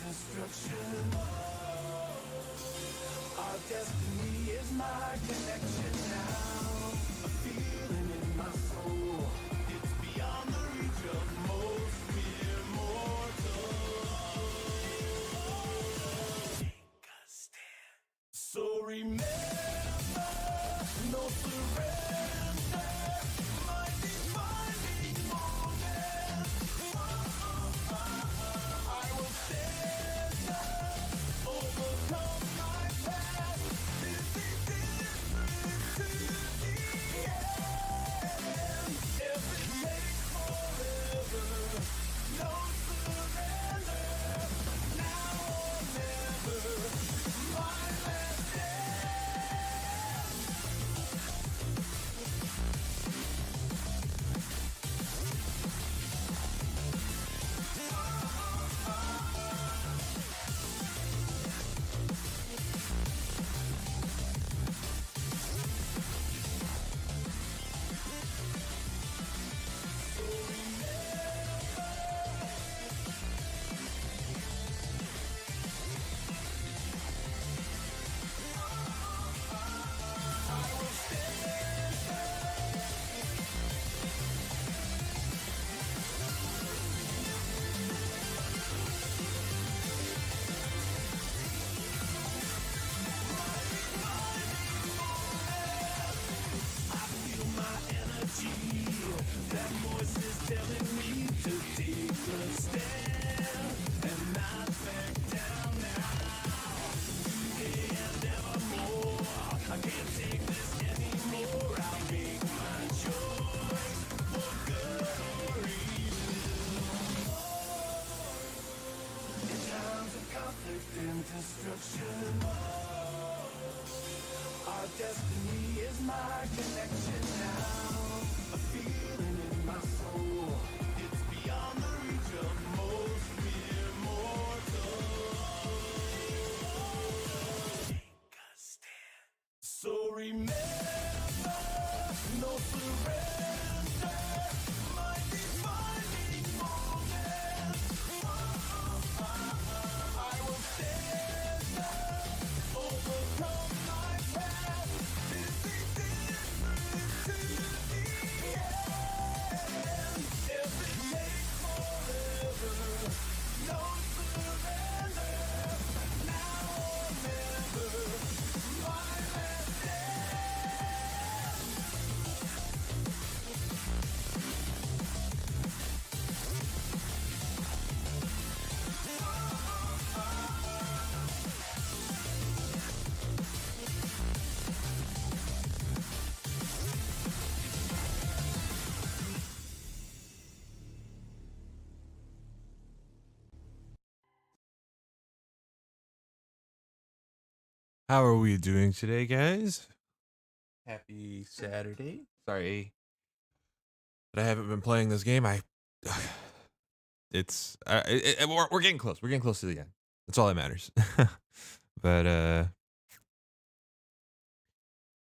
destruction. Our destiny is my connection now. A feeling in my soul. It's beyond the reach of most mere mortals. Take a stand. So remember, no surrender. Might be finding moments. I will stand up, overcome my past. This is different to the end. If it takes forever, no surrender. Now or never, my last stand. That voice is telling me to take a stand and not back down now. Today and evermore, I can't take this anymore. I'll make my choice for good or evil. In times of conflict and destruction, our destiny is my connection now. A feeling in my soul. It's beyond the reach of most mere mortals. Take a stand. So remember, no surrender. Might be finding moments. I will stand up, overcome my past. This is different to the end. If it takes forever, no surrender. Now or never, my last stand. How are we doing today, guys? Happy Saturday. Sorry that I haven't been playing this game. We're getting close. We're getting close to the end. That's all that matters. But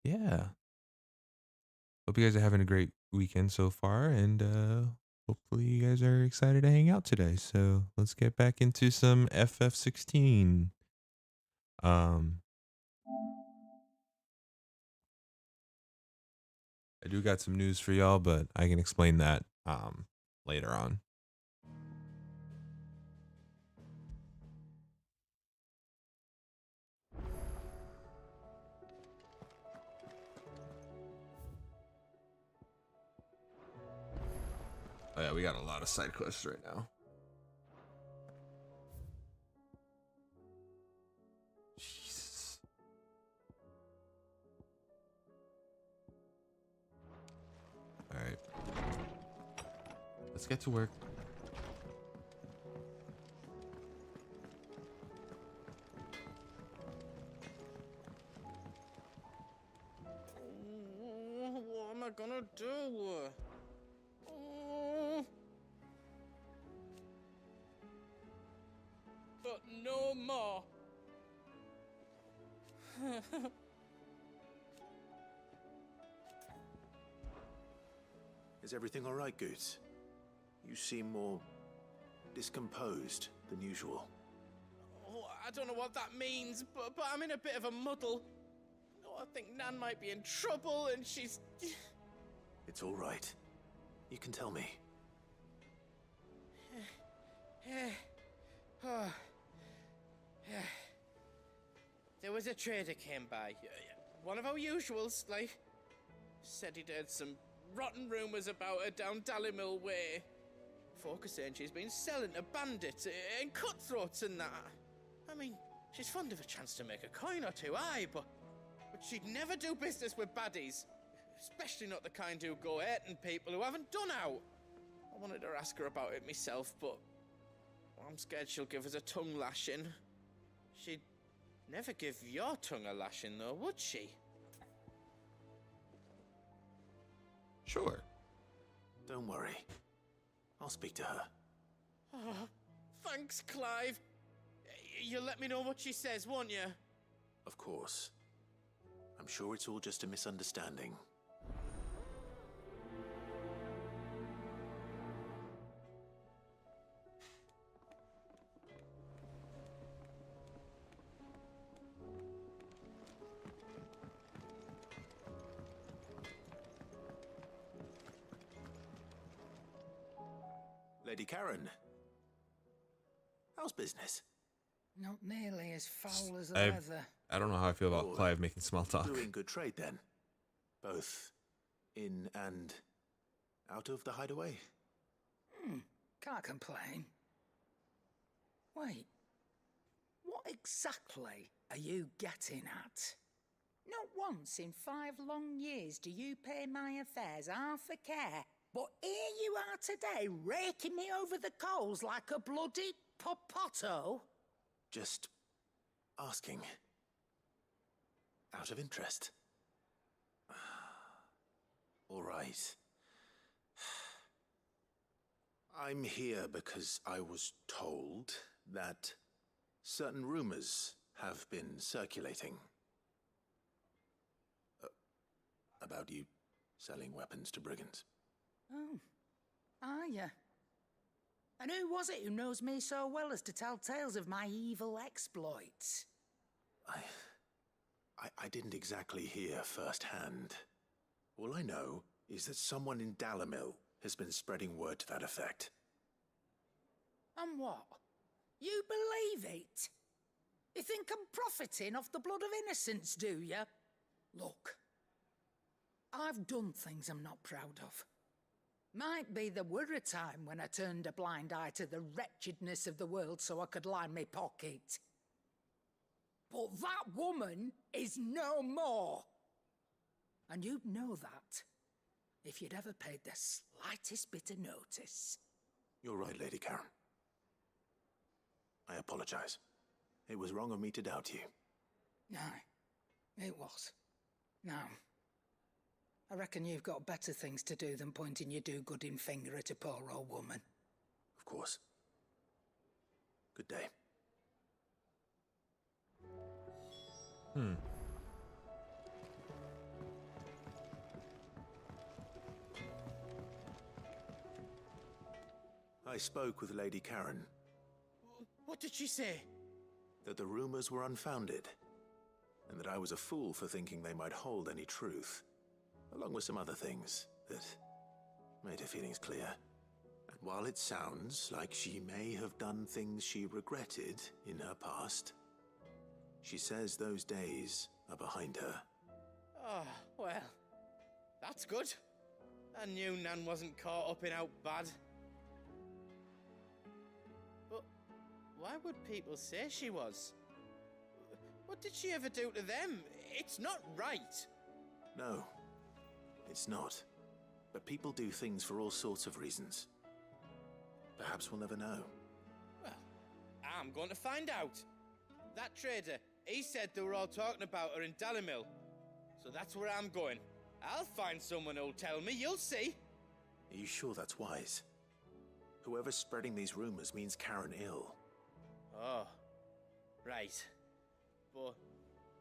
yeah. Hope you guys are having a great weekend so far, and hopefully you guys are excited to hang out today. So let's get back into some FF16. I do got some news for y'all, but I can explain that later on. Oh yeah, we got a lot of side quests right now. Jesus. All right. Let's get to work. What am I gonna do? But no more. Is everything all right, Goetz? You seem more discomposed than usual. Oh, I don't know what that means, but I'm in a bit of a muddle. Oh, I think Nan might be in trouble, and she's... It's all right. You can tell me. There was a trader came by. One of our usuals, like. Said he'd heard some rotten rumours about her down Dallimil Way. Folk are saying she's been selling to bandits and cutthroats and that. I mean, she's fond of a chance to make a coin or two, aye, but she'd never do business with baddies. Especially not the kind who go hurting people who haven't done out. I wanted to ask her about it myself, but I'm scared she'll give us a tongue lashing. She'd never give your tongue a lashing, though, would she? Sure. Don't worry. I'll speak to her. Oh, thanks, Clive. You'll let me know what she says, won't you? Of course. I'm sure it's all just a misunderstanding. Lady Karen. How's business? Not nearly as foul as the I weather. don't know how I feel about Oh, Clive making small talk. Doing good trade then? Both in and out of the hideaway? Can't complain. Wait. What exactly are you getting at? Not once in 5 long years do you pay my affairs half a care. But here you are today, raking me over the coals like a bloody popoto. Just asking. Out of interest. All right. I'm here because I was told that certain rumors have been circulating. About you selling weapons to brigands. Oh, are you? And who was it who knows me so well as to tell tales of my evil exploits? I didn't exactly hear firsthand. All I know is that someone in Dallimil has been spreading word to that effect. And what? You believe it? You think I'm profiting off the blood of innocents, do you? Look, I've done things I'm not proud of. Might be there were a time when I turned a blind eye to the wretchedness of the world so I could line my pocket. But that woman is no more. And you'd know that if you'd ever paid the slightest bit of notice. You're right, Lady Karen. I apologize. It was wrong of me to doubt you. No, it was. Now, I reckon you've got better things to do than pointing your do-gooding finger at a poor old woman. Of course. Good day. I spoke with Lady Karen, What did she say? that the rumors were unfounded, and that I was a fool for thinking they might hold any truth, along with some other things that made her feelings clear. And while it sounds like she may have done things she regretted in her past, she says those days are behind her. Oh, well, that's good. I knew Nan wasn't caught up in out bad. But why would people say she was? What did she ever do to them? It's not right. No, it's not. But people do things for all sorts of reasons. Perhaps we'll never know. Well, I'm going to find out. That trader, he said they were all talking about her in Dallimil. So that's where I'm going. I'll find someone who'll tell me, you'll see. Are you sure that's wise? Whoever's spreading these rumors means Karen ill. Oh, right. But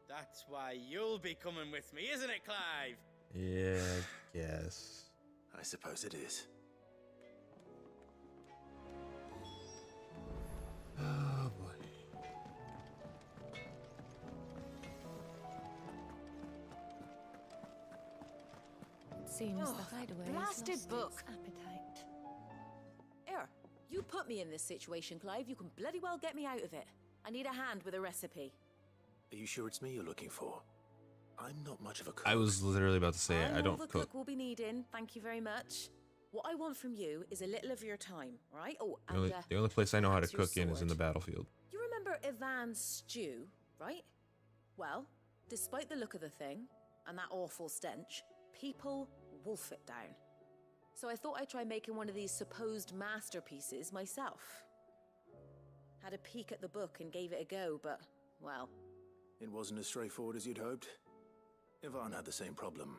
that's why you'll be coming with me, isn't it, Clive? Yeah, I guess. I suppose it is. Oh boy. Seems Oh, the hideaway blasted has lost book. its appetite. Here, you put me in this situation, Clive. You can bloody well get me out of it. I need a hand with a recipe. Are you sure it's me you're looking for? I'm not much of a cook. I was literally about to say I'm I all don't the cook. cook will be needing. Thank you very much. What I want from you is a little of your time, all right? Oh, The and only place I know how to perhaps your cook in is in the sword. battlefield. You remember Ivan's stew, right? Well, despite the look of the thing and that awful stench, people wolf it down. So I thought I'd try making one of these supposed masterpieces myself. Had a peek at the book and gave it a go, but, well, It wasn't as straightforward as you'd hoped. Ivan had the same problem.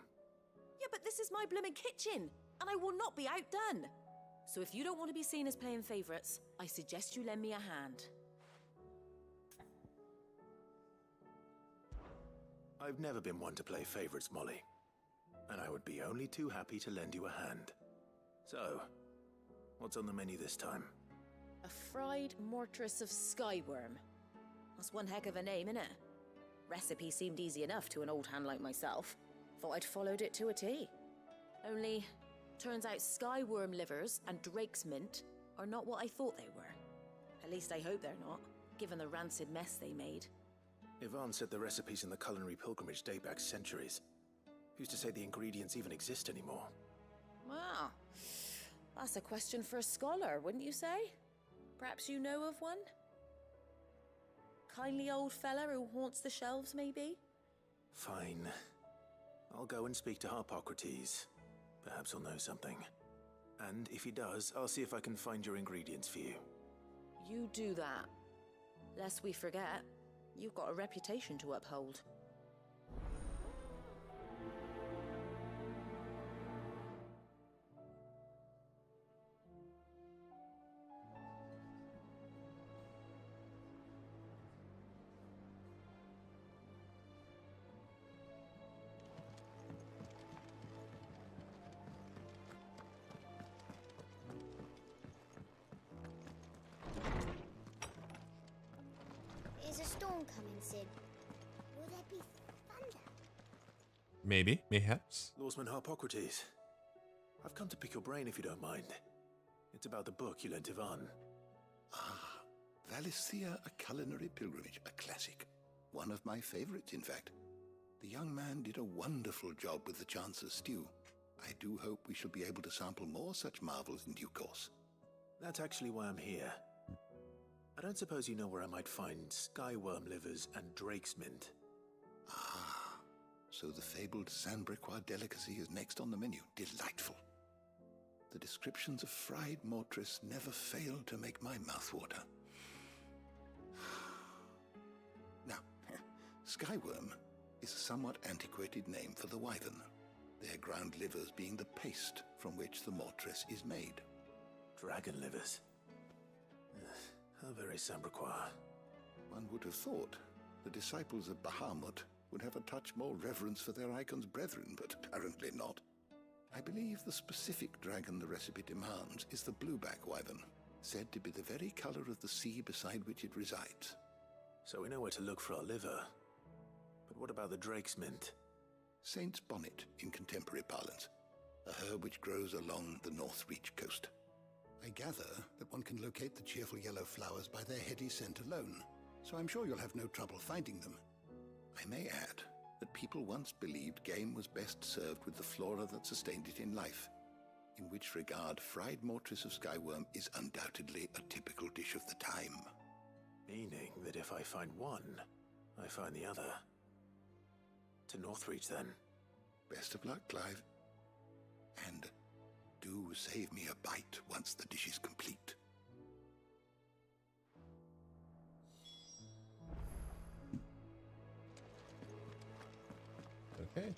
yeah, but this is my blooming kitchen, and I will not be outdone. So if you don't want to be seen as playing favourites, I suggest you lend me a hand. I've never been one to play favorites, Molly. And I would be only too happy to lend you a hand. So, what's on the menu this time? A fried mortress of skyworm. That's one heck of a name, innit? Recipe seemed easy enough to an old hand like myself. Thought I'd followed it to a T. Only, turns out skyworm livers and drake's mint are not what I thought they were. At least I hope they're not, given the rancid mess they made. Ivan said the recipes in the culinary pilgrimage date back centuries. Who's to say the ingredients even exist anymore? Wow. That's a question for a scholar, wouldn't you say? Perhaps you know of one? Kindly old fella who haunts the shelves, maybe? Fine. I'll go and speak to Harpocrates. Perhaps he'll know something. And if he does, I'll see if I can find your ingredients for you. You do that. Lest we forget, you've got a reputation to uphold. Is a storm coming, Sid? Will there be thunder? Maybe, mayhaps. Lawsman Harpocrates. I've come to pick your brain if you don't mind. It's about the book you lent Ivan. Ah, Valisthea, A Culinary Pilgrimage, a classic. One of my favorites, in fact. The young man did a wonderful job with the Chance's stew. I do hope we shall be able to sample more such marvels in due course. That's actually why I'm here. I don't suppose you know where I might find skyworm livers and drake's mint. Ah, so the fabled Sandbrequois delicacy is next on the menu. Delightful. The descriptions of fried mortress never fail to make my mouth water. Now, skyworm is a somewhat antiquated name for the wyvern, their ground livers being the paste from which the mortress is made. Dragon livers. How very Sambrequois. One would have thought the disciples of Bahamut would have a touch more reverence for their icon's brethren, but apparently not. I believe the specific dragon the recipe demands is the blueback wyvern, said to be the very color of the sea beside which it resides. So we know where to look for our liver. But what about the drake's mint? Saint's bonnet in contemporary parlance, a herb which grows along the North Reach coast. I gather that one can locate the cheerful yellow flowers by their heady scent alone, so I'm sure you'll have no trouble finding them. I may add that people once believed game was best served with the flora that sustained it in life, in which regard fried mortress of skyworm is undoubtedly a typical dish of the time. Meaning that if I find one, I find the other. To Northreach, then. Best of luck, Clive. And do save me a bite once the dish is complete. Okay.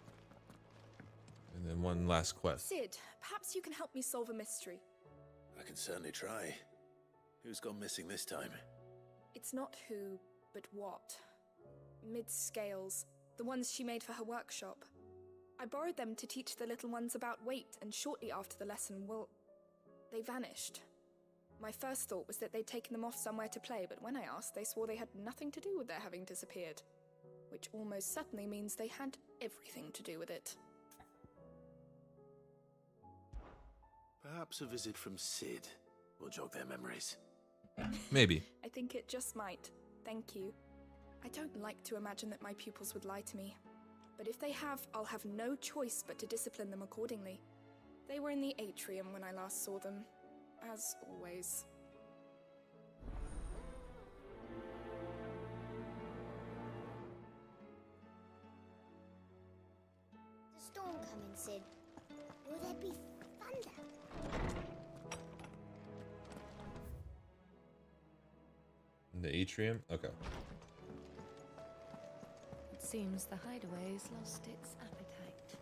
And then one last quest. Sid, perhaps you can help me solve a mystery. I can certainly try. Who's gone missing this time? It's not who, but what. Mid's scales, the ones she made for her workshop. I borrowed them to teach the little ones about weight, and shortly after the lesson, well, they vanished. My first thought was that they'd taken them off somewhere to play, but when I asked, they swore they had nothing to do with their having disappeared. Which almost certainly means they had everything to do with it. Perhaps a visit from Sid will jog their memories. Maybe. I think it just might. Thank you. I don't like to imagine that my pupils would lie to me. But if they have, I'll have no choice but to discipline them accordingly. They were in the atrium when I last saw them, as always. The storm coming, Sid. Will there be thunder? In the atrium? Okay. It seems the hideaway's lost its appetite.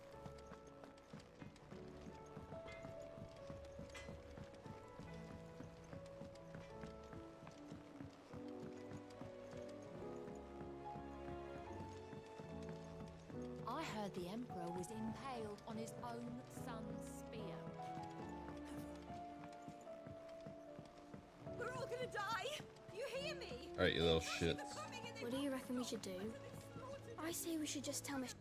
I heard the Emperor was impaled on his own son's spear. We're all gonna die! You hear me? Alright, you little shits. What do you reckon we should do? I say we should just tell Miss.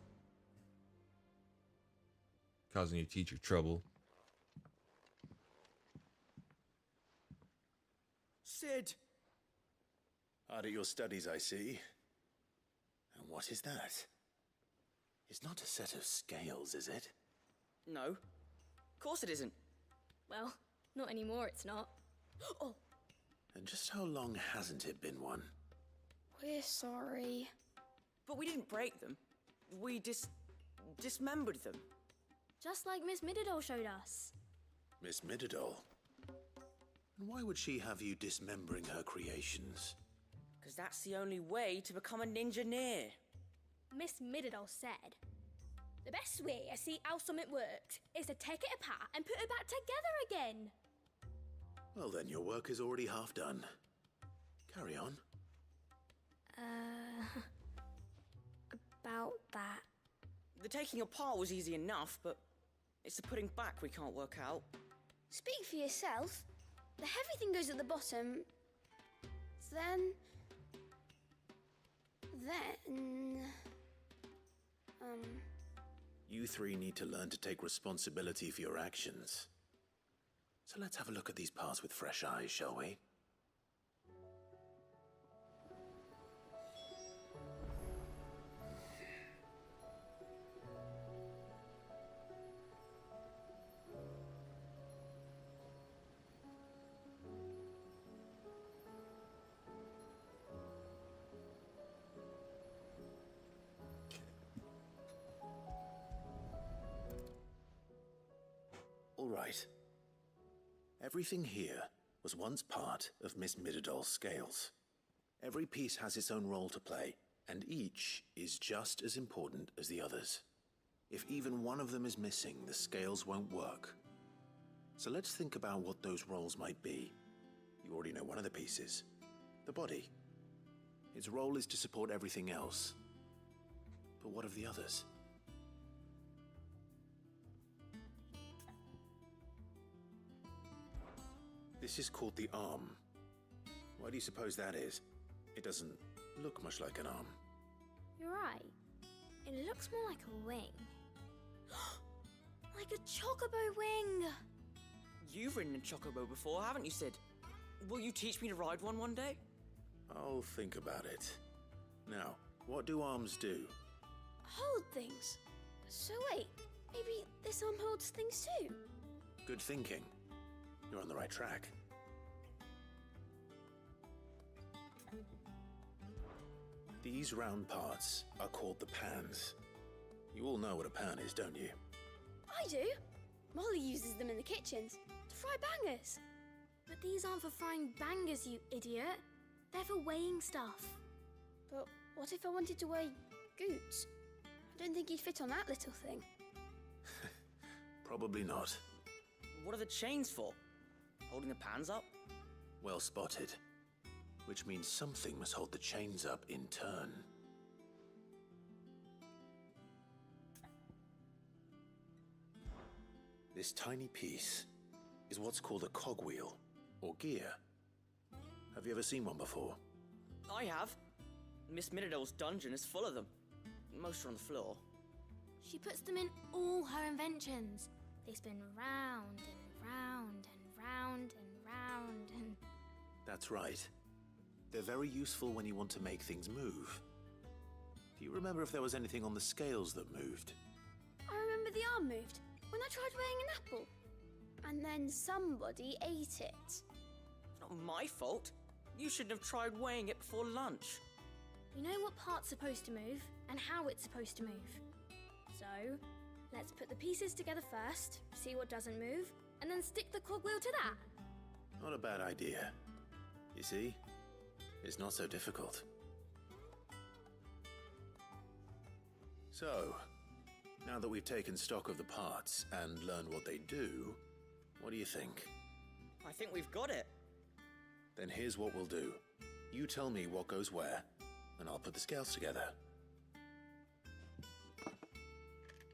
Causing your teacher trouble. Sid! Hard at your studies, I see. And what is that? It's not a set of scales, is it? No. Of course it isn't. Well, not anymore, it's not. Oh, And just how long hasn't it been one? we're sorry. But we didn't break them. We dismembered them. Just like Miss Mididol showed us. Miss Mididol? And why would she have you dismembering her creations? Because that's the only way to become a ninja-neer. Miss Mididol said, the best way I see how something works is to take it apart and put it back together again. Well then, your work is already half done. Carry on. About that. The taking apart was easy enough, but it's the putting back we can't work out. Speak for yourself. The heavy thing goes at the bottom. Then... You three need to learn to take responsibility for your actions. So let's have a look at these parts with fresh eyes, shall we? All right. Everything here was once part of Miss Mididol's scales. Every piece has its own role to play, and each is just as important as the others. If even one of them is missing, the scales won't work. So let's think about what those roles might be. You already know one of the pieces, the body. Its role is to support everything else. But what of the others? This is called the arm. Why do you suppose that is? It doesn't look much like an arm. You're right. It looks more like a wing. Like a chocobo wing! You've ridden a chocobo before, haven't you, Sid? Will you teach me to ride one day? I'll think about it. Now, what do arms do? Hold things. So wait, maybe this arm holds things too? Good thinking. You're on the right track. These round parts are called the pans. You all know what a pan is, don't you? I do. Molly uses them in the kitchens to fry bangers. But these aren't for frying bangers, you idiot. They're for weighing stuff. But what if I wanted to weigh Goots? I don't think he'd fit on that little thing. Probably not. What are the chains for? Holding the pans up? Well spotted. Which means something must hold the chains up in turn. This tiny piece is what's called a cogwheel, or gear. Have you ever seen one before? I have. Miss Mididol's dungeon is full of them. Most are on the floor. She puts them in all her inventions. They spin round and round That's right. They're very useful when you want to make things move. Do you remember if there was anything on the scales that moved? I remember the arm moved when I tried weighing an apple. And then somebody ate it. It's not my fault. You shouldn't have tried weighing it before lunch. We know what part's supposed to move and how it's supposed to move. So, let's put the pieces together first, see what doesn't move, and then stick the cogwheel to that. Not a bad idea. You see? It's not so difficult. So, now that we've taken stock of the parts and learned what they do, what do you think? I think we've got it. Then here's what we'll do. You tell me what goes where, and I'll put the scales together.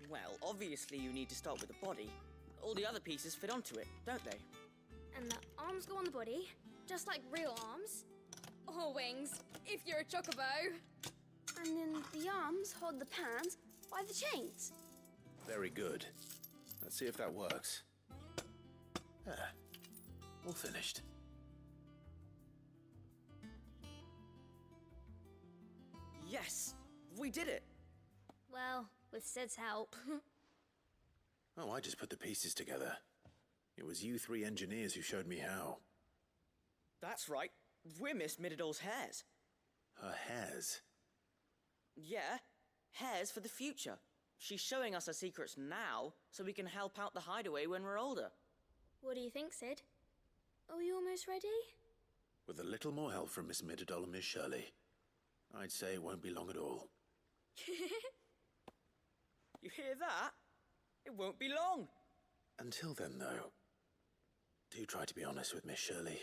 Well, obviously you need to start with the body. All the other pieces fit onto it, don't they? And the arms go on the body, just like real arms. Or wings, if you're a chocobo. And then the arms hold the pans by the chains. Very good. Let's see if that works. All finished. Yes! We did it! Well, with Sid's help. Oh, I just put the pieces together. It was you three engineers who showed me how. That's right. We're Miss Mididol's hairs. Her hairs? Yeah, hairs for the future. She's showing us her secrets now, so we can help out the hideaway when we're older. What do you think, Sid? Are we almost ready? With a little more help from Miss Mididol and Miss Shirley, I'd say it won't be long at all. You hear that? It won't be long. Until then, though, do try to be honest with Miss Shirley.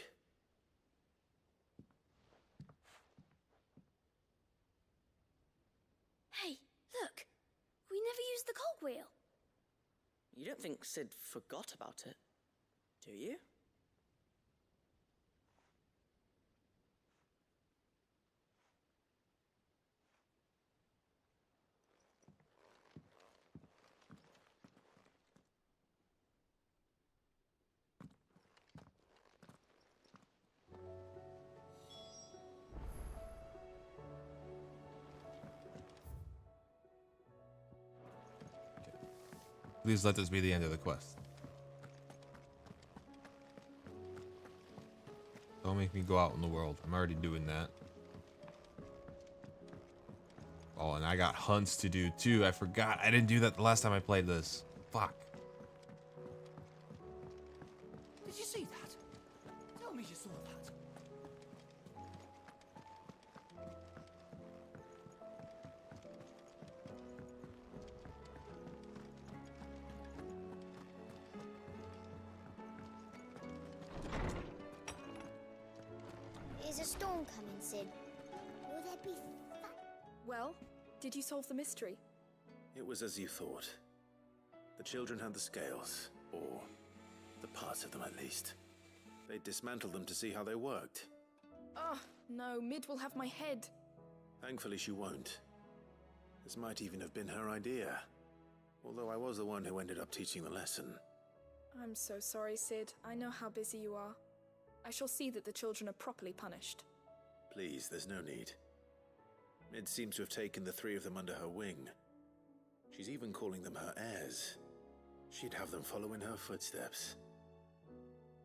Hey, look! We never used the cogwheel. You don't think Sid forgot about it, do you? Please let this be the end of the quest. Don't make me go out in the world. I'm already doing that. Oh, and I got hunts to do too. I forgot. I didn't do that the last time I played this. Fuck. Did you see that? Tell me you saw that. Is a storm coming, Sid? Will there be Well, did you solve the mystery? It was as you thought. The children had the scales, or the parts of them at least. They dismantled them to see how they worked. Ah, no, Mid will have my head. Thankfully she won't. This might even have been her idea. Although I was the one who ended up teaching the lesson. I'm so sorry, Sid. I know how busy you are. I shall see that the children are properly punished. Please, there's no need. Mid seems to have taken the three of them under her wing. She's even calling them her heirs. She'd have them follow in her footsteps.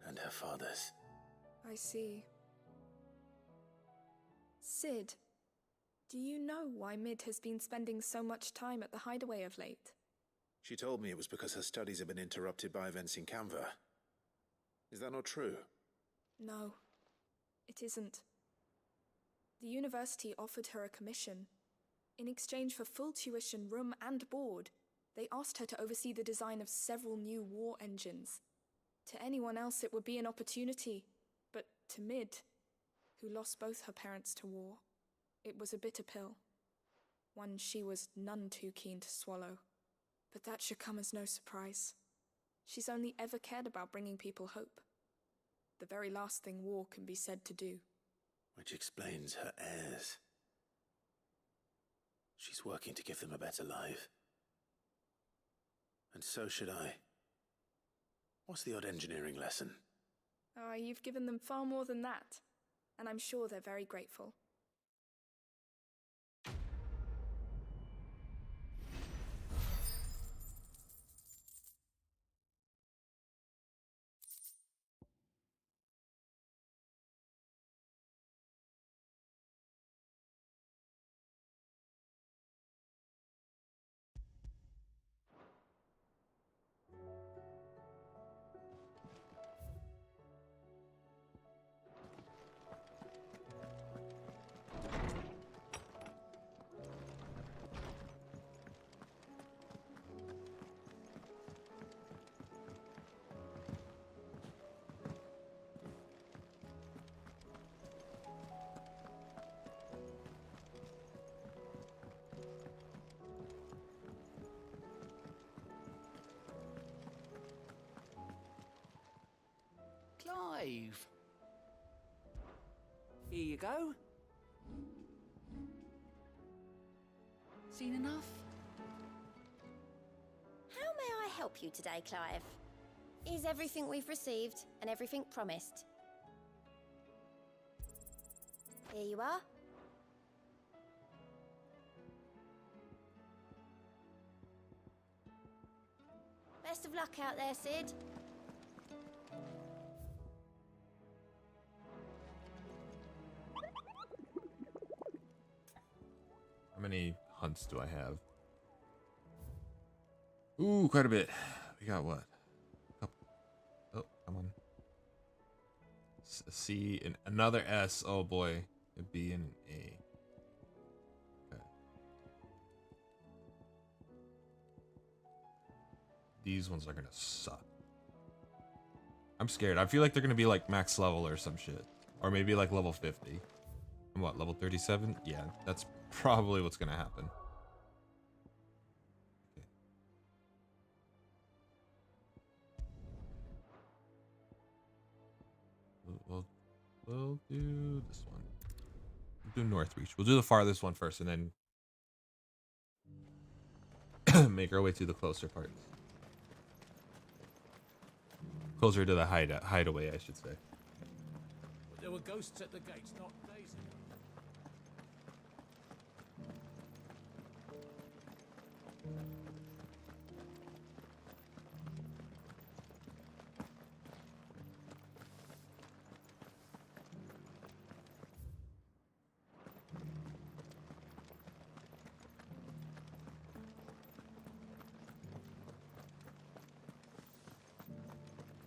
And her father's. I see. Sid, do you know why Mid has been spending so much time at the hideaway of late? She told me it was because her studies have been interrupted by events in Canva. Is that not true? No, it isn't. The university offered her a commission. In exchange for full tuition, room and board, they asked her to oversee the design of several new war engines. To anyone else it would be an opportunity, but to Mid, who lost both her parents to war, it was a bitter pill. One she was none too keen to swallow. But that should come as no surprise. She's only ever cared about bringing people hope. The very last thing war can be said to do. Which explains her heirs. She's working to give them a better life. And so should I. What's the odd engineering lesson? Ah, you've given them far more than that. and I'm sure they're very grateful. Clive. Here you go. Seen enough? How may I help you today, Clive? Is everything we've received and everything promised? Here you are. Best of luck out there, Sid. How many hunts do I have? Ooh, quite a bit. We got what? Oh, come on. A C and another S. Oh boy. A B and an A. Okay. These ones are gonna suck. I'm scared. I feel like they're gonna be like max level or some shit. Or maybe like level 50. And what, level 37? Yeah, that's probably what's gonna happen. Okay. We'll do this one. We'll do Northreach. We'll do the farthest one first, and then make our way to the closer parts. Closer to the hideaway, I should say. There were ghosts at the gates not days ago.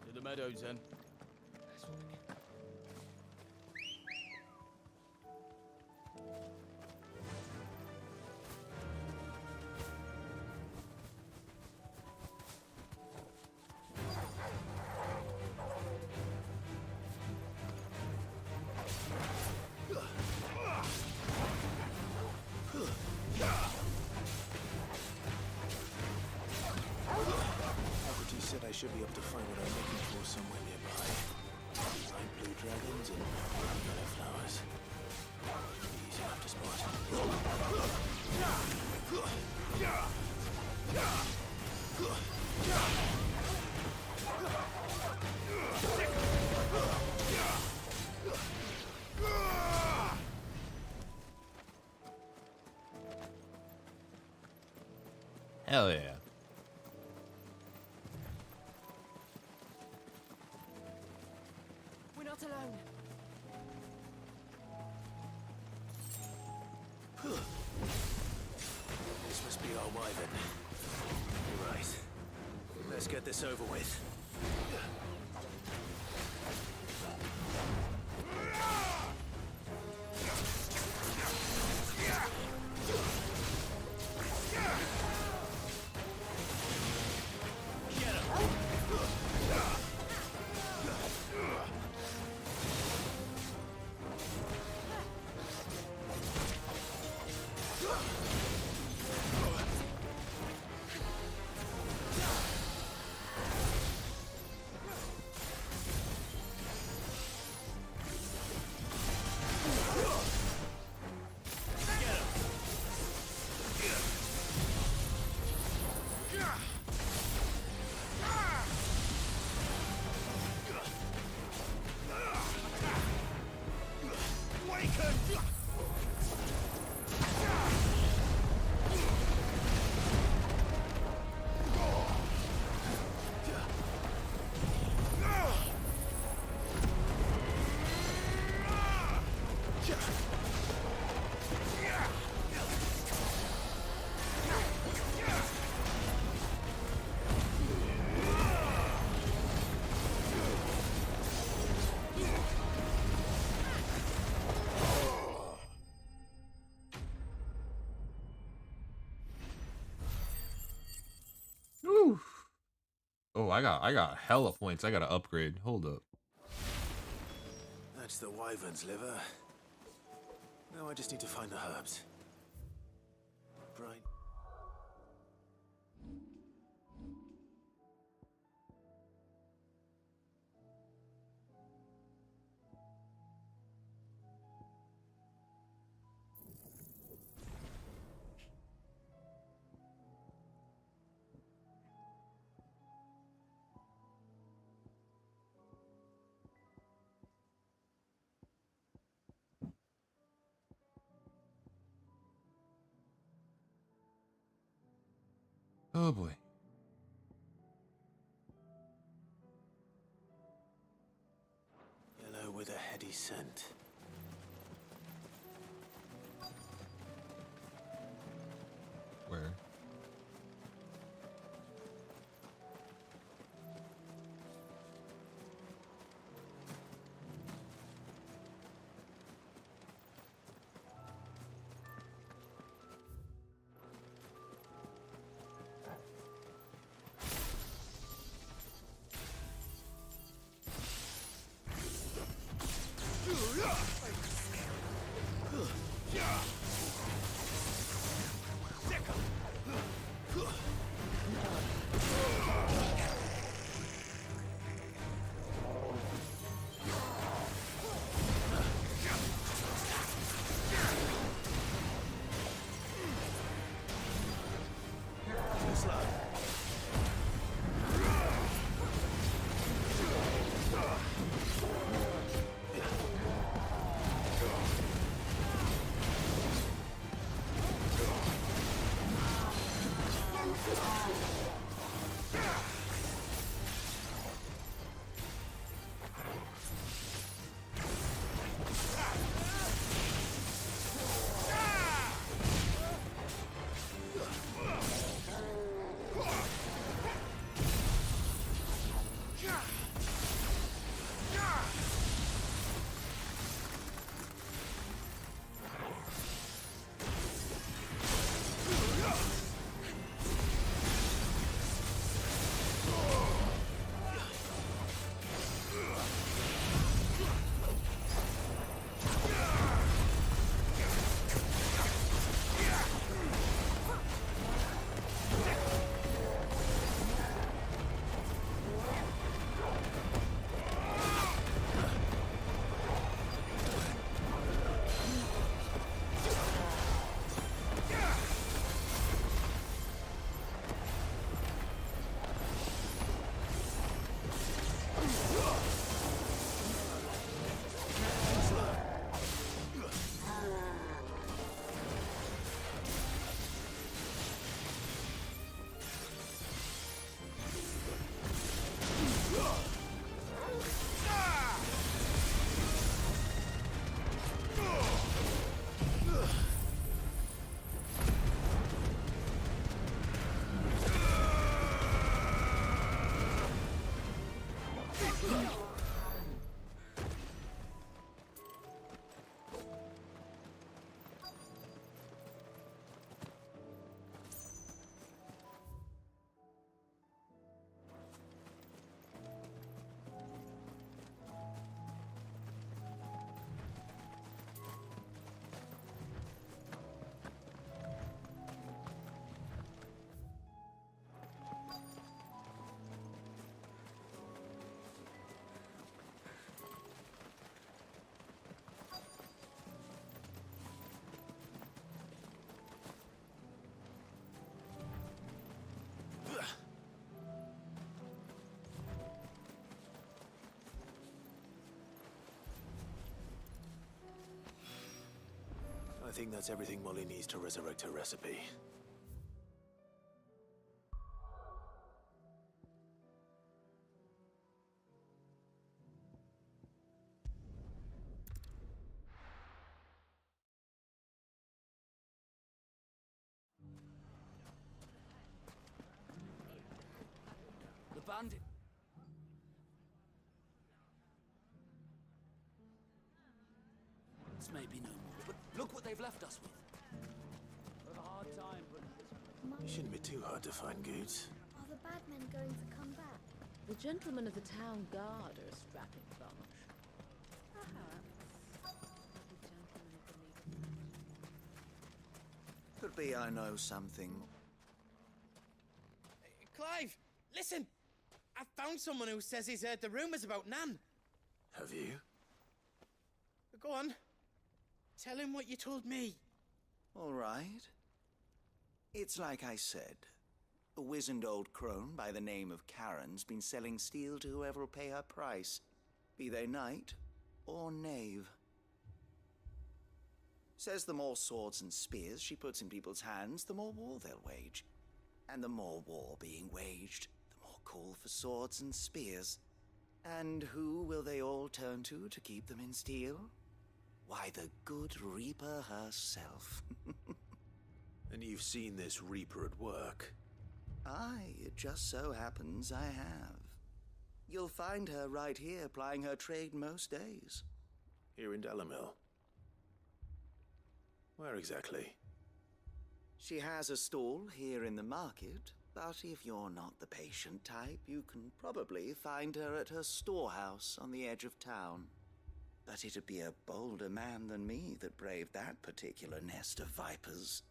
To the meadows, then. Alberty said I should be able to find what I'm looking for somewhere nearby. Giant blue dragons and yellow flowers. Easy enough to Hell yeah. We're not alone. This must be our wyvern. You're right. Let's get this over with. Oh, I got hella points. I got to upgrade. Hold up. That's the wyvern's liver. Now I just need to find the herbs. Bright. Oh boy. Yellow with a heady scent. Where? I think that's everything Molly needs to resurrect her recipe. The bandit. This may be no more, but look what they've left us with. We've a hard time, but It shouldn't be too hard to find goods. Are the bad men going to come back? The gentlemen of the town guard are a strapping bunch. Perhaps the gentlemen of the League of... Could be I know something. Clive, listen! I found someone who says he's heard the rumours about Nan. Have you? Go on. Tell him what you told me. All right. It's like I said. A wizened old crone by the name of Karen's been selling steel to whoever will pay her price, be they knight or knave. Says the more swords and spears she puts in people's hands, the more war they'll wage. And the more war being waged, the more call for swords and spears. And who will they all turn to keep them in steel? Why, the good Reaper herself. And you've seen this Reaper at work? Aye, it just so happens I have. You'll find her right here plying her trade most days. Here in Dalimil? Where exactly? She has a stall here in the market, but if you're not the patient type, you can probably find her at her storehouse on the edge of town. But it'd be a bolder man than me that braved that particular nest of vipers.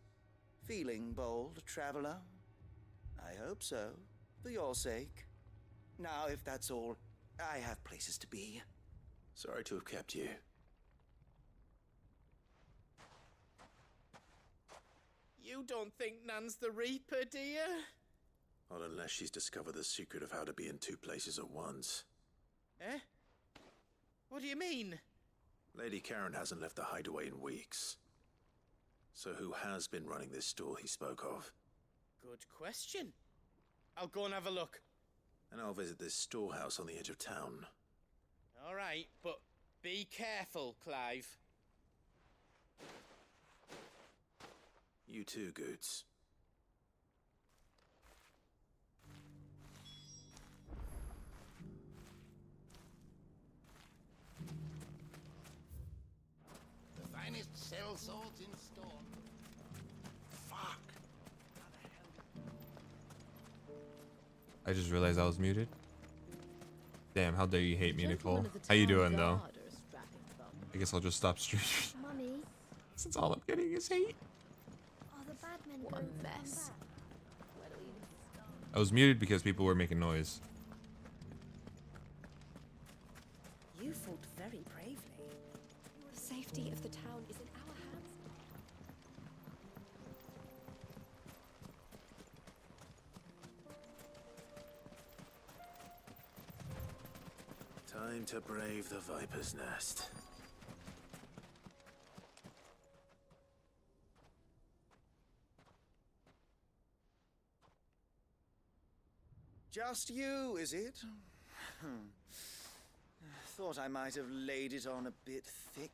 Feeling bold, traveler? I hope so, for your sake. Now, if that's all, I have places to be. Sorry to have kept you. You don't think Nan's the Reaper, do you? Not unless she's discovered the secret of how to be in two places at once. Eh? What do you mean? Lady Karen hasn't left the hideaway in weeks. So who has been running this stall he spoke of? Good question. I'll go and have a look. And I'll visit this storehouse on the edge of town. All right, but be careful, Clive. You too, Goots. The finest cell swords in store. Fuck. I just realized I was muted. Damn, how dare you hate me, Nicole? How you doing, though? I guess I'll just stop streaming. Mummy, Since all I'm getting is hate. are the bad men What going a to come mess. back? I was muted because people were making noise. You fought very bravely. The safety of the town is in our hands. Time to brave the Viper's Nest. Just you, is it? Thought I might have laid it on a bit thick.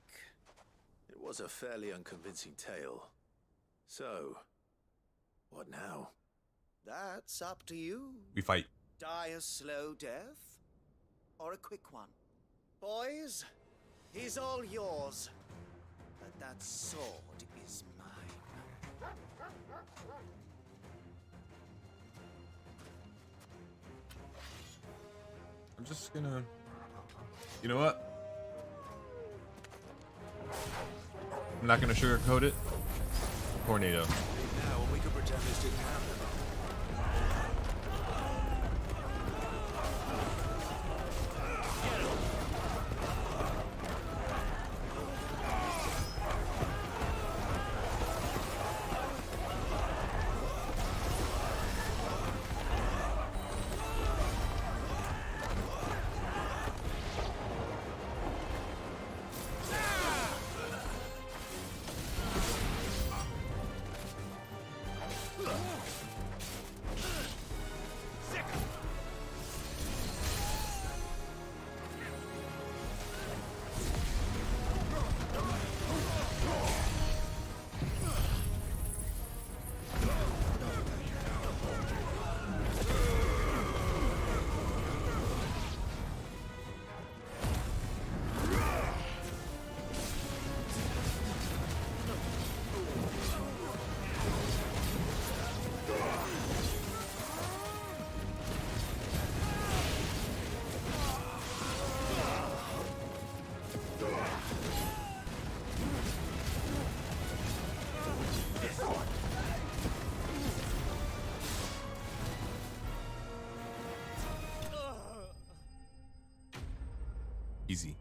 It was a fairly unconvincing tale. So, what now? That's up to you. We fight. Die a slow death? Or a quick one? Boys, he's all yours. But that sword is mine. I'm just gonna... You know what? I'm not gonna sugarcoat it. Tornado. Now, we could pretend this didn't happen. Easy.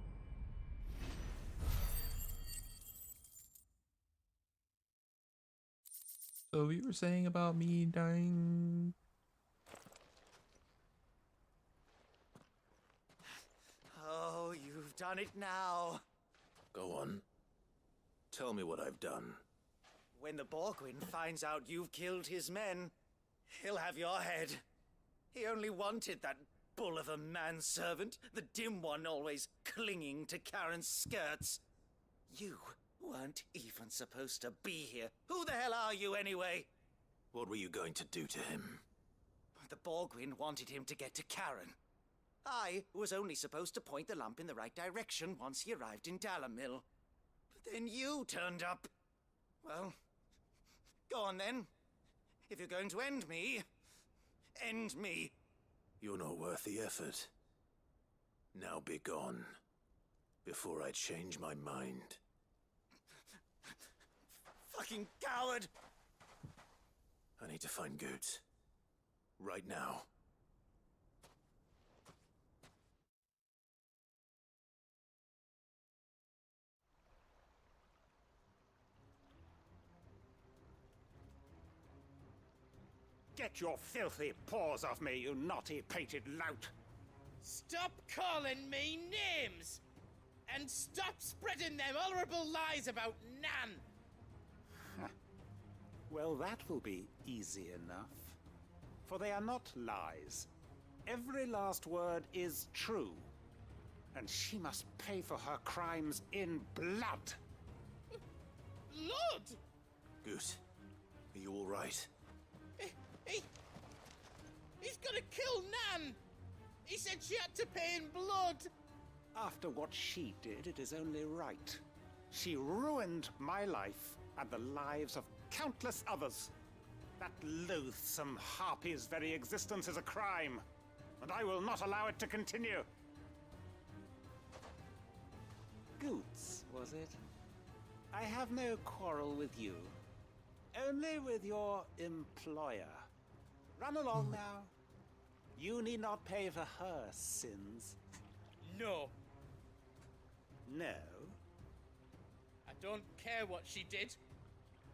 So you were saying about me dying? Oh, you've done it now. Go on. Tell me what I've done. When the Borgwyn finds out you've killed his men, he'll have your head. He only wanted that bull of a manservant, the dim one always clinging to Karen's skirts. You weren't even supposed to be here. Who the hell are you anyway? What were you going to do to him? The Borgwyn wanted him to get to Karen. I was only supposed to point the lamp in the right direction once he arrived in Dalamil. But then you turned up. Well, go on then. If you're going to end me, end me. You're not worth the effort. Now be gone, before I change my mind. Fucking coward! I need to find Goots. Right now. Get your filthy paws off me, you naughty-pated lout! Stop calling me names! And stop spreading them horrible lies about Nan! Well, that will be easy enough. For they are not lies. Every last word is true. And she must pay for her crimes in blood. Blood? Goot, are you all right? He's gonna kill Nan! He said she had to pay in blood! After what she did, it is only right. She ruined my life and the lives of countless others. That loathsome harpy's very existence is a crime, and I will not allow it to continue. Goots, was it? I have no quarrel with you. Only with your employer. Run along now. You need not pay for her sins. No. No? I don't care what she did.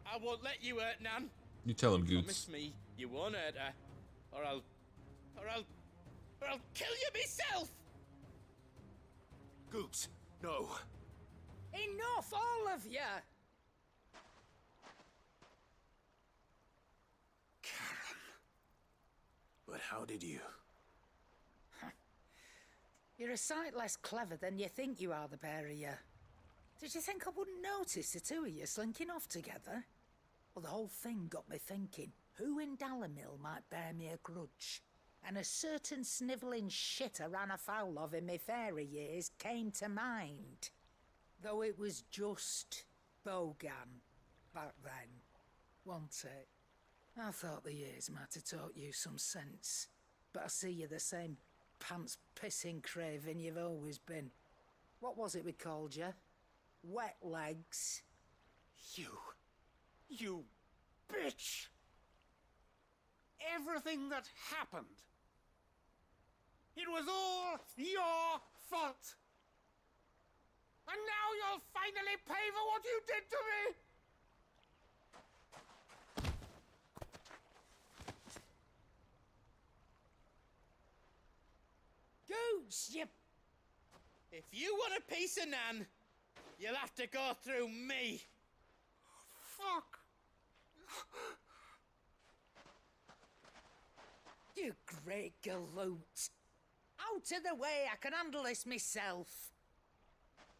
I won't let you hurt Nan. You tell him, Goots. Promise me you won't hurt her, or I'll kill you myself. Goots, no. Enough, all of you! But how did you? You're a sight less clever than you think you are, the pair of you. Did you think I wouldn't notice the two of you slinking off together? Well, the whole thing got me thinking, who in Dalamil might bear me a grudge? And a certain snivelling shit I ran afoul of in my fairy years came to mind. Though it was just Bogan back then, wasn't it? I thought the years might have taught you some sense, but I see you're the same pants-pissing craven you've always been. What was it we called you? Wet legs? You bitch! Everything that happened, it was all your fault! And now you'll finally pay for what you did to me! Goots, you... If you want a piece of Nan, you'll have to go through me. Fuck! You great galoot. Out of the way, I can handle this myself.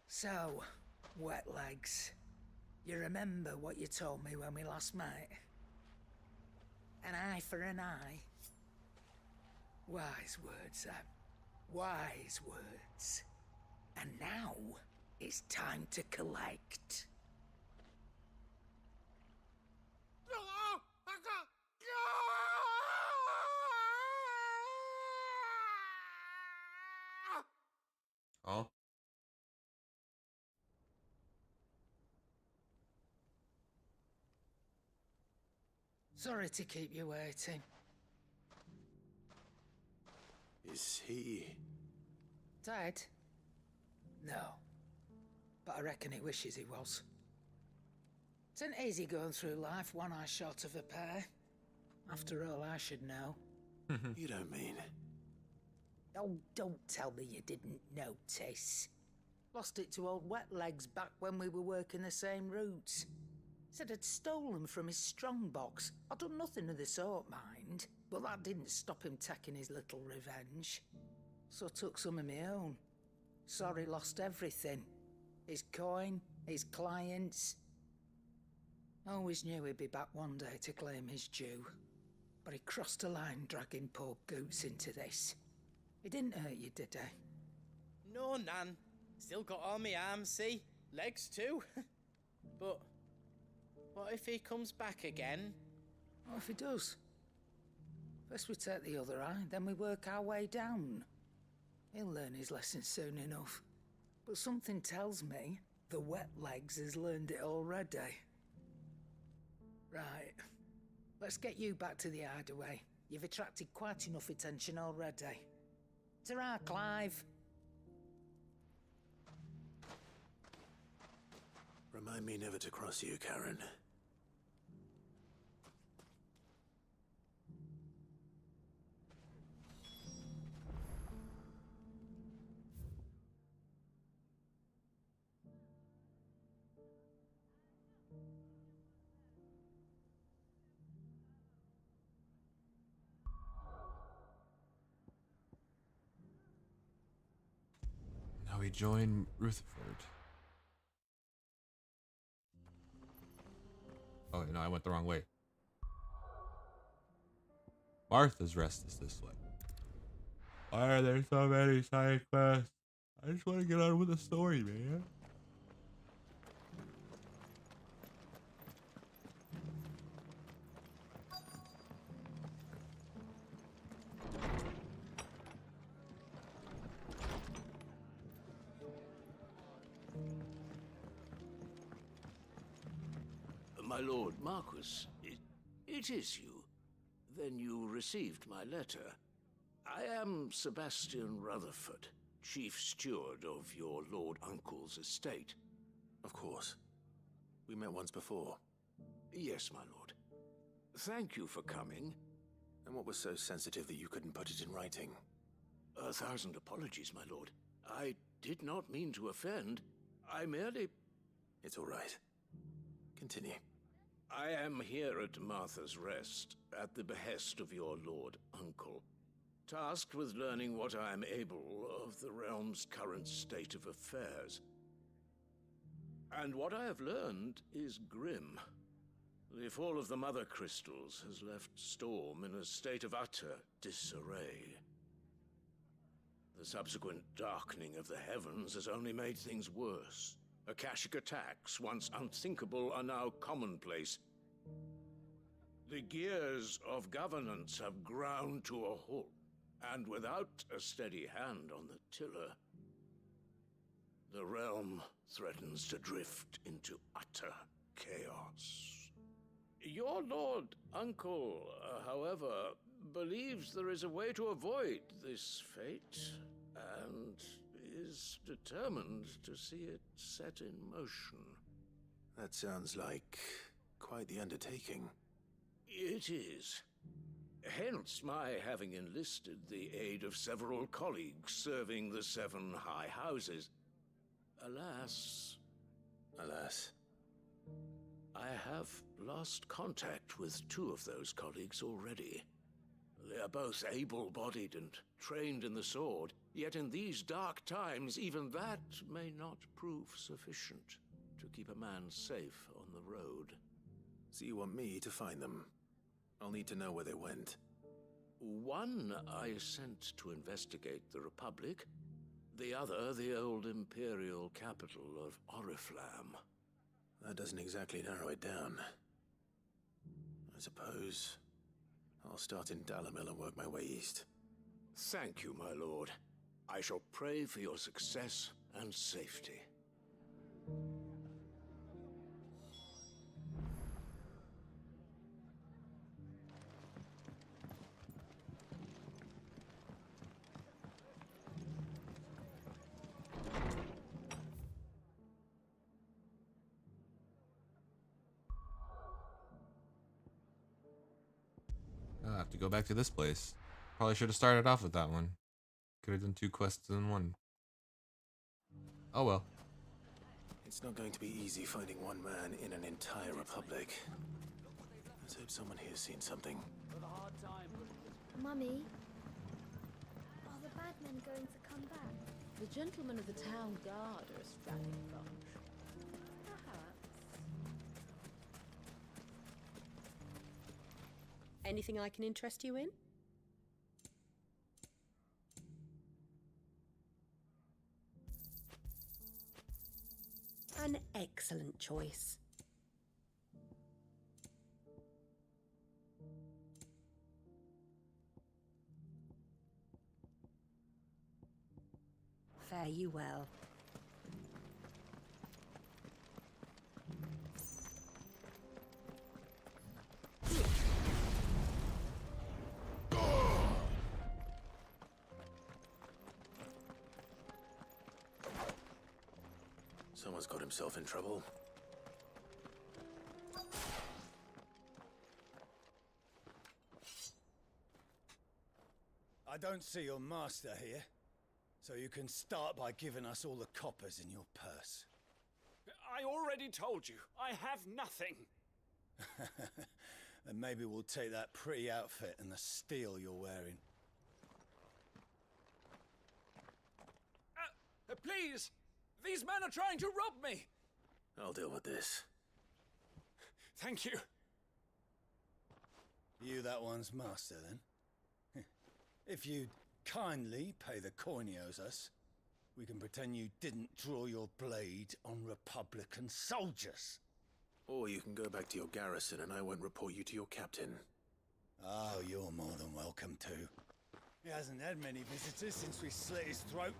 So, wet legs, you remember what you told me when we last met? An eye for an eye? Wise words, Sam. Wise words. And now, it's time to collect. Oh. Sorry to keep you waiting. Is he... Dead? No. But I reckon he wishes he was. It ain't easy going through life one eye short of a pair. After all, I should know. You don't mean... Oh, don't tell me you didn't notice. Lost it to old Wet Legs back when we were working the same routes. Said I'd stolen from his strongbox. I'd done nothing of the sort, mind. But that didn't stop him taking his little revenge. So I took some of my own. Sorry, lost everything. His coin, his clients. Always knew he'd be back one day to claim his due. But he crossed a line dragging poor Goots into this. He didn't hurt you, did he? No, Nan. Still got all my arms, see? Legs too. But what if he comes back again? What if he does? First we take the other eye, then we work our way down. He'll learn his lesson soon enough. But something tells me the Wet Legs has learned it already. Right. Let's get you back to the hideaway. You've attracted quite enough attention already. Ta-ra, Clive. Remind me never to cross you, Karen. Now we join Rutherford. Oh, no, I went the wrong way. Martha's Rest is this way. Why are there so many side quests? I just want to get on with the story, man. My lord Marquis, it is you. Then you received my letter. I am Sebastian Rutherford, chief steward of your lord uncle's estate. Of course. We met once before. Yes, my lord. Thank you for coming. And what was so sensitive that you couldn't put it in writing? 1,000 apologies, my lord. I did not mean to offend. I merely... It's all right. Continue. I am here at Martha's Rest, at the behest of your lord uncle, tasked with learning what I am able of the realm's current state of affairs. And what I have learned is grim. The fall of the Mother Crystals has left Storm in a state of utter disarray. The subsequent darkening of the heavens has only made things worse. Akashic attacks, once unthinkable, are now commonplace. The gears of governance have ground to a halt, and without a steady hand on the tiller, the realm threatens to drift into utter chaos. Your lord uncle, however, believes there is a way to avoid this fate, and is determined to see it set in motion. That sounds like quite the undertaking. It is. Hence my having enlisted the aid of several colleagues serving the 7 high houses. Alas... Alas? I have lost contact with 2 of those colleagues already. They are both able-bodied and trained in the sword, yet in these dark times, even that may not prove sufficient to keep a man safe on the road. So you want me to find them? I'll need to know where they went. One I sent to investigate the Republic, the other the old Imperial capital of Oriflamme. That doesn't exactly narrow it down. I suppose I'll start in Dalimil and work my way east. Thank you, my lord. I shall pray for your success and safety. have to go back to this place. Probably should have started off with that one. Could have done 2 quests in one. Oh well. It's not going to be easy finding one man in an entire republic. Let's hope someone here's seen something. Mummy, are the bad men going to come back? The gentlemen of the town guard are a strapping bunch. Perhaps. Anything I can interest you in? An excellent choice. Fare you well. Someone's got himself in trouble. I don't see your master here, so you can start by giving us all the coppers in your purse. I already told you, I have nothing. Then maybe we'll take that pretty outfit and the steel you're wearing. Please! These men are trying to rob me! I'll deal with this. Thank you. You that one's master, then? If you'd kindly pay the coin he owes us, we can pretend you didn't draw your blade on Republican soldiers. Or you can go back to your garrison and I won't report you to your captain. Oh, you're more than welcome to. He hasn't had many visitors since we slit his throat.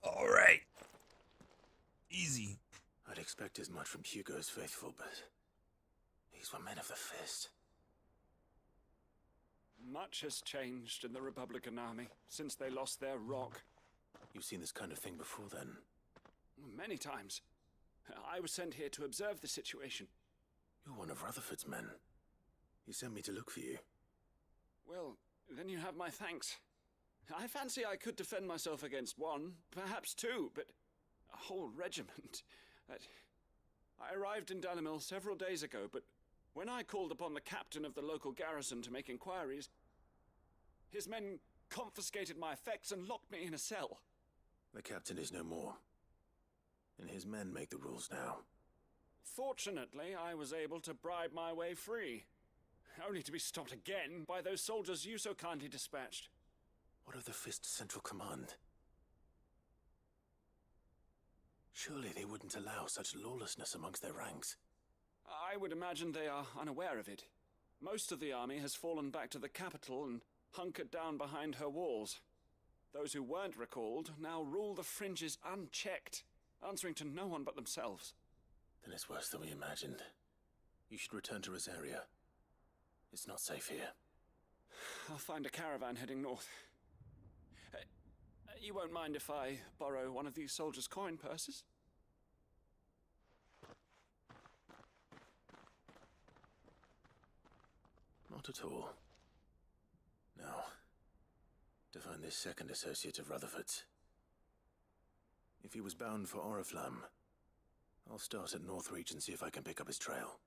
All right. Easy. I'd expect as much from Hugo's faithful, but these were men of the fist. Much has changed in the Republican Army since they lost their rock. You've seen this kind of thing before, then? Many times. I was sent here to observe the situation. You're one of Rutherford's men. He sent me to look for you. Well, then you have my thanks. I fancy I could defend myself against one, perhaps 2, but a whole regiment. I arrived in Dalimil several days ago, but when I called upon the captain of the local garrison to make inquiries, his men confiscated my effects and locked me in a cell. The captain is no more, and his men make the rules now. Fortunately, I was able to bribe my way free, only to be stopped again by those soldiers you so kindly dispatched. What of the Fist's central command? Surely they wouldn't allow such lawlessness amongst their ranks. I would imagine they are unaware of it. Most of the army has fallen back to the capital and hunkered down behind her walls. Those who weren't recalled now rule the fringes unchecked, answering to no one but themselves. Then it's worse than we imagined. You should return to Rosaria. It's not safe here. I'll find a caravan heading north. You won't mind if I borrow one of these soldiers' coin purses? Not at all. Now, to find this second associate of Rutherford's. If he was bound for Oriflamme, I'll start at Northreach and see if I can pick up his trail.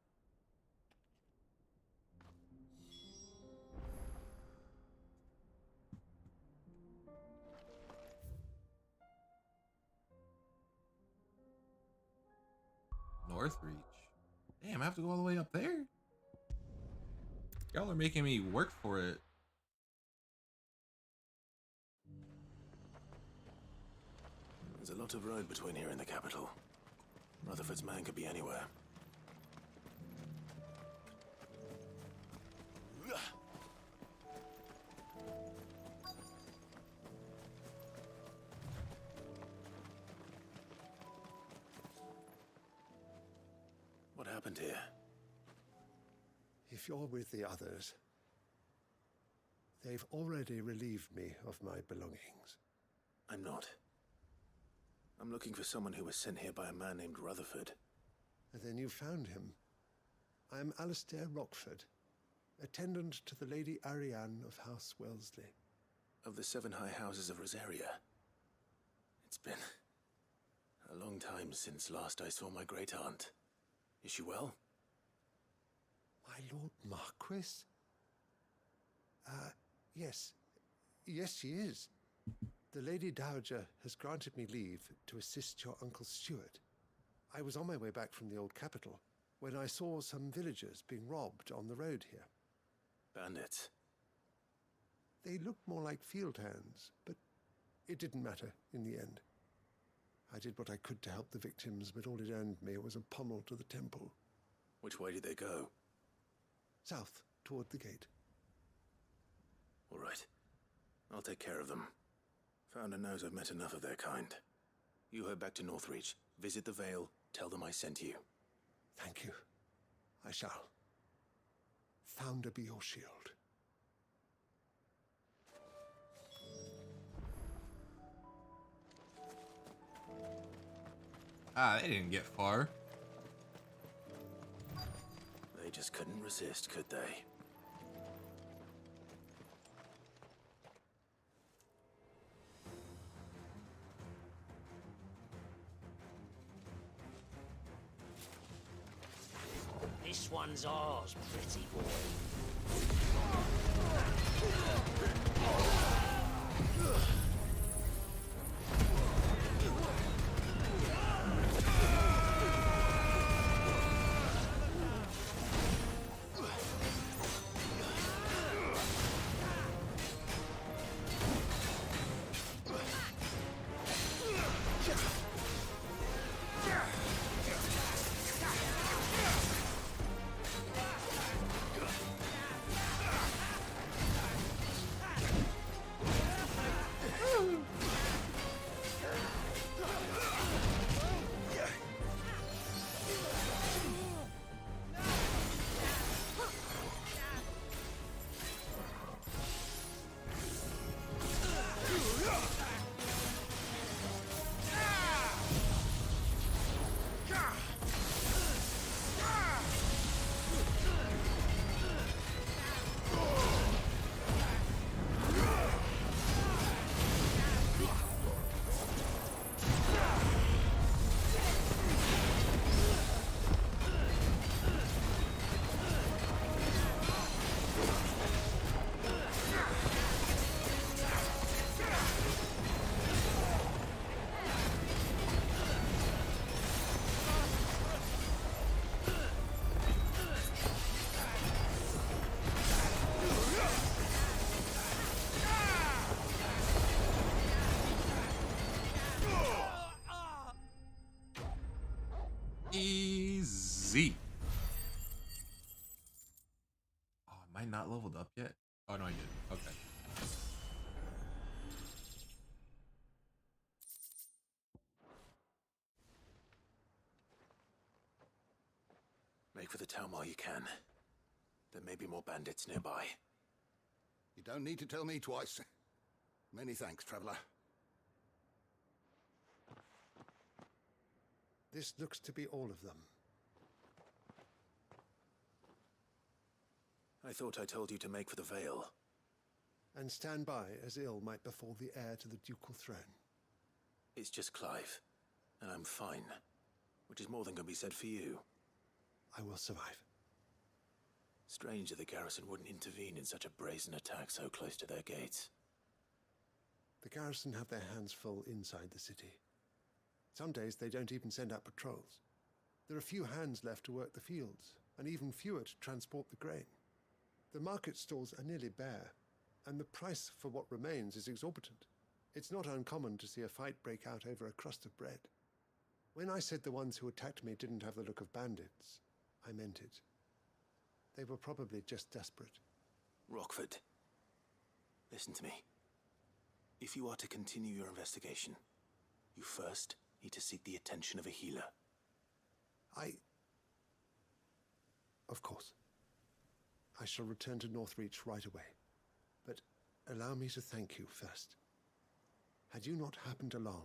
Northreach. Damn, I have to go all the way up there? Y'all are making me work for it. There's a lot of road between here and the capital. Rutherford's man could be anywhere. What happened here? If you're with the others, they've already relieved me of my belongings. I'm not. I'm looking for someone who was sent here by a man named Rutherford. And then you found him. I'm Alistair Rockford, attendant to the Lady Ariane of House Wellesley. Of the 7 high houses of Rosaria. It's been a long time since last I saw my great-aunt. Is she well? My Lord Marquis? Yes. Yes, she is. The Lady Dowager has granted me leave to assist your Uncle Stuart. I was on my way back from the old capital when I saw some villagers being robbed on the road here. Bandits? They looked more like field hands, but it didn't matter in the end. I did what I could to help the victims, but all it earned me was a pommel to the temple. Which way did they go? South, toward the gate. All right. I'll take care of them. Founder knows I've met enough of their kind. You head back to Northreach, visit the Vale, tell them I sent you. Thank you. I shall. Founder be your shield. Ah, they didn't get far. They just couldn't resist, could they? This one's ours, pretty boy. Easy. Oh, am I not leveled up yet? Oh, no, I did. Okay. Make for the town while you can. There may be more bandits nearby. You don't need to tell me twice. Many thanks, traveler. This looks to be all of them. I thought I told you to make for the Vale. And stand by as ill might befall the heir to the ducal throne. It's just Clive, and I'm fine. Which is more than can be said for you. I will survive. Strange that the garrison wouldn't intervene in such a brazen attack so close to their gates. The garrison have their hands full inside the city. Some days they don't even send out patrols. There are few hands left to work the fields, and even fewer to transport the grain. The market stalls are nearly bare, and the price for what remains is exorbitant. It's not uncommon to see a fight break out over a crust of bread. When I said the ones who attacked me didn't have the look of bandits, I meant it. They were probably just desperate. Rockford, listen to me. If you are to continue your investigation, you first need to seek the attention of a healer. Of course. I shall return to Northreach right away. But allow me to thank you first. Had you not happened along,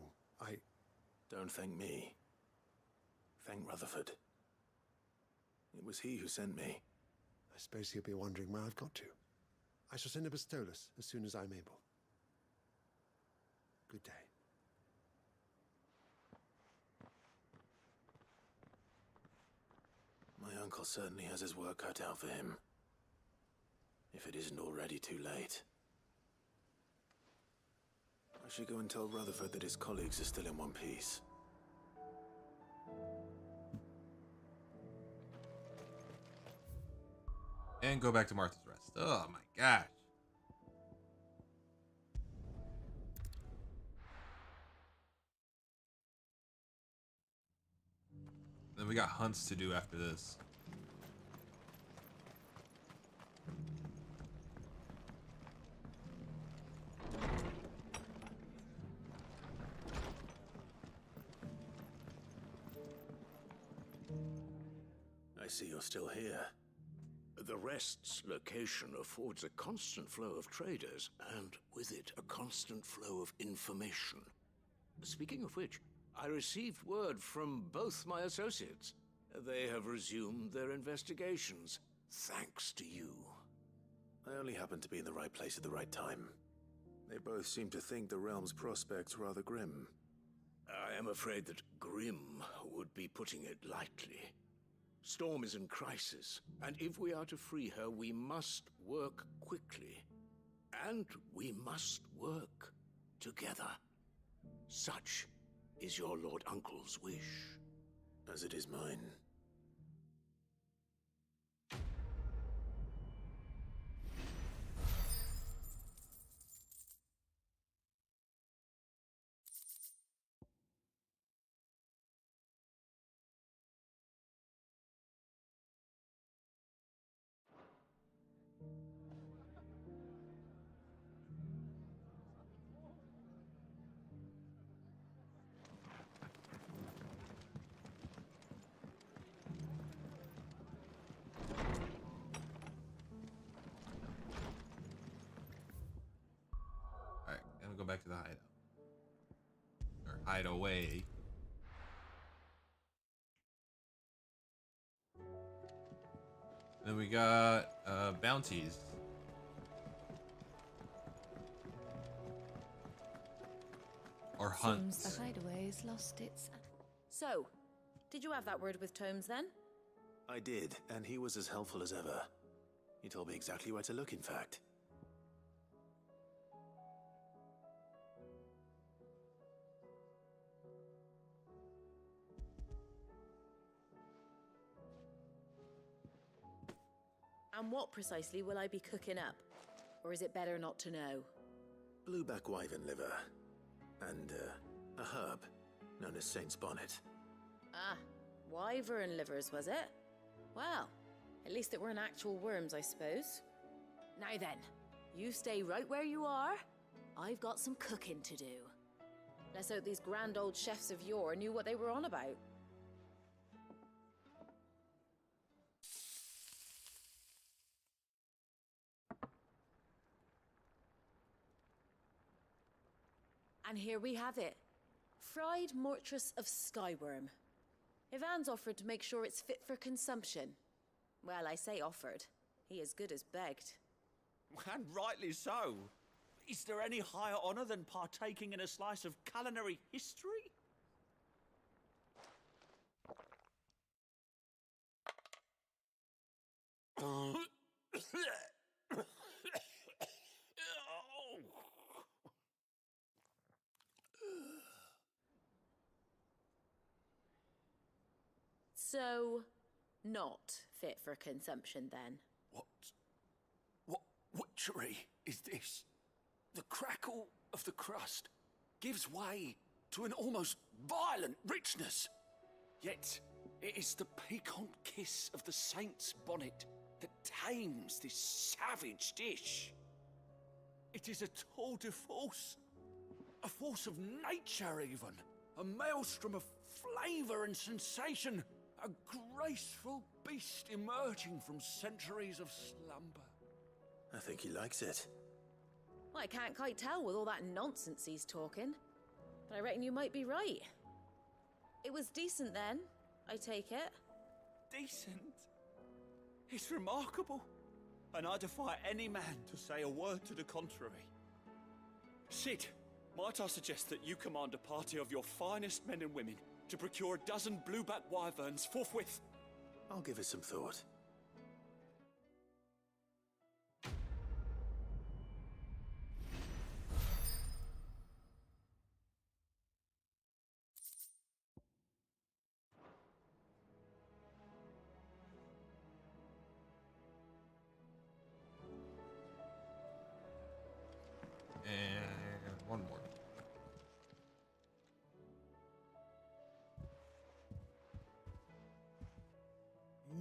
Don't thank me. Thank Rutherford. It was he who sent me. I suppose he'll be wondering where I've got to. I shall send a Bastolus as soon as I'm able. Good day. My uncle certainly has his work cut out for him. If it isn't already too late. I should go and tell Rutherford that his colleagues are still in one piece. And go back to Martha's Rest. Oh my gosh. Then we got hunts to do after this. I see you're still here. The Rest's location affords a constant flow of traders, and with it, a constant flow of information. Speaking of which, I received word from both my associates. They have resumed their investigations, thanks to you. I only happened to be in the right place at the right time. They both seem to think the realm's prospects rather grim. I am afraid that grim would be putting it lightly. Storm is in crisis, and if we are to free her, we must work quickly. And we must work together. Such is your Lord Uncle's wish. As it is mine. Go back to the hideout. Or hideaway. Then we got bounties. Or hunts. Seems the hideaway's lost its... So, did you have that word with Tomes then? I did, and he was as helpful as ever. He told me exactly where to look, in fact. And what precisely will I be cooking up? Or is it better not to know? Blueback wyvern liver. And, a herb known as Saint's Bonnet. Ah, wyvern livers, was it? Well, at least it weren't actual worms, I suppose. Now then, you stay right where you are. I've got some cooking to do. Let's hope these grand old chefs of yore knew what they were on about. And here we have it. Fried mortress of skyworm. Ivan's offered to make sure it's fit for consumption. Well, I say offered. He as good as begged. And rightly so. Is there any higher honor than partaking in a slice of culinary history? So, not fit for consumption then? What witchery is this? The crackle of the crust gives way to an almost violent richness. Yet, it is the piquant kiss of the saint's bonnet that tames this savage dish. It is a tour de force, a force of nature even, a maelstrom of flavour and sensation, a graceful beast emerging from centuries of slumber. I think he likes it. Well, I can't quite tell with all that nonsense he's talking, but I reckon you might be right. It was decent then, I take it. Decent? It's remarkable, and I defy any man to say a word to the contrary. Sid, might I suggest that you command a party of your finest men and women to procure a dozen blueback wyverns forthwith? I'll give it some thought. And one more.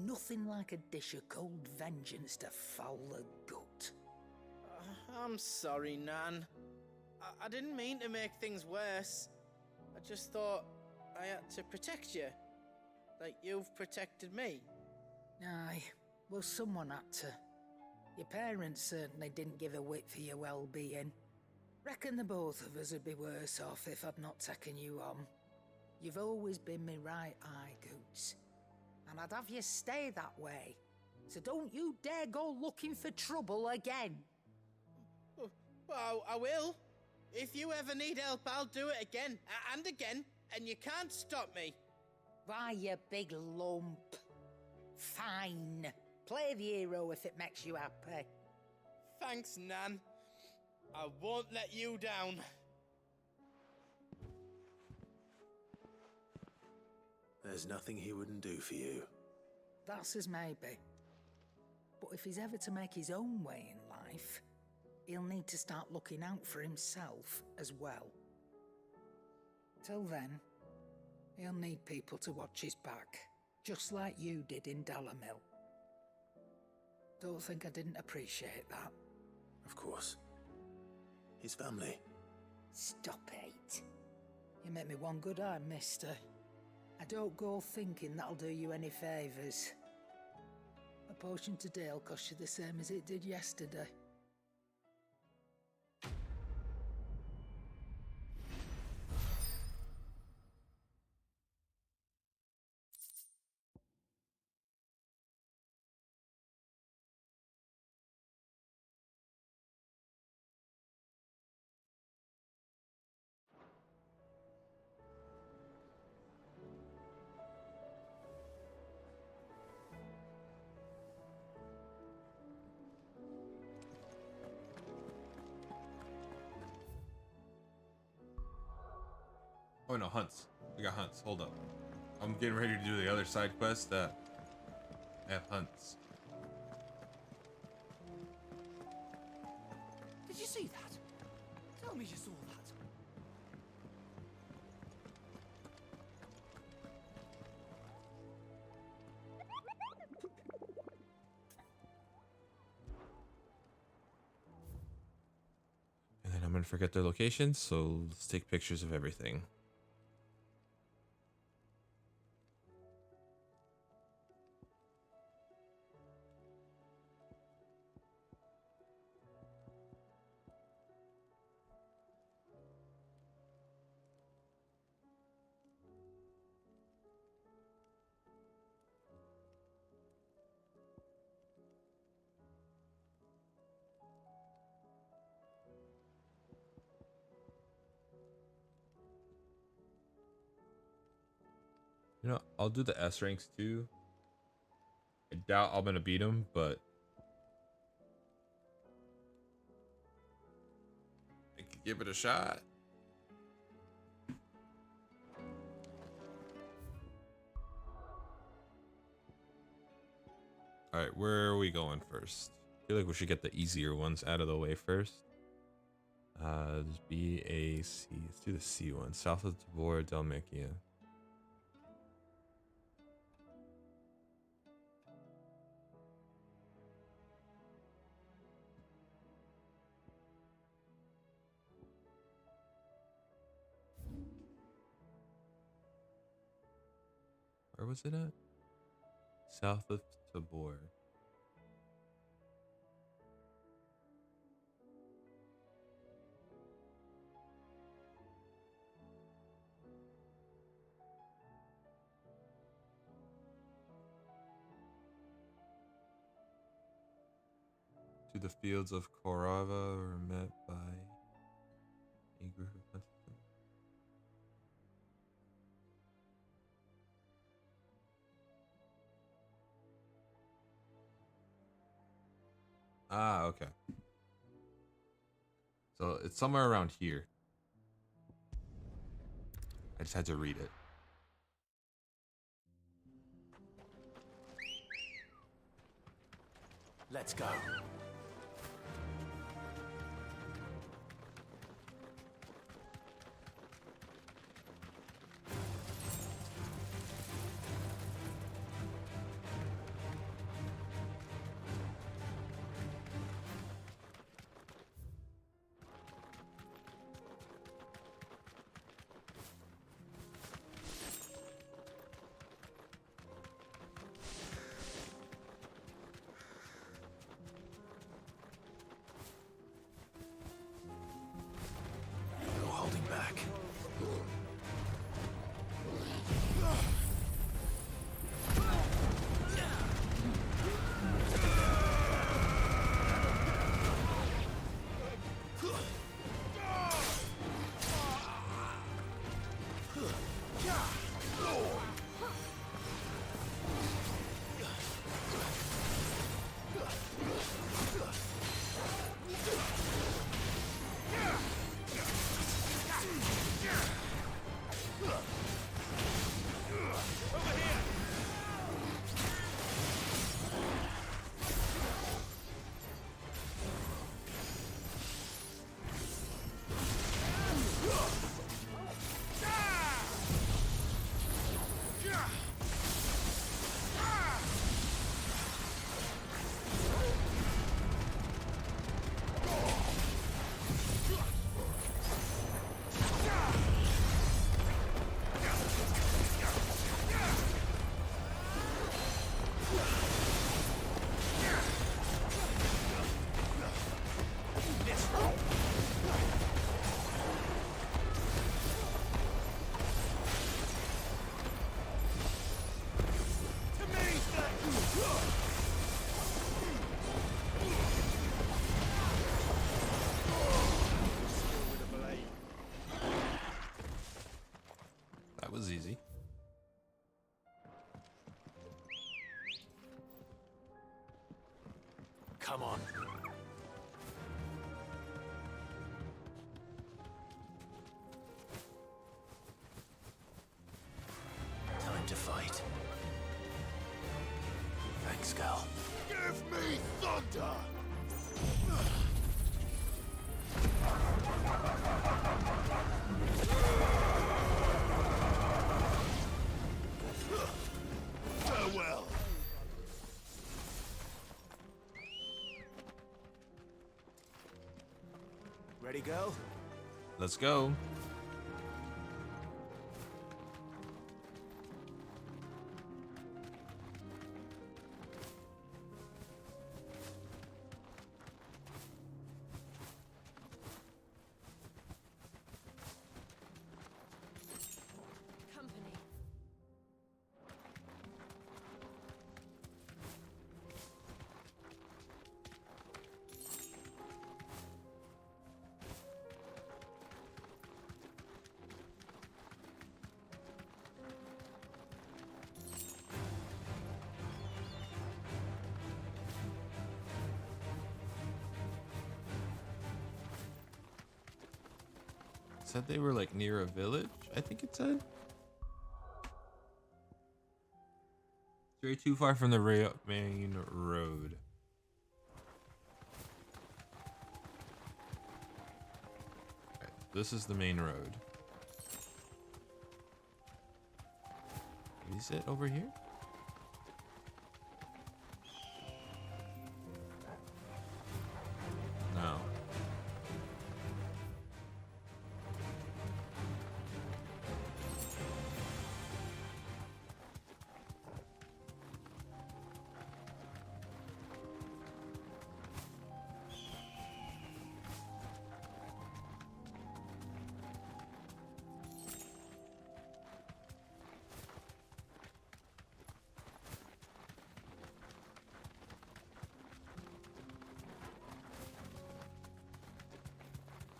Nothing like a dish of cold vengeance to foul the gut. I'm sorry, Nan. I didn't mean to make things worse. I just thought I had to protect you. Like you've protected me. Aye, well, someone had to. Your parents certainly didn't give a whit for your well-being. Reckon the both of us would be worse off if I'd not taken you on. You've always been me right eye, Goots. And I'd have you stay that way. So don't you dare go looking for trouble again. Well, I will. If you ever need help, I'll do it again and again, and you can't stop me. Why, you big lump. Fine. Play the hero if it makes you happy. Thanks, Nan. I won't let you down. There's nothing he wouldn't do for you. That's as maybe. But if he's ever to make his own way in life, he'll need to start looking out for himself as well. Till then, he'll need people to watch his back, just like you did in Dalamil. Don't think I didn't appreciate that. Of course. His family. Stop it. You make me one good eye, mister. I don't go thinking that'll do you any favours. A potion today'll cost you the same as it did yesterday. Oh no, hunts. We got hunts. Hold up. I'm getting ready to do the other side quest. I have hunts. Did you see that? Tell me you saw that. And then I'm gonna forget their locations, so let's take pictures of everything. You know, I'll do the S ranks too. I doubt I'm gonna beat them, but I could give it a shot. All right, where are we going first? I feel like we should get the easier ones out of the way first. B, A, C. Let's do the C one. South of Tabor, Dalmatia. Where was it at? South of Tabor. To the fields of Korava were met by a group of Ah, okay. So it's somewhere around here. I just had to read it. Let's go. No holding back. That was easy. Come on. Time to fight. Thanks, Gal. Give me thunder! Farewell. Ready, go? Let's go. Company. Said they were like near a village, I think it said. Stray too far from the main road. Okay, this is the main road. Is it over here? No.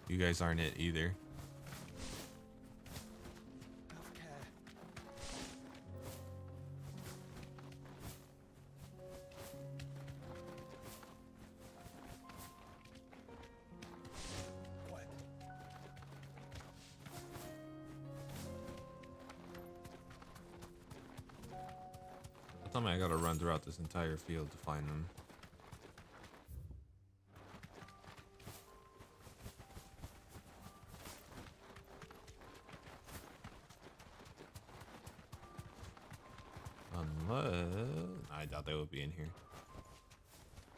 You guys aren't it either. Tell me I gotta run throughout this entire field to find them. Unless I doubt they would be in here.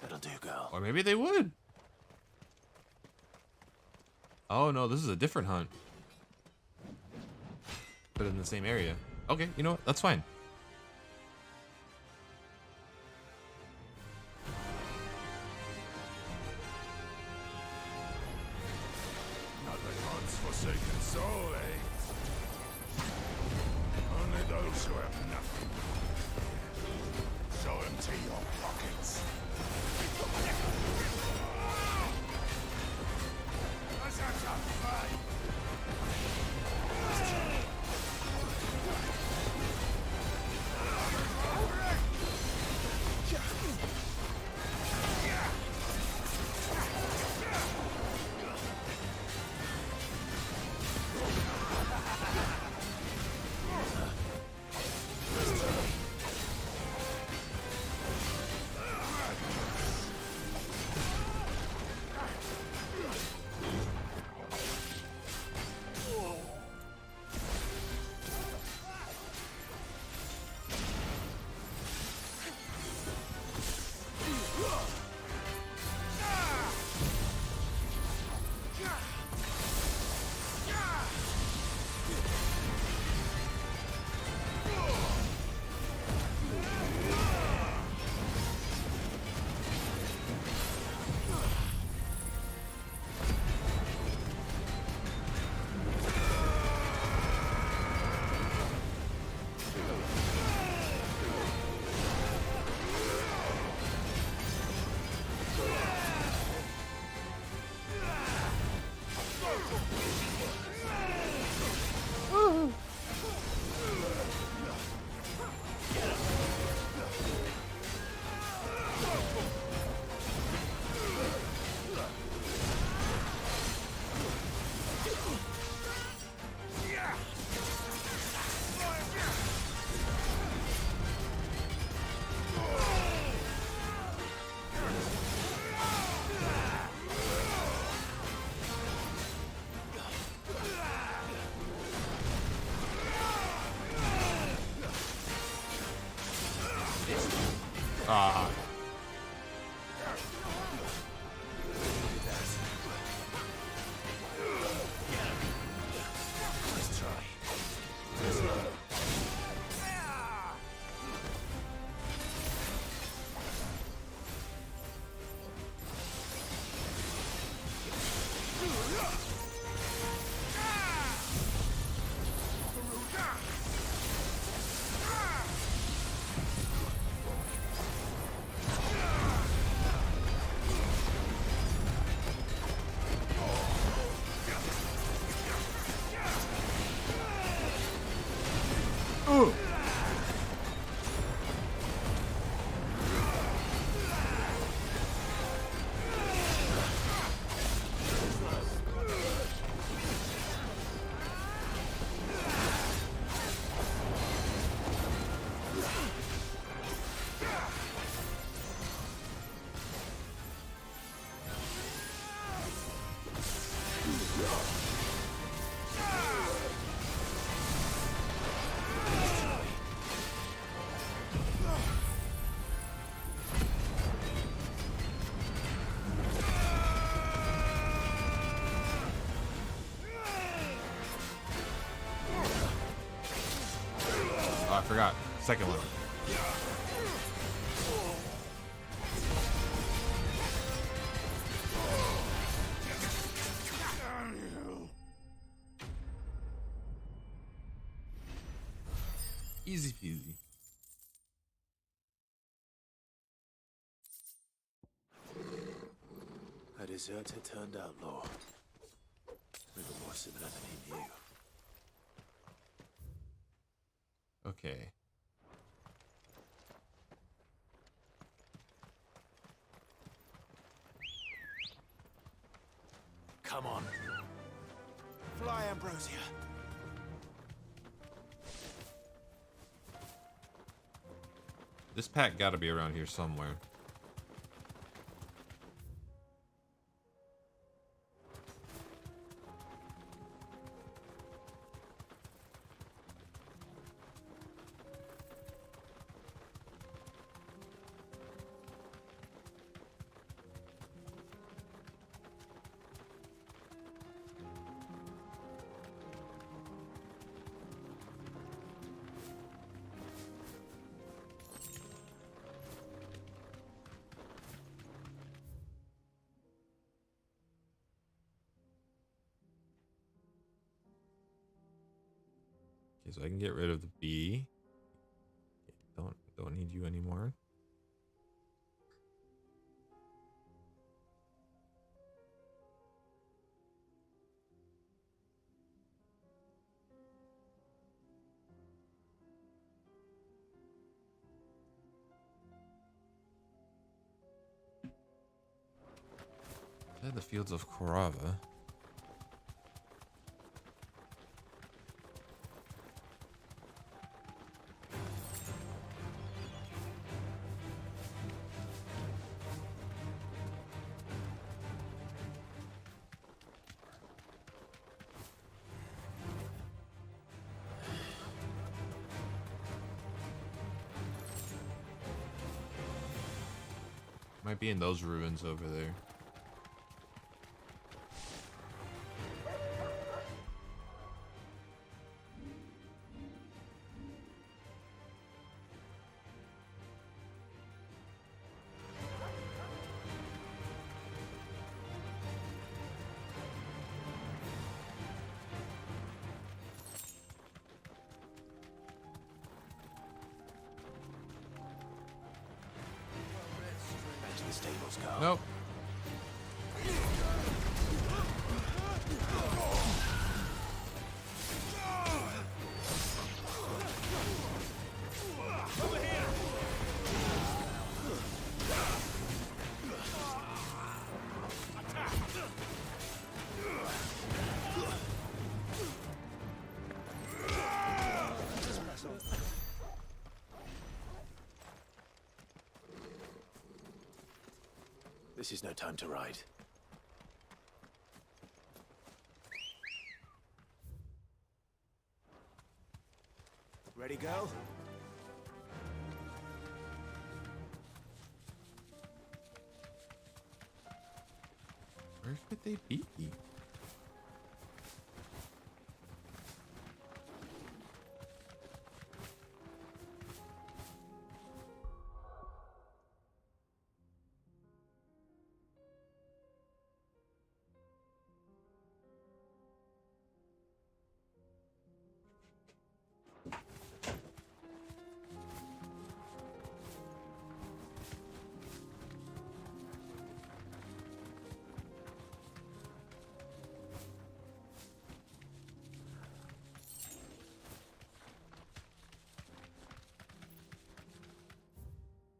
That'll do, girl. Or maybe they would. Oh no, this is a different hunt. But in the same area. Okay, you know what? That's fine. Nothing haunts forsaken soul, eh? Only those who have nothing. So empty your pockets. Let's have some fun. Ah. Let's try. forgot. Second one. Easy peasy. A deserter turned outlaw. Even more similar than he knew. Okay. Come on. Fly, Ambrosia. This pack gotta be around here somewhere. Okay, so I can get rid of the bee. Don't need you anymore. The fields of Korava. Might be in those ruins over there. Back to the stables, Carl. Nope. This is no time to ride. Ready, go? Where could they be?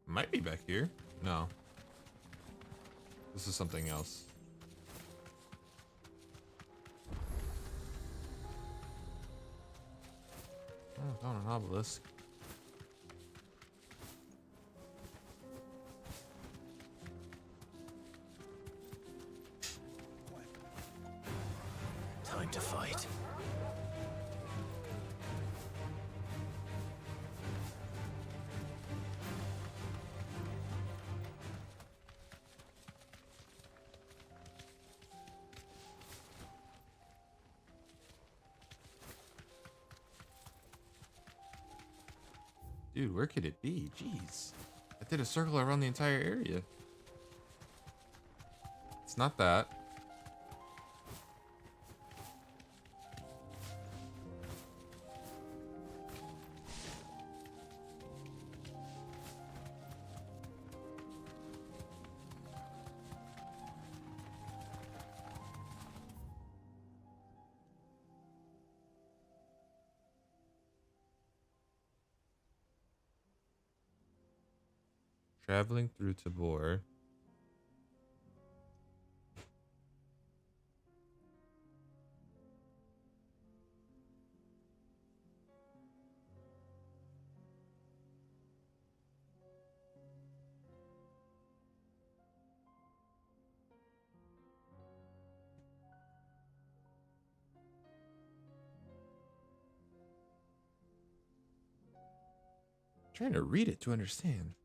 Might be back here. No. This is something else. Oh, found an obelisk. Time to fight. Dude, where could it be? Jeez. I did a circle around the entire area. It's not that. Traveling through Tabor. Trying to read it to understand.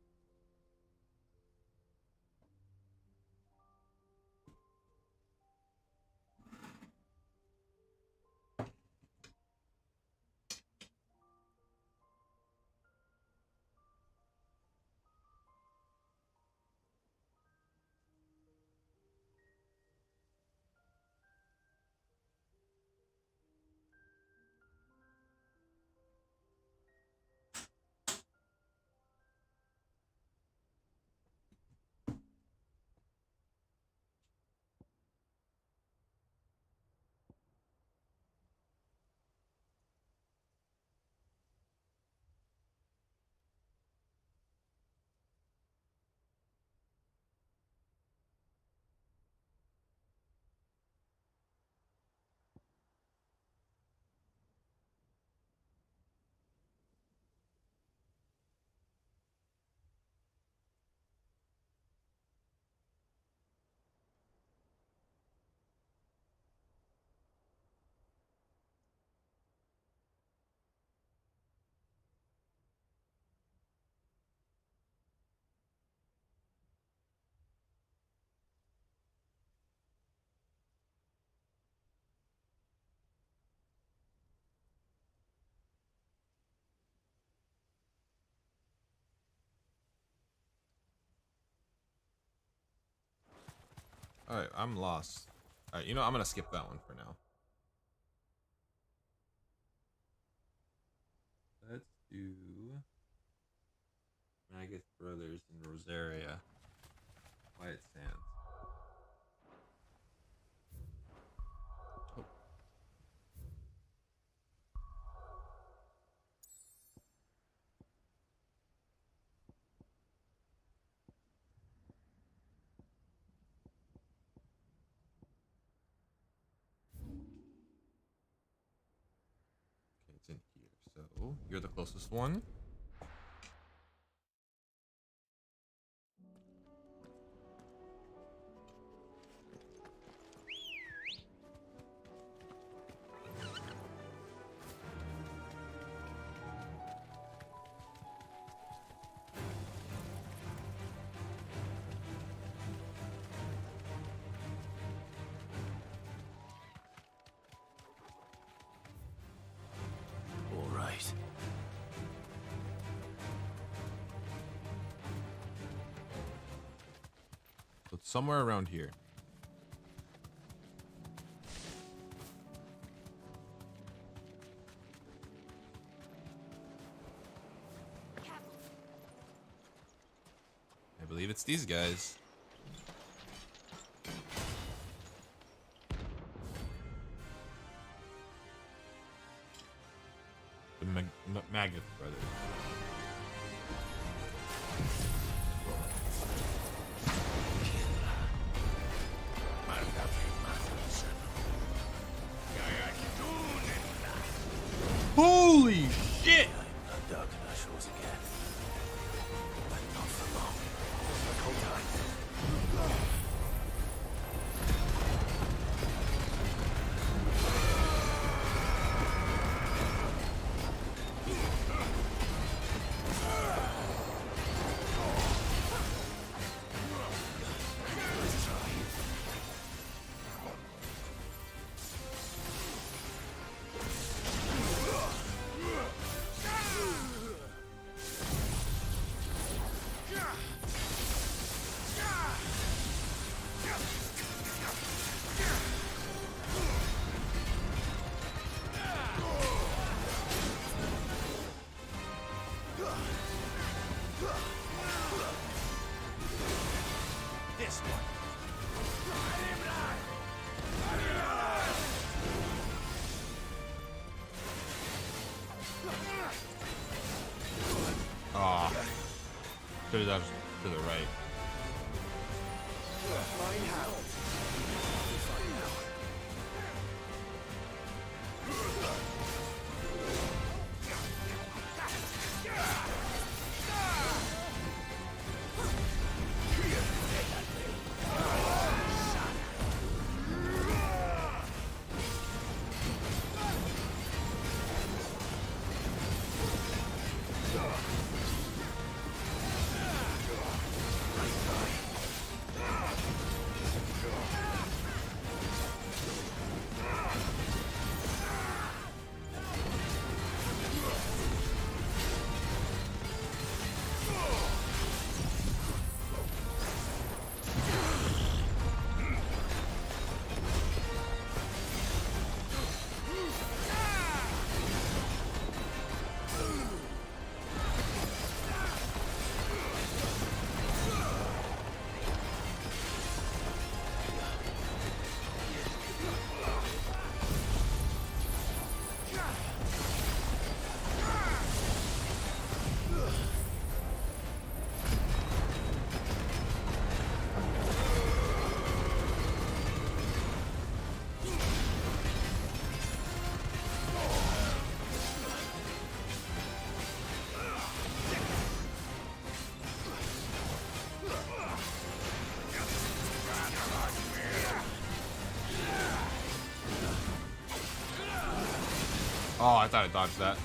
Alright, I'm lost. Alright, you know, I'm gonna skip that one for now. Let's do Magus Brothers in Rosaria. Quiet Sands. Oh. Okay, it's in here. So, you're the closest one. All right. So it's somewhere around here. I believe it's these guys. The Magus Brothers. Holy shit! Not dark in our shores again. But not for long. Hold tight. Ah. Should have done to the right. Mine how? Fine now. Oh, I thought I dodged that.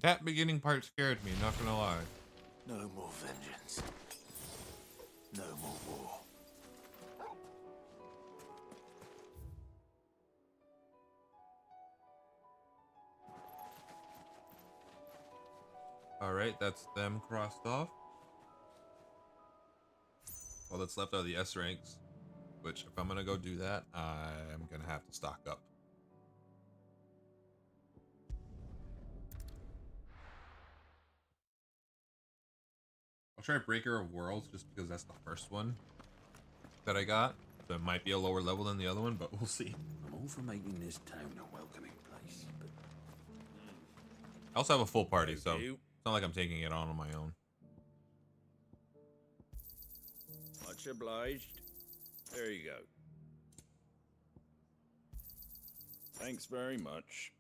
That beginning part scared me, not gonna lie. No more vengeance. No more war. Alright, that's them crossed off. All that's left are the S ranks, which if I'm gonna go do that, I'm gonna have to stock up. I'll try Breaker of Worlds just because that's the first one that I got. So it might be a lower level than the other one, but we'll see. I'm all for making this town a welcoming place, but I also have a full party, so it's not like I'm taking it on my own. much obliged. There you go. Thanks very much.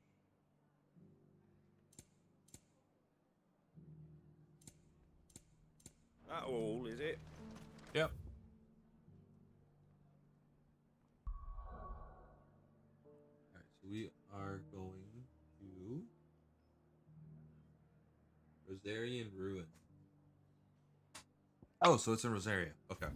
That all, is it? Yep. Alright, so we are going to Rosarian Ruin. Oh, so it's in Rosaria. Okay.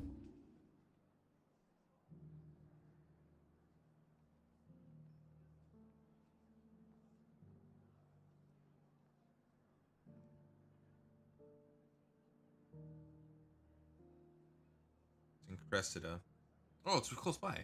It's in Cressida. Oh, it's close by.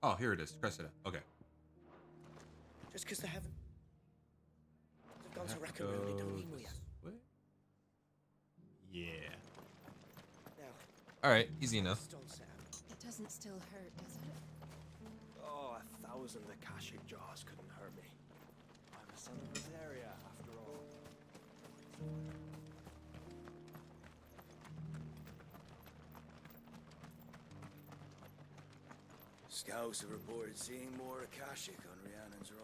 Oh, here it is. Cressida. Okay. Just because they haven't. They've gone to Rackaroon, it don't mean we have. What? Yeah. Now, Alright, easy enough. It doesn't still hurt, does it? Oh, 1,000 Akashic jars couldn't hurt me. I'm a son of Rosaria, after all. Scouts have reported seeing more Akashic on Rhiannon's ride.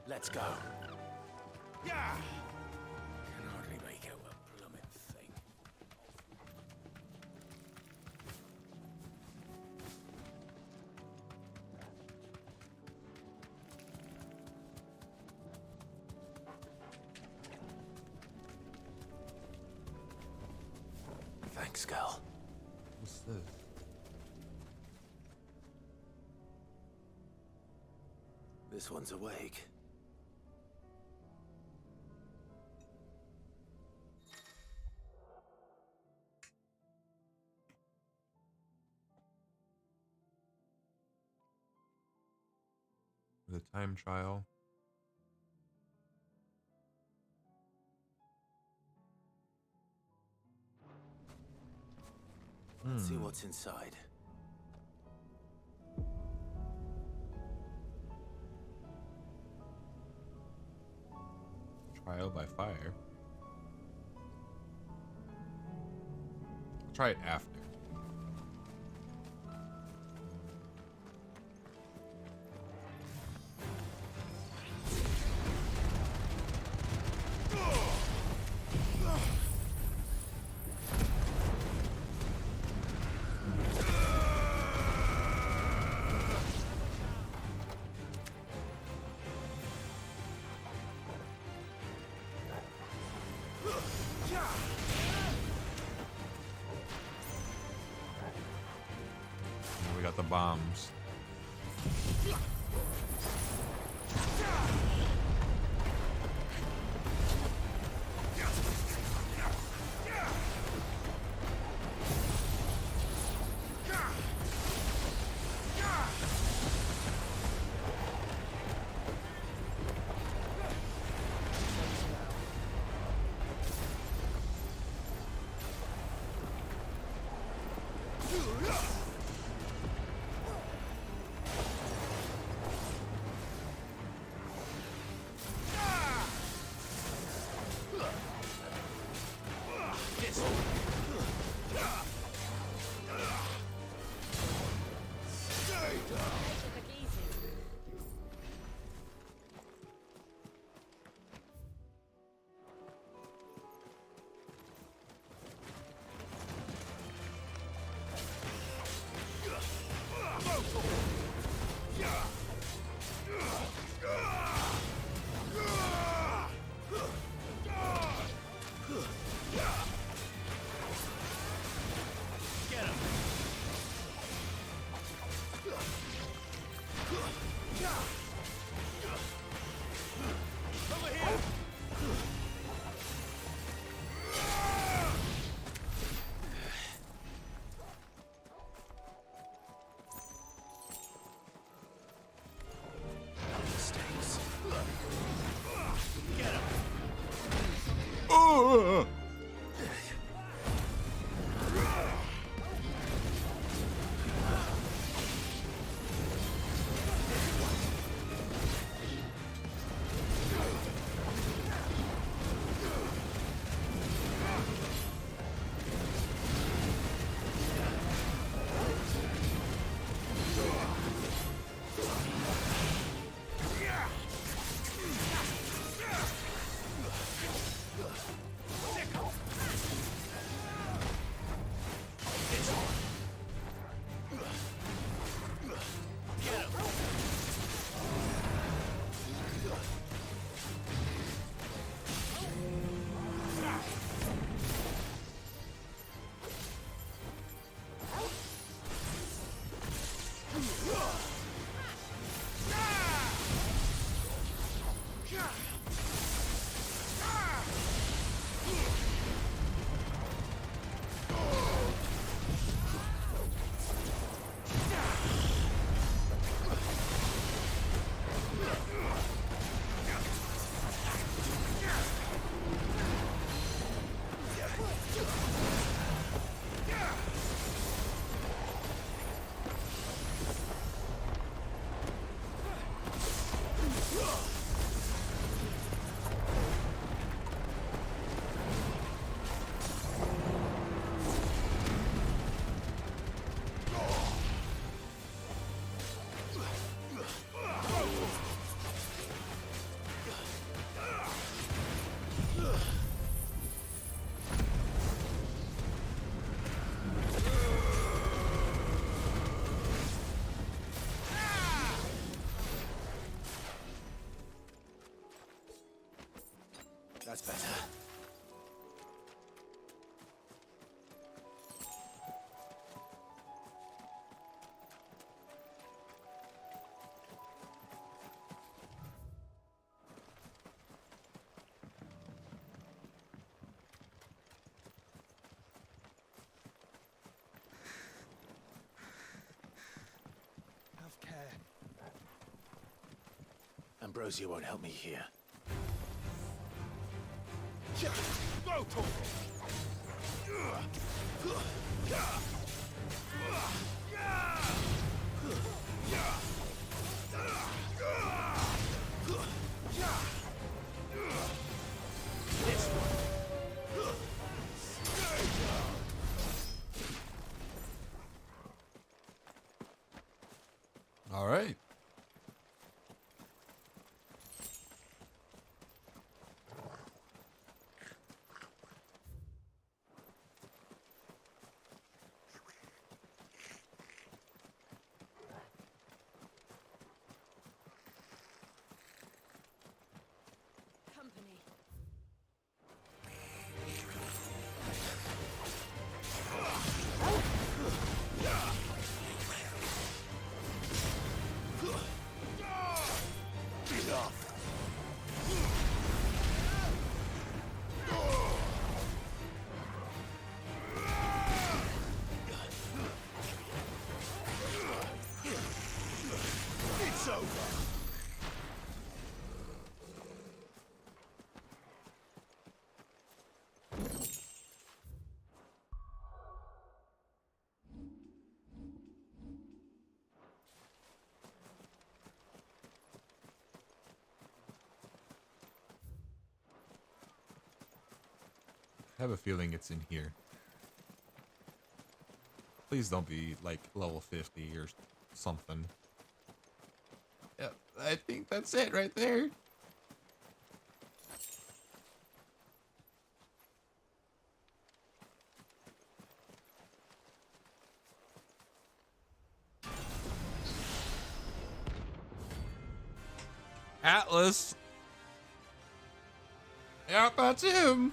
Let's go. Yeah! Can hardly make out a plummet thing. Thanks, Gal. What's this? This one's awake. The time trial. Let's see what's inside. Trial by fire. Try it after. We got the bombs. Ambrosia won't help me here. Go, Torgal! All right. Company. It's over. I have a feeling it's in here. Please don't be like level 50 or something. Yeah, I think that's it right there. Atlas. Yep, that's him.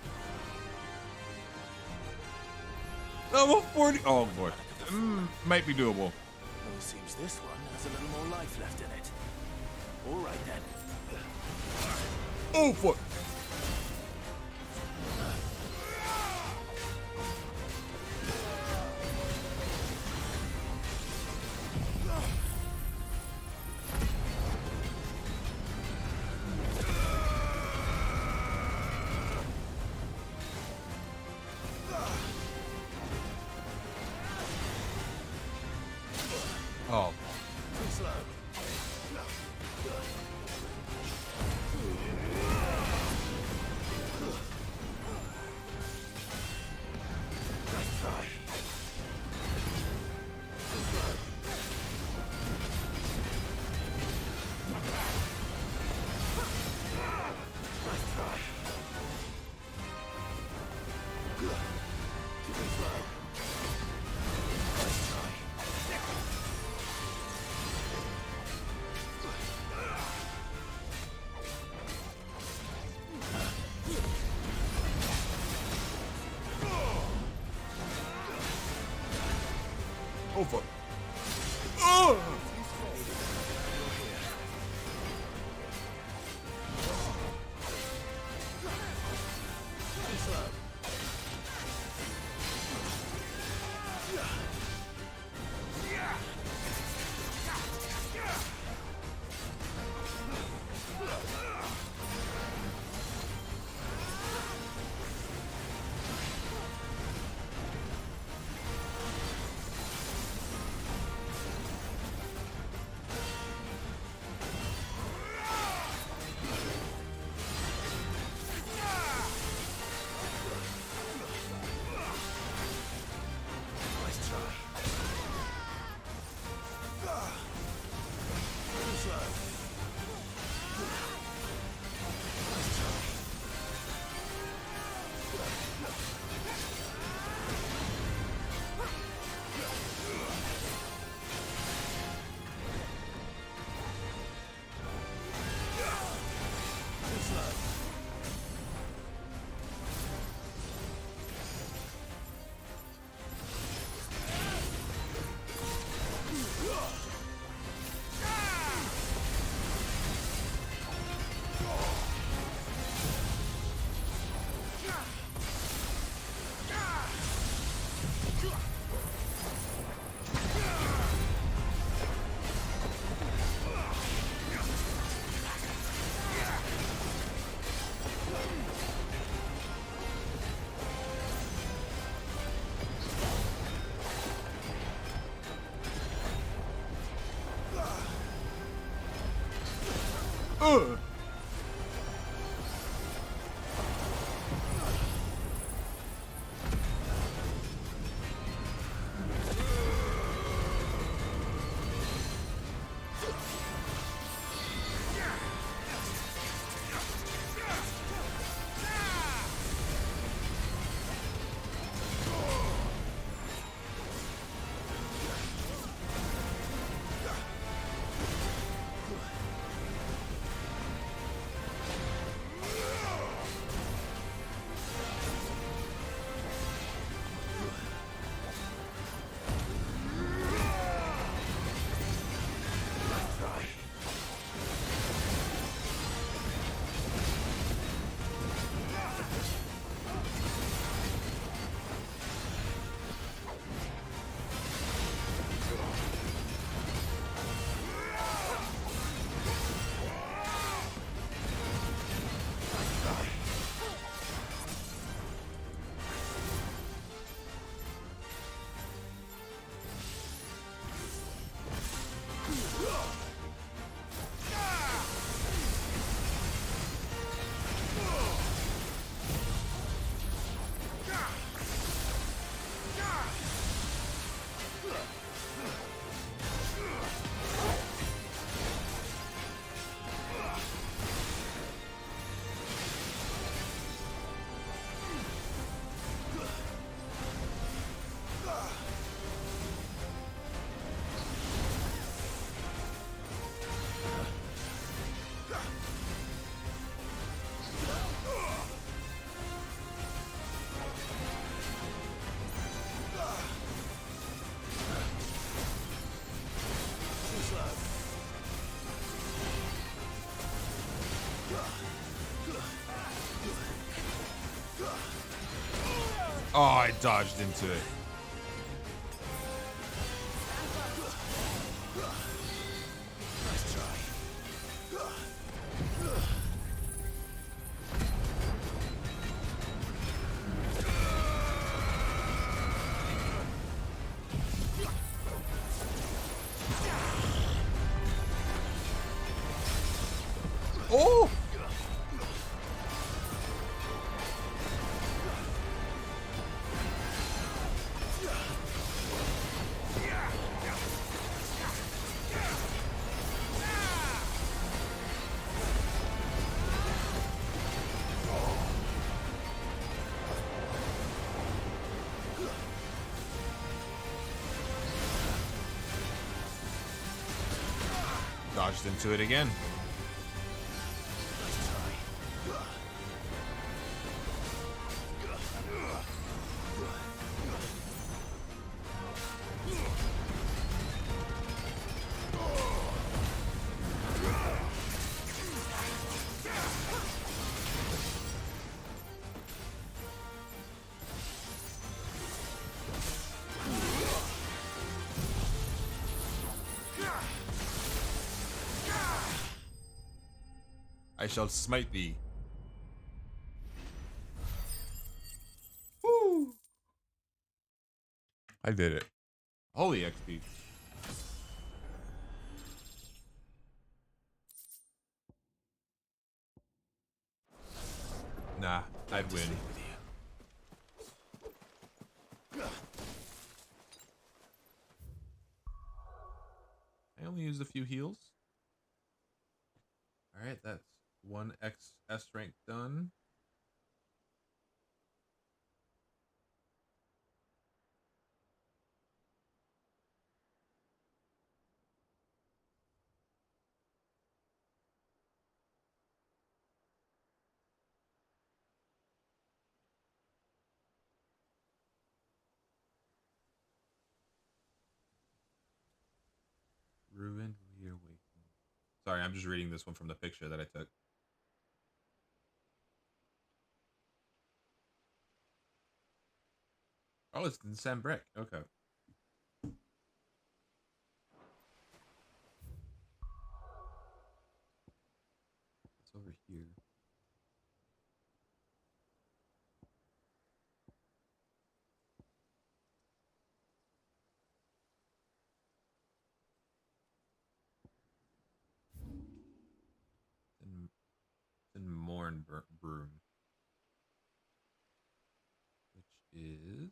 Level 40. Oh boy. Might be doable. Well, it seems this one has a little more life left in it. All right then. Oh fuck. Oh. Too slow. Nice try. Too slow. Nice try. Too slow. Nice try. Oh fuck. Oh! Oh, I dodged into it. Oh! Dodged into it again. I shall smite thee. Woo! I did it. Holy XP. Nah, I'd win. I only used a few heals. Alright, that's one XS rank done. Ruined Reawakening. Sorry, I'm just reading this one from the picture that I took. Oh, it's in Sam Brick. Okay. It's over here. broom, which is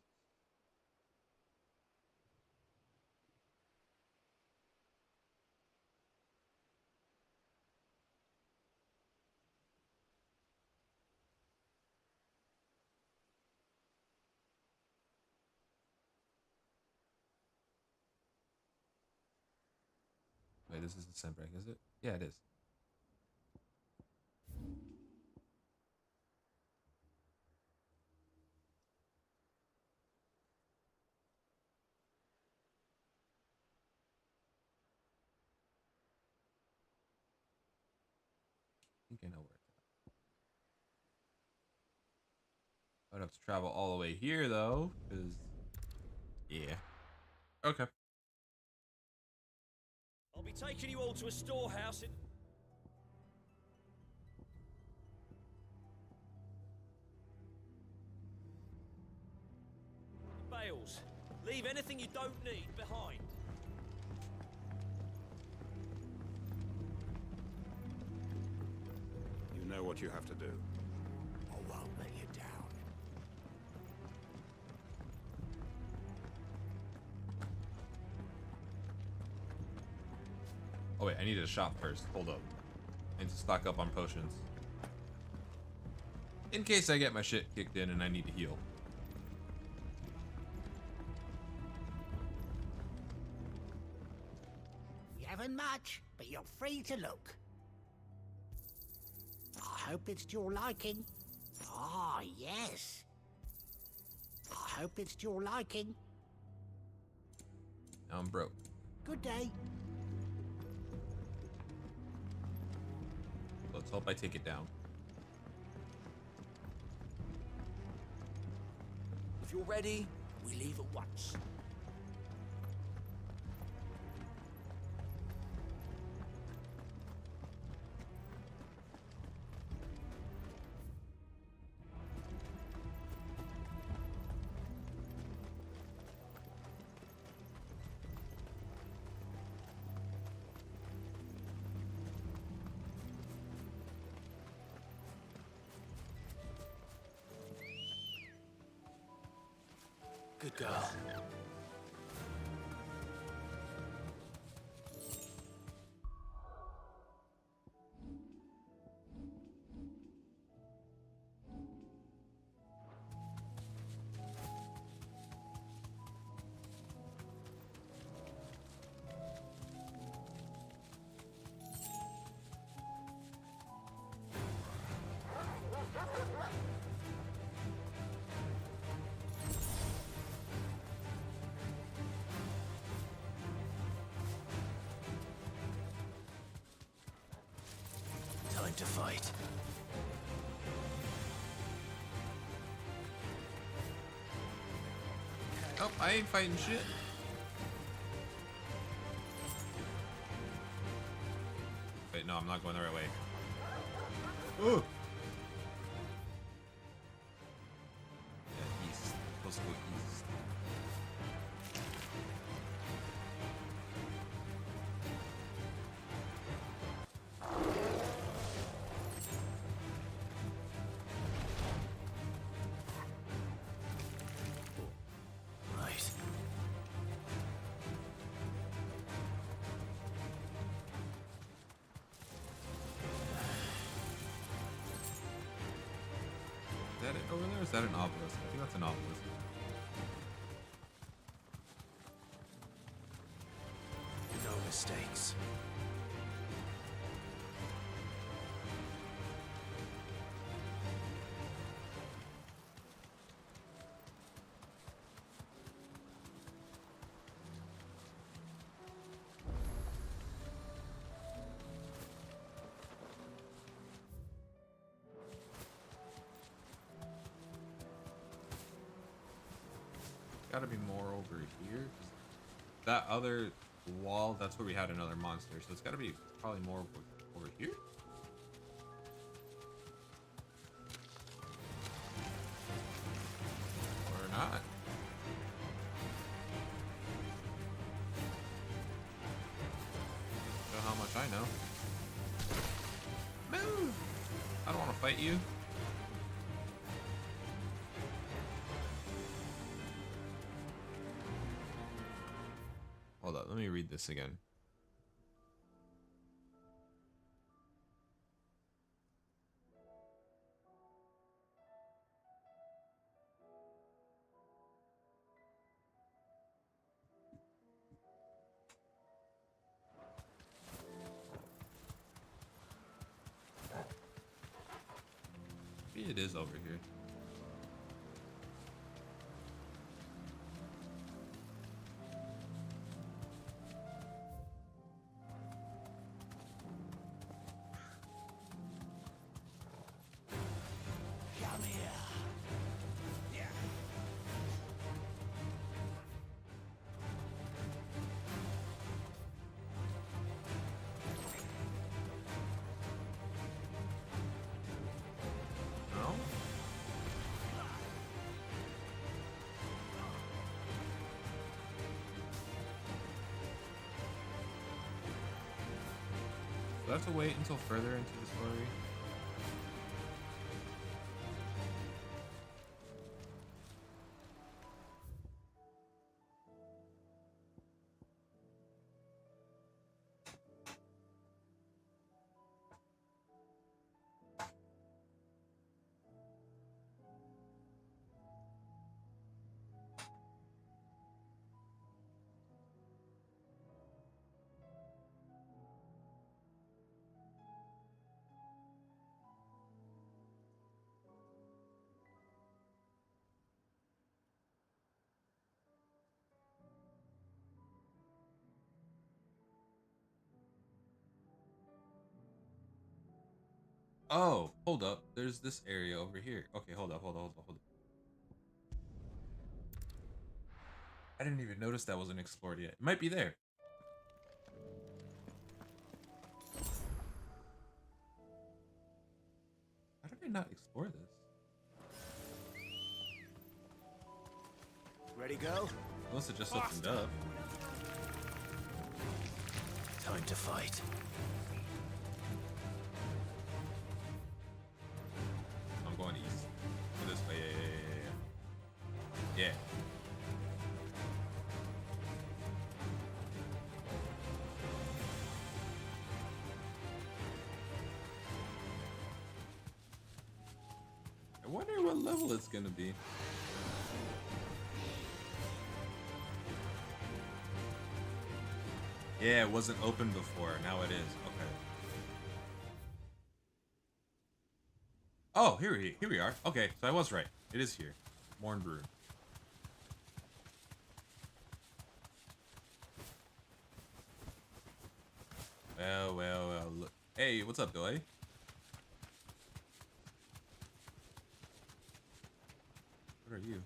wait, this isn't Sandbreak, is it? Yeah, it is. I think I know where it's at. I'd have to travel all the way here though, because yeah. Okay. I'll be taking you all to a storehouse in... Bales. Leave anything you don't need behind. You know what you have to do. I won't let you down. Oh wait, I need to shop first. Hold up. I need to stock up on potions. In case I get my shit kicked in and I need to heal. You haven't much, but you're free to look. I hope it's to your liking. Ah, yes. I hope it's to your liking. Now I'm broke. Good day. Let's hope I take it down. If you're ready, we leave at once. Good girl. Time to fight. Oh, I ain't fighting shit. Wait, no, I'm not going the right way. Ooh. Yeah, east. Supposed to go east. Right. Is that it over there? Or is that an obelisk? I think that's an obelisk. No mistakes. Gotta be more over here. That other wall, that's where we had another monster. So it's gotta be probably more over here. Or not. Show how much I know. Move! I don't want to fight you. Hold up, let me read this again. Maybe it is over here. Come here. Yeah. No? Do I have to wait until further into the story? Oh, hold up. There's this area over here. Okay, hold up. I didn't even notice that wasn't explored yet. It might be there. How did I not explore this? Ready, go? Unless it just opened up. Time to fight. I'm going east. Go this way. Yeah. I wonder what level it's gonna be. Yeah, it wasn't open before. Now it is. Okay. Oh, here we are. Okay, so I was right. It is here. Mornbrew. Well. Look. Hey, what's up, Doy? What are you?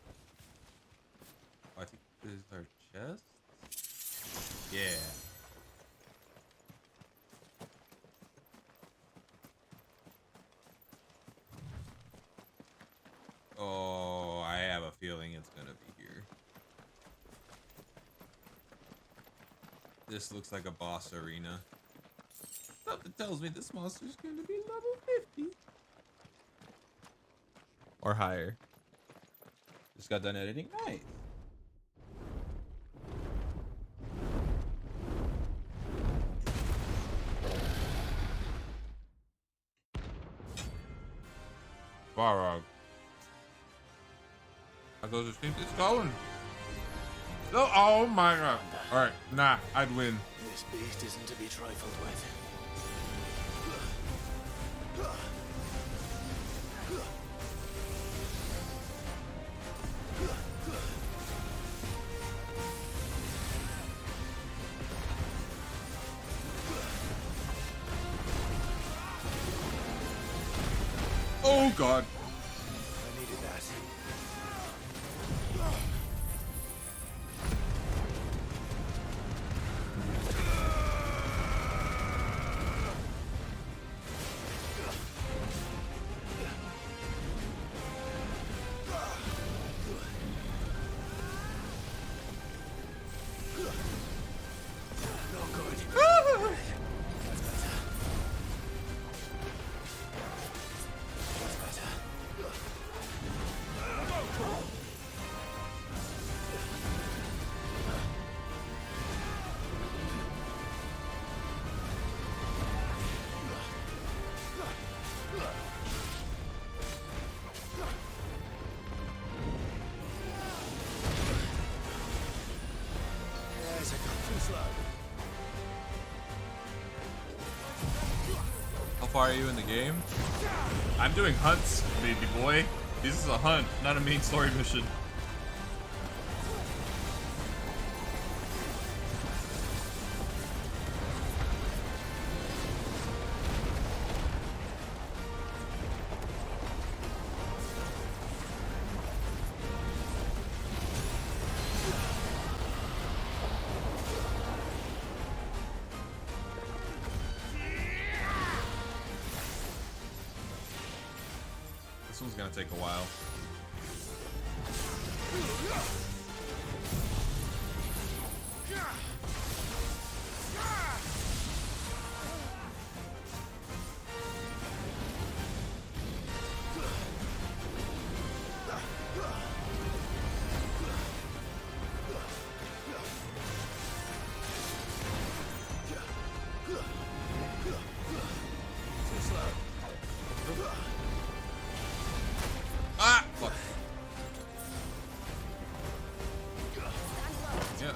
Oh, I think this is our chest? Yeah. Oh, I have a feeling it's gonna be here. This looks like a boss arena. Something tells me this monster's gonna be level 50. Or higher. Just got done editing. Nice. Barog. I go to sleep. It's going. No, oh my god. Alright, nah, I'd win. This beast isn't to be trifled with. Oh god. I needed that. far are you in the game? I'm doing hunts, baby boy. This is a hunt, not a main story mission. This one's gonna take a while. Ah! Fuck. Yeah.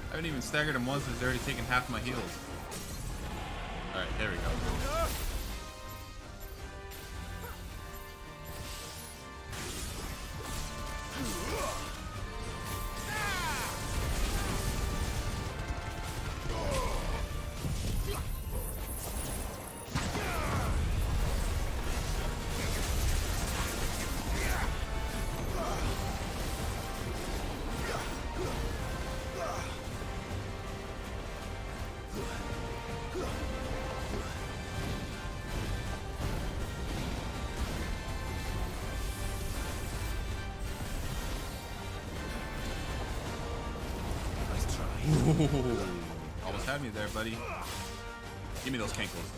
I haven't even staggered him once and he's already taken half my heals. Alright, there we go. Ooh, almost had me there, buddy. Give me those cankles.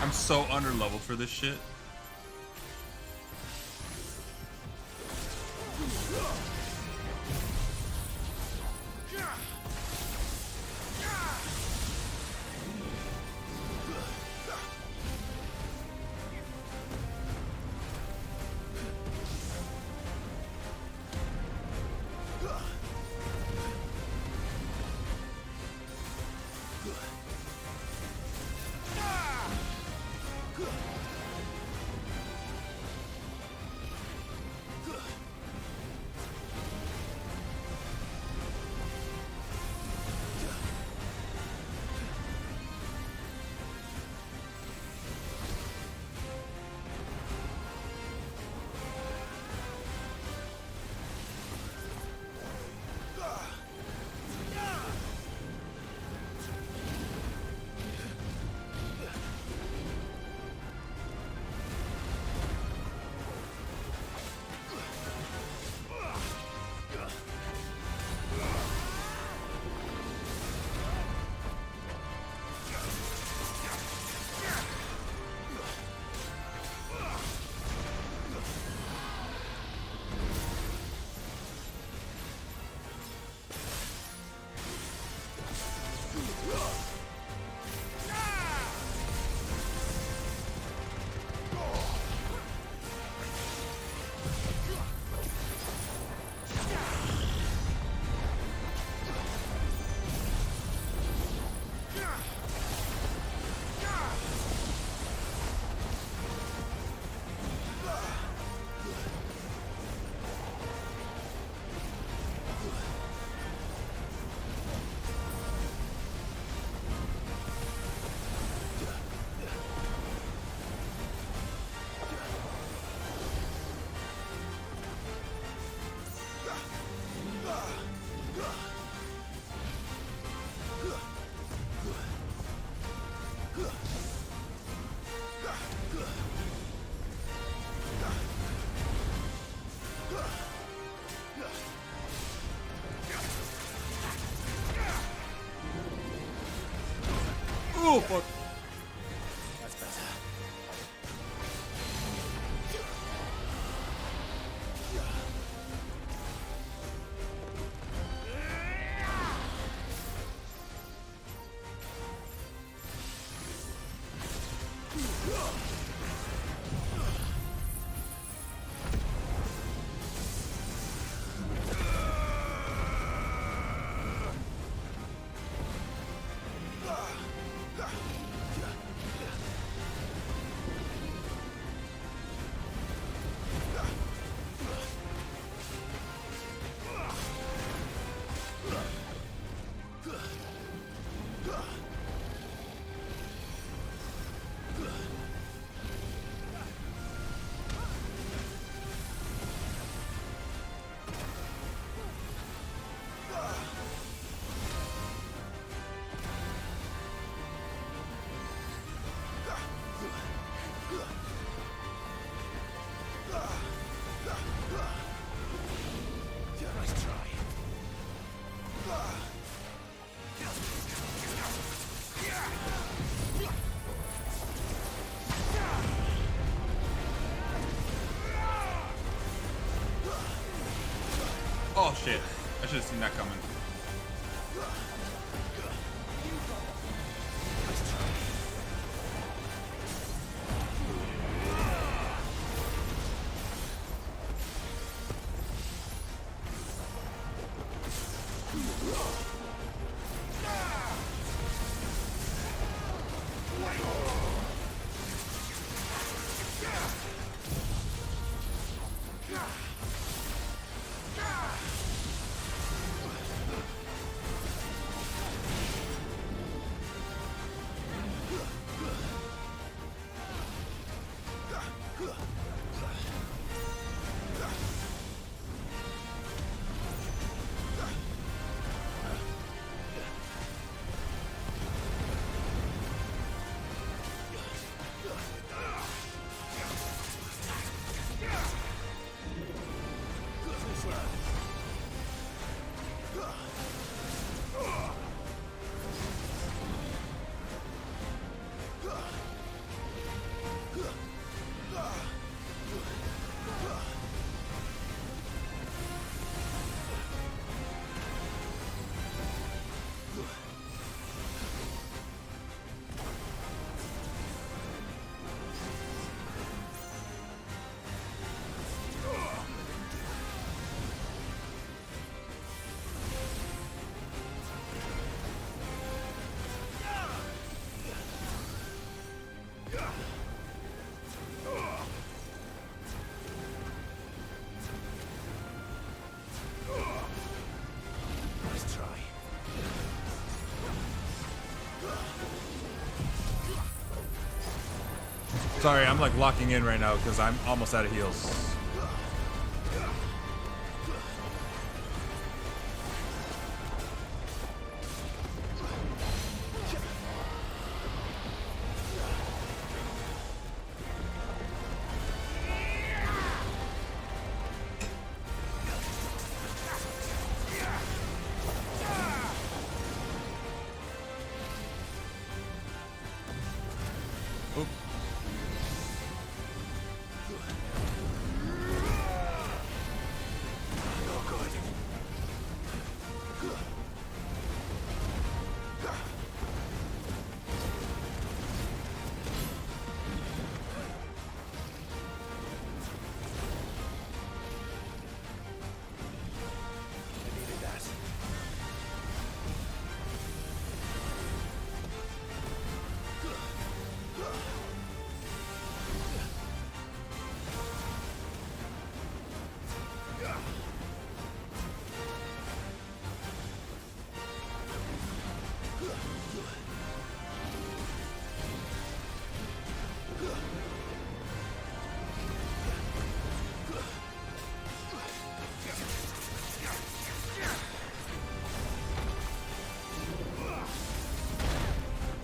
I'm so underleveled for this shit. Oh, fuck. That's better. Oh shit. I should have seen that coming. Sorry, I'm like locking in right now because I'm almost out of heals.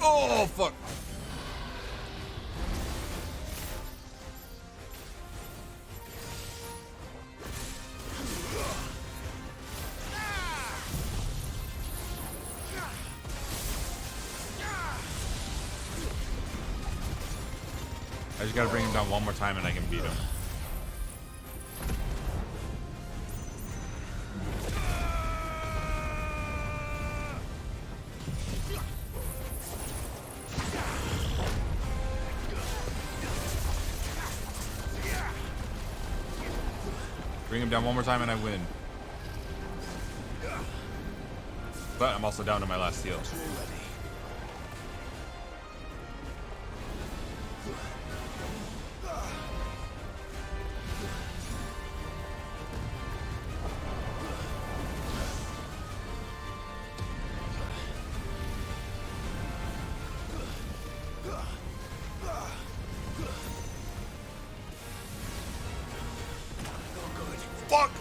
Oh, fuck. I just gotta bring him down one more time and I can beat him. Bring him down one more time and I win. But I'm also down to my last heal. Fuck!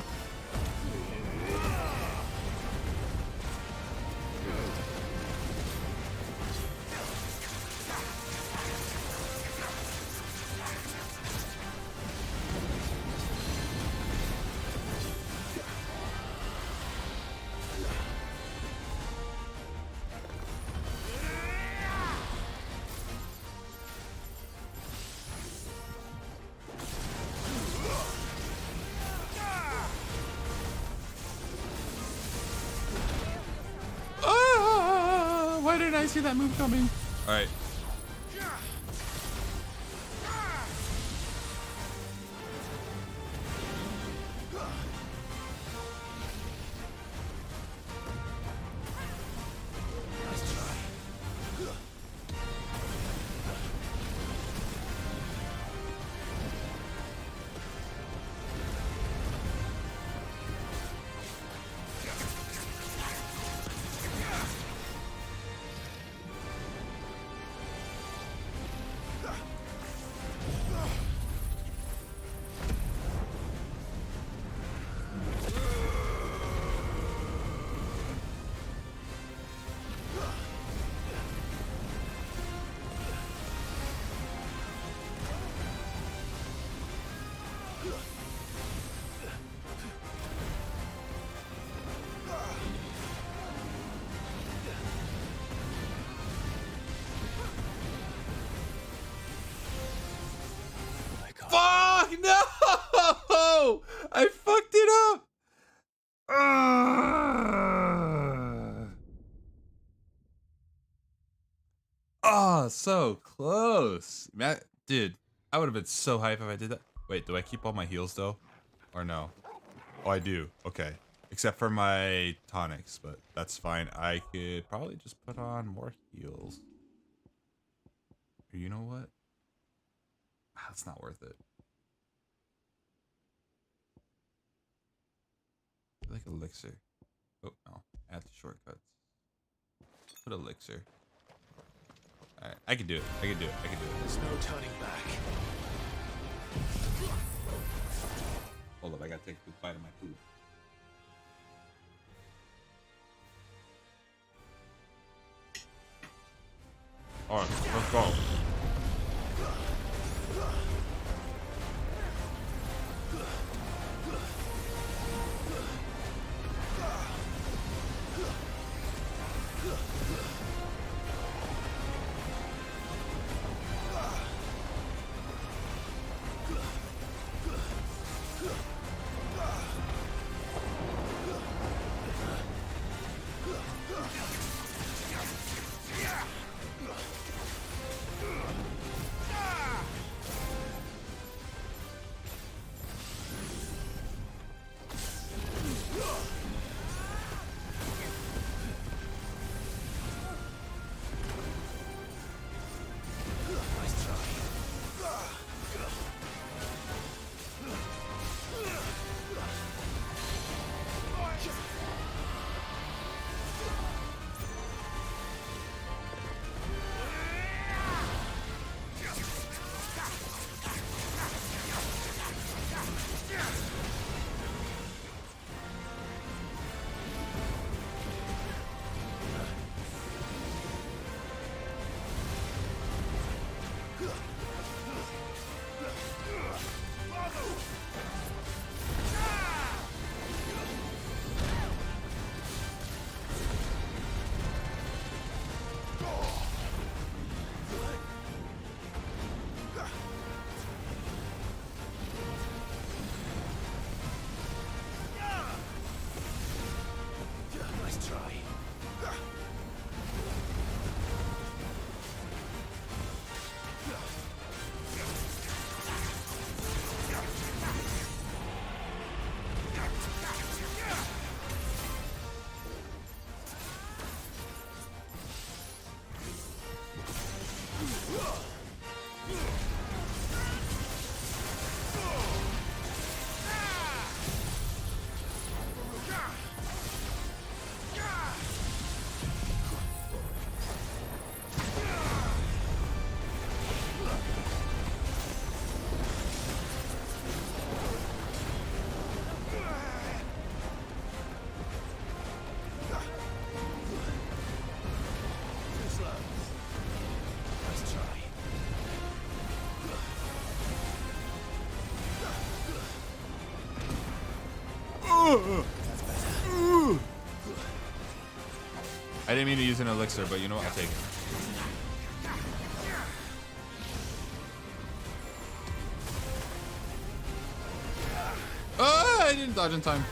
Why didn't I see that move coming? All right. Fuck no! I fucked it up. Oh, so close. Man, dude, I would have been so hyped if I did that. Wait, do I keep all my heals though? Or no? Oh, I do. Okay. Except for my tonics, but that's fine. I could probably just put on more heals. You know what? That's not worth it. I like elixir. Oh no, add to shortcuts. Put elixir. Alright, I can do it. I can do it. I can do it. There's no turning back. Hold up, I gotta take a quick bite of my food. Alright, let's go. I didn't mean to use an elixir, but you know what? I'll take it. Oh, I didn't dodge in time.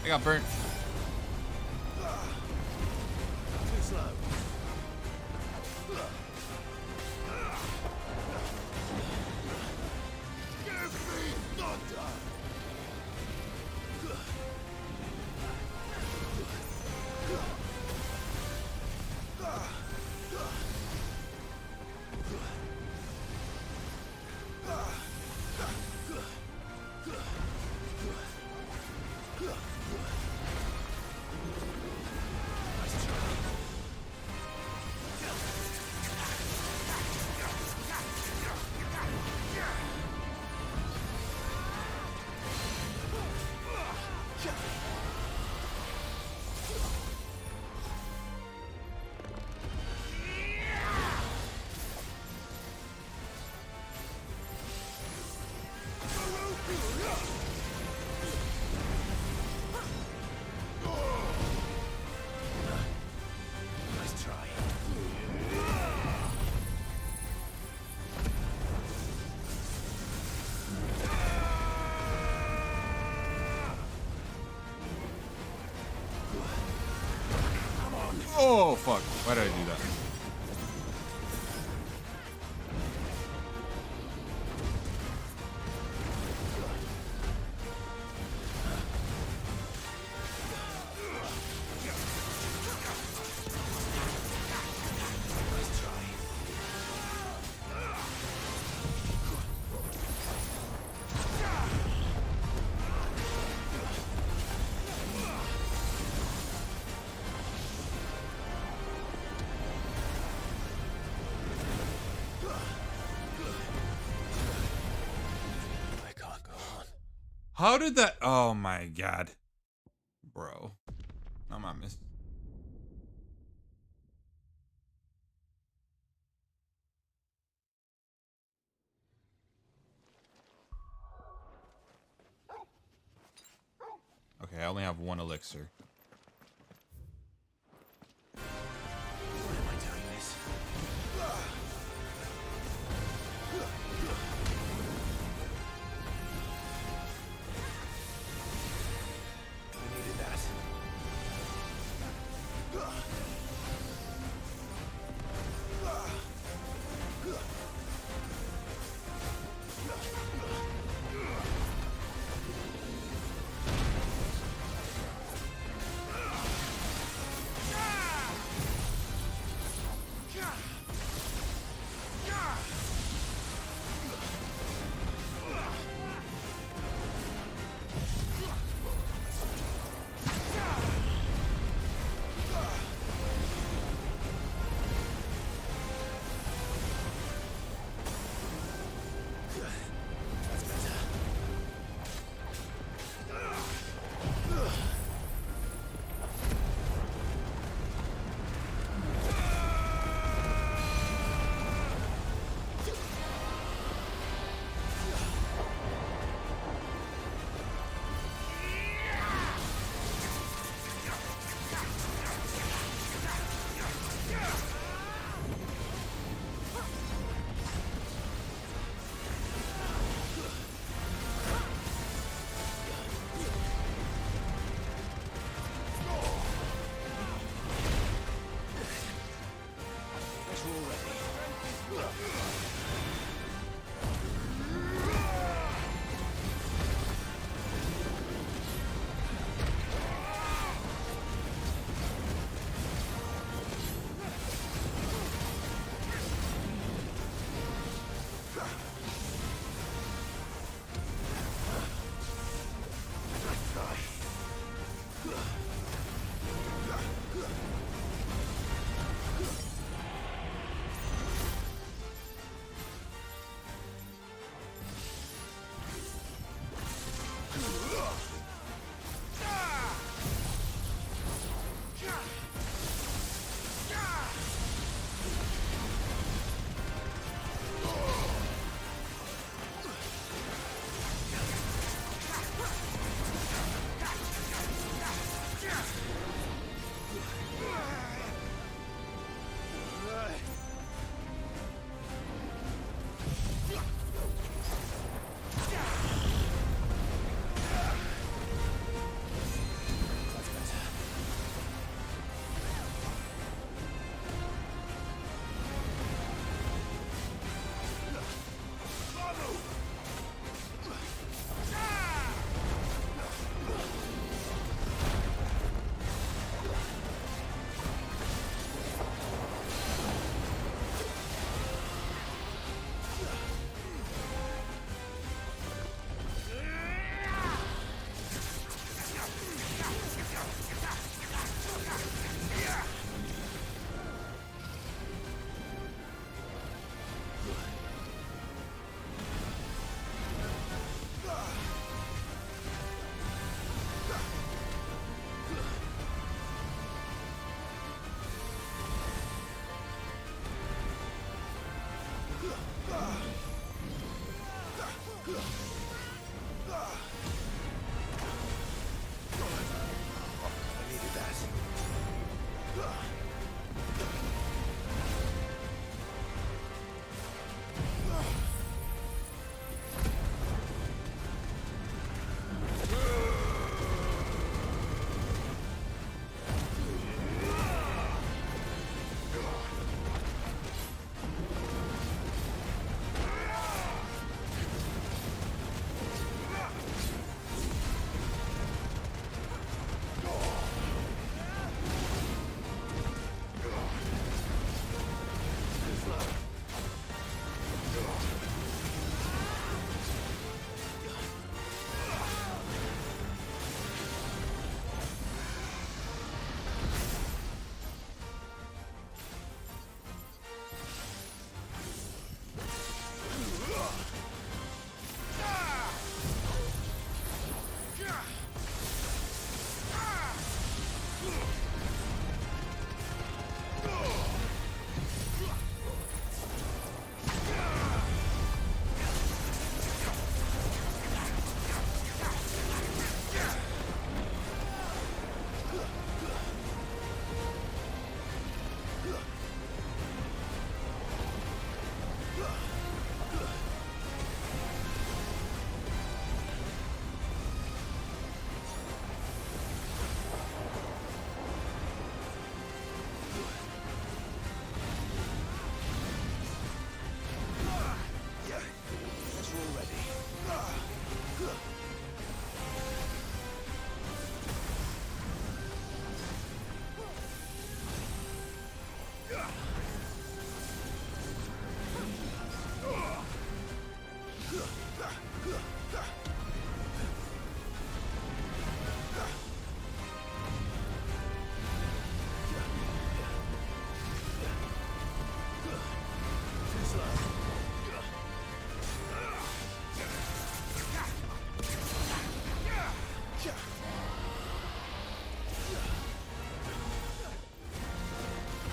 I got burnt. Too slow. Give me thunder. Nice try. Oh, fuck. Why did I do that? How did that? Oh my god. Bro. I'm not missing. Okay, I only have one elixir. Why am I doing this? I needed that.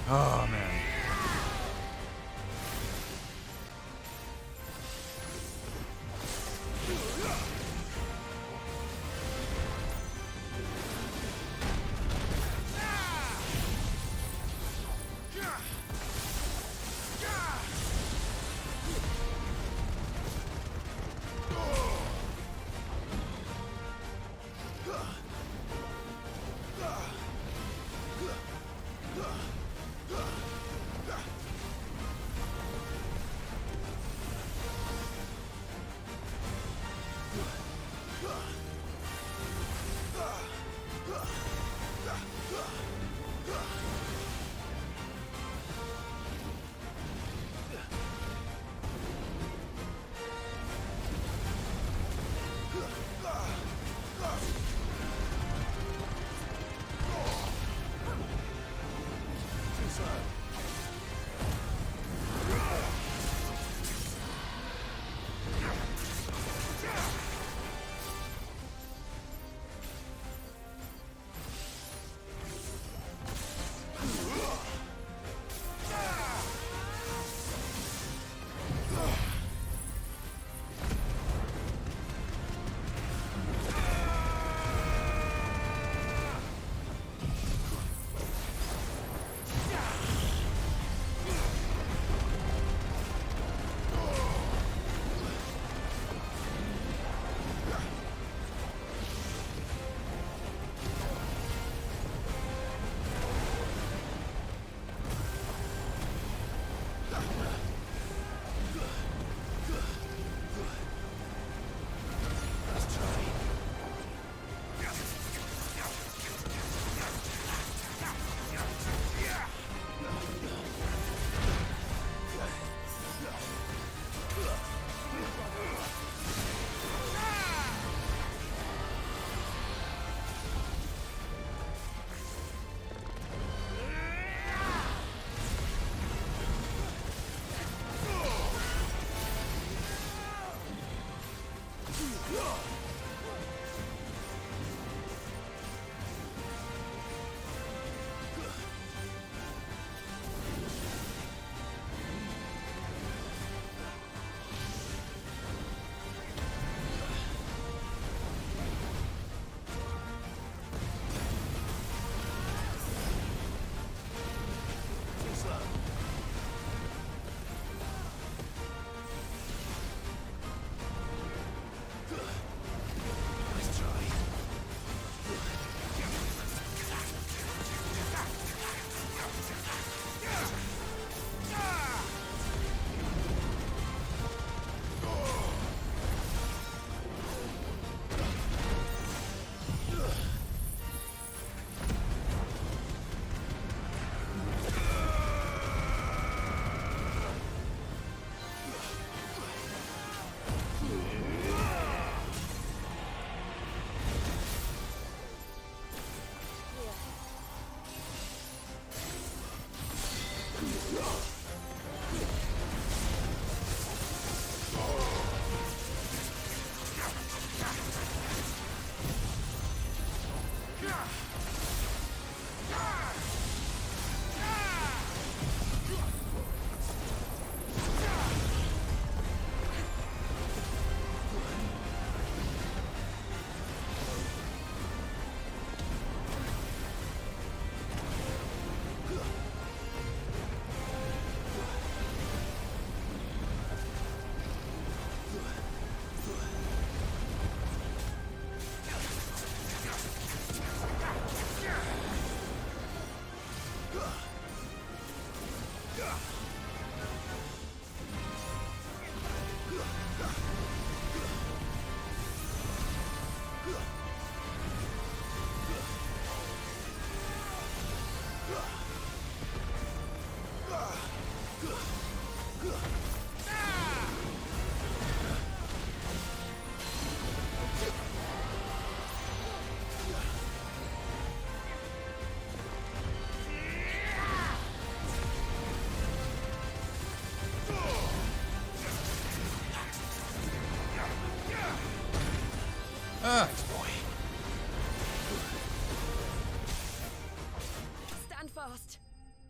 Oh man.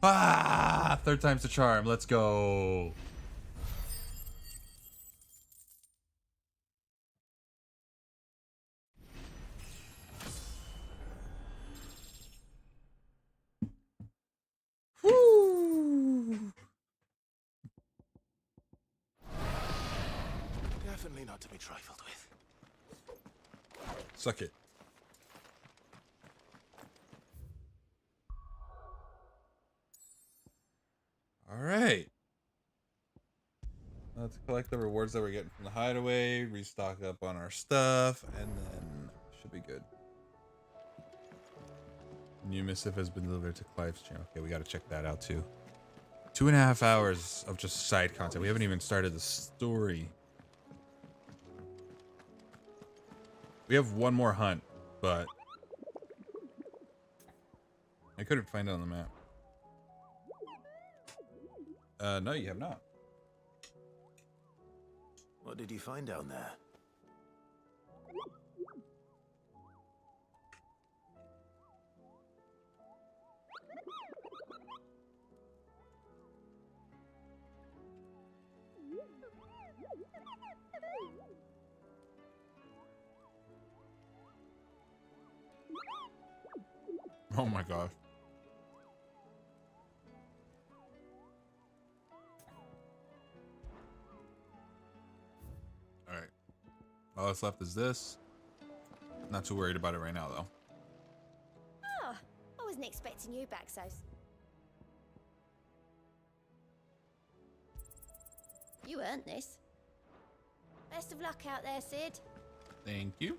Ah, third time's the charm. Let's go. Woo! Definitely not to be trifled with. Suck it. All right. Let's collect the rewards that we're getting from the hideaway, restock up on our stuff, and then should be good. New missive has been delivered to Clive's channel. Okay, we got to check that out too. 2.5 hours of just side content. We haven't even started the story. We have one more hunt, but I couldn't find it on the map. No, you have not. What did you find down there? Oh my gosh. All right. All that's left is this. Not too worried about it right now, though. Oh, I wasn't expecting you back, so. You earned this. Best of luck out there, Sid. Thank you.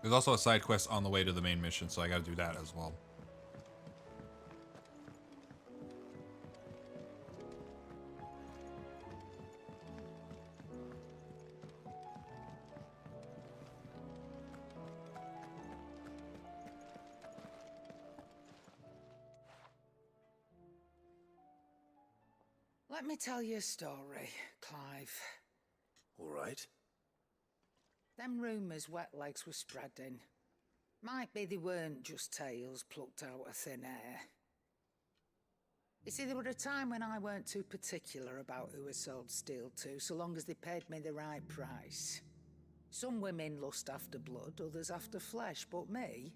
There's also a side quest on the way to the main mission, so I gotta do that as well. Let me tell you a story, Clive. All right. Them rumours wet legs were spreading. Might be they weren't just tales plucked out of thin air. You see, there were a time when I weren't too particular about who I sold steel to, so long as they paid me the right price. Some women lust after blood, others after flesh, but me,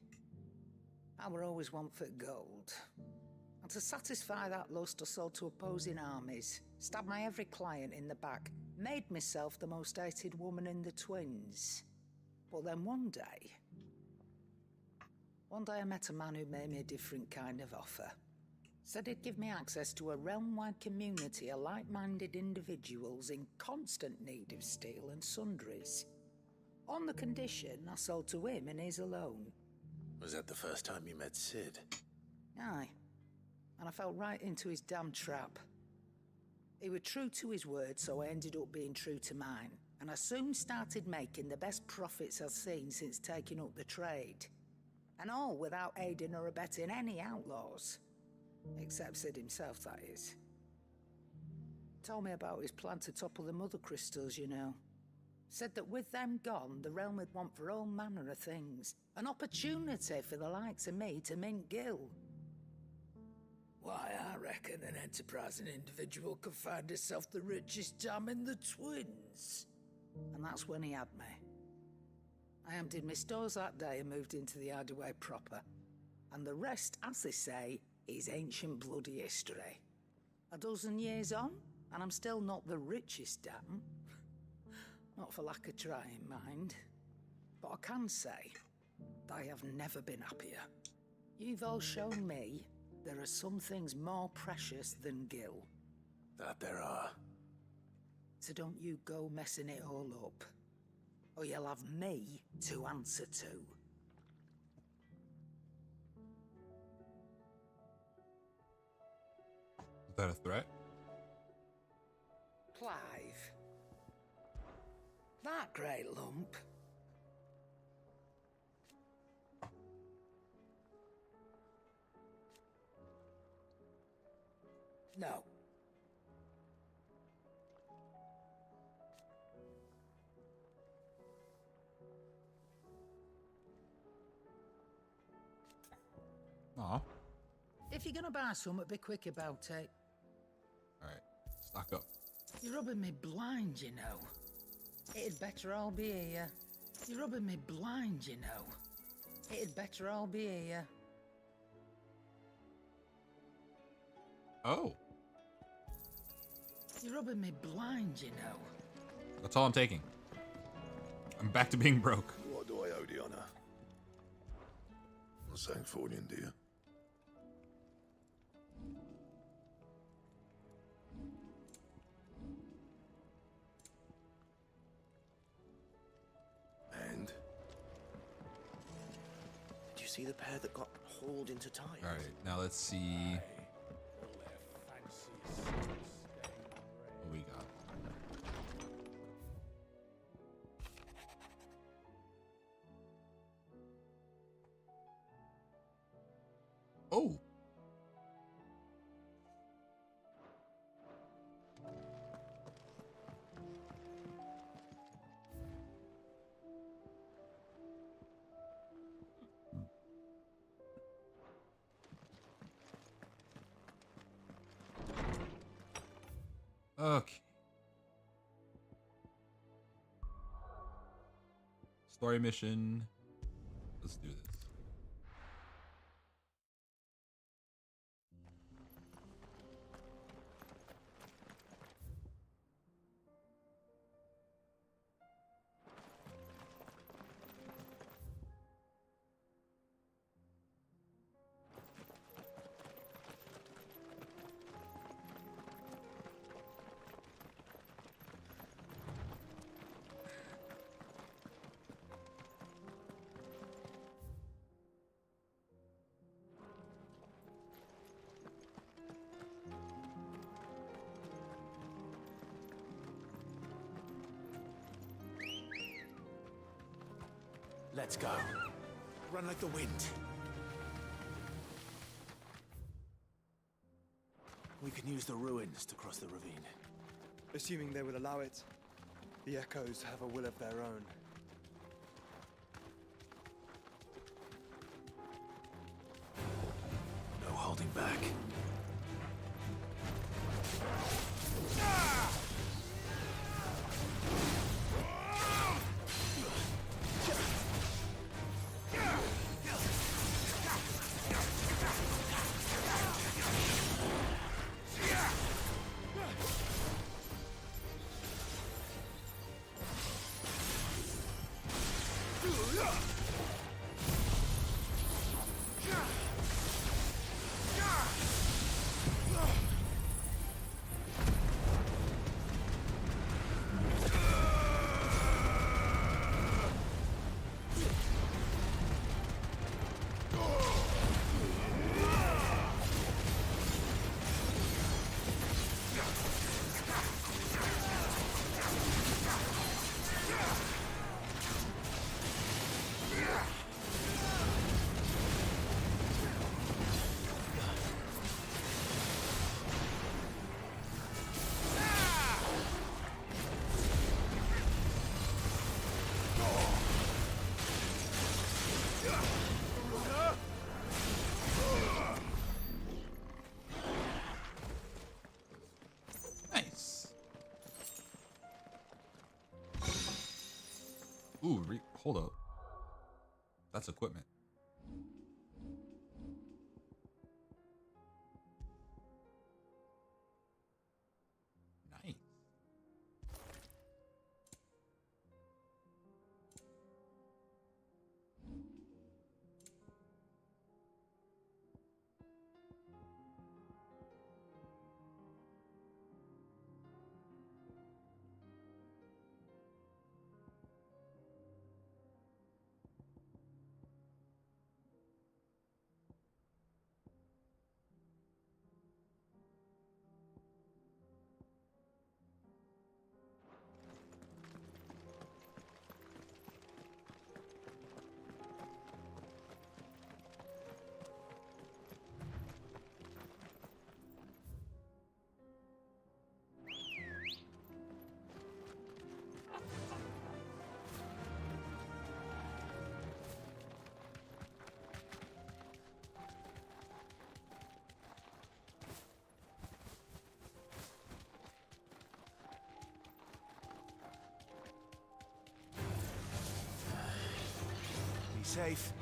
I were always one for gold. And to satisfy that lust, I sold to opposing armies, stabbed my every client in the back, made myself the most hated woman in the twins. But then one day I met a man who made me a different kind of offer. Said he'd give me access to a realm-wide community of like-minded individuals in constant need of steel and sundries. On the condition I sold to him and his alone. Was that the first time you met Sid? Aye. And I fell right into his damn trap. He was true to his word, so I ended up being true to mine. And I soon started making the best profits I've seen since taking up the trade. And all without aiding or abetting any outlaws. Except Sid himself, that is. Told me about his plan to topple the mother crystals, you know. Said that with them gone, the realm would want for all manner of things. An opportunity for the likes of me to mint gil. Why, I reckon an enterprising individual could find himself the richest dam in the twins. And that's when he had me. I emptied my stores that day and moved into the hideaway proper. And the rest, as they say, is ancient bloody history. A dozen years on, and I'm still not the richest dam. Not for lack of trying, mind. But I can say that I have never been happier. You've all shown me there are some things more precious than gil. That there are. So don't you go messing it all up, or you'll have me to answer to. Is that a threat? Clive. That great lump. No. Aw. If if you're gonna buy something, be quick about it. All right, stock up. You're rubbing me blind, you know. It'd better all be here. You're rubbing me blind, you know. It'd better all be here. Oh, You're rubbing me blind, you know. that's all I'm taking. I'm back to being broke. What do I owe the honor? A Sancthornian, dear. And? Did you see the pair that got hauled into time? All right, now let's see what we got. Oh. Okay. Story mission. Let's do this. Let's go. Run like the wind. We can use the ruins to cross the ravine. Assuming they will allow it, the Echoes have a will of their own. No holding back. Ooh, hold up. That's equipment. Nice. safe.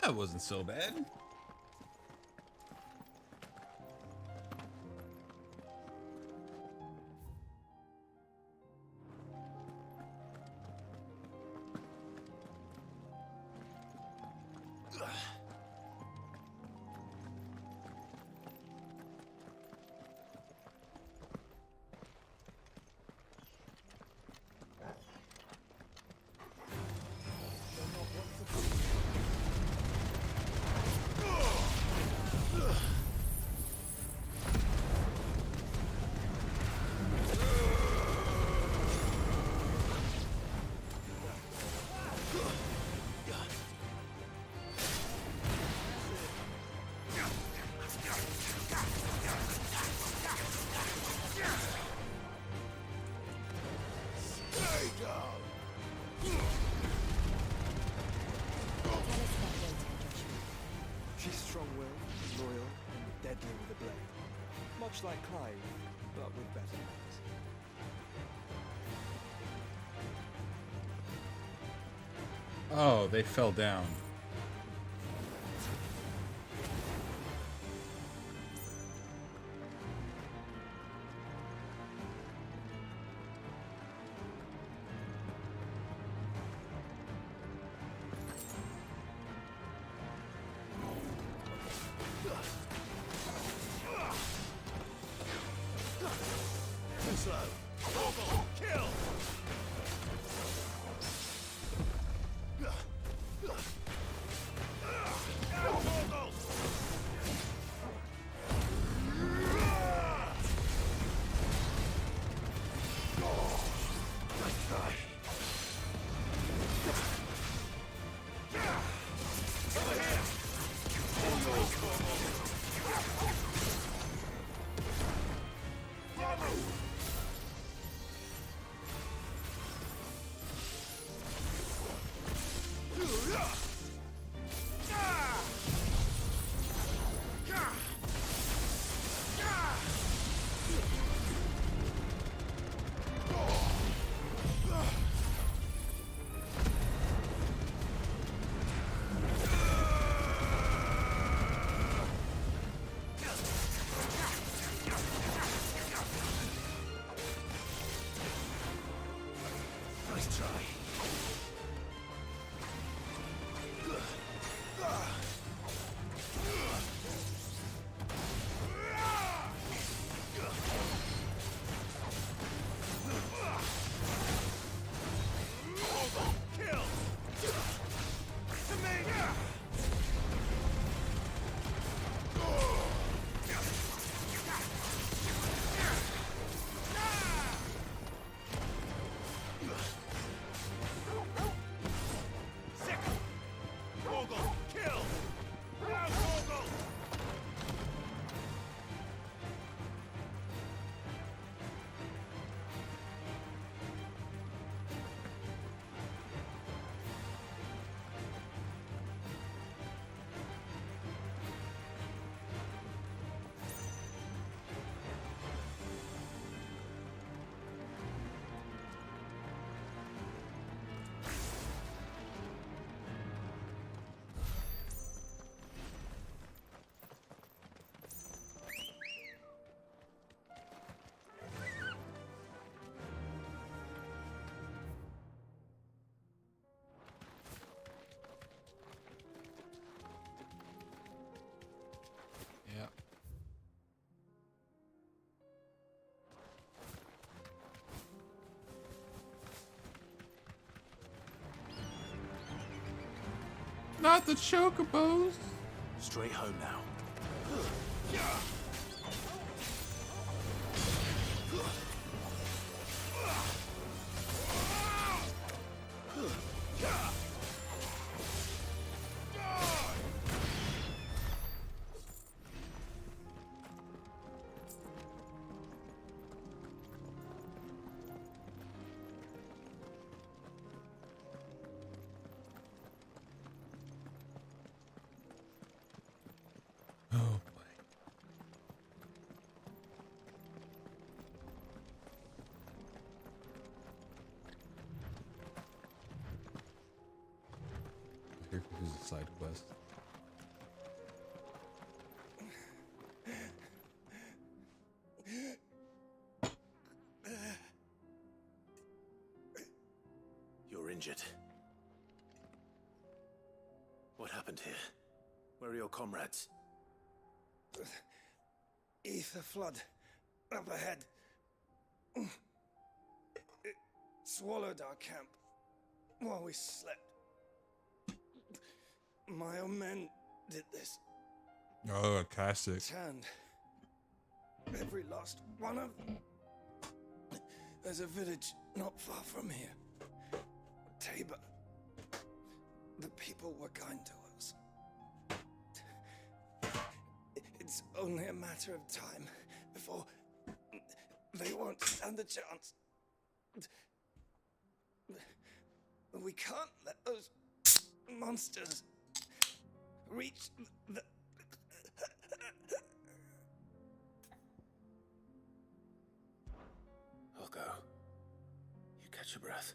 That wasn't so bad. She's strong-willed, loyal, and deadly with a blade. Much like Clive, but with better manners. Oh, they fell down. Not the chocobos. Straight home now. side quest. You're injured. What happened here? Where are your comrades? Ether flood up ahead. It swallowed our camp while we slept. My own men did this. Oh, Cassick. Turned every last one of them. There's a village not far from here. Tabor. The people were kind to us. It's only a matter of time before they won't stand a chance. We can't let those monsters reach the... I'll go. You catch your breath.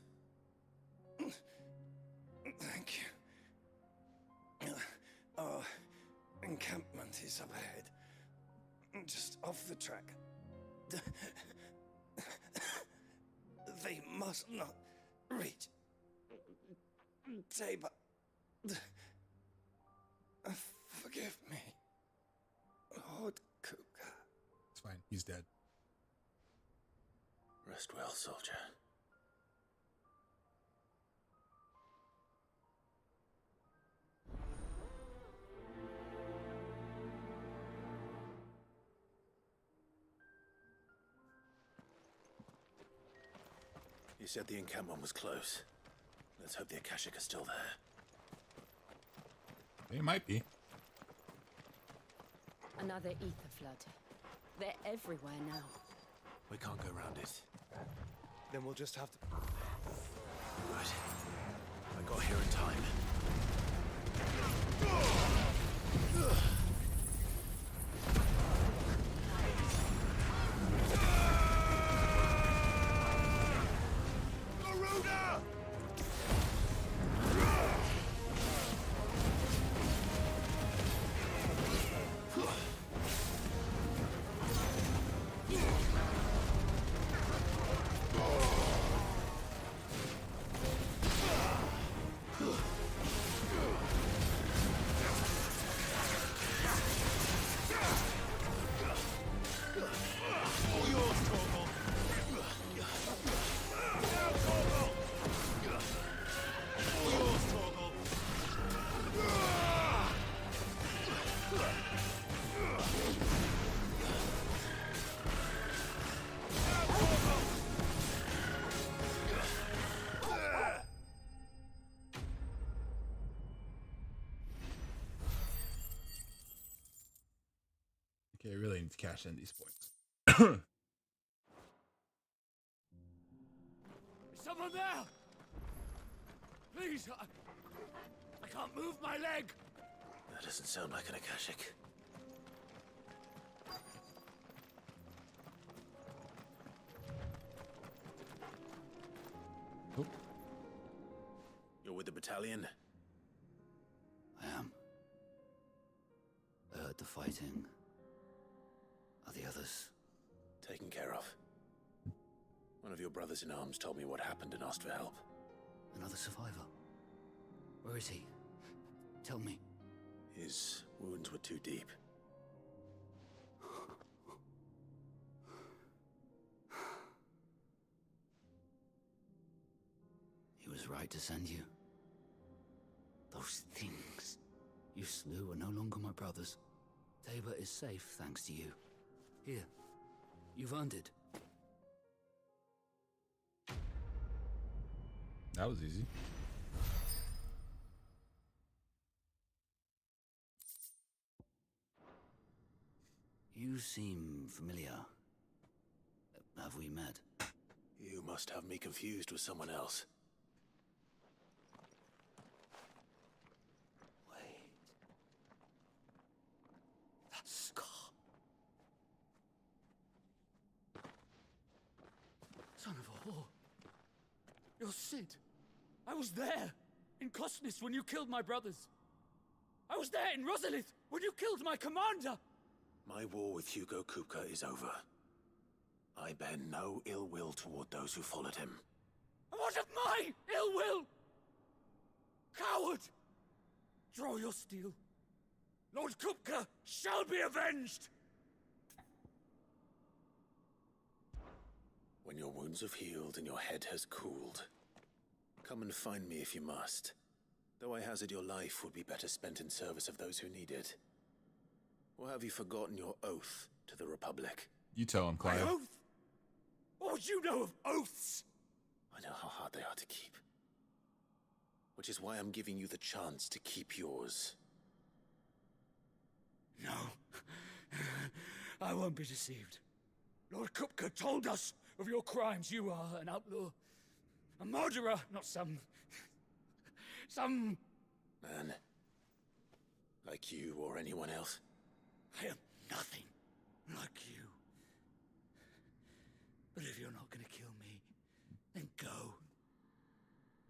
Thank you. Our encampment is up ahead. Just off the track. They must not reach Tabor. Forgive me, Lord Kuka. It's fine. He's dead. Rest well, soldier. You said the encampment was close. Let's hope the Akashic are still there. They might be. Another ether flood. They're everywhere now. We can't go around it. Then we'll just have to... Right. I got here in time. Okay, I really need to cash in these points. Is someone there? Please, I can't move my leg. That doesn't sound like an Akashic. Oh. You're with the battalion? I am. I heard the fighting. Are the others? Taken care of. One of your brothers in arms told me what happened and asked for help. Another survivor? Where is he? Tell me. His wounds were too deep. He was right to send you. Those things you slew are no longer my brothers. Tabor is safe thanks to you. Here, you've earned it. That was easy. You seem familiar. Have we met? You must have me confused with someone else. Wait. That scar. Son of a whore. You're Sid. I was there, in Cosnes, when you killed my brothers. I was there in Rosalith when you killed my commander! My war with Hugo Kupka is over. I bear no ill will toward those who followed him. What of my ill will? Coward! Draw your steel. Lord Kupka shall be avenged! When your wounds have healed and your head has cooled, come and find me if you must. Though I hazard your life would be better spent in service of those who need it. Or have you forgotten your oath to the Republic? You tell him, Clive. My oath? What would you know of oaths? I know how hard they are to keep. Which is why I'm giving you the chance to keep yours. No. I won't be deceived. Lord Kupka told us of your crimes. You are an outlaw. A murderer, not some... Man. Like you or anyone else. I am nothing like you. But if you're not gonna kill me, then go.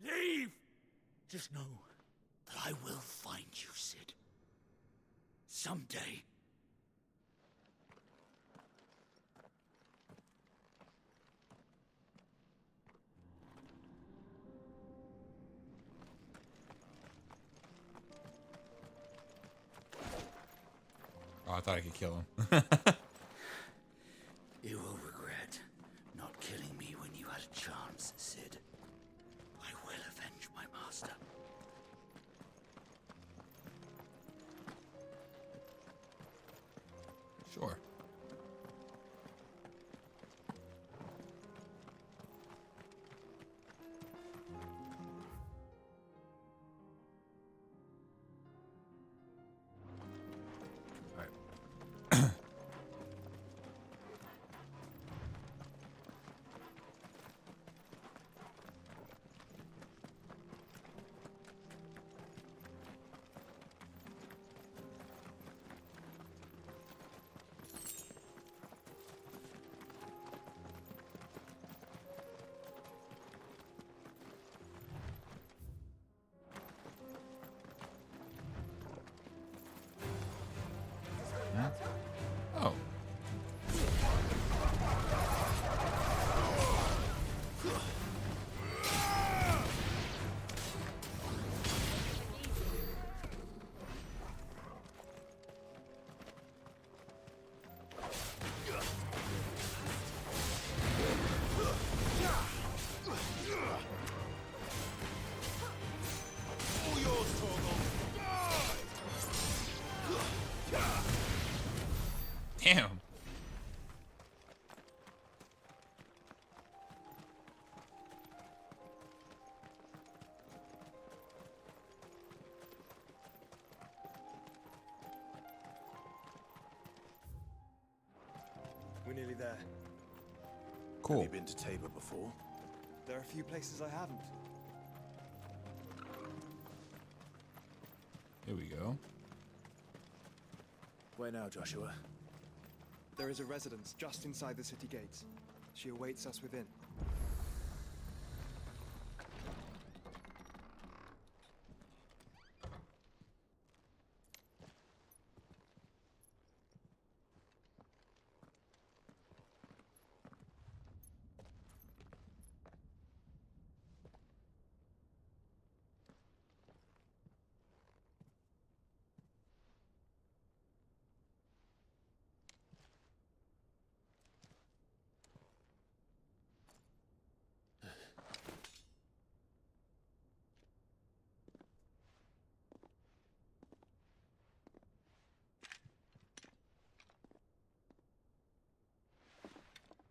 Leave! Just know that I will find you, Cid. Someday. Oh, I thought I could kill him. You will regret not killing me when you had a chance, Cid. I will avenge my master. Sure. Oh. Damn. We're nearly there. Cool. Have you been to Tabor before? There are a few places I haven't. Here we go. Where now, Joshua? There is a residence just inside the city gates. She awaits us within.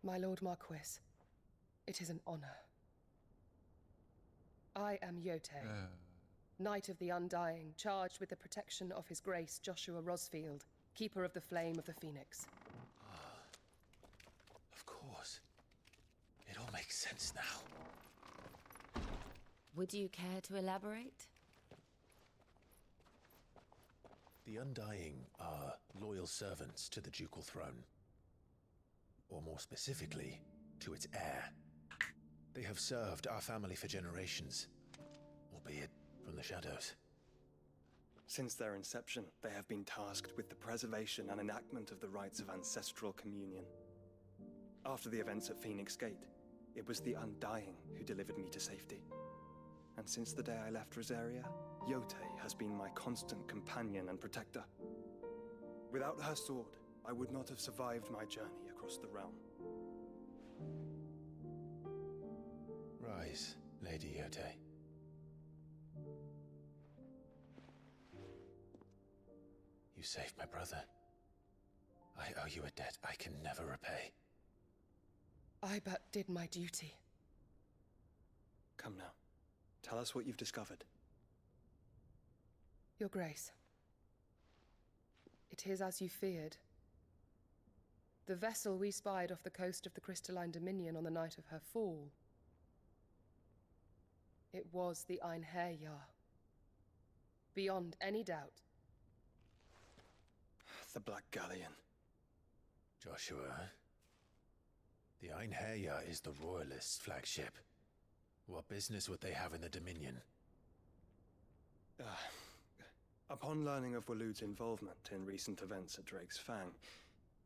My Lord Marquis, it is an honor. I am Yote, Knight of the Undying, charged with the protection of His Grace Joshua Rosfield, Keeper of the Flame of the Phoenix. Of course. It all makes sense now. Would you care to elaborate? The Undying are loyal servants to the ducal throne. Or more specifically, to its heir. They have served our family for generations, albeit from the shadows. Since their inception, they have been tasked with the preservation and enactment of the rites of ancestral communion. After the events at Phoenix Gate, it was the Undying who delivered me to safety. And since the day I left Rosaria, Yote has been my constant companion and protector. Without her sword, I would not have survived my journey across the realm. Rise, Lady Yote. You saved my brother. I owe you a debt I can never repay. I but did my duty. Come now. Tell us what you've discovered. Your Grace. It is as you feared. The vessel we spied off the coast of the Crystalline Dominion on the night of her fall. It was the Einherjar. Beyond any doubt. The Black Galleon. Joshua, the Einherjar is the Royalists' flagship. What business would they have in the Dominion? Upon learning of Waloed's involvement in recent events at Drake's Fang,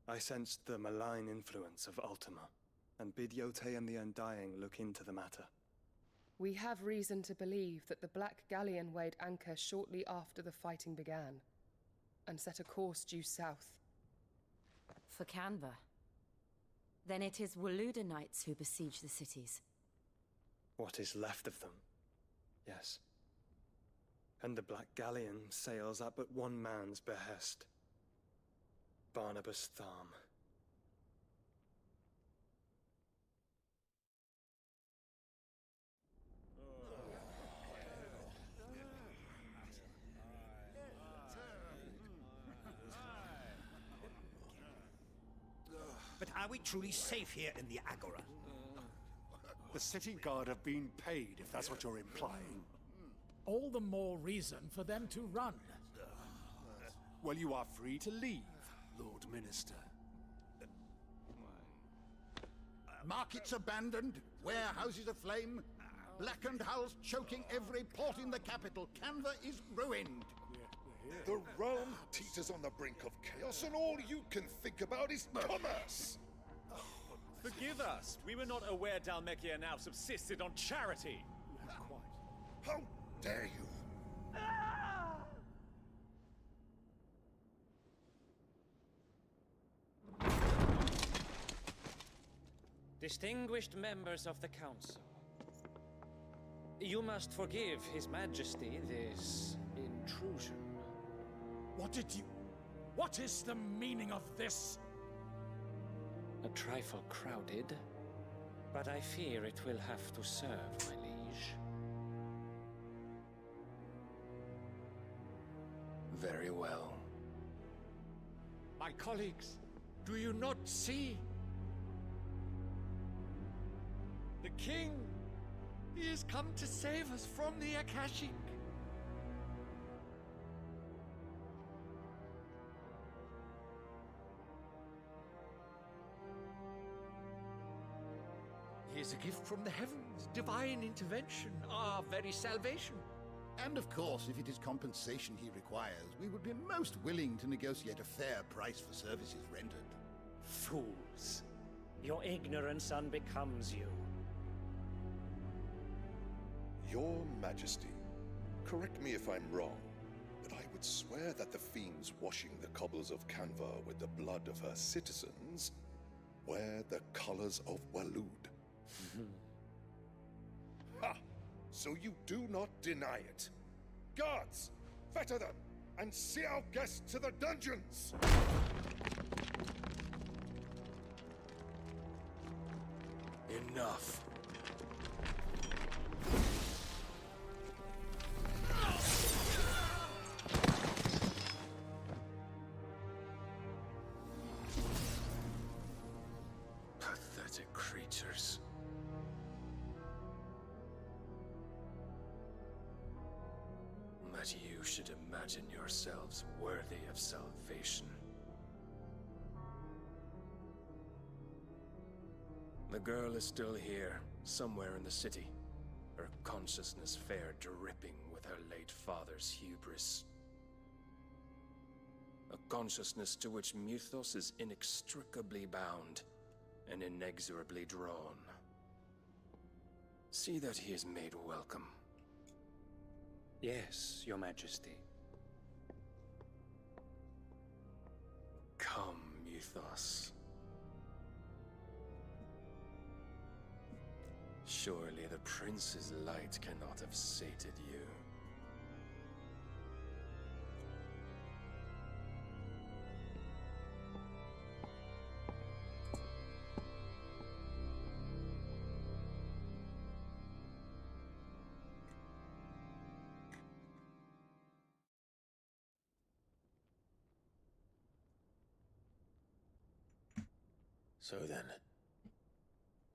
I sensed the malign influence of Ultima, and bid Yote and the Undying look into the matter. We have reason to believe that the Black Galleon weighed anchor shortly after the fighting began, and set a course due south. For Canva. Then it is Waloed knights who besiege the cities. What is left of them, yes. And the Black Galleon sails at but one man's behest. Barnabas Tharm. But are we truly safe here in the Agora? The city guard have been paid, if that's what you're implying. All the more reason for them to run. Well, you are free to leave, Lord Minister. Markets abandoned, warehouses aflame, blackened hulls choking every port in the capital. Canva is ruined. The realm teeters on the brink of chaos, and all you can think about is commerce! Forgive us. We were not aware Dhalmekia now subsisted on charity. How dare you? Distinguished members of the Council, you must forgive His Majesty this intrusion. What is the meaning of this? A trifle crowded, but I fear it will have to serve, my liege. Very well. My colleagues, do you not see? The king, he has come to save us from the Akashic. He is a gift from the heavens, divine intervention, our very salvation. And of course, if it is compensation he requires, we would be most willing to negotiate a fair price for services rendered. Fools. Your ignorance unbecomes you. Your Majesty, correct me if I'm wrong, but I would swear that the fiends washing the cobbles of Canva with the blood of her citizens wear the colors of Waloed. Ha! So you do not deny it. Guards, fetter them, and see our guests to the dungeons! Enough. Pathetic creatures. That you should imagine yourselves worthy of salvation. The girl is still here, somewhere in the city. Her consciousness fair dripping with her late father's hubris. a consciousness to which Mythos is inextricably bound and inexorably drawn. See that he is made welcome. Yes, Your Majesty. Come, Mythos. Surely the Prince's light cannot have sated you. So then,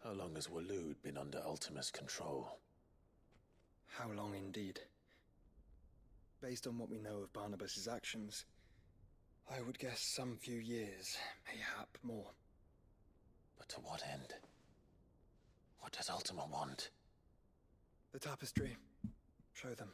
how long has Waloed been under Ultima's control? How long indeed? Based on what we know of Barnabas's actions, I would guess some few years, mayhap more. But to what end? What does Ultima want? The tapestry. Show them.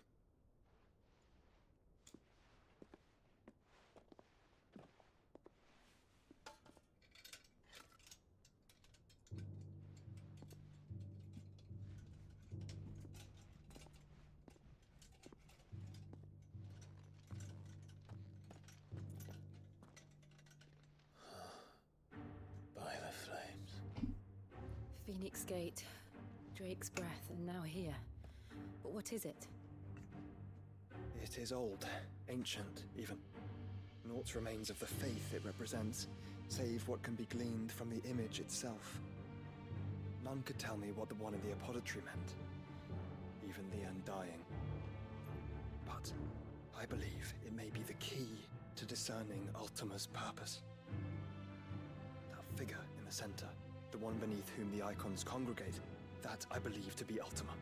By the flames. Phoenix Gate, Drake's Breath, and now here. But what is it? It is old, ancient, even. Naught remains of the faith it represents, save what can be gleaned from the image itself. None could tell me what the one in the apothecary meant, even the Undying. But I believe it may be the key to discerning Ultima's purpose. That figure in the center, the one beneath whom the icons congregate, that I believe to be Ultima.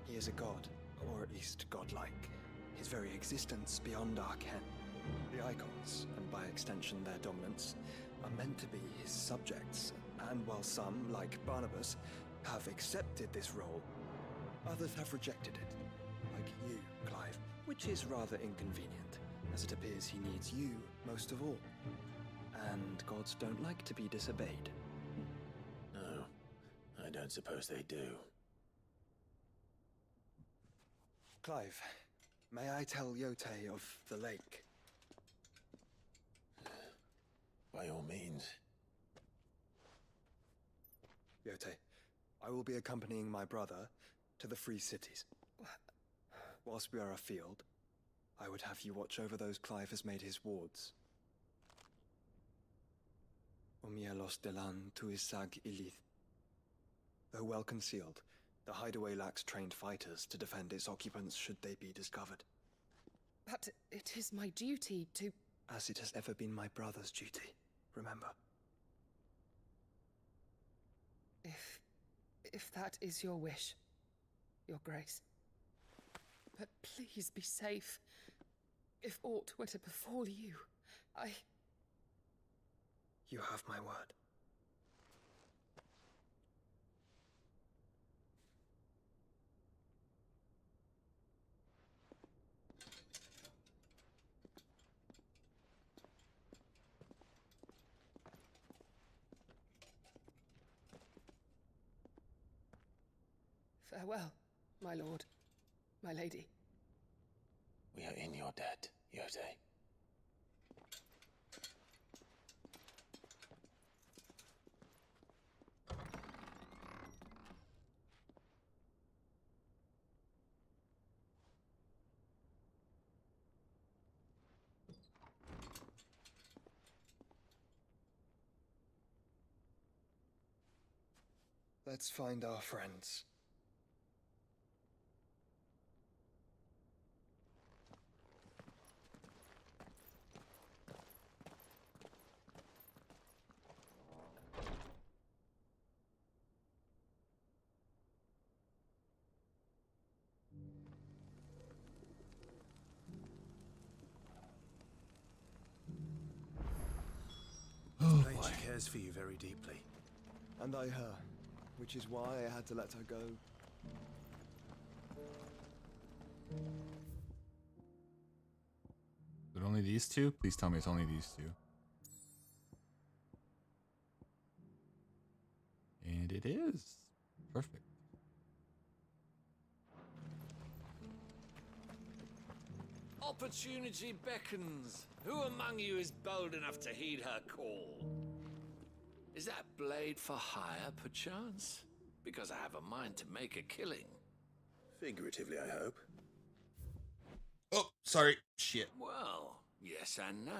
He is a god, or at least godlike. His very existence beyond our ken. The icons, and by extension their dominance, are meant to be his subjects, and while some, like Barnabas, have accepted this role, others have rejected it, like you, Clive, which is rather inconvenient, as it appears he needs you most of all. And gods don't like to be disobeyed. No, I don't suppose they do. Clive, may I tell Yotei of the lake? By all means. Yotei, I will be accompanying my brother to the Free Cities. Whilst we are afield, I would have you watch over those Clive has made his wards. Omielos delan tuisag ilith. Though well concealed, the hideaway lacks trained fighters to defend its occupants should they be discovered. But it is my duty to... As it has ever been my brother's duty, remember. If that is your wish, Your Grace. But please be safe. If aught were to befall you, You have my word. Farewell, my lord, my lady. We are in your debt, Yotei. Let's find our friends. She cares for you very deeply. And I her, which is why I had to let her go. Is it only these two? Please tell me it's only these two. And it is. Perfect. Opportunity beckons. Who among you is bold enough to heed her call? Is that blade for hire, perchance? Because I have a mind to make a killing. Figuratively, I hope. Oh, sorry. Shit. Well, yes and no.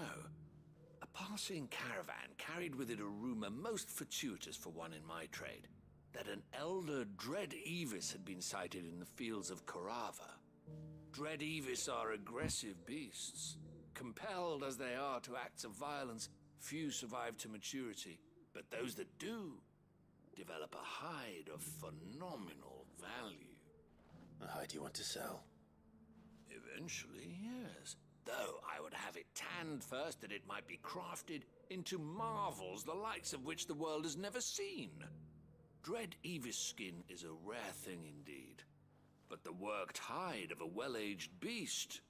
A passing caravan carried with it a rumor most fortuitous for one in my trade, that an elder Dread Evis had been sighted in the fields of Korava. Dread Evis are aggressive beasts. Compelled as they are to acts of violence, few survive to maturity, but those that do develop a hide of phenomenal value. A hide you want to sell? Eventually, yes. Though I would have it tanned first that it might be crafted into marvels the likes of which the world has never seen. Dread Evis skin is a rare thing indeed. But the worked hide of a well-aged beast,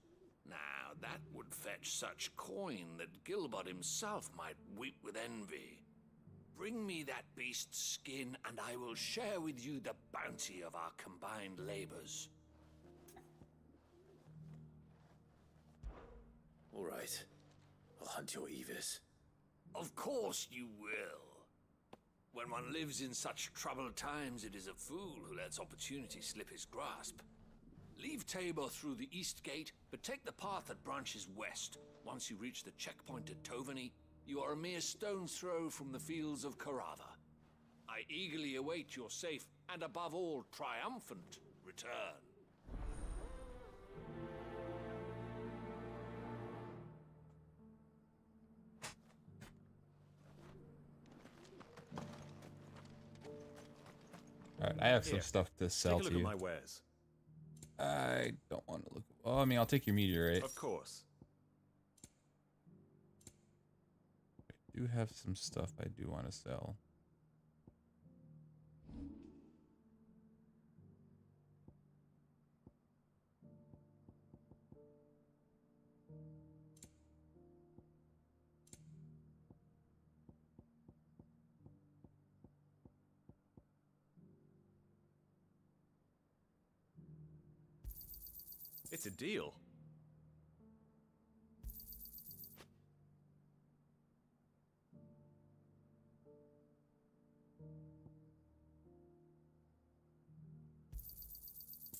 now that would fetch such coin that Gilbert himself might weep with envy. Bring me that beast's skin, and I will share with you the bounty of our combined labors. All right. I'll hunt your Evis. Of course you will. When one lives in such troubled times, it is a fool who lets opportunity slip his grasp. Leave Tabor through the east gate, but take the path that branches west. Once you reach the checkpoint at Tovani, you are a mere stone's throw from the fields of Korava. I eagerly await your safe, and above all, triumphant return. All right, I have some Here, stuff to sell take a to look you. at my wares. I don't want to look. Oh, I mean, I'll take your meteorite. Of course. I do have some stuff I do want to sell. It's a deal.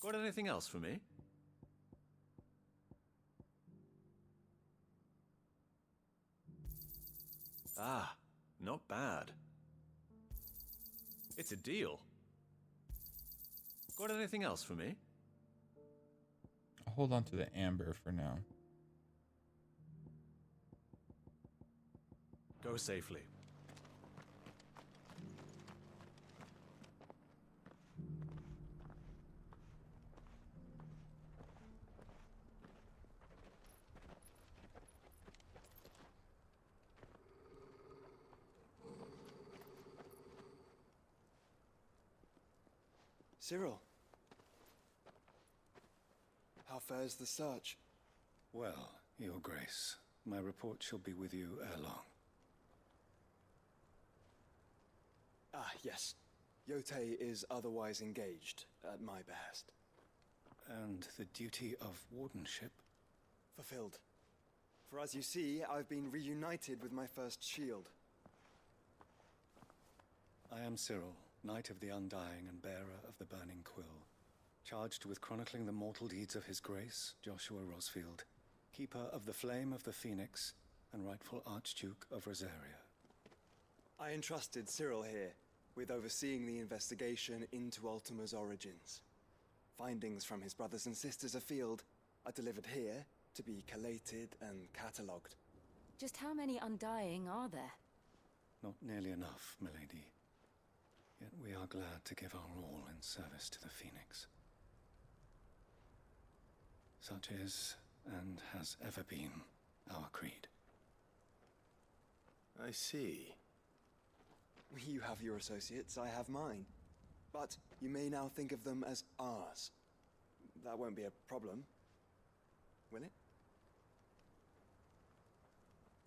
Got anything else for me? Ah, not bad. It's a deal. Got anything else for me? I'll hold on to the amber for now. Go safely. Cyril. How fares the search? Well, Your Grace, my report shall be with you ere long. Ah, yes. Yotei is otherwise engaged, at my behest. And the duty of wardenship? Fulfilled. For as you see, I've been reunited with my first shield. I am Cyril, Knight of the Undying and bearer of the Burning Quill, charged with chronicling the mortal deeds of His Grace, Joshua Rosfield, Keeper of the Flame of the Phoenix and rightful Archduke of Rosaria. I entrusted Cyril here with overseeing the investigation into Ultima's origins. Findings from his brothers and sisters afield are delivered here to be collated and catalogued. Just how many Undying are there? Not nearly enough, milady. Yet we are glad to give our all in service to the Phoenix. Such is, and has ever been, our creed. I see. You have your associates, I have mine. But you may now think of them as ours. That won't be a problem, will it?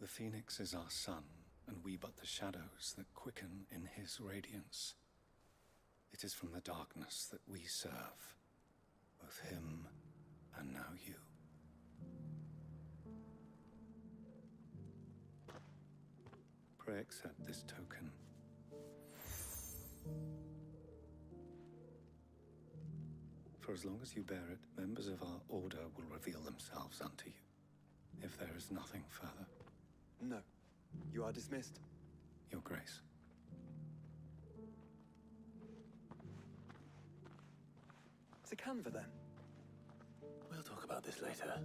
The Phoenix is our sun, and we but the shadows that quicken in his radiance. It is from the darkness that we serve, both him and now you. Pray accept this token. For as long as you bear it, members of our order will reveal themselves unto you, if there is nothing further. No. You are dismissed. Your Grace. It's a Canva, then? We'll talk about this later.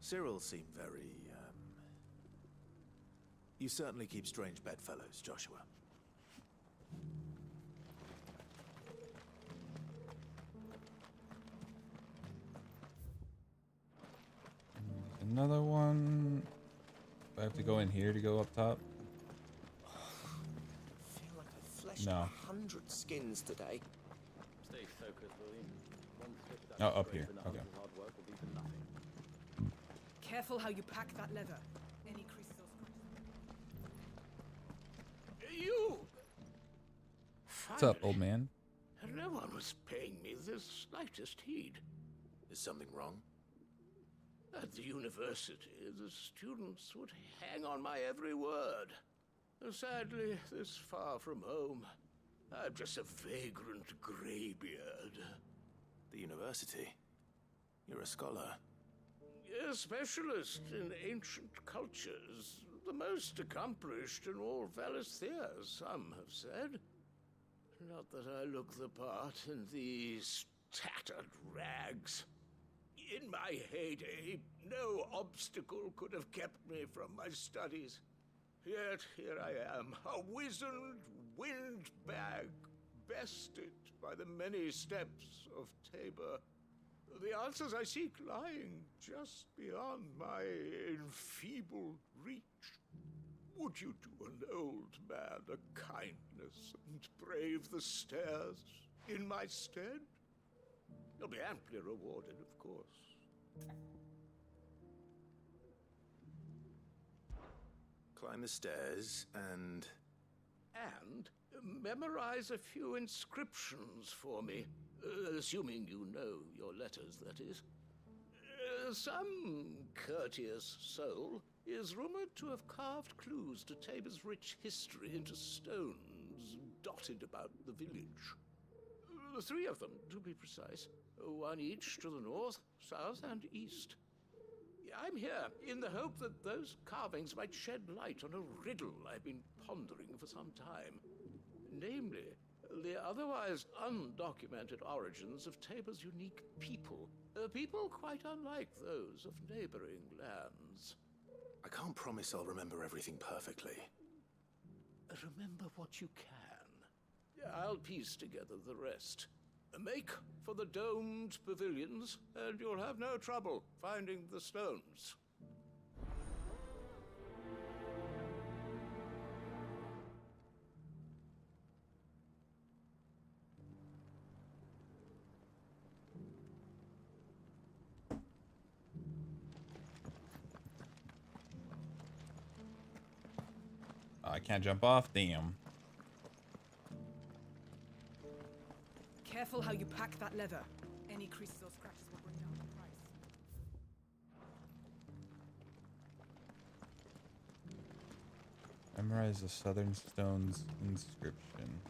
Cyril seemed very, You certainly keep strange bedfellows, Joshua. Another one. Do I have to go in here to go up top? I feel like I fleshed No. 100 skins today. Stay focused, William. One slip Oh, down the up scrape here. and the Okay. hunter's hard work will be for nothing. Careful how you pack that leather. Any creases or scratches. You! What's up, old man? No one was paying me the slightest heed. Is something wrong? At the university, the students would hang on my every word. Sadly, this far from home, I'm just a vagrant greybeard. The university? You're a scholar. A specialist in ancient cultures. The most accomplished in all Valisthea, some have said. Not that I look the part in these tattered rags. In my heyday, no obstacle could have kept me from my studies. Yet here I am, a wizened windbag, bested by the many steps of Tabor. The answers I seek lying just beyond my enfeebled reach. Would you do an old man a kindness and brave the stairs in my stead? You'll be amply rewarded, of course. Climb the stairs and... And memorize a few inscriptions for me, assuming you know your letters, that is. Some courteous soul is rumored to have carved clues to Tabor's rich history into stones dotted about the village. 3 of them, to be precise. One each to the north, south, and east. I'm here in the hope that those carvings might shed light on a riddle I've been pondering for some time. Namely, the otherwise undocumented origins of Tabor's unique people. People quite unlike those of neighboring lands. I can't promise I'll remember everything perfectly. Remember what you can. I'll piece together the rest. Make for the domed pavilions, and you'll have no trouble finding the stones. I can't jump off. Damn. Careful how you pack that leather. Any creases or scratches will bring down the price. Memorize the Southern Stones inscription.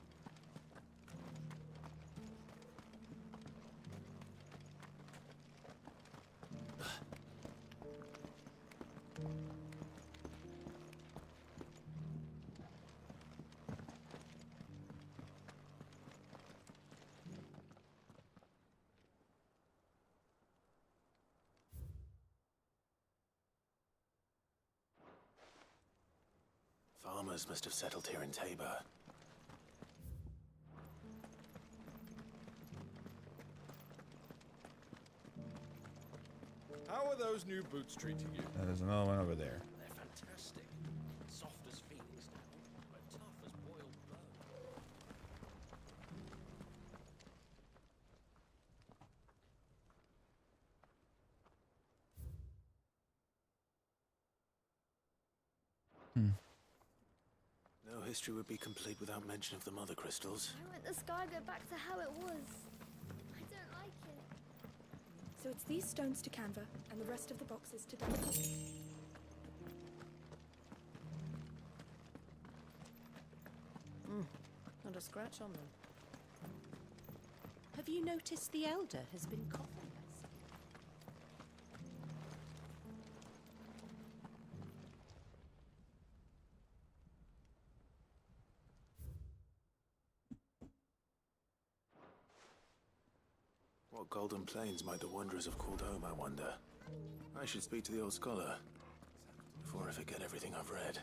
Farmers must have settled here in Tabor. How are those new boots treating you? There's another one over there. They're fantastic. Soft as Phoenix down, but tough as boiled bone. No history would be complete without mention of the mother crystals. Why won't the sky go back to how it was? I don't like it. So it's these stones to Canva, and the rest of the boxes to Duncan. Not a scratch on them. Have you noticed the Elder has been coughing less? What golden plains might the wanderers have called home, I wonder? I should speak to the old scholar before I forget everything I've read.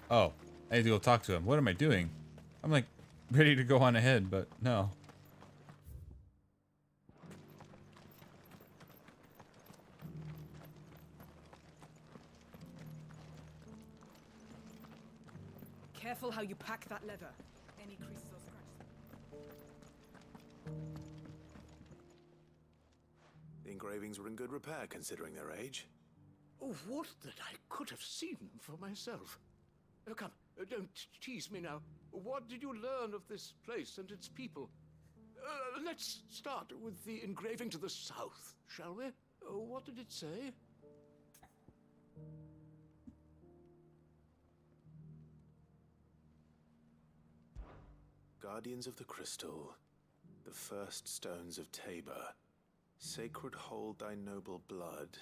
Oh, I need to go talk to him. What am I doing? I'm like ready to go on ahead, but no. Careful how you pack that leather. Any creases or scratches. The engravings were in good repair considering their age. Oh, what that I could have seen for myself. Oh, come, don't tease me now. What did you learn of this place and its people? Let's start with the engraving to the south, shall we? What did it say? Guardians of the Crystal, the first stones of Tabor, sacred hold thy noble blood,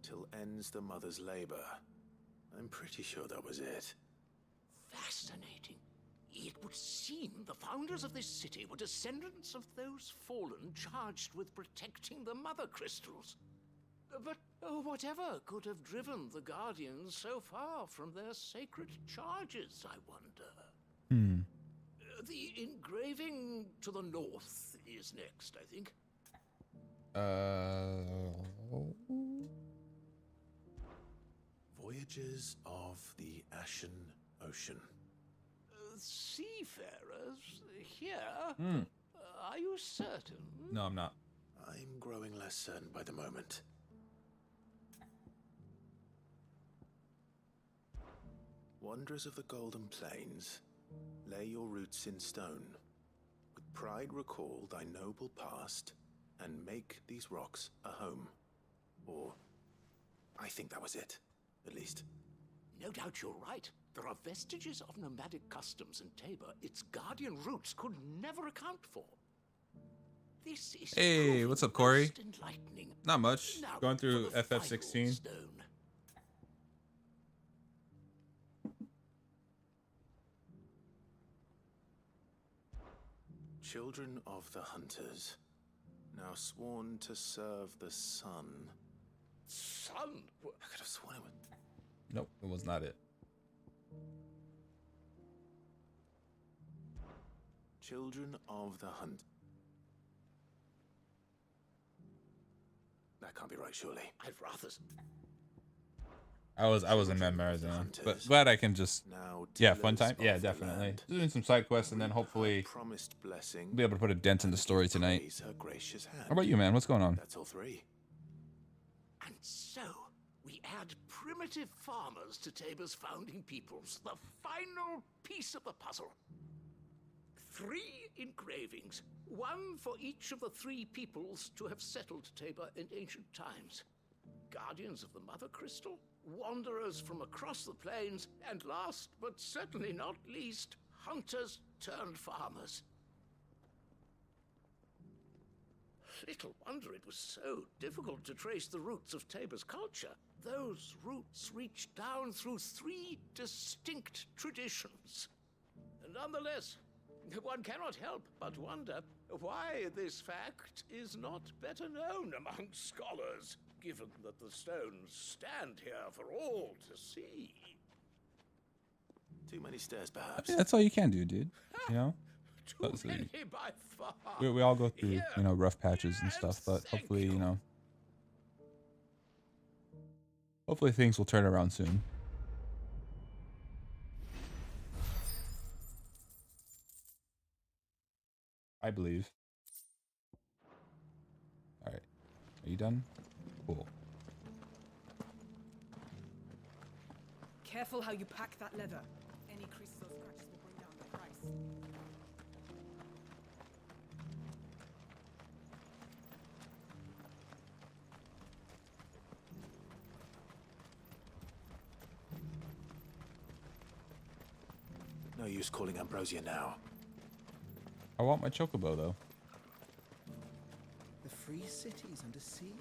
till ends the mother's labor. I'm pretty sure that was it. Fascinating. It would seem the founders of this city were descendants of those fallen charged with protecting the mother crystals. But whatever could have driven the Guardians so far from their sacred charges, I wonder? The engraving to the north is next, I think. Voyages of the Ashen Ocean. Seafarers here? Are you certain? No, I'm not. I'm growing less certain by the moment. Wanderers of the Golden Plains, lay your roots in stone. With pride recall thy noble past, and make these rocks a home. Or, I think that was it, at least. No doubt you're right. There are vestiges of nomadic customs in Tabor its guardian roots could never account for. This is Hey, what's up, Corey? most enlightening. Not much. Now, Going for through the final FF16. stone. Children of the Hunters, now sworn to serve the sun. Sun? I could have sworn it was... Nope, it was not it. Children of the Hunt. That can't be right, surely. I'd rather... I was in Marathon, but glad I can just fun time. Yeah, definitely. Doing some side quests and then hopefully be able to put a dent in the story tonight. How about you, man? What's going on? That's all three. And so, we add primitive farmers to Tabor's founding peoples, the final piece of the puzzle. 3 engravings, one for each of the 3 peoples to have settled Tabor in ancient times. Guardians of the Mother Crystal, wanderers from across the plains, and last but certainly not least, hunters turned farmers. Little wonder it was so difficult to trace the roots of Tabor's culture. Those roots reach down through 3 distinct traditions. Nonetheless, one cannot help but wonder why this fact is not better known among scholars, given that the stones stand here for all to see. Too many stairs, perhaps. Yeah, that's all you can do, dude. You know? Too many by far. We all go through, you know, rough patches and stuff, but hopefully, you know, Hopefully things will turn around soon. I believe. All right. Are you done? Cool. Careful how you pack that leather. Any creases or scratches will bring down the price. No use calling Ambrosia now. I want my chocobo though. The free city is under siege.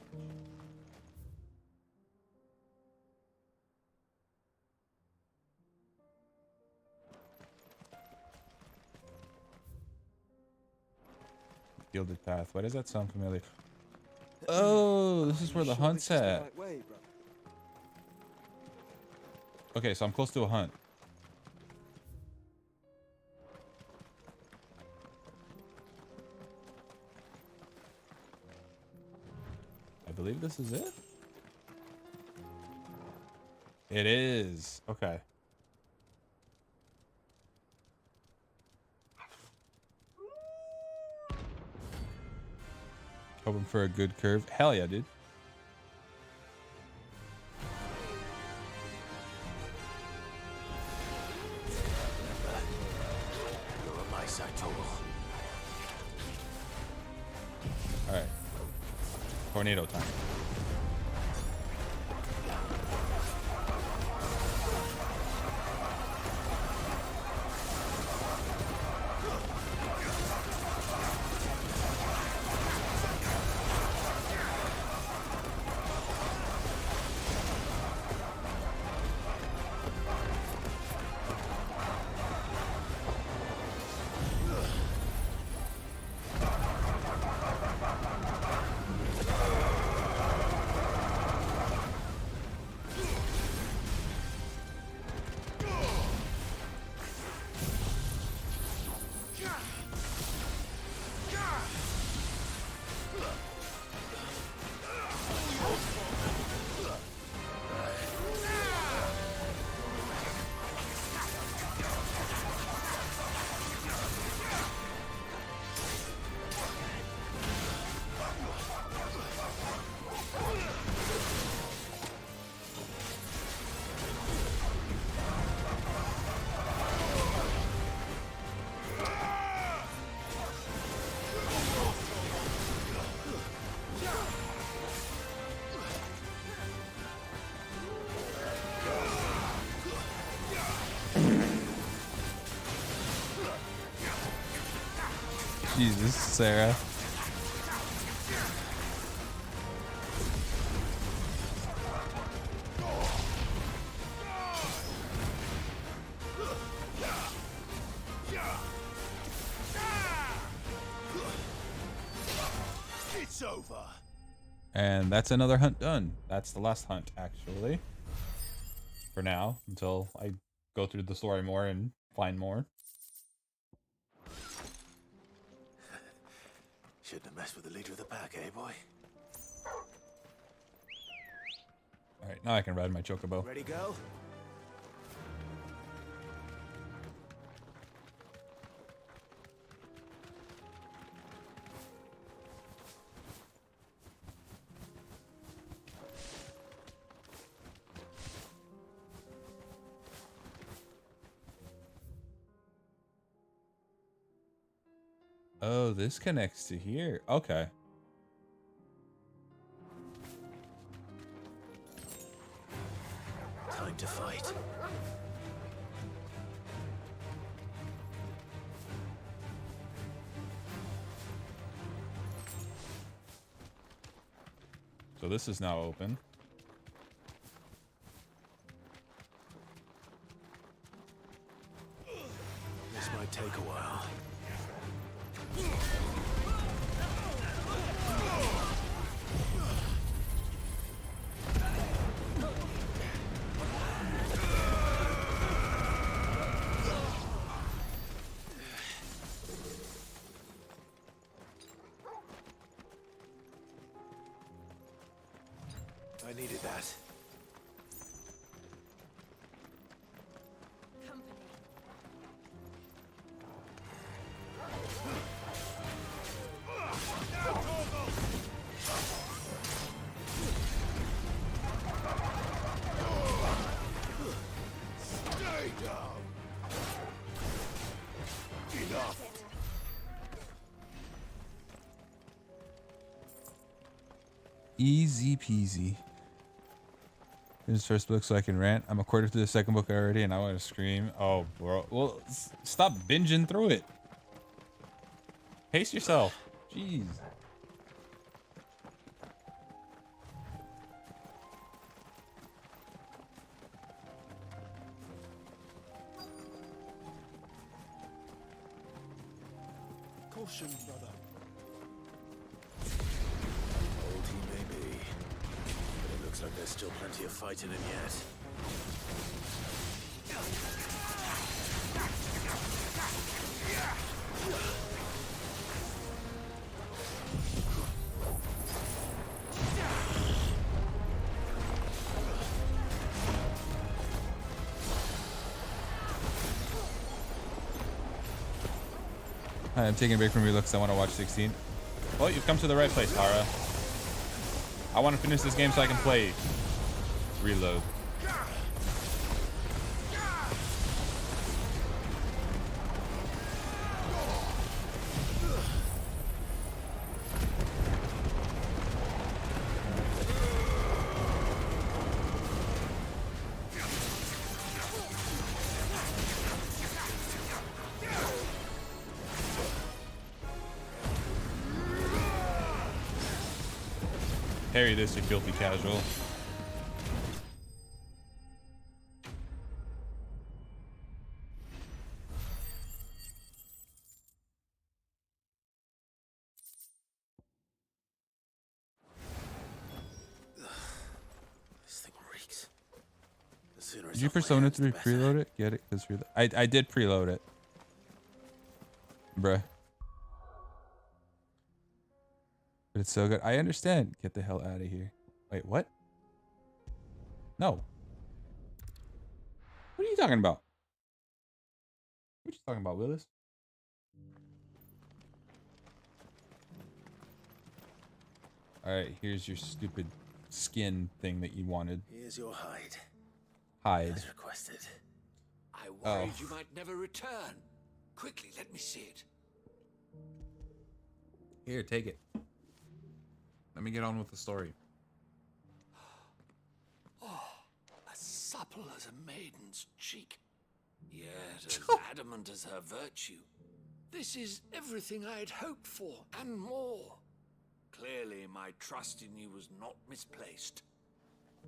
Gilded Path. Why does that sound familiar? Oh, this is where the hunt's at. Okay, so I'm close to a hunt. I believe this is it. It is. Okay. Hoping for a good curve. Hell yeah, dude. You're on my side, Total. Alright. Tornado time. Jesus, Sarah. It's over. And that's another hunt done. That's the last hunt, actually. For now, until I go through the story more and find more. Shouldn't have messed with the leader of the pack, eh, boy? Alright, now I can ride my chocobo. Ready, go? Oh, this connects to here. Okay. Time to fight. So this is now open. This might take a while. I needed that. Easy peasy. Finish the first book so I can rant. I'm a quarter through the second book already and I want to scream. Oh, bro. Well, stop binging through it. Pace yourself. Jeez. Caution, brother. Old he may be, but it looks like there's still plenty of fight in him yet. I'm taking a break from relooks. I want to watch 16. Well, you've come to the right place, Tara. I want to finish this game so I can play. Reload. Parry this, you filthy casual. This thing reeks. The sooner Did you Persona 3 preload it? Get it? Cause I did preload it. Bruh. But it's so good. I understand. Get the hell out of here. Wait, what? No. What are you talking about? What are you talking about, Willis? Alright, here's your stupid skin thing that you wanted. Here's your hide. Hide. As requested. I worried you might never return. Quickly, let me see it. Here, take it. Let me get on with the story. Oh, as supple as a maiden's cheek, yet as adamant as her virtue. This is everything I had hoped for, and more. Clearly, my trust in you was not misplaced.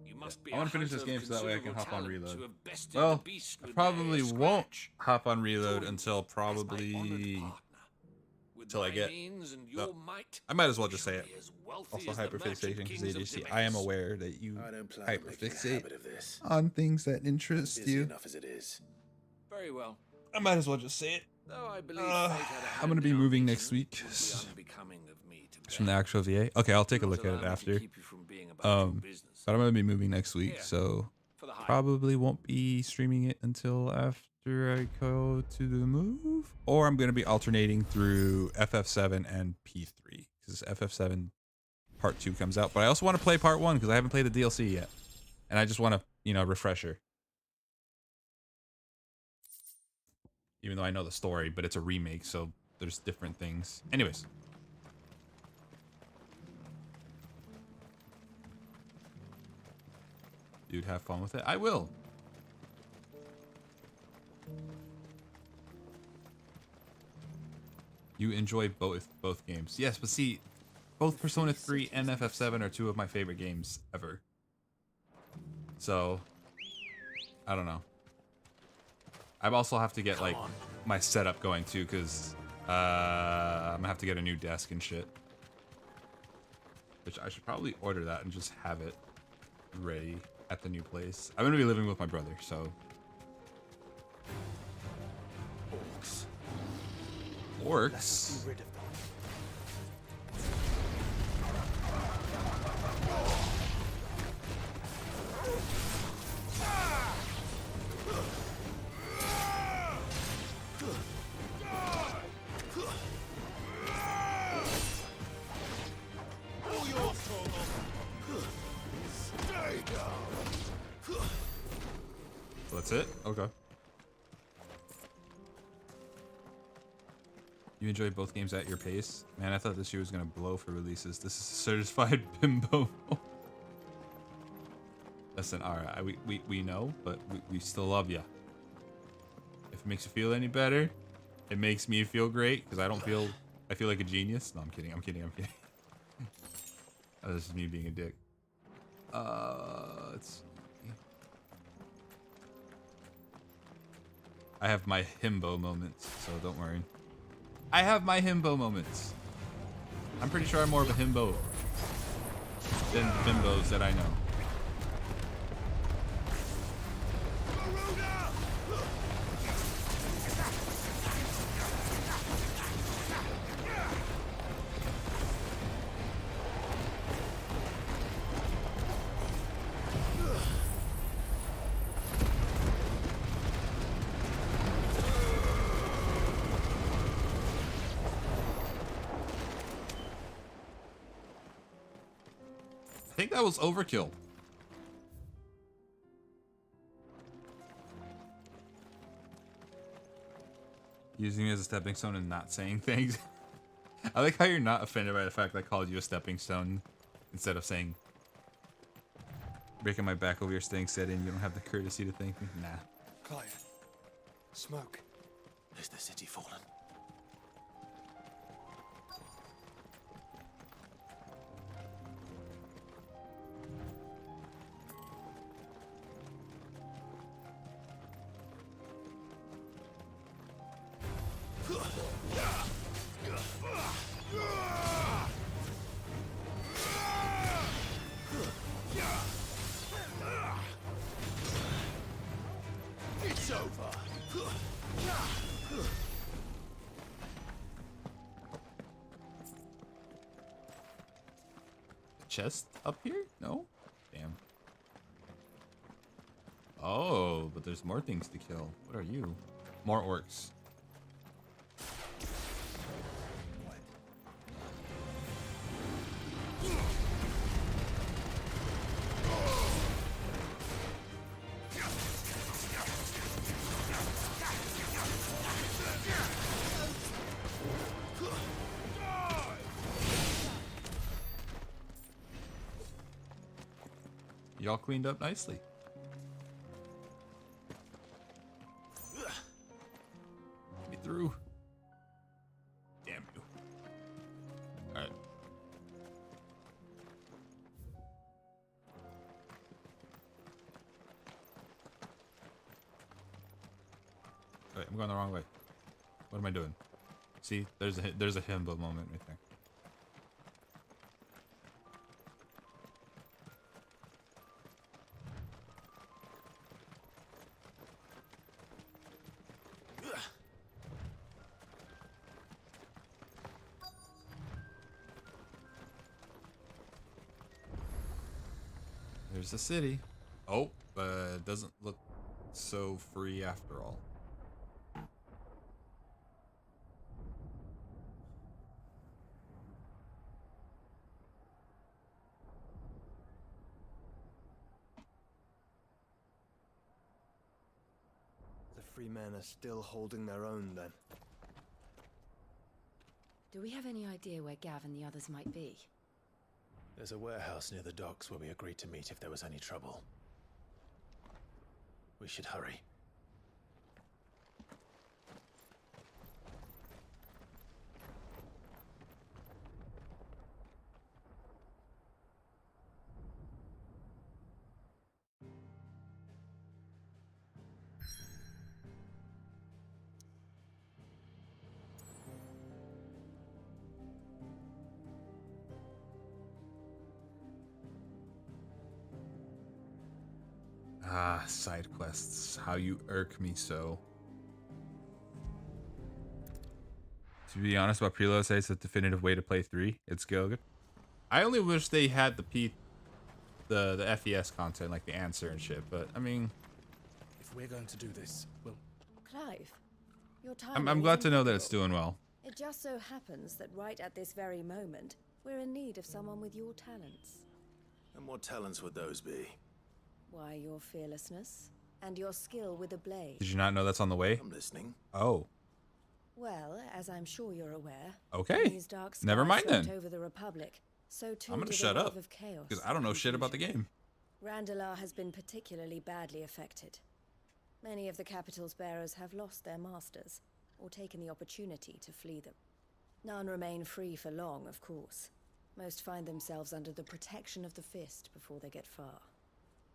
You must be I want to finish this hunter game of so that way I can considerable hop on talent to reload. have bested Well, the beast I with probably bare won't scratch. hop on reload until probably until I my get. means and your might, I might as well just say it. be as wealthy Also, as the merchant hyperfixation because kings of ADHD. I am Damascus. aware that you I don't plan on making a hyperfixate habit of this. on things that interest Busy you. enough as it is. Very well. I might as well just say it. Though I believe fate had a I'm gonna be hand in our moving meeting, next week. it would be unbecoming of me to It's from the actual VA. Okay, I'll take a look at it after. But I'm gonna be moving next week, so probably won't be streaming it until after I go to the move, or I'm gonna be alternating through FF7 and P3 because FF7 Part 2 comes out. But I also want to play Part 1 because I haven't played the DLC yet, and I just want to, refresher. Even though I know the story, but it's a remake, so there's different things. Anyways. Dude, have fun with it. I will. You enjoy both games. Yes, but see, both Persona 3 and FF7 are two of my favorite games ever. So, I don't know. I also have to get, like, my setup going, too, because I'm going to have to get a new desk and shit. Which I should probably order that and just have it ready at the new place. I'm going to be living with my brother, so... Orcs? That's it? Okay. You enjoy both games at your pace? Man, I thought this year was gonna blow for releases. This is a certified bimbo. Listen, alright, we know, but we still love ya. If it makes you feel any better, it makes me feel great, because I feel like a genius. No, I'm kidding. Oh, this is me being a dick. Let's see. I have my himbo moments, so don't worry. I have my himbo moments. I'm pretty sure I'm more of a himbo than bimbos that I know. I think that was overkill. Using me as a stepping stone and not saying things. I like how you're not offended by the fact that I called you a stepping stone instead of saying breaking my back over your staying steady and you don't have the courtesy to thank me. Nah. Clive. Smoke. Is the city fallen? It's over. Chest up here? No? Damn. Oh, but there's more things to kill. What are you? More orcs. Y'all cleaned up nicely. Get me through. Damn you. Alright. Wait, I'm going the wrong way. What am I doing? See, there's a himbo moment right there. There's the city. Oh, but it doesn't look so free after all. The free men are still holding their own, then. Do we have any idea where Gav and the others might be? There's a warehouse near the docks where we agreed to meet if there was any trouble. We should hurry. Ah, side quests. How you irk me so. To be honest, what Preload says the definitive way to play 3. It's good. I only wish they had the FES content, like the answer and shit, but I mean, If we're going to do this, we'll... Clive, your time. I'm glad to know that it's doing well. It just so happens that right at this very moment, we're in need of someone with your talents. And what talents would those be? Why, your fearlessness and your skill with a blade. Did you not know that's on the way? I'm listening. Oh. Well, as I'm sure you're aware, Okay. these dark Never skies mind swept then. over the Republic. So too I'm gonna did a shut wave up of chaos because I don't know shit about the game. Randalar has been particularly badly affected. Many of the capital's bearers have lost their masters, or taken the opportunity to flee them. None remain free for long, of course. Most find themselves under the protection of the Fist before they get far.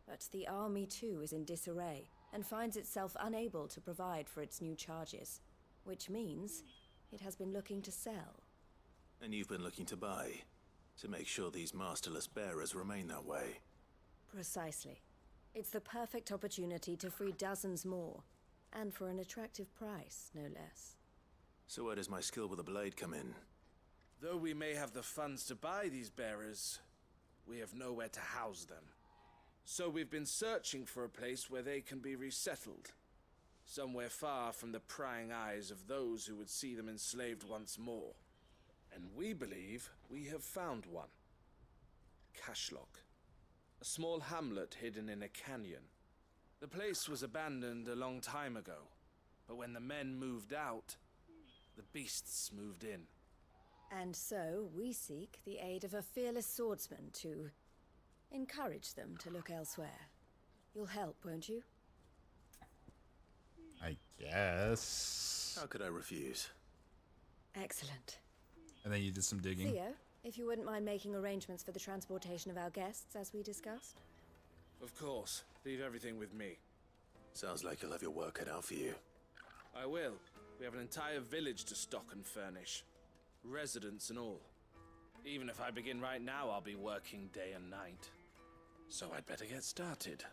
But the army too is in disarray, and finds itself unable to provide for its new charges. Which means it has been looking to sell. And you've been looking to buy, to make sure these masterless bearers remain that way. Precisely. It's the perfect opportunity to free dozens more, and for an attractive price, no less. So where does my skill with the blade come in? Though we may have the funds to buy these bearers, we have nowhere to house them. So we've been searching for a place where they can be resettled. Somewhere far from the prying eyes of those who would see them enslaved once more. And we believe we have found one. Cashlock. A small hamlet hidden in a canyon. The place was abandoned a long time ago, but when the men moved out, the beasts moved in. And so we seek the aid of a fearless swordsman to encourage them to look elsewhere. You'll help, won't you? I guess. How could I refuse? Excellent. And then you did some digging. Theo, if you wouldn't mind making arrangements for the transportation of our guests, as we discussed. Of course. Leave everything with me. Sounds like you'll have your work cut out for you. I will. We have an entire village to stock and furnish. Residents and all. Even if I begin right now, I'll be working day and night. So I'd better get started.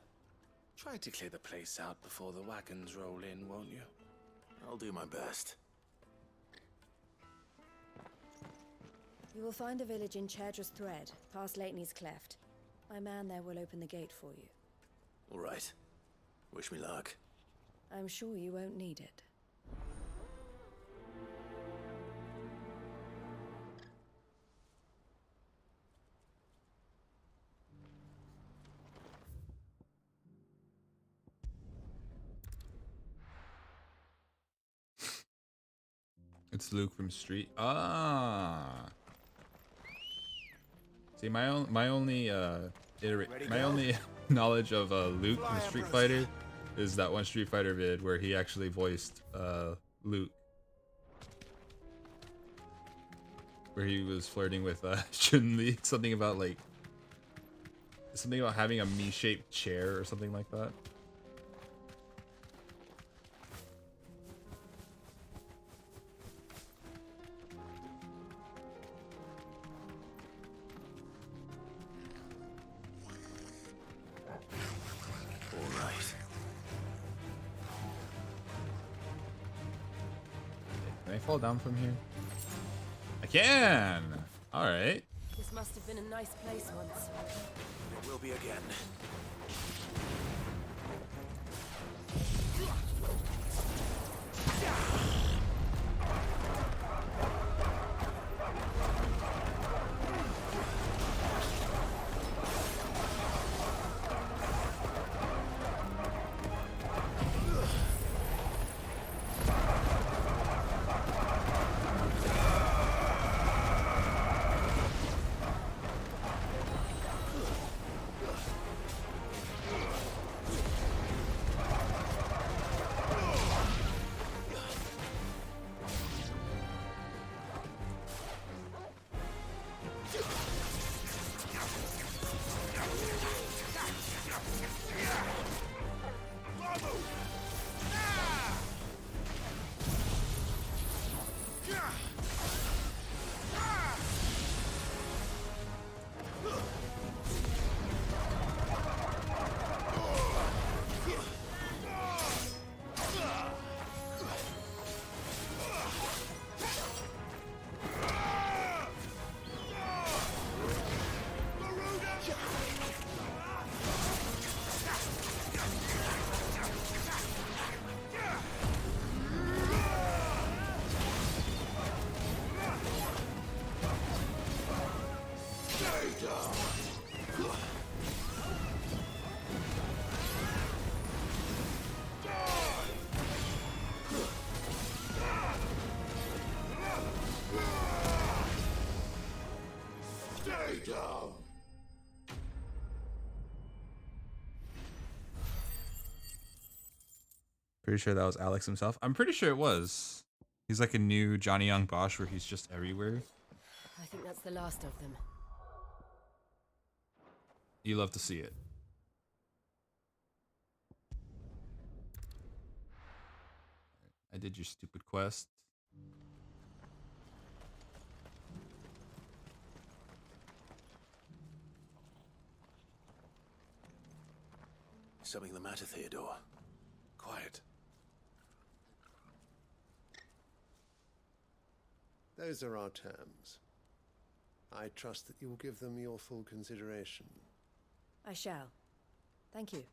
Try to clear the place out before the wagons roll in, won't you? I'll do my best. You will find a village in Chairdress Thread, past Leitney's Cleft. My man there will open the gate for you. All right. Wish me luck. I'm sure you won't need it. It's Luke from Street. Ah. See, my only knowledge of Luke from Street Fighter is that one Street Fighter vid where he actually voiced Luke, where he was flirting with Chun-Li. Something about having a me-shaped chair or something like that. Can I fall down from here? I can! Alright. This must have been a nice place once. It will be again. Pretty sure that was Alex himself. I'm pretty sure it was. He's like a new Johnny Young Bosch where he's just everywhere. I think that's the last of them. You love to see it. I did your stupid quest. Something the matter, Theodore? Quiet. Those are our terms. I trust that you will give them your full consideration. I shall. Thank you.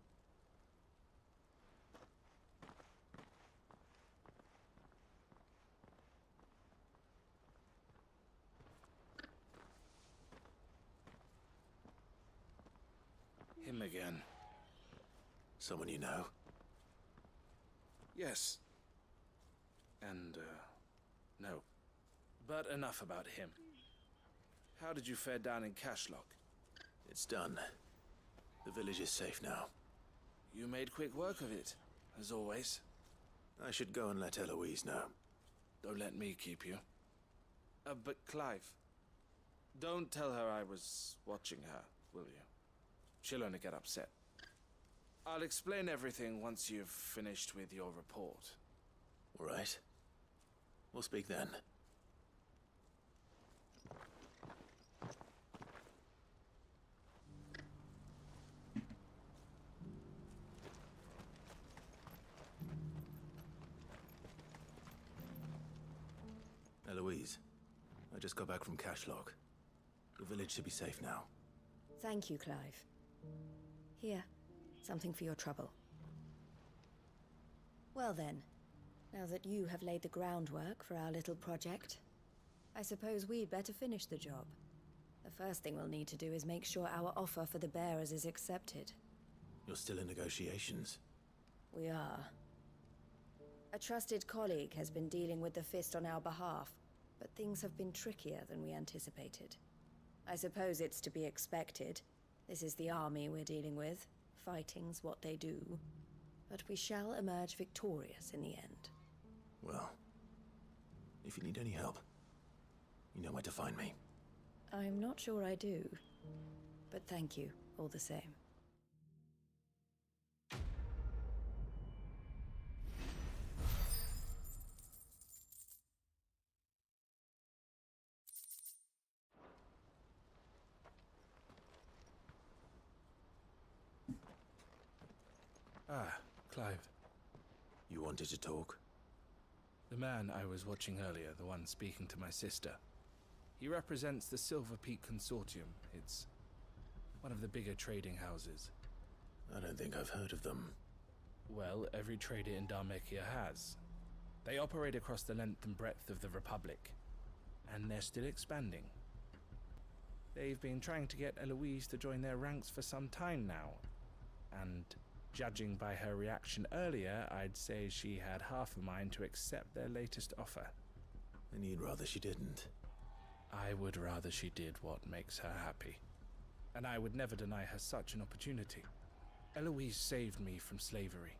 Him again. Someone you know? Yes. And, no. But enough about him. How did you fare down in Cashlock? It's done. The village is safe now. You made quick work of it, as always. I should go and let Eloise know. Don't let me keep you. But Clive, don't tell her I was watching her, will you? She'll only get upset. I'll explain everything once you've finished with your report. All right. We'll speak then. Eloise, I just got back from Cashlock. The village should be safe now. Thank you, Clive. Here, something for your trouble. Well then, now that you have laid the groundwork for our little project, I suppose we'd better finish the job. The first thing we'll need to do is make sure our offer for the bearers is accepted. You're still in negotiations? We are. A trusted colleague has been dealing with the Fist on our behalf, but things have been trickier than we anticipated. I suppose it's to be expected. This is the army we're dealing with. Fighting's what they do. But we shall emerge victorious in the end. Well, if you need any help, you know where to find me. I'm not sure I do, but thank you all the same. Ah, Clive. You wanted to talk? The man I was watching earlier, the one speaking to my sister. He represents the Silver Peak Consortium. It's one of the bigger trading houses. I don't think I've heard of them. Well, every trader in Dhalmekia has. They operate across the length and breadth of the Republic, and they're still expanding. They've been trying to get Eloise to join their ranks for some time now, and judging by her reaction earlier, I'd say she had half a mind to accept their latest offer. And you'd rather she didn't? I would rather she did what makes her happy. And I would never deny her such an opportunity. Eloise saved me from slavery.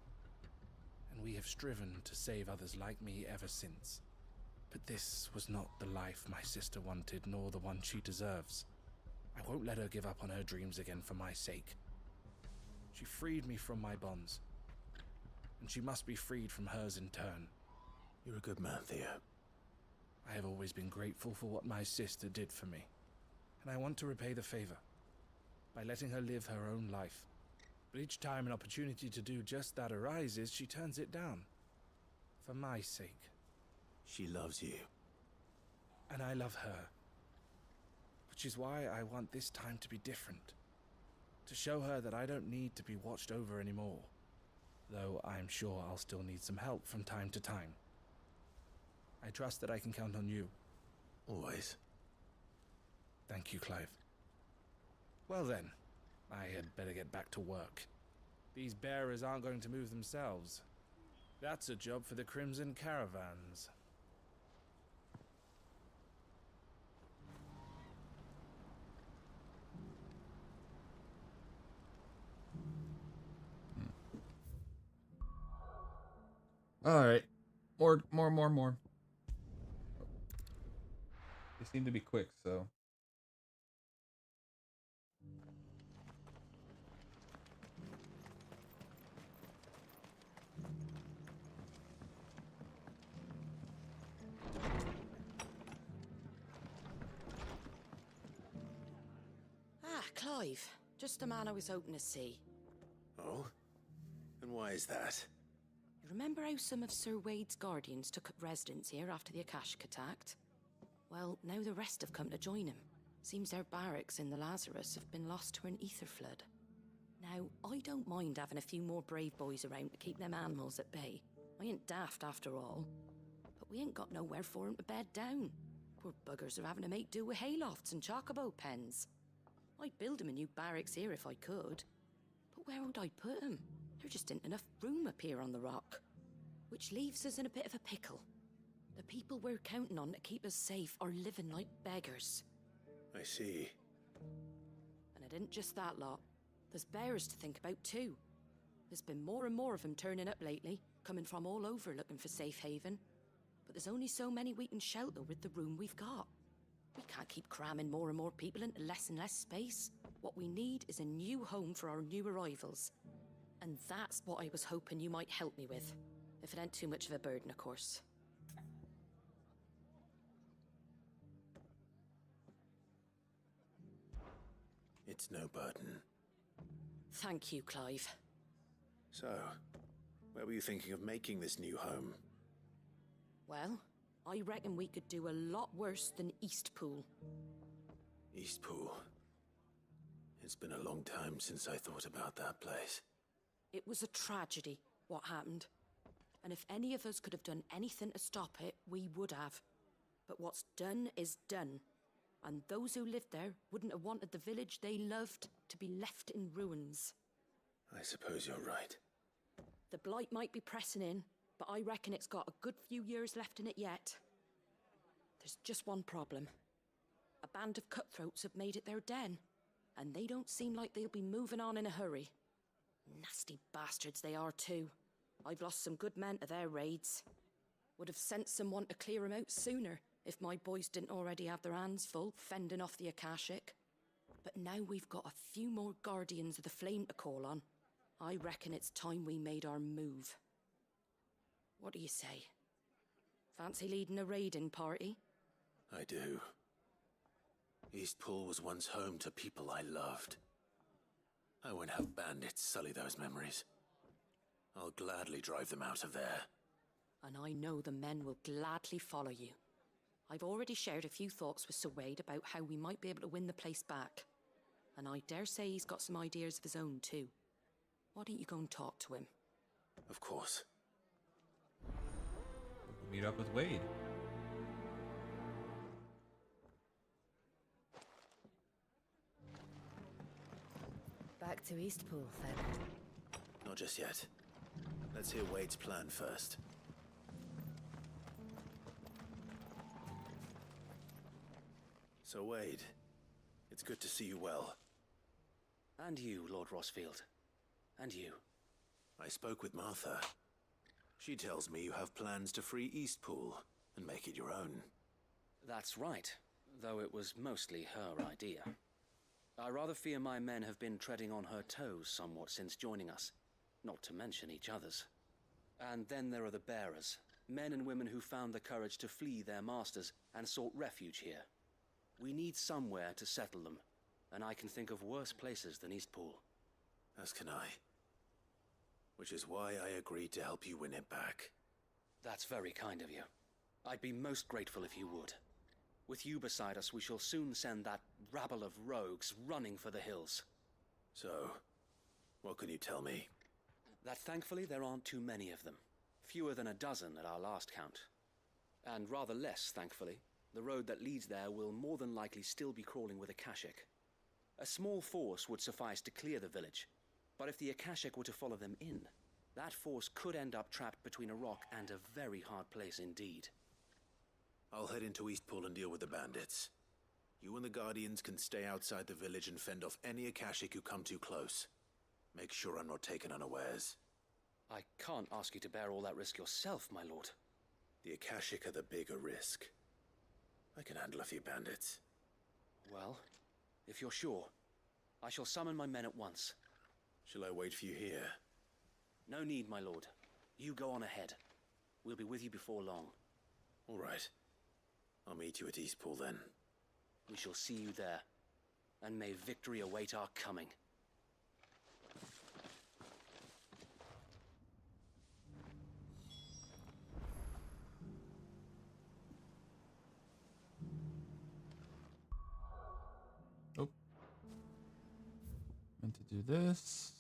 And we have striven to save others like me ever since. But this was not the life my sister wanted, nor the one she deserves. I won't let her give up on her dreams again for my sake. She freed me from my bonds, and she must be freed from hers in turn. You're a good man, Theo. I have always been grateful for what my sister did for me, and I want to repay the favor by letting her live her own life. But each time an opportunity to do just that arises, she turns it down. For my sake. She loves you. And I love her. Which is why I want this time to be different. To show her that I don't need to be watched over anymore. Though I'm sure I'll still need some help from time to time. I trust that I can count on you. Always. Thank you, Clive. Well then, I had better get back to work. These bearers aren't going to move themselves. That's a job for the Crimson Caravans. Alright. More. They seem to be quick, so. Ah, Clive. Just the man I was hoping to see. Oh? And why is that? You remember how some of Sir Wade's guardians took up residence here after the Akashic attacked? Well, now the rest have come to join him. Seems their barracks in the Lazarus have been lost to an ether flood. Now, I don't mind having a few more brave boys around to keep them animals at bay. I ain't daft after all. But we ain't got nowhere for 'em to bed down. Poor buggers are having to make do with haylofts and chocobo pens. I'd build 'em a new barracks here if I could. But where would I put 'em? There just ain't enough room up here on the rock. Which leaves us in a bit of a pickle. The people we're counting on to keep us safe are living like beggars. I see. And it isn't just that lot. There's bears to think about too. There's been more and more of them turning up lately, coming from all over looking for safe haven. But there's only so many we can shelter with the room we've got. We can't keep cramming more and more people into less and less space. What we need is a new home for our new arrivals. And that's what I was hoping you might help me with. If it ain't too much of a burden, of course. It's no burden. Thank you, Clive. So, where were you thinking of making this new home? Well, I reckon we could do a lot worse than Eastpool. Eastpool. It's been a long time since I thought about that place. It was a tragedy, what happened. And if any of us could have done anything to stop it, we would have. But what's done is done. And those who lived there wouldn't have wanted the village they loved to be left in ruins. I suppose you're right. The blight might be pressing in, but I reckon it's got a good few years left in it yet. There's just one problem. A band of cutthroats have made it their den, and they don't seem like they'll be moving on in a hurry. Nasty bastards they are too. I've lost some good men to their raids. Would have sent someone to clear 'em out sooner, if my boys didn't already have their hands full fending off the Akashic. But now we've got a few more Guardians of the Flame to call on. I reckon it's time we made our move. What do you say? Fancy leading a raiding party? I do. Eastpool was once home to people I loved. I won't have bandits sully those memories. I'll gladly drive them out of there. And I know the men will gladly follow you. I've already shared a few thoughts with Sir Wade about how we might be able to win the place back. And I dare say he's got some ideas of his own too. Why don't you go and talk to him? Of course. Meet up with Wade. Back to Eastpool, then. Not just yet. Let's hear Wade's plan first. So, Wade, it's good to see you well. And you, Lord Rossfield. And you. I spoke with Martha. She tells me you have plans to free Eastpool and make it your own. That's right, though it was mostly her idea. I rather fear my men have been treading on her toes somewhat since joining us, not to mention each other's. And then there are the bearers, men and women who found the courage to flee their masters and sought refuge here. We need somewhere to settle them, and I can think of worse places than Eastpool. As can I. Which is why I agreed to help you win it back. That's very kind of you. I'd be most grateful if you would. With you beside us, we shall soon send that rabble of rogues running for the hills. So, what can you tell me? That thankfully there aren't too many of them. Fewer than a dozen at our last count. And rather less, thankfully. The road that leads there will more than likely still be crawling with Akashic. A small force would suffice to clear the village, but if the Akashic were to follow them in, that force could end up trapped between a rock and a very hard place indeed. I'll head into Eastpool and deal with the bandits. You and the Guardians can stay outside the village and fend off any Akashic who come too close. Make sure I'm not taken unawares. I can't ask you to bear all that risk yourself, my lord. The Akashic are the bigger risk. I can handle a few bandits. Well, if you're sure, I shall summon my men at once. Shall I wait for you here? No need, my lord. You go on ahead. We'll be with you before long. All right. I'll meet you at Eastpool then. We shall see you there. And may victory await our coming. Oh. Meant to do this.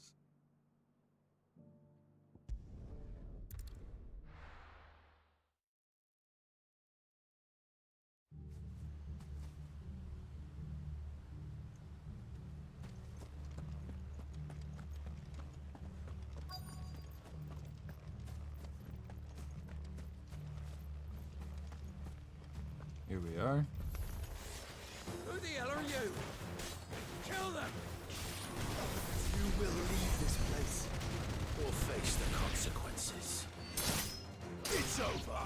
Here we are. Who the hell are you? Kill them! You will leave this place or face the consequences. It's over!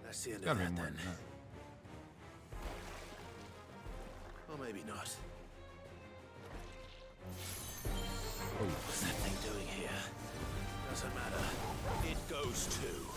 That's the end of that then. Or maybe not. What's that thing doing here? Doesn't matter. It goes too.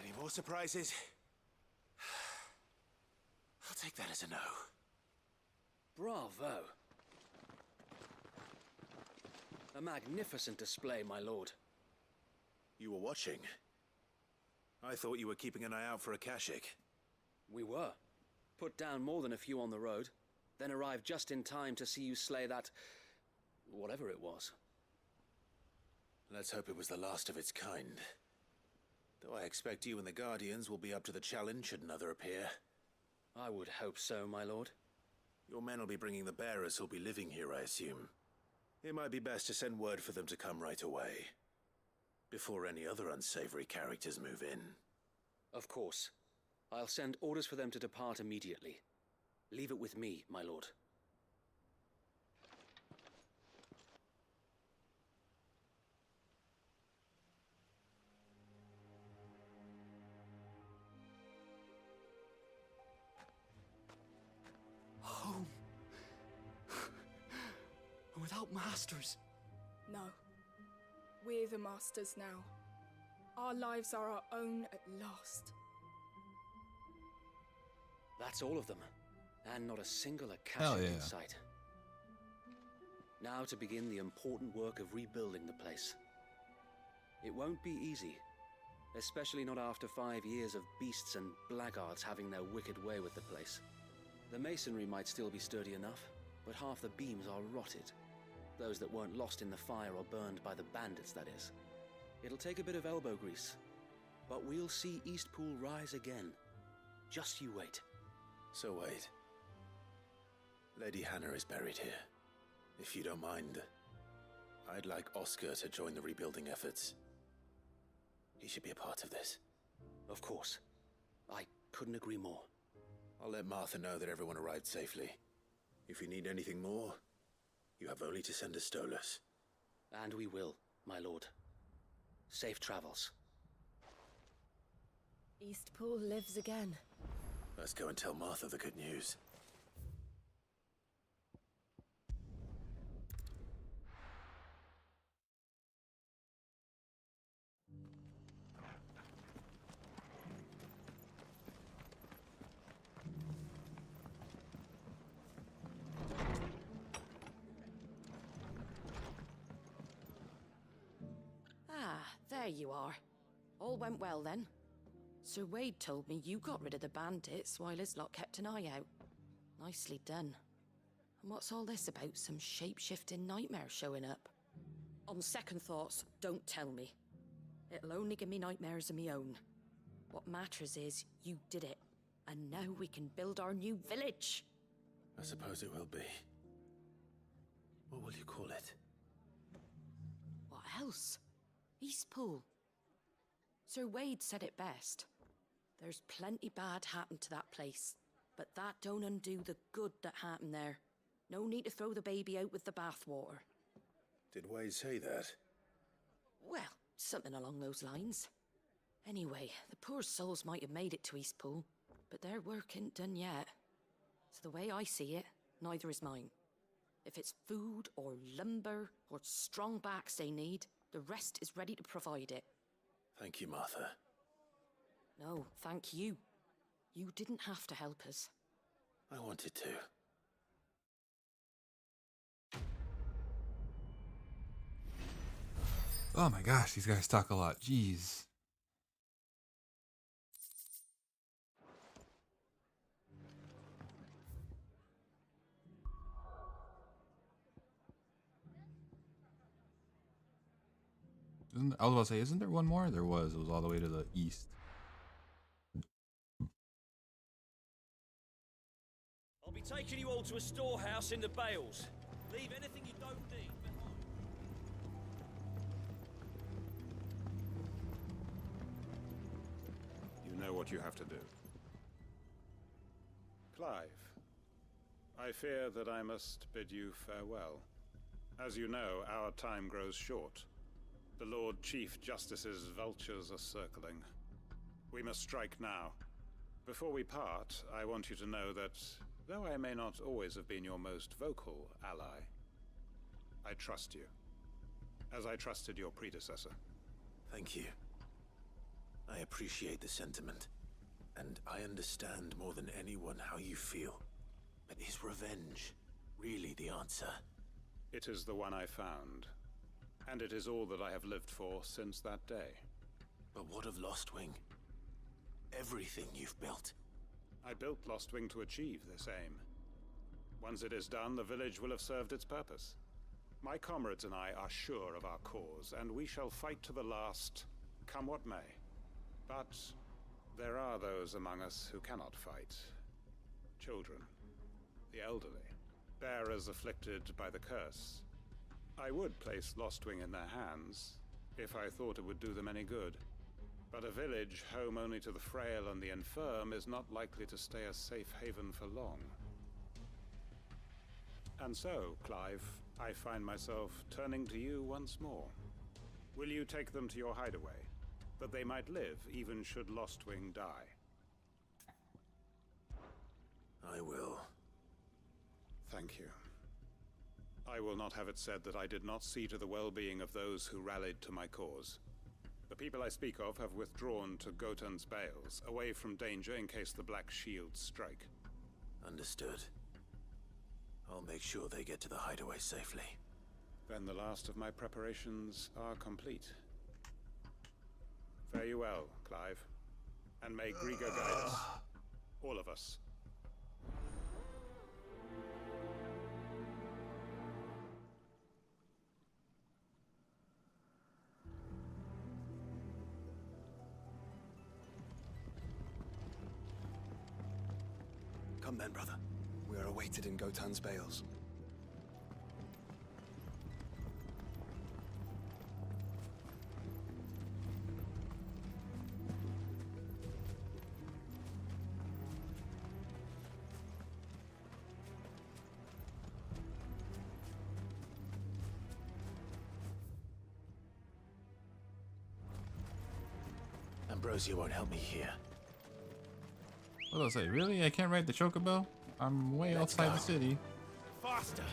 Any more surprises? I'll take that as a no. Bravo! A magnificent display, my lord. You were watching. I thought you were keeping an eye out for Akashic. We were. Put down more than a few on the road, then arrived just in time to see you slay that... whatever it was. Let's hope it was the last of its kind. Though I expect you and the Guardians will be up to the challenge should another appear. I would hope so, my lord. Your men will be bringing the bearers who'll be living here, I assume. It might be best to send word for them to come right away, before any other unsavory characters move in. Of course. I'll send orders for them to depart immediately. Leave it with me, my lord. Home. Without masters. No. We're the masters now. Our lives are our own at last. That's all of them. And not a single Hell Akashic yeah. in sight. Now to begin the important work of rebuilding the place. It won't be easy, especially not after 5 years of beasts and blackguards having their wicked way with the place. The masonry might still be sturdy enough, but half the beams are rotted. Those that weren't lost in the fire or burned by the bandits, that is. It'll take a bit of elbow grease, but we'll see Eastpool rise again. Just you wait. So wait. Lady Hannah is buried here. If you don't mind, I'd like Oscar to join the rebuilding efforts. He should be a part of this. Of course. I couldn't agree more. I'll let Martha know that everyone arrived safely. If you need anything more, you have only to send a Stolas. And we will, my lord. Safe travels. Eastpool lives again. Let's go and tell Martha the good news. There you are. All went well then. Sir Wade told me you got rid of the bandits while his lot kept an eye out. Nicely done. And what's all this about some shape-shifting nightmare showing up? On second thoughts, don't tell me. It'll only give me nightmares of me own. What matters is you did it. And now we can build our new village. I suppose it will be. What will you call it? What else? Eastpool. Sir Wade said it best. There's plenty bad happened to that place, but that don't undo the good that happened there. No need to throw the baby out with the bathwater. Did Wade say that? Well, something along those lines. Anyway, the poor souls might have made it to Eastpool, but their work ain't done yet. So the way I see it, neither is mine. If it's food or lumber or strong backs they need, the rest is ready to provide it. Thank you, Martha. No, thank you. You didn't have to help us. I wanted to. Oh my gosh, these guys talk a lot. Jeez. I was about to say, isn't there one more? There was. It was all the way to the east. I'll be taking you all to a storehouse in the Bales. Leave anything you don't need behind. You know what you have to do. Clive, I fear that I must bid you farewell. As you know, our time grows short. The Lord Chief Justice's vultures are circling. We must strike now. Before we part, I want you to know that, though I may not always have been your most vocal ally, I trust you, as I trusted your predecessor. Thank you. I appreciate the sentiment, and I understand more than anyone how you feel. But is revenge really the answer? It is the one I found. And it is all that I have lived for since that day. But what of Lostwing? Everything you've built. I built Lostwing to achieve this aim. Once it is done, the village will have served its purpose. My comrades and I are sure of our cause, and we shall fight to the last, come what may. But there are those among us who cannot fight. Children, the elderly, bearers afflicted by the curse. I would place Lostwing in their hands, if I thought it would do them any good. But a village home only to the frail and the infirm is not likely to stay a safe haven for long. And so, Clive, I find myself turning to you once more. Will you take them to your hideaway, that they might live even should Lostwing die? I will. Thank you. I will not have it said that I did not see to the well-being of those who rallied to my cause. The people I speak of have withdrawn to Gotan's Bales, away from danger in case the Black Shields strike. Understood. I'll make sure they get to the hideaway safely. Then the last of my preparations are complete. Fare you well, Clive. And may Grieger guide us. All of us. Come then, brother. We are awaited in Gotan's bales. Ambrosia won't help me here. What do I say? Really? I can't ride the chocobo? I'm way outside the city. Faster!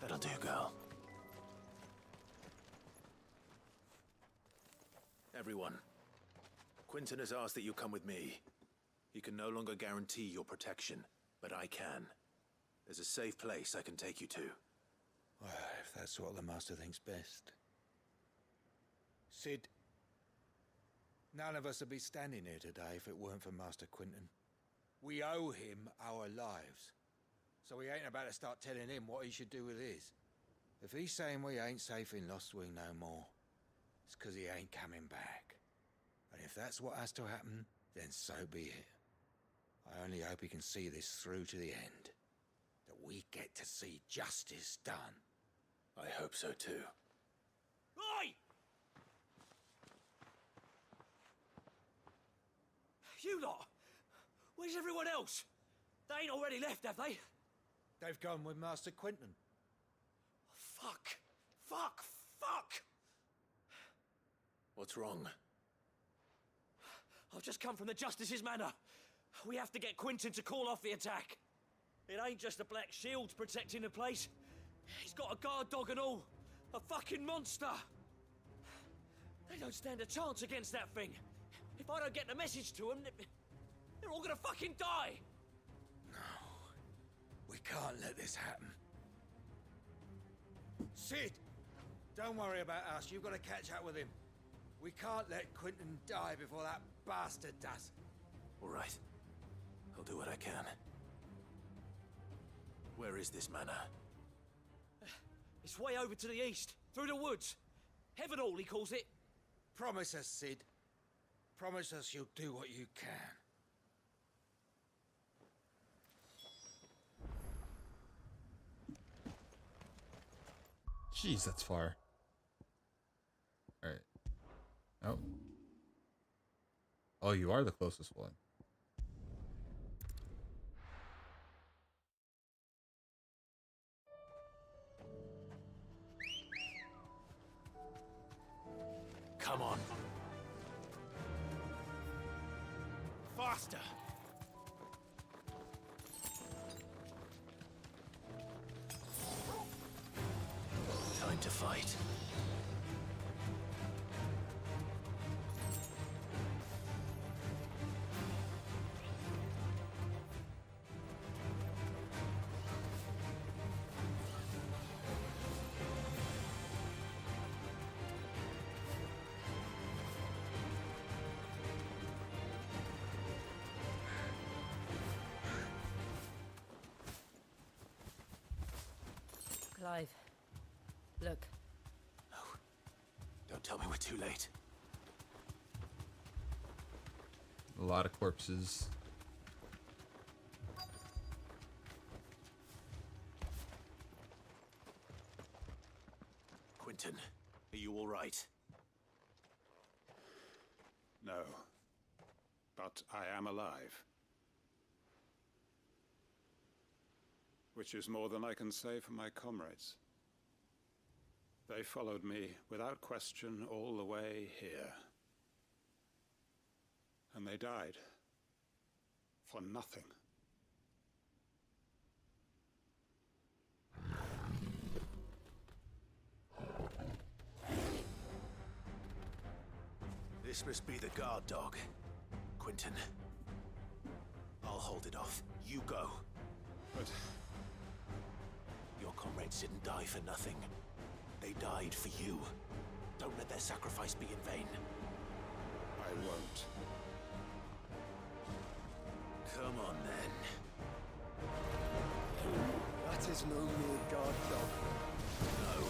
That'll do, girl. Everyone, Quinton has asked that you come with me. He can no longer guarantee your protection, but I can. There's a safe place I can take you to. Well, if that's what the Master thinks best. Cid, none of us would be standing here today if it weren't for Master Quinton. We owe him our lives. So we ain't about to start telling him what he should do with his. If he's saying we ain't safe in Lostwing no more, it's 'cause he ain't coming back. And if that's what has to happen, then so be it. I only hope he can see this through to the end. That we get to see justice done. I hope so too. Oi! You lot! Where's everyone else? They ain't already left, have they? They've gone with Master Quinton. Fuck! Fuck! Fuck! What's wrong? I've just come from the Justice's manor. We have to get Quinton to call off the attack. It ain't just the Black Shields protecting the place. He's got a guard dog and all. A fucking monster. They don't stand a chance against that thing. If I don't get the message to them, they're all gonna fucking die. We can't let this happen. Cid! Don't worry about us. You've got to catch up with him. We can't let Quinton die before that bastard does. All right. I'll do what I can. Where is this manor? It's way over to the east, through the woods. Heavenhall, he calls it. Promise us, Cid. Promise us you'll do what you can. Jeez, that's far. Alright. Oh. Oh, you are the closest one. Come on. Faster! Time to fight. Clive, look. No. Don't tell me we're too late. A lot of corpses. Quinton, are you all right? No. But I am alive. Which is more than I can say for my comrades. They followed me without question all the way here. And they died. for nothing. This must be the guard dog. Quinton. I'll hold it off. You go. But... Your comrades didn't die for nothing. They died for you. Don't let their sacrifice be in vain. I won't. Come on, then. That is no mere guard dog. No.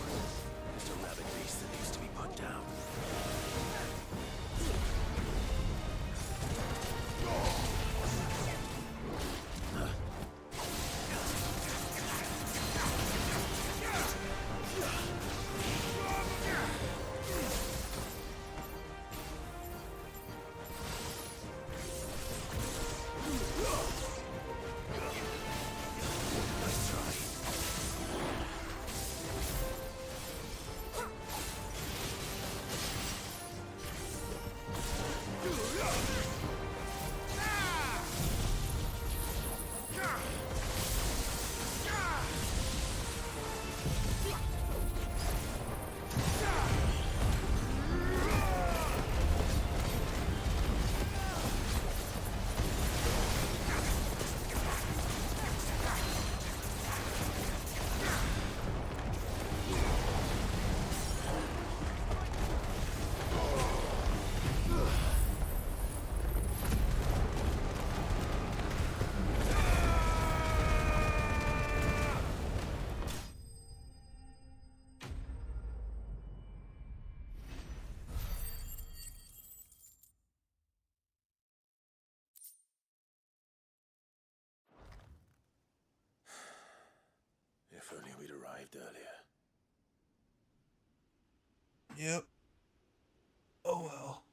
Just a rabid beast that needs to be put down. If only we'd arrived earlier. Yep. Oh well.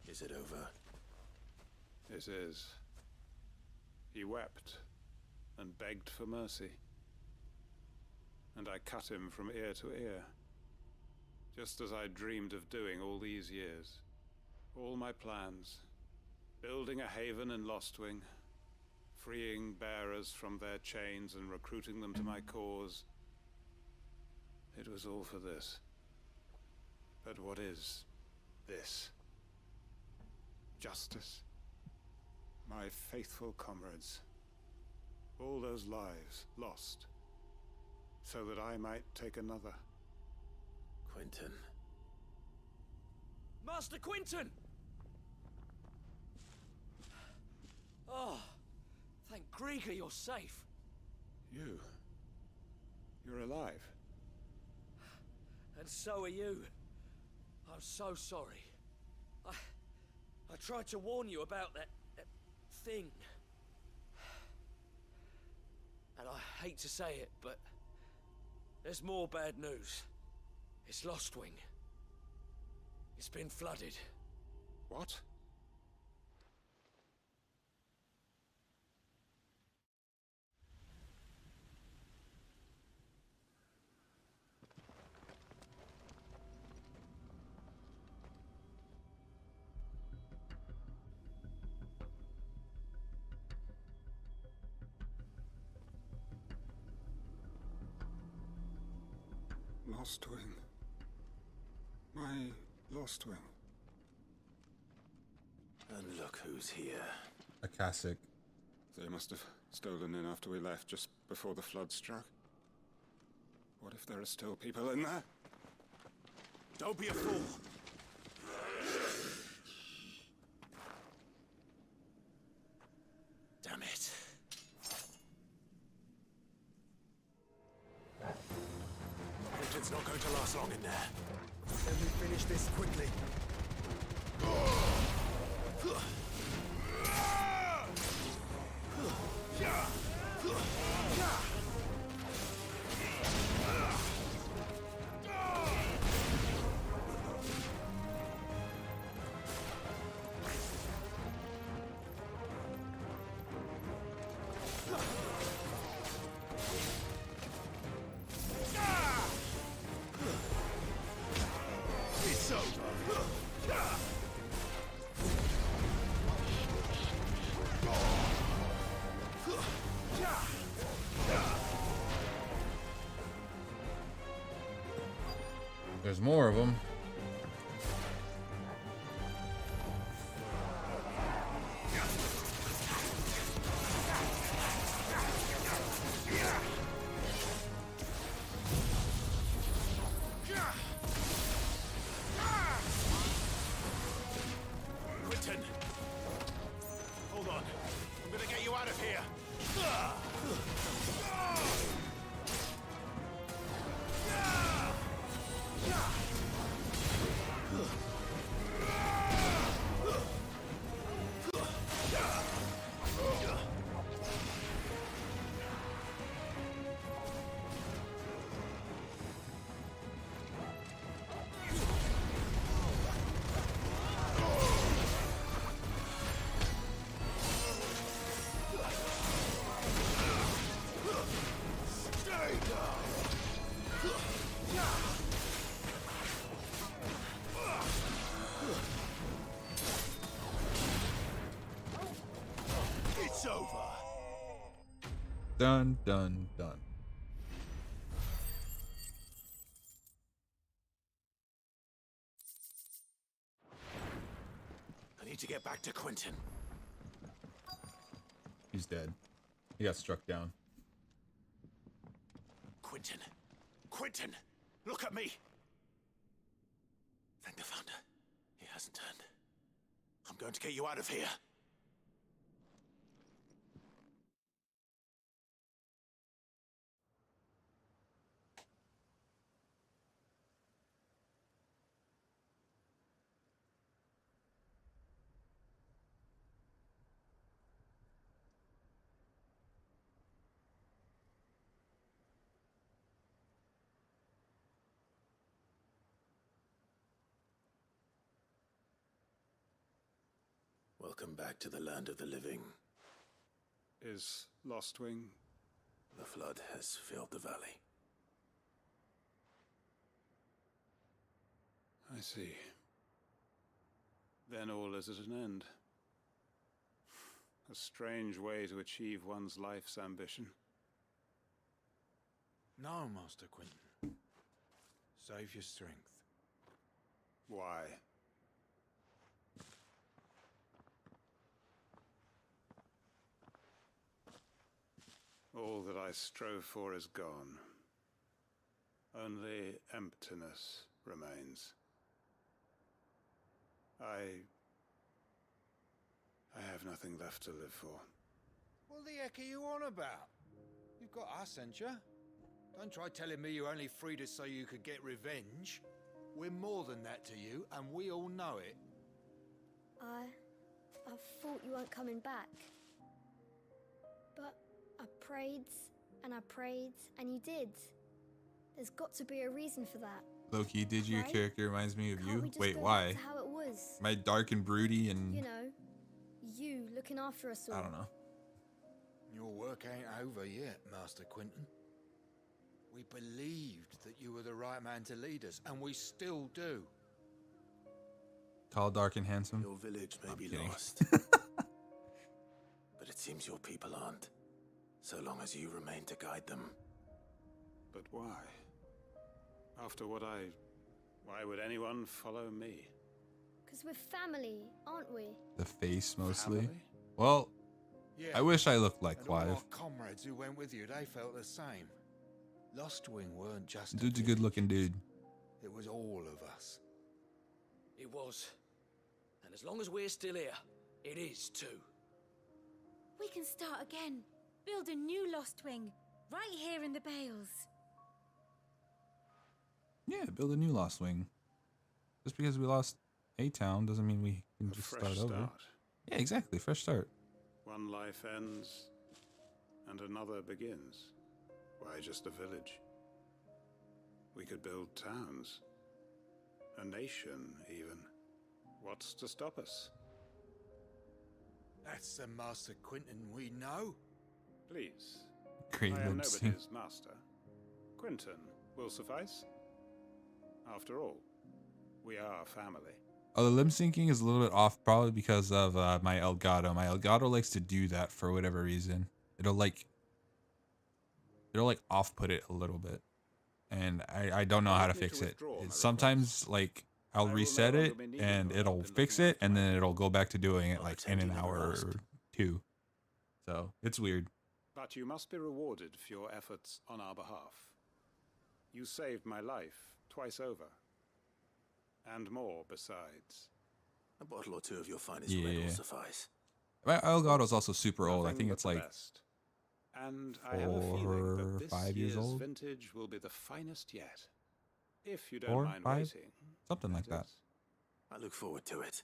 Is it over? It is. He wept and begged for mercy. And I cut him from ear to ear. Just as I dreamed of doing all these years. All my plans. Building a haven in Lostwing. Freeing bearers from their chains and recruiting them to my cause. It was all for this. But what is this? Justice? My faithful comrades. All those lives lost. So that I might take another. Quinton. Master Quinton! Oh, thank Grieger you're safe. You're alive. And so are you. I'm so sorry. I tried to warn you about that thing. And I hate to say it, but there's more bad news. It's Lostwing. It's been flooded. What? Lostwing. My Lostwing. And look who's here. Akashic. They must have stolen in after we left, just before the flood struck. What if there are still people in there? Don't be a fool! Damn it. Quinton's not going to last long in there. Can we finish this quickly? There's more of them. Quentin! Hold on. I'm gonna get you out of here. It's over. Done, done, done. I need to get back to Quentin. He's dead. He got struck down. Quentin! Quentin! Look at me! Thank the Founder. He hasn't turned. I'm going to get you out of here. Welcome back to the land of the living. Is Lostwing? The flood has filled the valley. I see. Then all is at an end. A strange way to achieve one's life's ambition. No, Master Quentin. Save your strength. Why? All that I strove for is gone. Only emptiness remains. I have nothing left to live for. What the heck are you on about? You've got us, ain't you? Don't try telling me you only freed us so you could get revenge. We're more than that to you, and we all know it. I thought you weren't coming back. But I prayed, and you did. There's got to be a reason for that. Loki, did your Right? character reminds me of Can't you? we just Wait, go why? back to how it was? Am I dark and broody and You know, you looking after us all. I don't know. Your work ain't over yet, Master Quentin. We believed that you were the right man to lead us, and we still do. Tall, dark, and handsome. Your village may be kidding. lost. But it seems your people aren't. So long as you remain to guide them. But why? After what why would anyone follow me? Because we're family, aren't we? The face mostly. Family? Well, Yeah. I wish I looked like And all Clive. our comrades who went with you, they felt the same. Lostwing weren't just Dude's a good looking dude. It was all of us. It was. And as long as we're still here, it is too. We can start again. Build a new Lost Wing, right here in the Bales. Yeah, build a new Lost Wing. Just because we lost a town doesn't mean we can just fresh start over. start. Yeah, exactly. Fresh start. One life ends, and another begins. Why just a village? We could build towns. A nation, even. What's to stop us? That's the Master Quentin we know. Please. Great I am lip sync. nobody's master. Quentin will suffice. After all, we are family. Oh, the lip syncing is a little bit off, probably because of my Elgato. My Elgato likes to do that for whatever reason. It'll like off-put it a little bit. and I don't know how to fix it. Sometimes like I'll reset it and it'll fix it, and then it'll go back to doing it like in an hour or two. So it's weird. But you must be rewarded for your efforts on our behalf. You saved my life twice over. And more besides. A bottle or two of your finest red will suffice. My Elgato's also super old. I think it's like and I have a feeling that this 5 years year's old. vintage will be the finest yet. If you don't 4, mind 5, waiting. something like that. I look forward to it.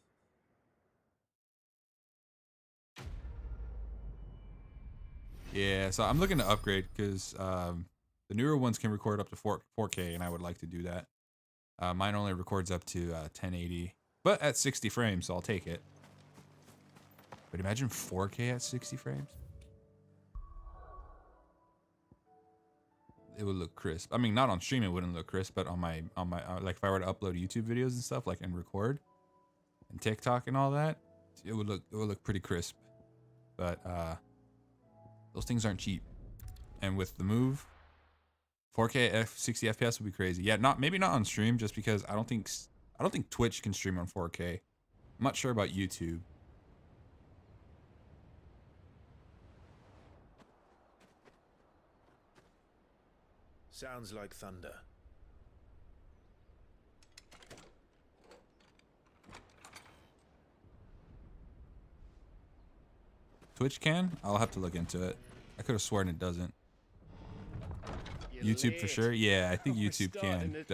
Yeah, so I'm looking to upgrade because the newer ones can record up to 4K, and I would like to do that. Mine only records up to 1080, but at 60 frames, so I'll take it. But imagine 4K at 60 frames. It would look crisp. I mean, not on stream it wouldn't look crisp, but on my like if I were to upload YouTube videos and stuff like and record and TikTok and all that, it would look pretty crisp. But those things aren't cheap. And with the move, 4K 60 FPS would be crazy. Yeah, maybe not on stream, just because I don't think Twitch can stream on 4K. I'm not sure about YouTube. Sounds like thunder. Twitch can? I'll have to look into it. I could have sworn it doesn't. YouTube for sure. Yeah, I think YouTube can.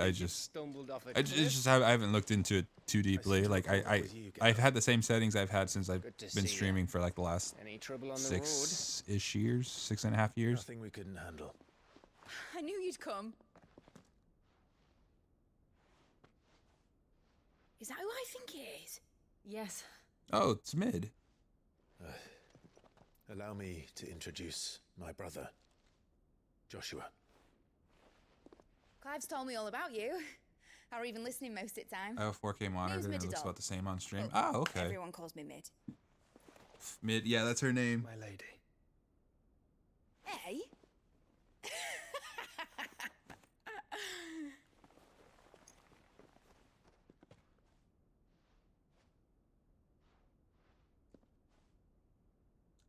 I haven't looked into it too deeply. Like I've had the same settings I've had since I've been streaming for like the last 6-ish years, 6.5 years. Nothing we couldn't handle. I knew you'd come. Is that who I think it is? Yes. Oh, it's Mid. Allow me to introduce my brother, Joshua. Clive's told me all about you. Or even listening most of the time. I have a 4K monitor and it looks about the same on stream. Well, Oh, okay. Everyone calls me Mid. Mid, yeah, that's her name. My lady. Hey?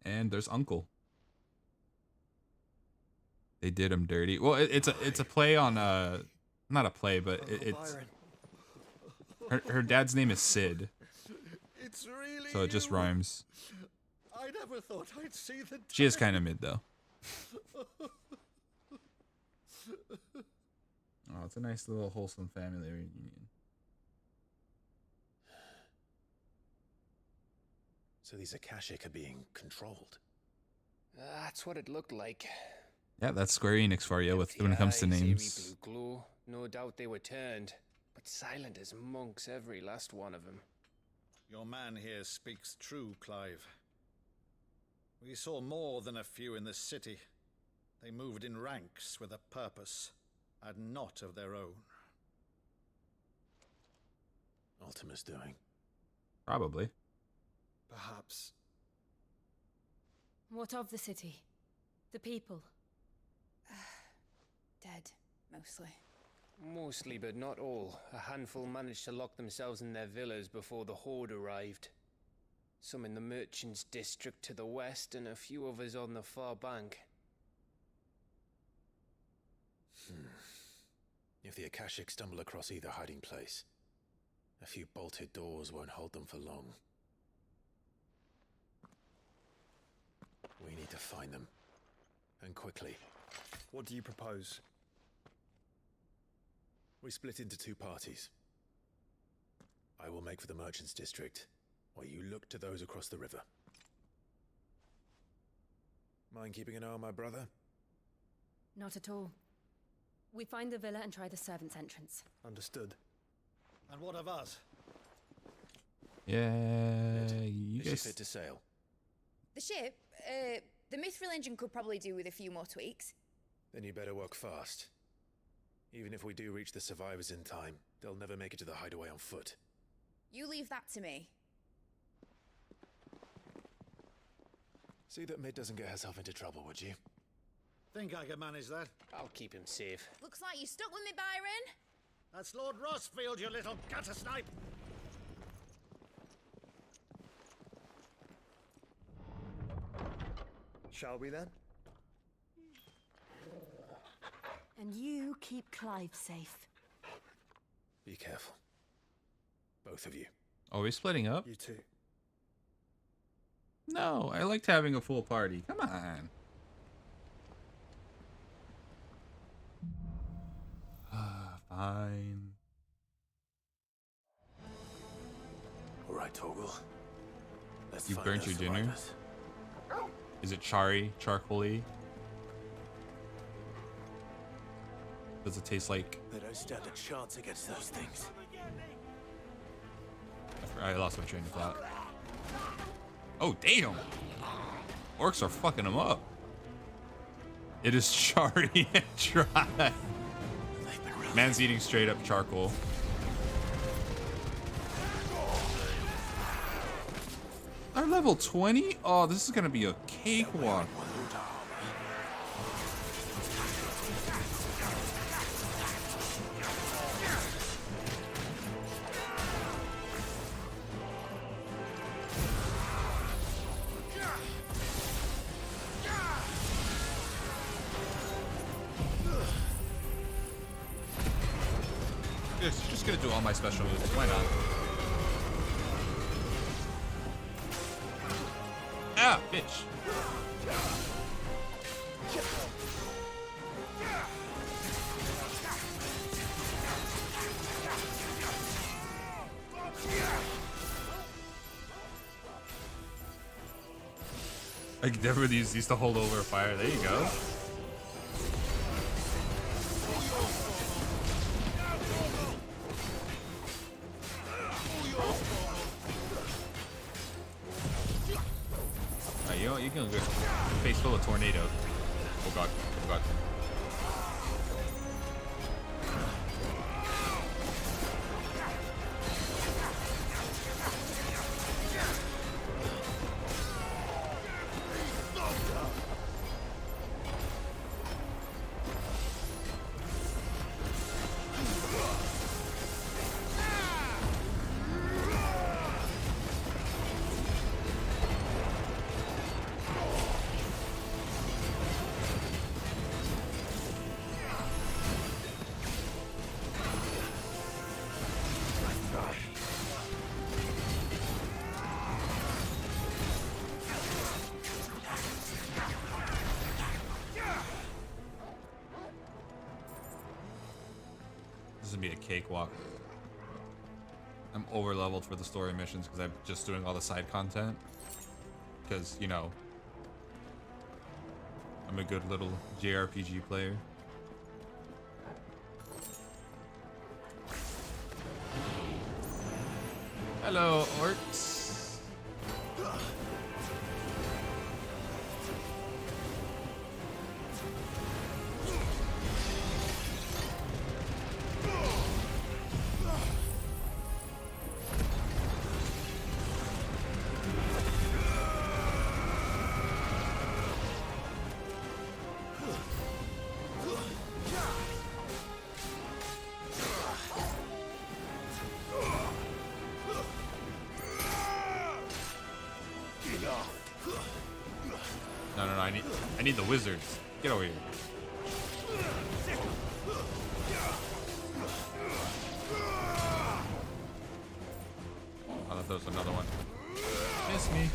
And there's Uncle. They did him dirty. Well, it's a play on not a play, but it's her dad's name is Sid. It's really So it just you. rhymes. I never thought I'd see the She is kind of mid though. Oh, it's a nice little wholesome family reunion. So these Akashic are being controlled. That's what it looked like. Yeah, that's Square Enix for you when it comes to Eyes, eerie names. blue glow. No doubt they were turned, but silent as monks, every last one of them. Your man here speaks true, Clive. We saw more than a few in the city. They moved in ranks with a purpose, and not of their own. Ultima's doing. Probably. Perhaps. What of the city? The people? Dead, mostly. Mostly, but not all. A handful managed to lock themselves in their villas before the Horde arrived. Some in the Merchants' District to the west, and a few others on the far bank. If the Akashic stumble across either hiding place, a few bolted doors won't hold them for long. We need to find them. And quickly. What do you propose? We split into two parties. I will make for the Merchants' District, while you look to those across the river. Mind keeping an eye on my brother? Not at all. We find the villa and try the servants' entrance. Understood. And what of us? Yeah, you Is she guys. fit to sail? The ship, the Mithril engine could probably do with a few more tweaks. Then you better work fast. Even if we do reach the survivors in time, they'll never make it to the hideaway on foot. You leave that to me. See that Mid doesn't get herself into trouble, would you? Think I can manage that? I'll keep him safe. Looks like you stuck with me, Byron. That's Lord Rossfield, you little gutter snipe! Shall we then? And you keep Clive safe. Be careful. Both of you. Are we splitting up? You too. No, I liked having a full party. Come on. Fine. All right, Torgal. Let's You find burnt those your dinner? survivors. Is it charcoaly? Does it taste like... They don't stand a chance against those things. I lost my train of thought. Oh, damn! Orcs are fucking them up. It is charry and dry. Man's eating straight up charcoal. Our level 20? Oh, this is gonna be a cakewalk. Just gonna do all my special moves. Why not? Ah, bitch. I never used to hold over fire. There you go. You can go face full of tornado. Oh god. Oh god. Be a cakewalk. I'm over leveled for the story missions because I'm just doing all the side content. Because, you know, I'm a good little JRPG player. Hello, orcs. No, I need the wizards. Get over here. I thought there was another one. Miss me.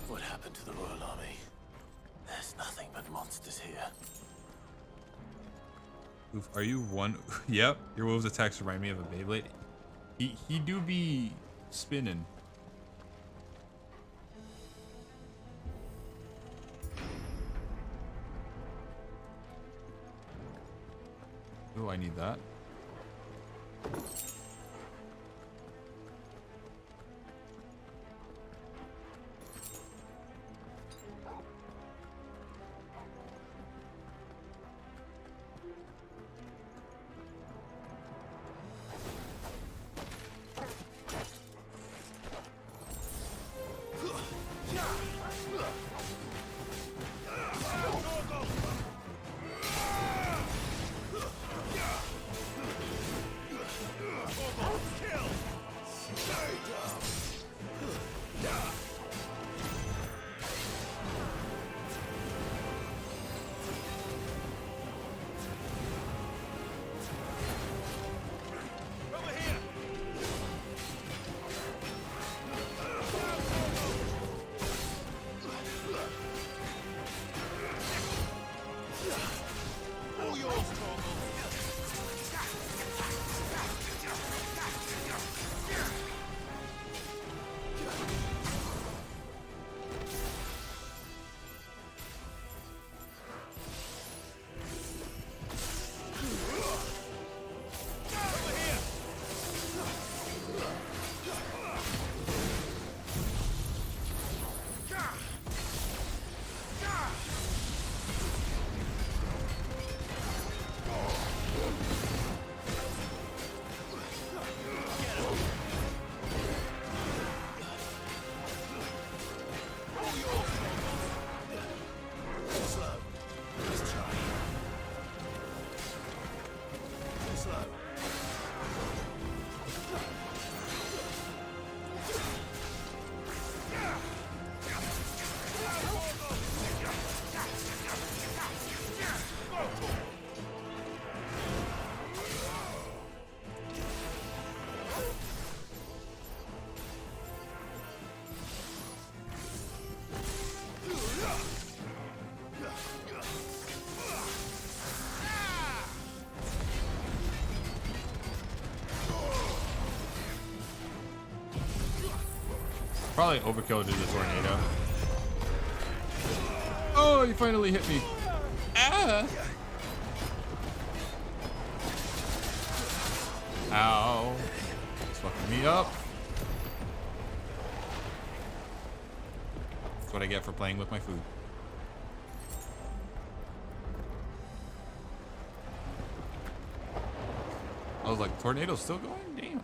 What happened to the Royal Army? There's nothing but monsters here. Oof, are you one? Yep, your wolves attacks remind me of a Beyblade. He do be spinning. Oh, I need that. Probably overkill due to the tornado. Oh, you finally hit me. Ah! Ow. It's fucking me up. That's what I get for playing with my food. I was like, tornado's still going? Damn.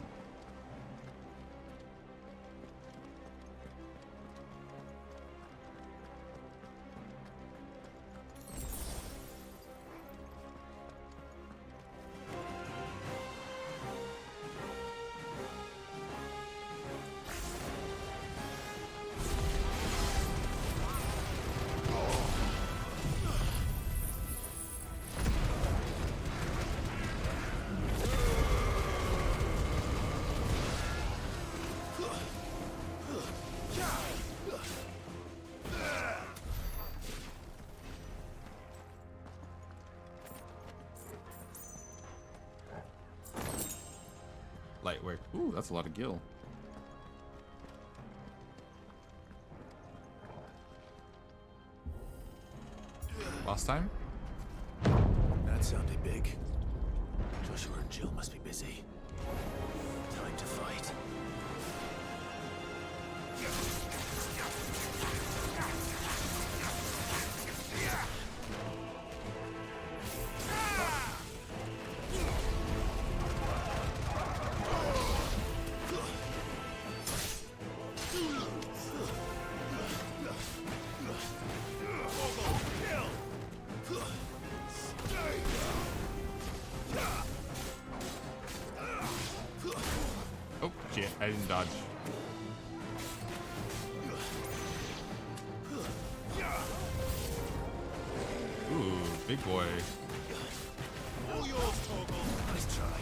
Lightwork. Ooh, that's a lot of gil. Last time? That sounded big. Joshua and Jill must be busy. Time to fight. Oh, shit. I didn't dodge. Ooh, big boy. All yours, Torgal. Nice try.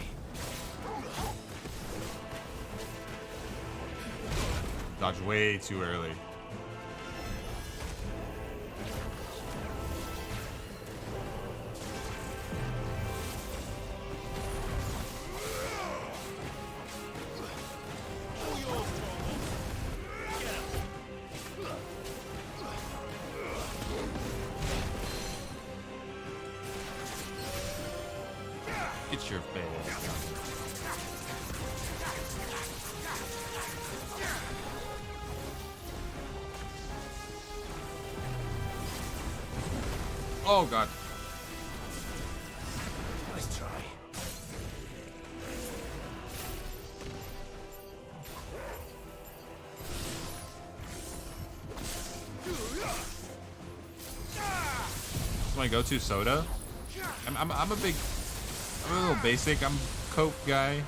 Dodged way too early. It's your face. Oh god. Nice try. That's my go-to soda. I'm a big, I'm a little basic. I'm Coke guy.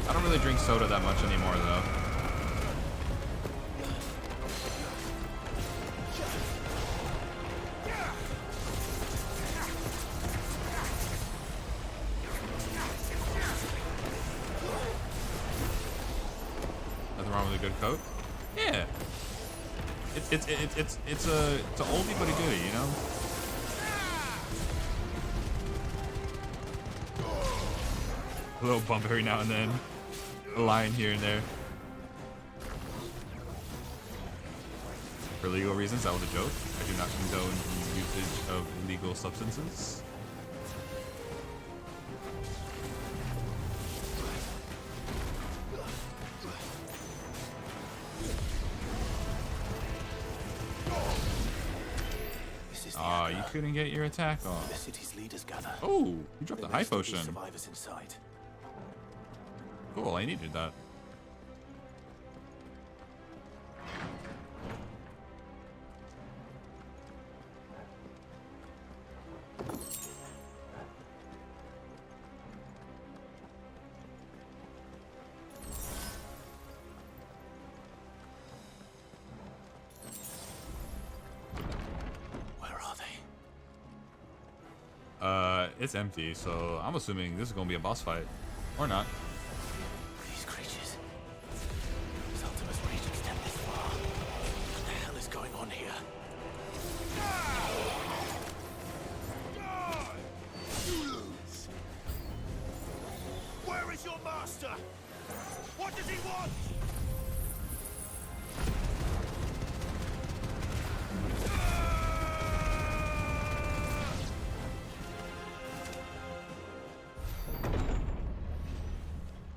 I don't really drink soda that much anymore, though. Nothing wrong with a good Coke? Yeah. It's a oldie but a goodie, you know. A little bump every now and then. A line here and there. For legal reasons, that was a joke. I do not condone the usage of illegal substances. Ah, you couldn't get your attack off. The city's leaders gather. Oh, you dropped a high potion. Survivors inside. Cool, I needed that. It's empty, so I'm assuming this is gonna be a boss fight. Or not. These creatures. These Ultimus reach extend this far. What the hell is going on here?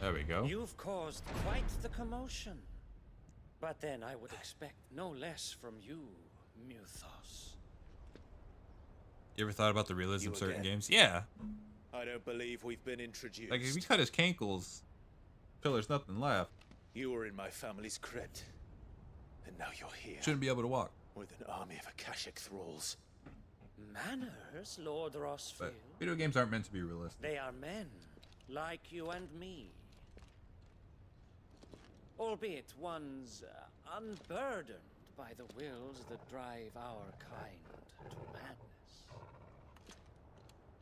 There we go. You've caused quite the commotion. But then I would expect no less from you, Muthos. You ever thought about the realism of certain games? Yeah. I don't believe we've been introduced. Like if we cut his cankles, Pillar's nothing left. You were in my family's crypt, and now you're here. Shouldn't be able to walk. With an army of Akashic thralls. Manners, Lord Rossfield. But video games aren't meant to be realistic. They are men, like you and me. Albeit ones unburdened by the wills that drive our kind to madness.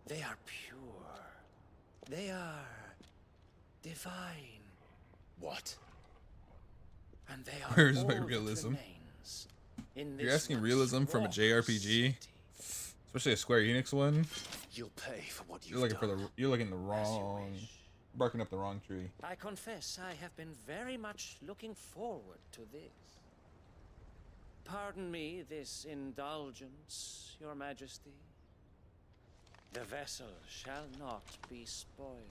They are pure. They are divine. What? And they are Where's all my that realism? remains in You're this asking realism from a once JRPG, especially a Square Enix one. You'll pay for what you've You're looking for done. you're looking the wrong, barking up the wrong tree. I confess I have been very much looking forward to this. Pardon me this indulgence, Your Majesty. The vessel shall not be spoiled.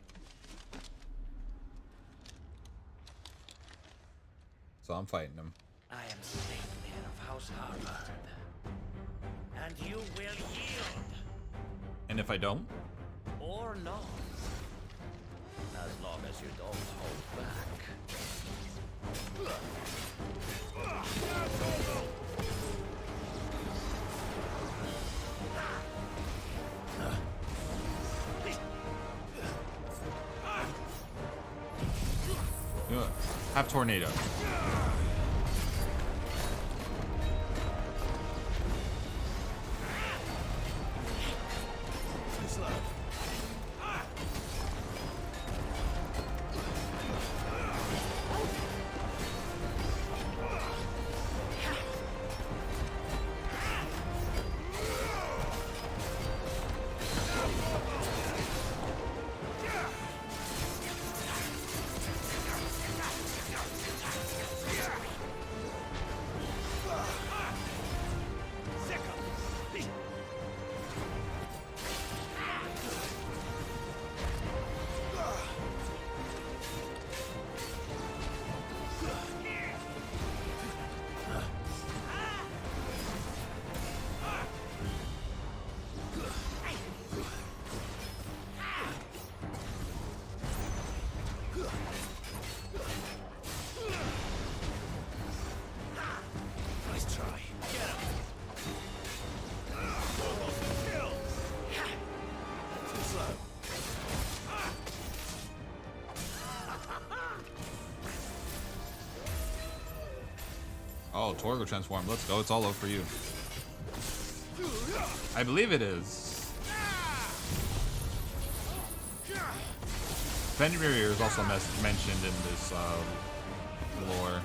So I'm fighting him. I am Sleipnir of House Harvard. And you will yield. And if I don't? Or not. As long as you don't hold back. You know what? Have tornado. Nice try. Get him. Too slow. Oh, Torgo transform. Let's go. It's all over for you. I believe it is. Fenrir is also mentioned in this lore.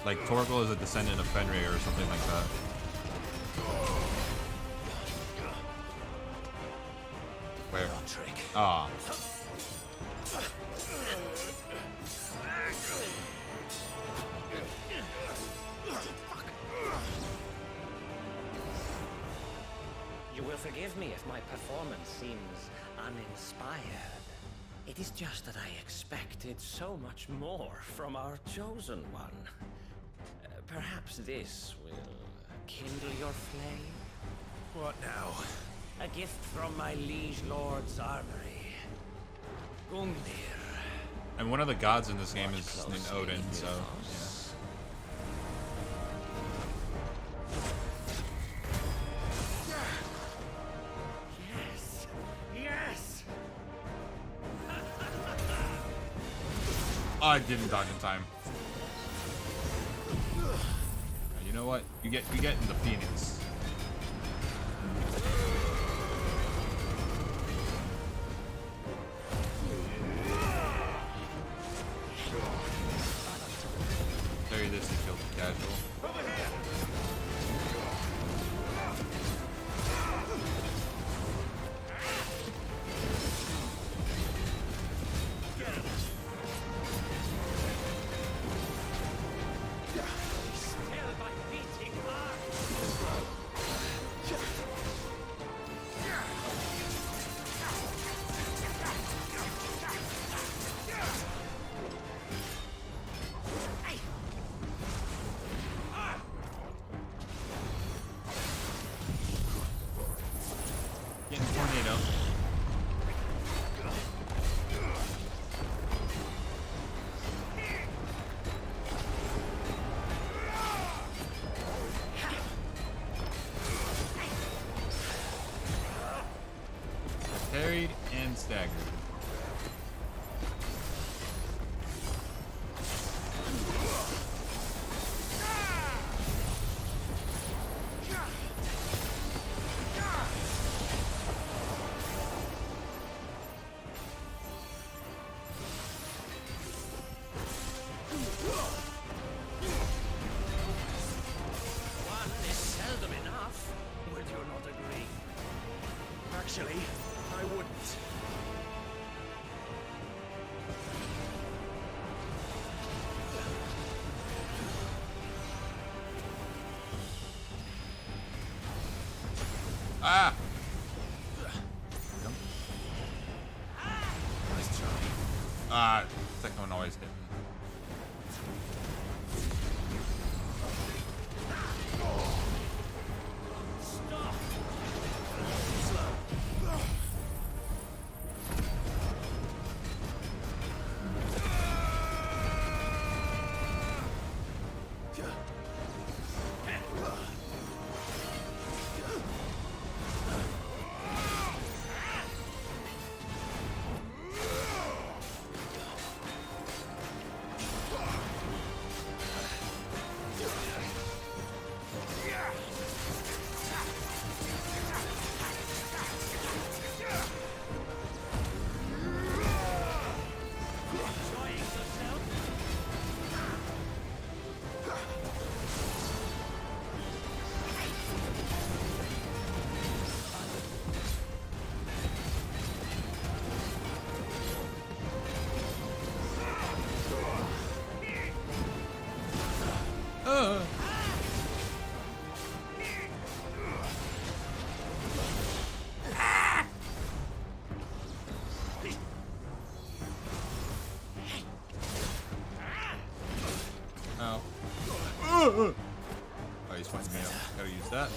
Like Torgal is a descendant of Fenrir or something like that. Where? Ah. You will forgive me if my performance seems uninspired. It is just that I expected so much more from our chosen one. Perhaps this will kindle your flame? What now? A gift from my liege lord's armory. Gungnir. And one of the gods in this game is named Odin, so yeah. Yes! Yes! Oh, I didn't dodge in time. You know what? You get in the Phoenix. Carry this and kill the casual. and staggered. One is seldom enough, would you not agree? Actually, I wouldn't. Ah! Nice try. Ah, second one always hit me. Oh. Oh, he's fighting me up. Gotta use that.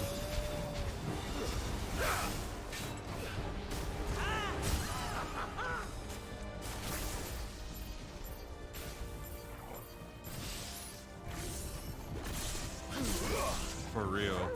For real.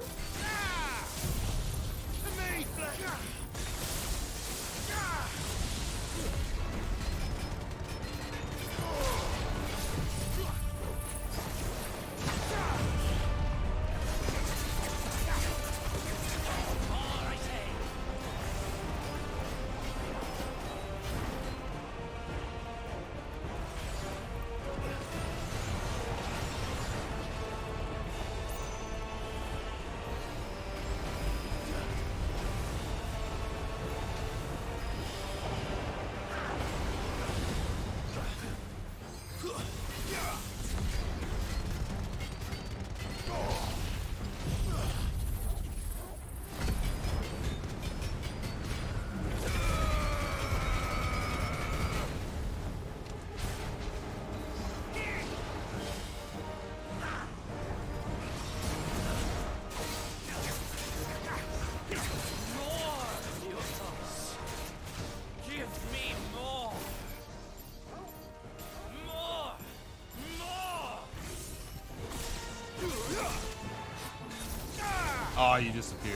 Oh, you disappeared.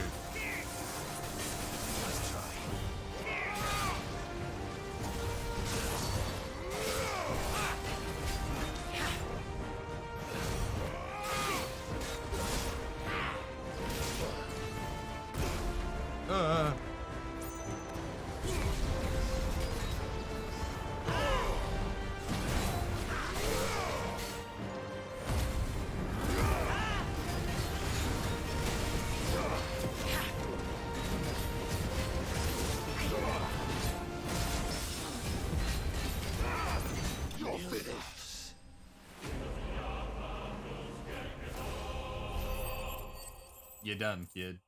You're done, kid.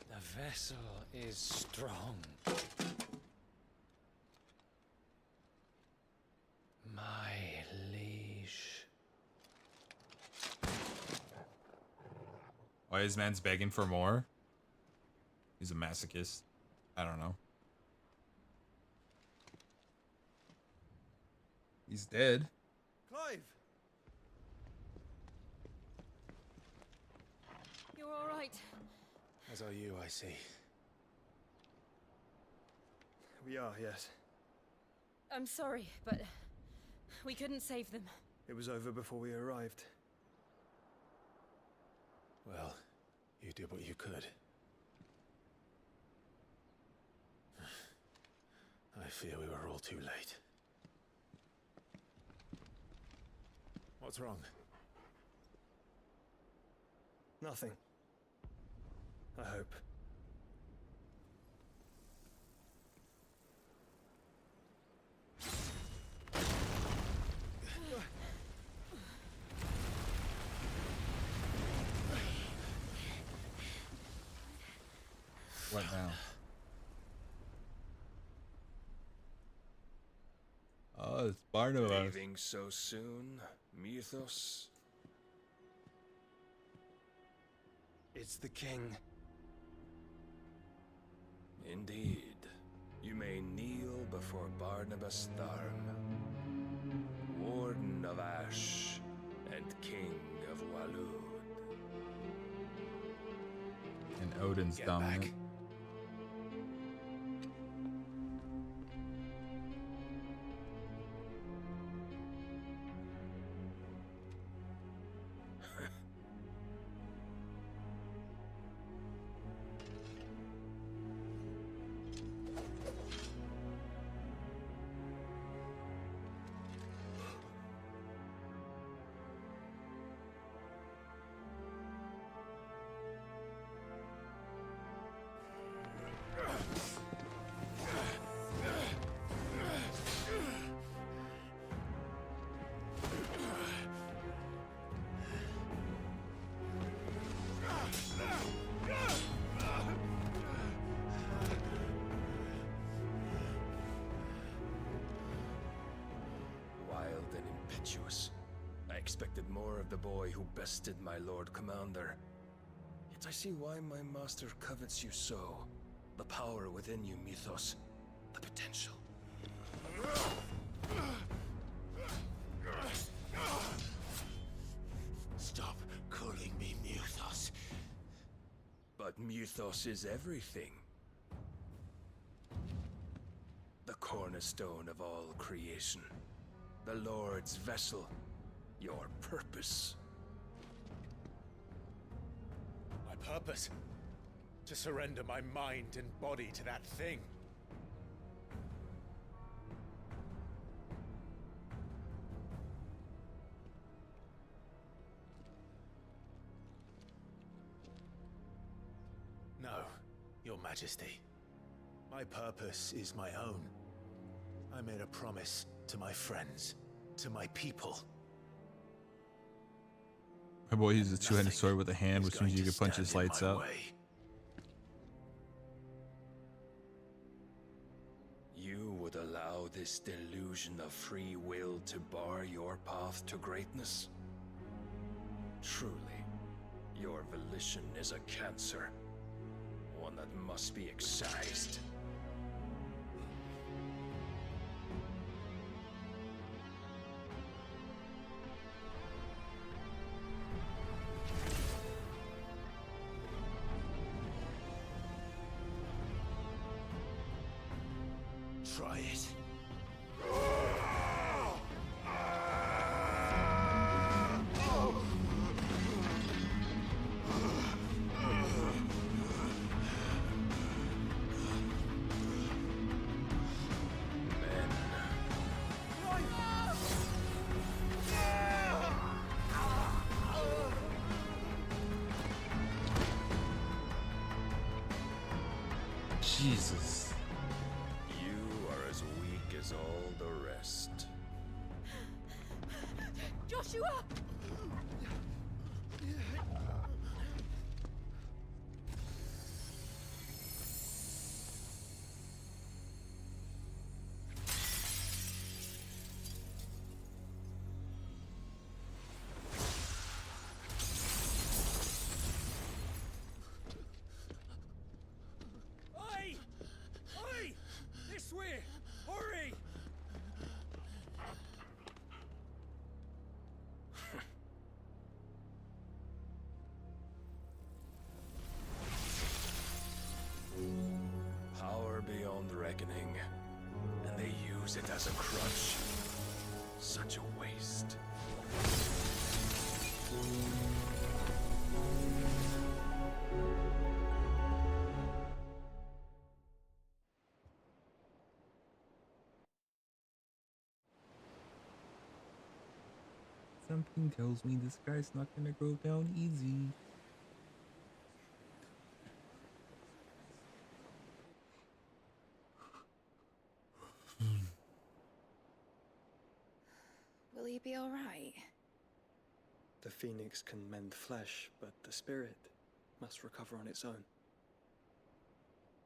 The vessel is strong. My liege. Why is man's begging for more? He's a masochist. I don't know. He's dead. Clive! You're all right. As are you, I see. We are, yes. I'm sorry, but we couldn't save them. It was over before we arrived. Well, you did what you could. I fear we were all too late. What's wrong? Nothing. I hope. What now? Oh, it's Barnabas. Leaving so soon, Mythos? It's the king. Indeed. You may kneel before Barnabas Tharm, Warden of Ash and King of Waloed. And Odin's dominant. Back. I expected more of the boy who bested my Lord Commander. Yet I see why my master covets you so. The power within you, Mythos. The potential. Stop calling me Mythos. But Mythos is everything. The cornerstone of all creation. The Lord's vessel. Your purpose. My purpose? To surrender my mind and body to that thing. No, Your Majesty. My purpose is my own. I made a promise to my friends, to my people. My boy uses a two-handed sword with a hand, which means you can punch his lights out. You would allow this delusion of free will to bar your path to greatness? Truly, your volition is a cancer. One that must be excised. Try it. Jesus. You are as weak as all the rest. Joshua! Oi! Oi! This way! Hurry! use it as a crutch. Such a waste. Something tells me this guy's not gonna go down easy. Will he be alright? The phoenix can mend flesh, but the spirit must recover on its own.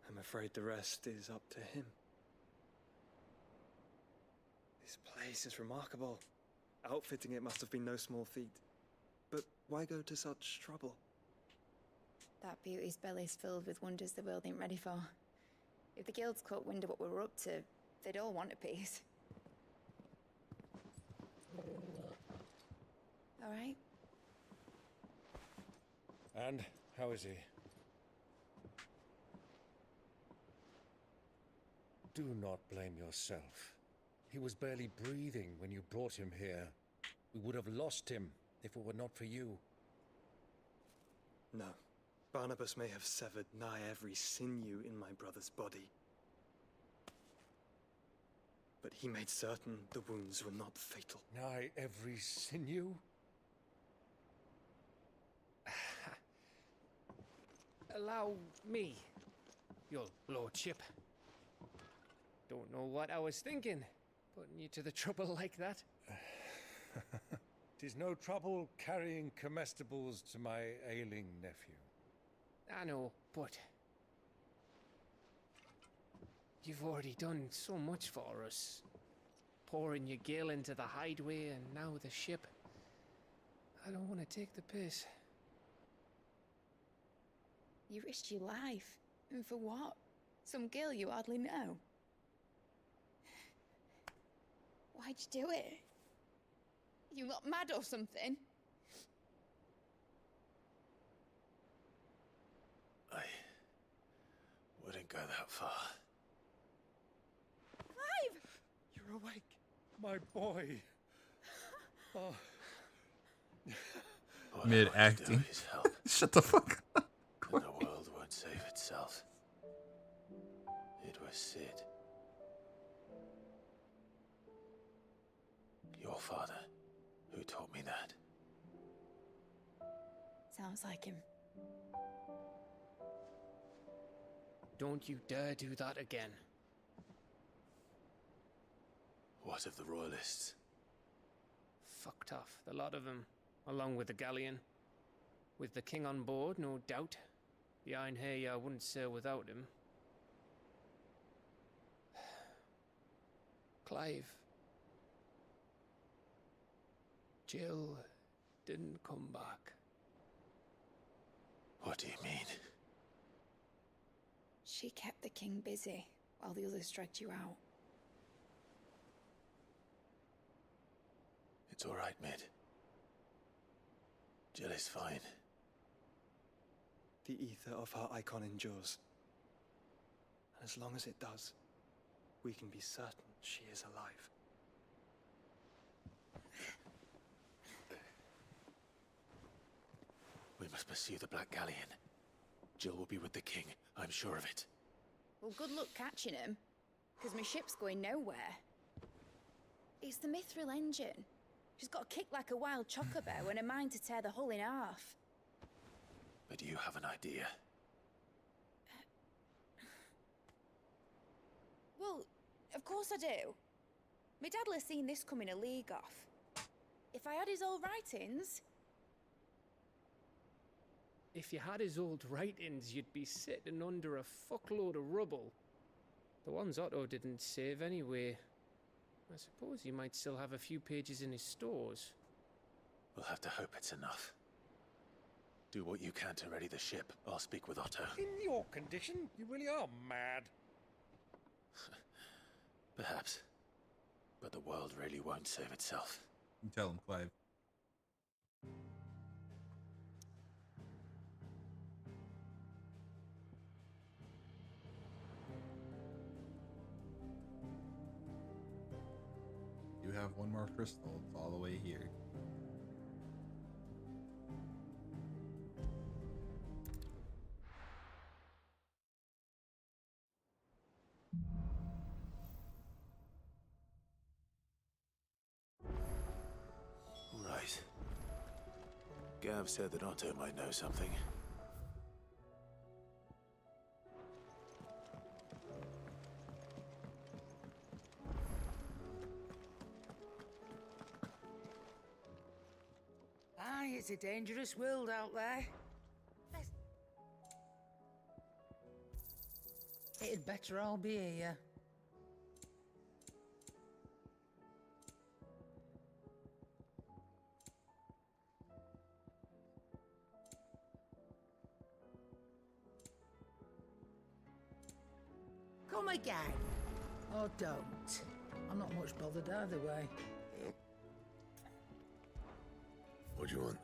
I'm afraid the rest is up to him. This place is remarkable. Outfitting it must have been no small feat. But why go to such trouble? That beauty's belly's filled with wonders the world ain't ready for. If the guilds caught wind of what we're up to, they'd all want a piece. All right? And how is he? Do not blame yourself. He was barely breathing when you brought him here. We would have lost him if it were not for you. No. Barnabas may have severed nigh every sinew in my brother's body. But he made certain the wounds were not fatal. Nigh every sinew? Allow me, your lordship. Don't know what I was thinking, putting you to the trouble like that. 'Tis no trouble carrying comestibles to my ailing nephew. I know, but you've already done so much for us. Pouring your gil into the hideaway and now the ship. I don't want to take the piss. You risked your life. And for what? Some girl you hardly know. Why'd you do it? You not mad or something? I wouldn't go that far. Clive! You're awake, my boy. Oh. Mid acting. Shut the fuck up. And the world won't save itself. It was Sid. Your father, who taught me that. Sounds like him. Don't you dare do that again. What of the Royalists? Fucked off, the lot of them, along with the galleon. With the king on board, no doubt. The Einherjar wouldn't sail without him. Clive. Jill didn't come back. What do you mean? She kept the king busy while the others dragged you out. It's all right, Mid. Jill is fine. The ether of her icon endures. And as long as it does, we can be certain she is alive. We must pursue the Black Galleon. Jill will be with the king, I'm sure of it. Well, good luck catching him, because my ship's going nowhere. It's the Mithril engine. She's got a kick like a wild chocobo and a mind to tear the hull in half. But you have an idea. Well, of course I do. My dad'll have seen this coming a league off. If I had his old writings... If you had his old writings, you'd be sitting under a fuckload of rubble. The ones Otto didn't save anyway. I suppose he might still have a few pages in his stores. We'll have to hope it's enough. Do what you can to ready the ship. I'll speak with Otto. In your condition, you really are mad. Perhaps. But the world really won't save itself. You tell him, Clive. do have one more crystal. It's all the way here. Right. Gav said that Otto might know something. Aye, it's a dangerous world out there. It'd better all be here. Come again. Or don't. I'm not much bothered either way. What do you want?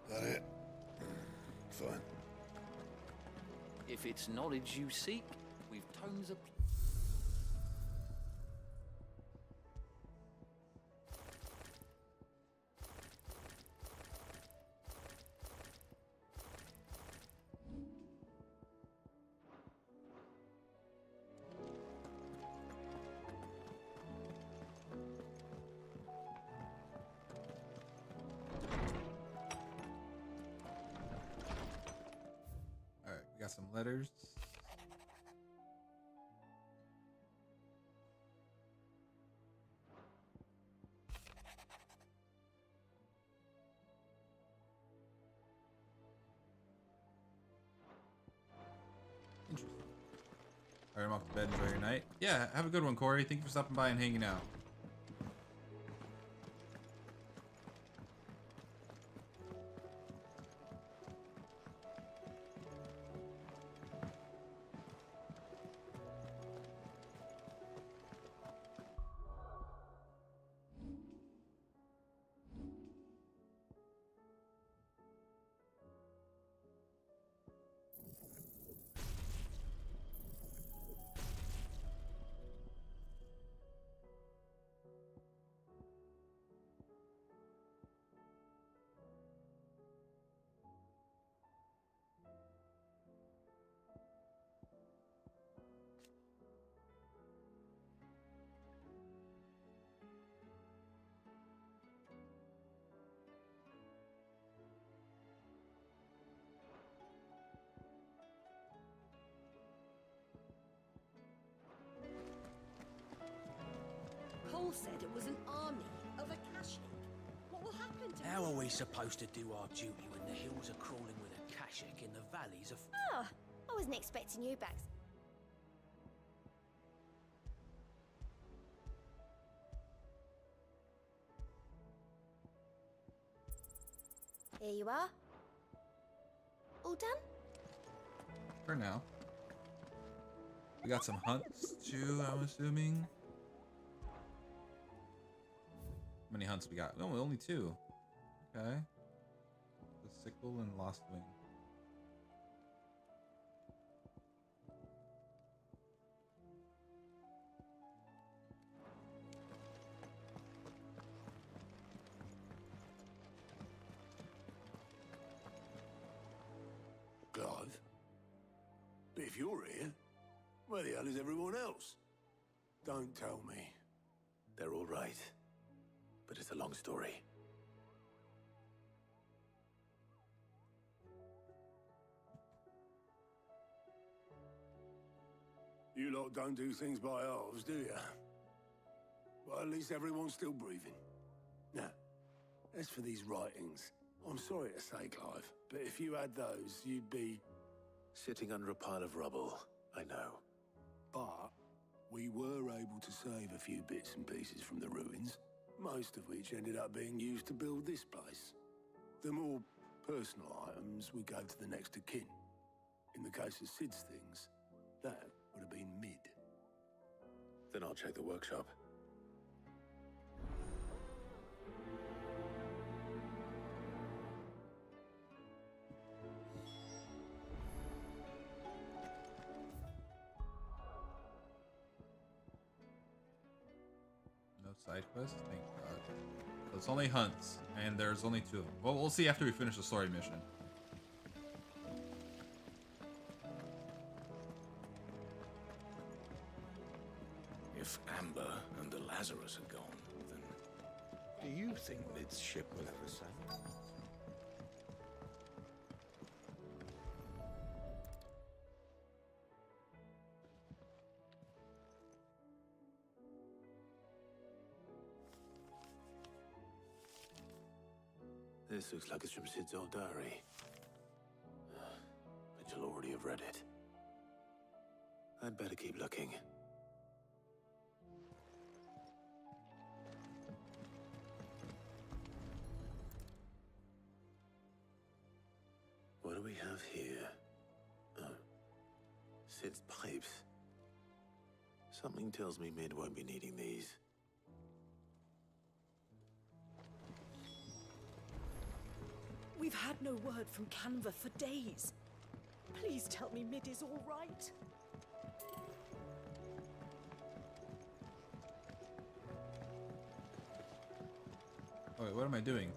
That it? Fine. If it's knowledge you seek, we've tons of... Alright, we got some letters. Interesting. Alright, I'm off to bed. Enjoy your night. Yeah, have a good one, Corey. Thank you for stopping by and hanging out. Cole said it was an army of Akashic. What will happen to How are we supposed to do our duty when the hills are crawling with Akashic in the valleys of... Oh, I wasn't expecting you back. Here you are. All done? For now. We got some hunts too, I'm assuming. How many hunts we got? No, only 2. Okay. The Sickle and Lost Wing. Clive? But if you're here, where the hell is everyone else? Don't tell me. They're all right. But it's a long story. You lot don't do things by halves, do you? Well, at least everyone's still breathing. Now, as for these writings, I'm sorry to say, Clive, but if you had those, you'd be... Sitting under a pile of rubble, I know. But we were able to save a few bits and pieces from the ruins, most of which ended up being used to build this place. The more personal items we gave to the next of kin. In the case of Sid's things, that would have been mid. Then I'll check the workshop. Side quest? Thank God. So it's only hunts, and there's only 2 of them. Well, we'll see after we finish the story mission. If Amber and the Lazarus are gone, then do you think Mid's ship will ever sail? This looks like it's from Sid's old diary. But you'll already have read it. I'd better keep looking. What do we have here? Oh. Sid's pipes. Something tells me Mid won't be needing these. We've had no word from Canva for days. Please tell me Mid is all right. Oh wait, what am I doing?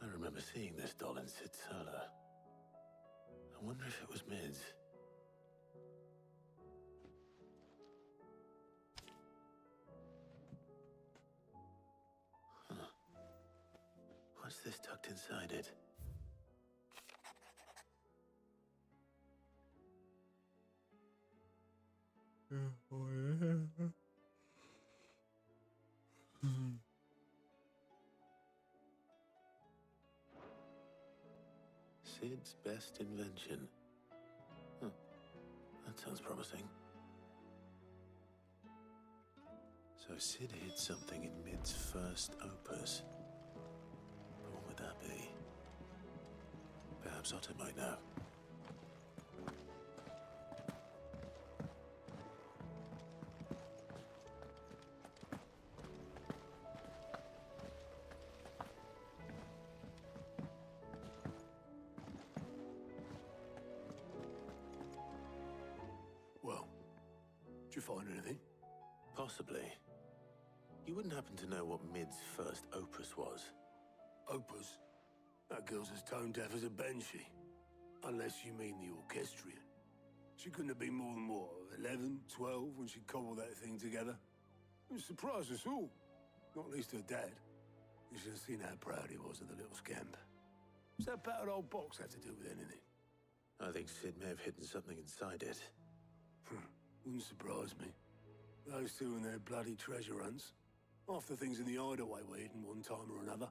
I remember seeing this doll in Sid's cellar. I wonder if it was Mid's. What's this tucked inside it? Sid's best invention. Huh. That sounds promising. So Sid hid something in Mid's first opus. But what would that be? Perhaps Otto might know. Well, did you find anything? Possibly. You wouldn't happen to know what Mid's first opus was? Opus? That girl's as tone deaf as a banshee. Unless you mean the orchestrion. She couldn't have been more than, what, 11, 12 when she cobbled that thing together? It surprised us all. Not least her dad. You should have seen how proud he was of the little scamp. What's that battered old box have to do with anything? I think Sid may have hidden something inside it. Wouldn't surprise me. Those two and their bloody treasure hunts. Half the things in the hideaway were hidden one time or another.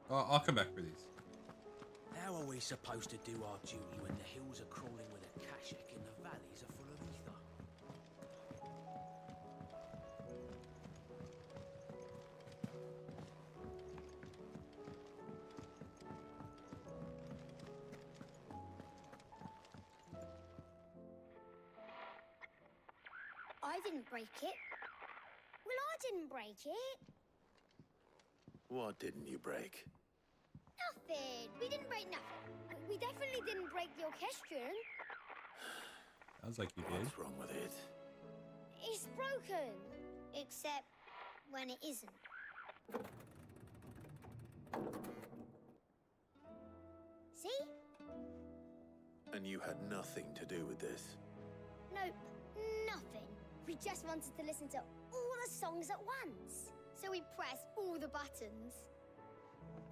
I'll come back for these. How are we supposed to do our duty when the hills are crawling with a Kashik and the valleys are full of ether? I didn't break it. Well, I didn't break it. What didn't you break? Nothing. We didn't break nothing. We definitely didn't break the orchestrion. Sounds like you did. What's wrong with it? It's broken. Except when it isn't. See? And you had nothing to do with this? Nope, nothing. We just wanted to listen to all the songs at once. So we pressed all the buttons.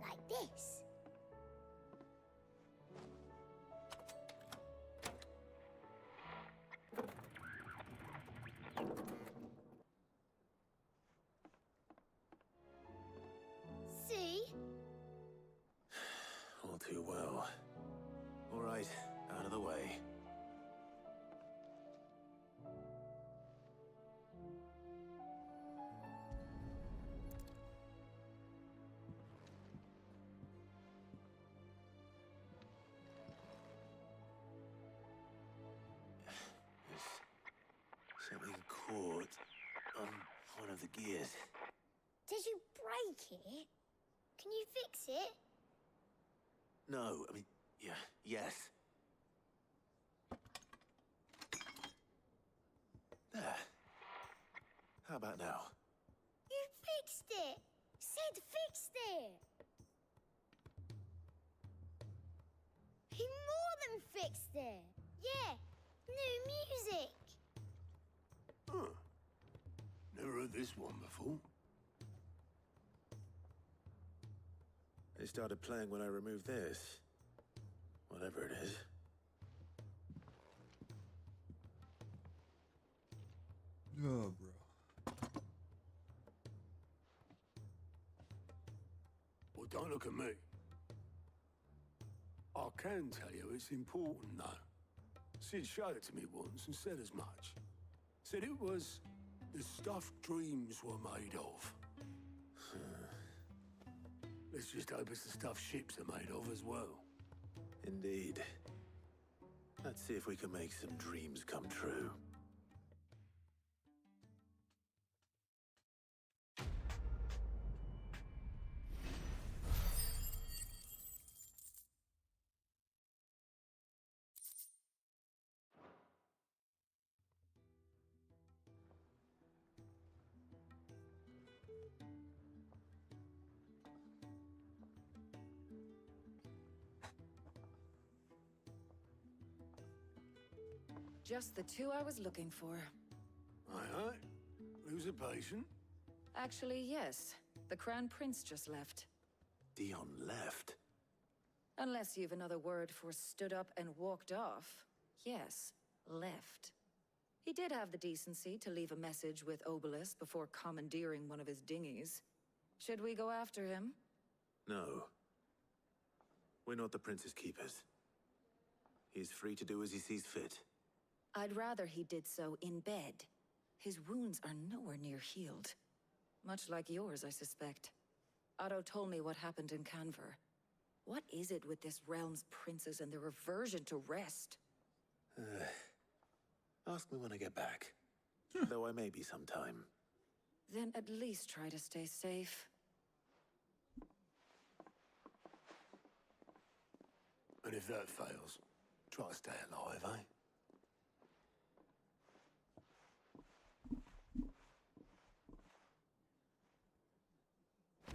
Like this. See? All too well. All right, out of the way. port on one of the gears. Did you break it? Can you fix it? No, I mean, yes. There. How about now? You fixed it! Sid fixed it! He more than fixed it! Yeah, new music! Huh. Never heard this one before. They started playing when I removed this. Whatever it is. Oh, bro. Well, don't look at me. I can tell you it's important, though. Sid showed it to me once and said as much. Said it was the stuff dreams were made of. Let's just hope it's the stuff ships are made of as well. Indeed. Let's see if we can make some dreams come true. Just the two I was looking for. Aye, aye. Lose a patient? Actually, yes. The Crown Prince just left. Dion left? Unless you've another word for stood up and walked off. Yes, left. He did have the decency to leave a message with Obelisk before commandeering one of his dinghies. Should we go after him? No. We're not the Prince's keepers. He's free to do as he sees fit. I'd rather he did so in bed. His wounds are nowhere near healed. Much like yours, I suspect. Otto told me what happened in Canver. What is it with this realm's princes and their aversion to rest? Ask me when I get back. Though I may be sometime. Then at least try to stay safe. And if that fails, try to stay alive, eh?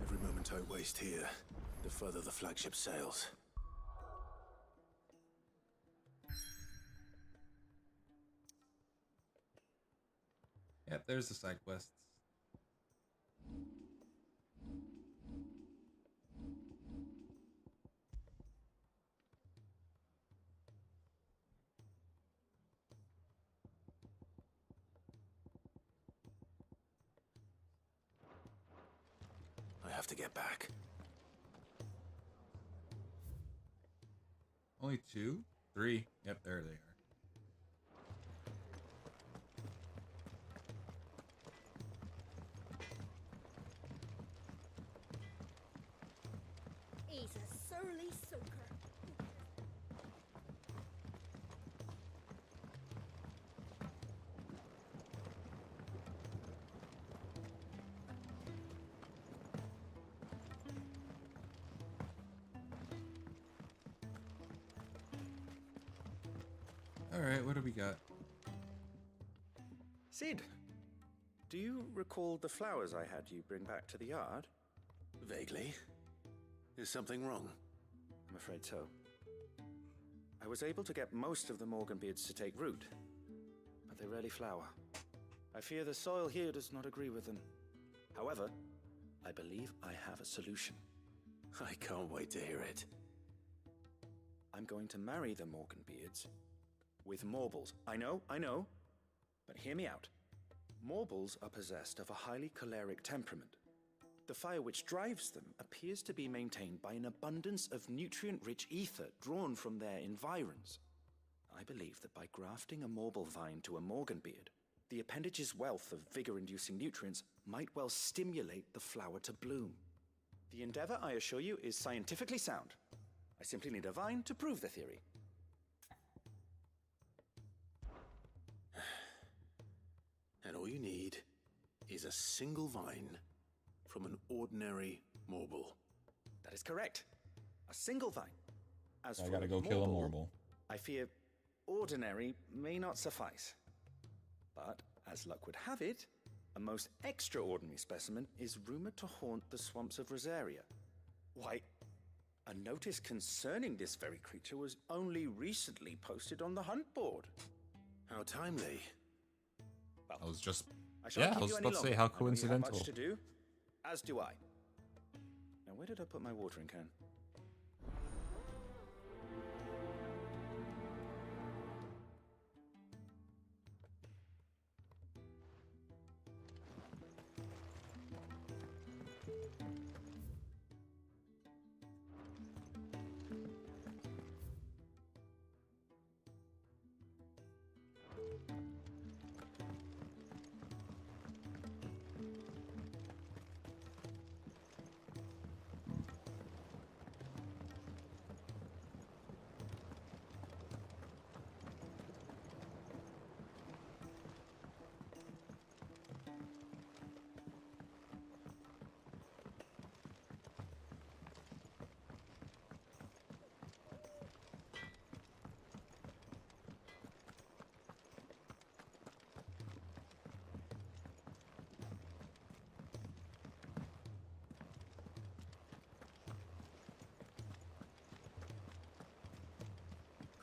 Every moment I waste here, the further the flagship sails. Yep, there's the side quests. I have to get back. Only 2? 3? Yep, there they are. He's a surly soaker. Alright, what do we got? Sid, do you recall the flowers I had you bring back to the yard? Vaguely. Is something wrong? I'm afraid so. I was able to get most of the Morganbeards to take root, but they rarely flower. I fear the soil here does not agree with them. However, I believe I have a solution. I can't wait to hear it. I'm going to marry the Morganbeards with Morbles. I know, but hear me out. Morbles are possessed of a highly choleric temperament. The fire which drives them appears to be maintained by an abundance of nutrient-rich ether drawn from their environs. I believe that by grafting a Morble vine to a Morganbeard, the appendage's wealth of vigor-inducing nutrients might well stimulate the flower to bloom. The endeavor, I assure you, is scientifically sound. I simply need a vine to prove the theory. And all you need is a single vine from an ordinary Morble. That is correct. A single vine. As I for gotta go kill a Morble. I fear ordinary may not suffice. But, as luck would have it, a most extraordinary specimen is rumored to haunt the swamps of Rosaria. Why, a notice concerning this very creature was only recently posted on the hunt board. How timely. Well, I was just... I shan't Yeah, I keep was you any about to say, longer. how I know you have coincidental. much to do, as do I. Now, where did I put my watering can?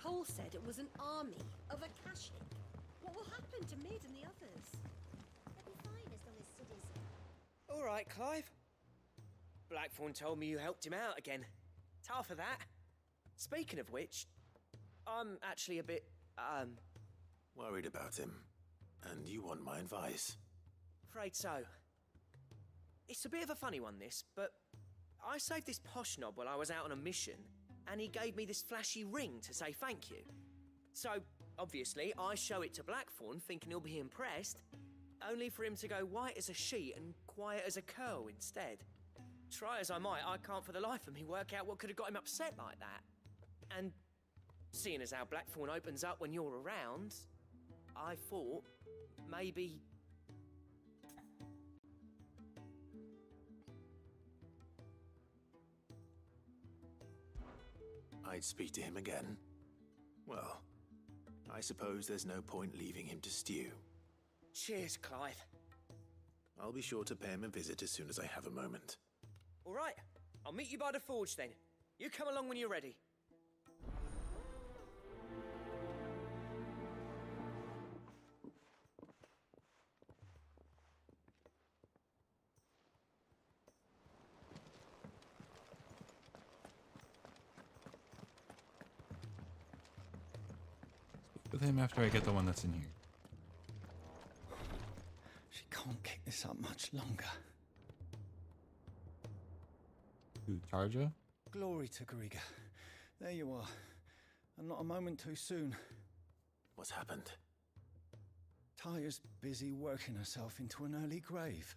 Cole said it was an army of Akashic. What will happen to Mid and the others? They'll be fine as long as Sid is... All right, Clive. Blackthorn told me you helped him out again. Tough for that. Speaking of which, I'm actually a bit, Worried about him. And you want my advice. afraid so. It's a bit of a funny one, this, but I saved this posh knob while I was out on a mission, and he gave me this flashy ring to say thank you. So, obviously, I show it to Blackthorn, thinking he'll be impressed, only for him to go white as a sheet and quiet as a curl instead. Try as I might, I can't for the life of me work out what could have got him upset like that. And seeing as how Blackthorn opens up when you're around, I thought maybe... I'd speak to him again. Well, I suppose there's no point leaving him to stew. Cheers, Clive. I'll be sure to pay him a visit as soon as I have a moment. All right, I'll meet you by the forge then. You come along when you're ready. With him after I get the one that's in here. She can't kick this up much longer. Who, Tarja? Glory to Griga. There you are. And not a moment too soon. What's happened? Taya's busy working herself into an early grave.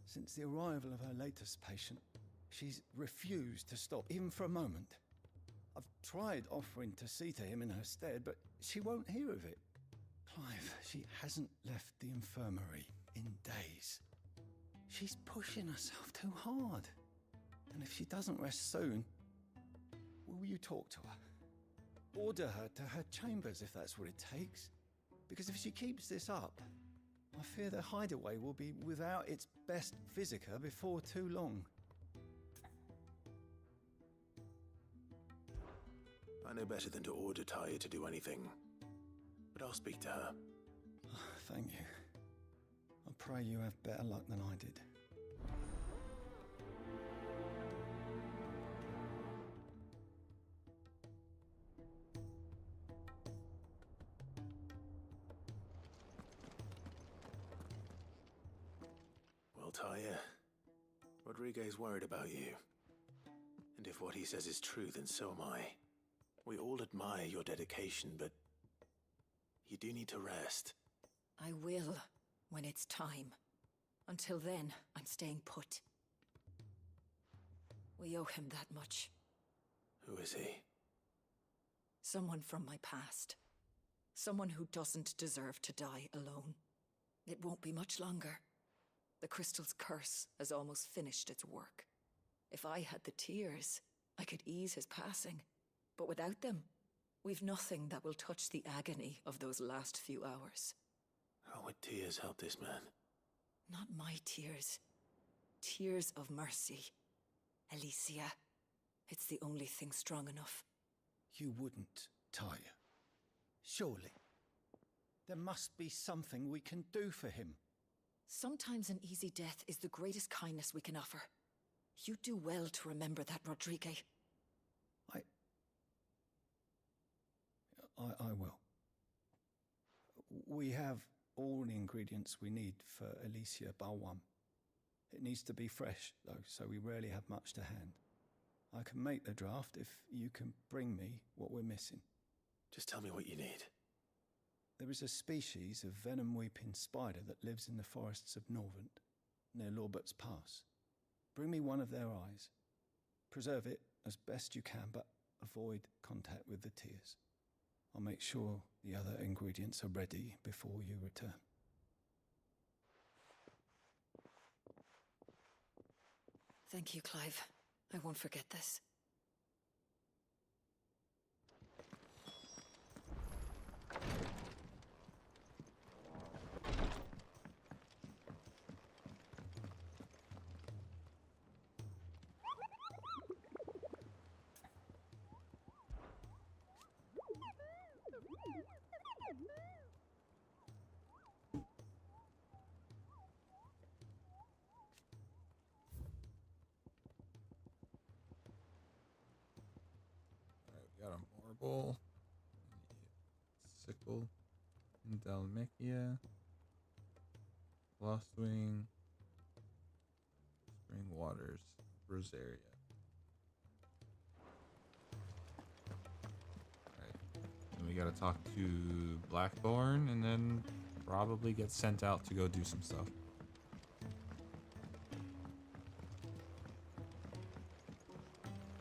Since the arrival of her latest patient, she's refused to stop, even for a moment. I've tried offering to see to him in her stead, but she won't hear of it. Clive, she hasn't left the infirmary in days. She's pushing herself too hard. And if she doesn't rest soon, will you talk to her? Order her to her chambers if that's what it takes. Because if she keeps this up, I fear the hideaway will be without its best visitor before too long. I know better than to order Taya to do anything. But I'll speak to her. Thank you. I pray you have better luck than I did. Well, Taya, Rodriguez worried about you. And if what he says is true, then so am I. We all admire your dedication, but you do need to rest. I will, when it's time. Until then, I'm staying put. We owe him that much. Who is he? Someone from my past. Someone who doesn't deserve to die alone. It won't be much longer. The crystal's curse has almost finished its work. If I had the tears, I could ease his passing. But without them, we've nothing that will touch the agony of those last few hours. How would tears help this man? Not my tears. Tears of mercy. Alicia, it's the only thing strong enough. You wouldn't, Tyr. Surely. There must be something we can do for him. Sometimes an easy death is the greatest kindness we can offer. You do well to remember that, Rodrigue. I will. We have all the ingredients we need for Alicia Balwam. It needs to be fresh, though, so we rarely have much to hand. I can make the draft if you can bring me what we're missing. Just tell me what you need. There is a species of venom-weeping spider that lives in the forests of Norvent, near Lorbert's Pass. Bring me one of their eyes. Preserve it as best you can, but avoid contact with the tears. I'll make sure the other ingredients are ready before you return. Thank you, Clive. I won't forget this. Got a marble, sickle, Dalmechia, Frostwing, Spring Waters, Rosaria. Alright, and we gotta talk to Blackthorn and then probably get sent out to go do some stuff.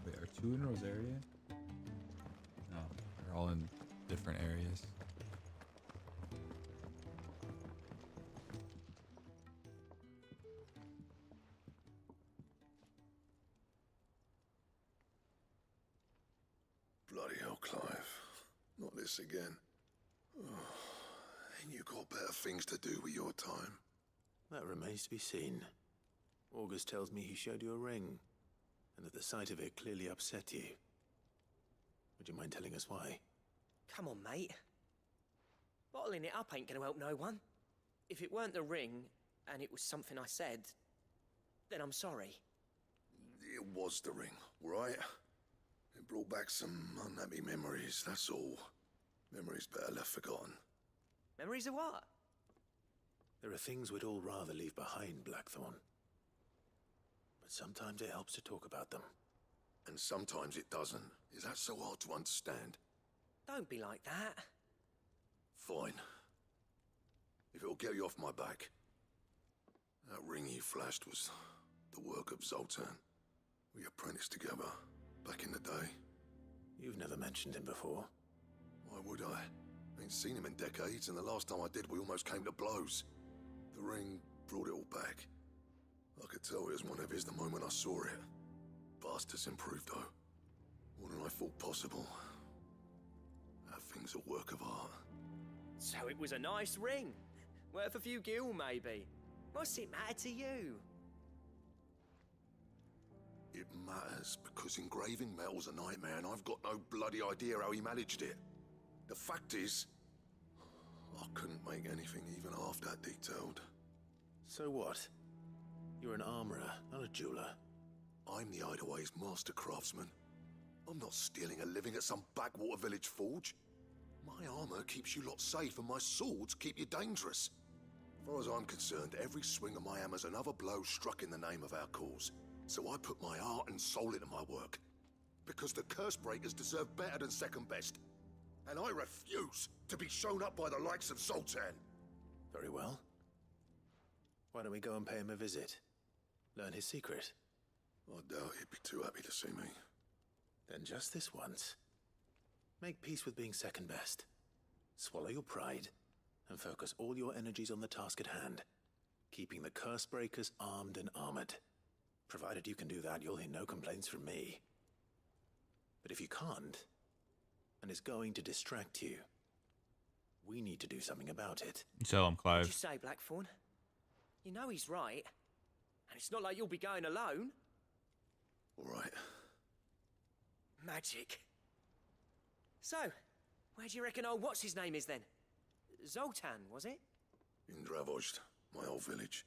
Wait, are two in Rosaria? No, they're all in different areas. Bloody hell, Clive. Not this again. Oh, ain't you got better things to do with your time? That remains to be seen. August tells me he showed you a ring, and that the sight of it clearly upset you. Would you mind telling us why? Come on, mate. Bottling it up ain't gonna help no one. If it weren't the ring, and it was something I said, then I'm sorry. It was the ring, right? It brought back some unhappy memories, that's all. Memories better left forgotten. Memories of what? There are things we'd all rather leave behind, Blackthorn. But sometimes it helps to talk about them. And sometimes it doesn't. Is that so hard to understand? Don't be like that. Fine. If it'll get you off my back. That ring you flashed was the work of Zoltan. We apprenticed together, back in the day. You've never mentioned him before. Why would I? Ain't seen him in decades, and the last time I did, we almost came to blows. The ring brought it all back. I could tell it was one of his the moment I saw it. Bastard's improved, though. More than I thought possible. That thing's a work of art. So it was a nice ring. Worth a few gil, maybe. What's it matter to you? It matters because engraving metal's a nightmare, and I've got no bloody idea how he managed it. The fact is, I couldn't make anything even half that detailed. So what? You're an armorer, not a jeweler. I'm the Hideaway's master craftsman. I'm not stealing a living at some backwater village forge. My armor keeps you lot safe, and my swords keep you dangerous. As far as I'm concerned, every swing of my hammer's another blow struck in the name of our cause. So I put my heart and soul into my work. Because the curse breakers deserve better than second best. And I refuse to be shown up by the likes of Zoltan. Very well. Why don't we go and pay him a visit? Learn his secret. I doubt he'd be too happy to see me. Then just this once. Make peace with being second best. Swallow your pride, and focus all your energies on the task at hand, keeping the Curse Breakers armed and armored. Provided you can do that, you'll hear no complaints from me. But if you can't, and it's going to distract you, we need to do something about it. Tell him, Clive. What'd you say, Blackthorn? You know he's right. And it's not like you'll be going alone. All right. Magic. So, where do you reckon old what's-his-name is then? Zoltan, was it? In Dravozd, my old village.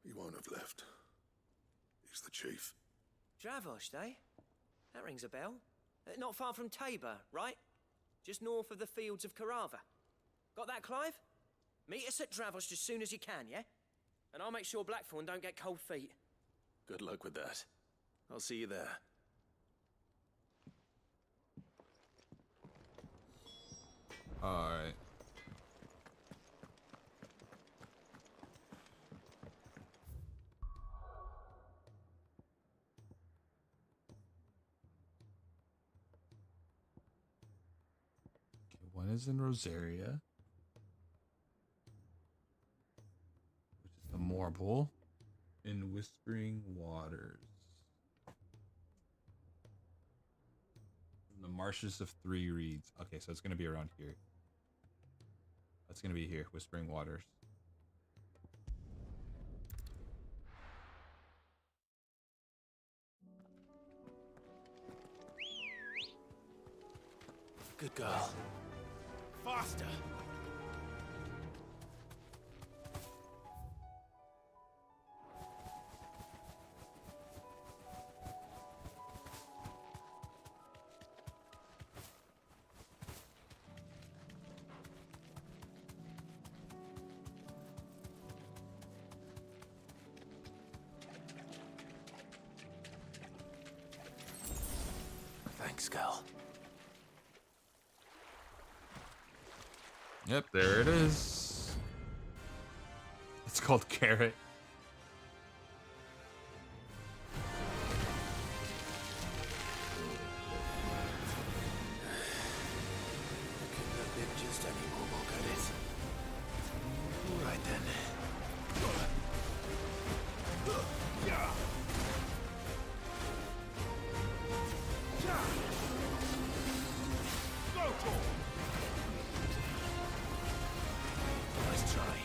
He won't have left. He's the chief. Dravozd, eh? That rings a bell. Not far from Tabor, right? Just north of the fields of Karava. Got that, Clive? Meet us at Dravozd as soon as you can, yeah? And I'll make sure Blackthorn don't get cold feet. Good luck with that. I'll see you there. Alright. Okay, one is in Rosaria, which is the Marble, in Whispering Waters. The Marshes of Three Reeds. Okay, so it's going to be around here. That's going to be here, Whispering Waters. Good girl. Faster! Thanks, girl. Yep, there it is. It's called Carrot. Couldn't have been just any more, could it? All right then. Nice try.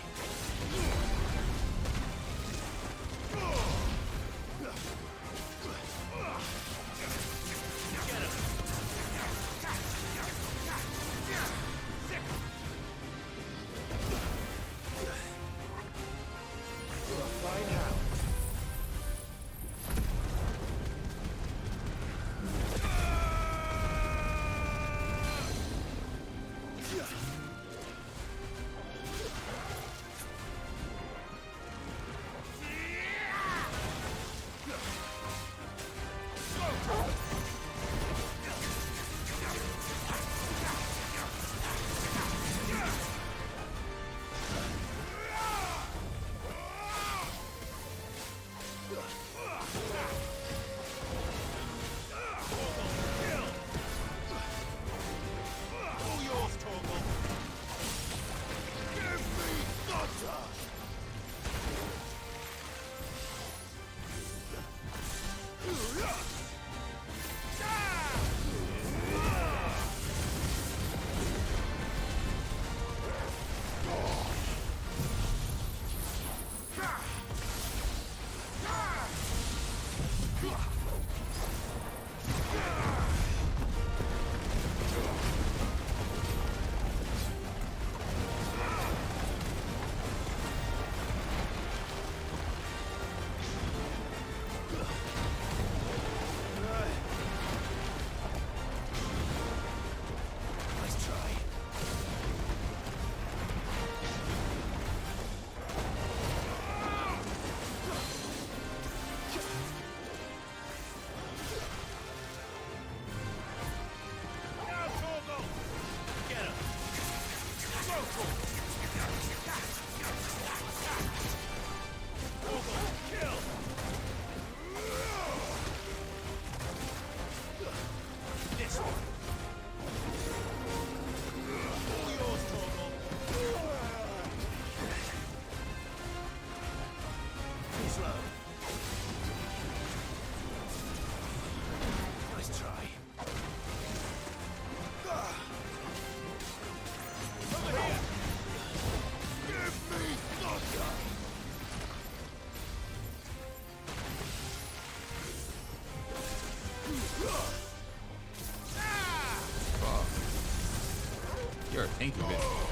Thank you, bitch.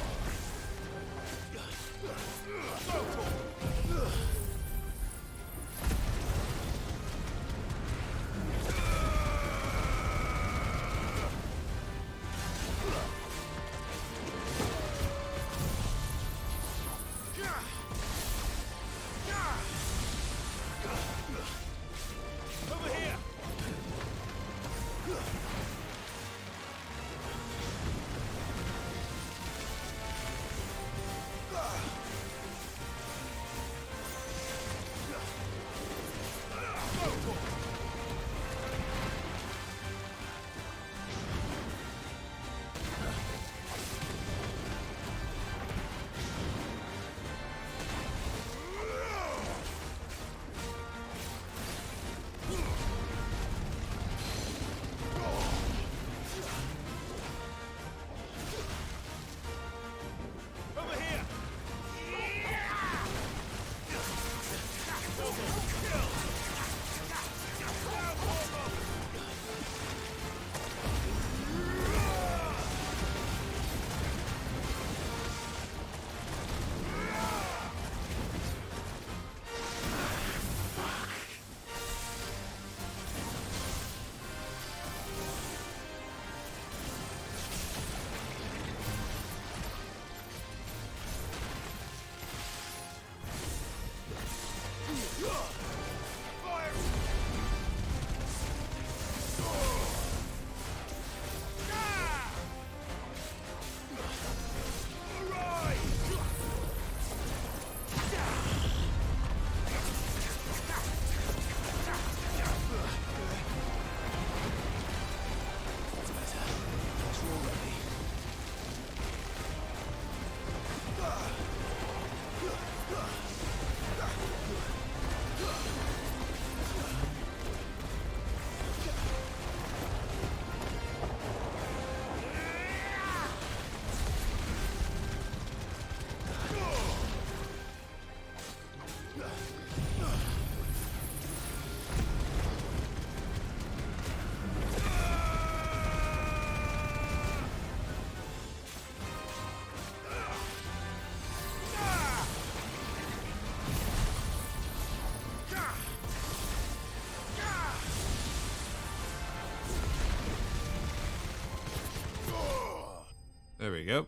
There we go.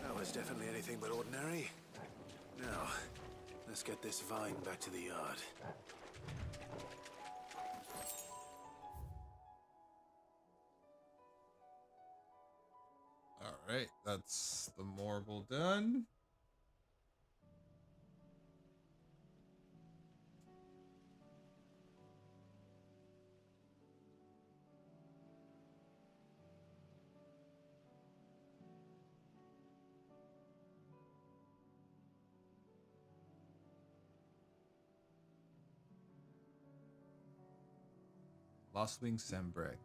That was definitely anything but ordinary. Now, let's get this vine back to the yard. Alright, that's the marble done. Lost Wing Sembrek.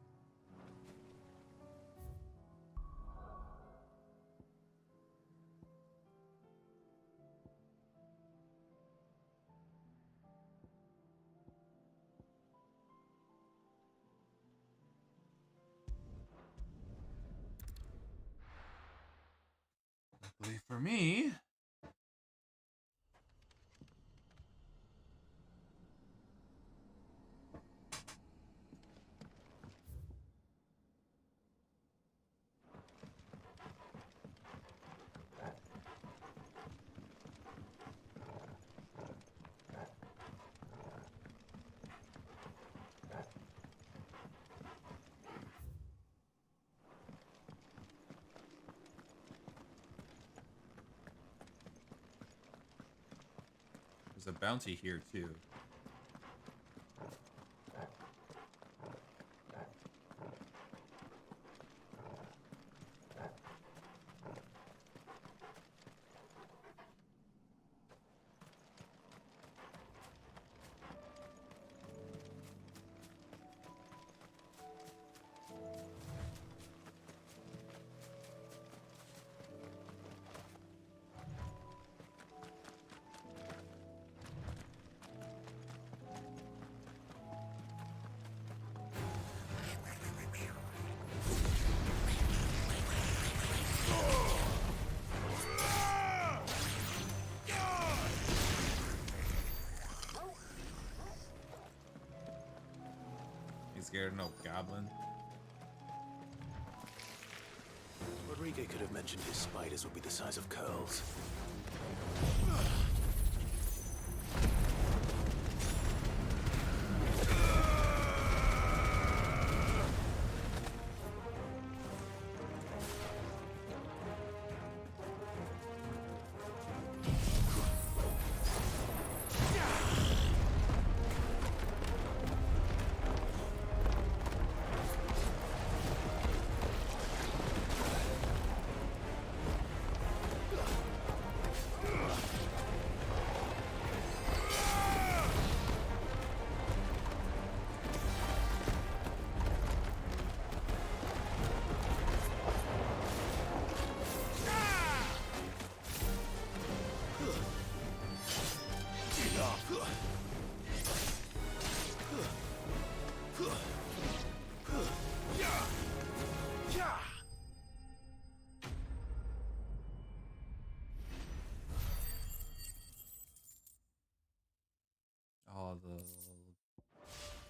Luckily for me, there's a bounty here too. He's scared of no goblin. Rodrigo could have mentioned his spiders would be the size of curls.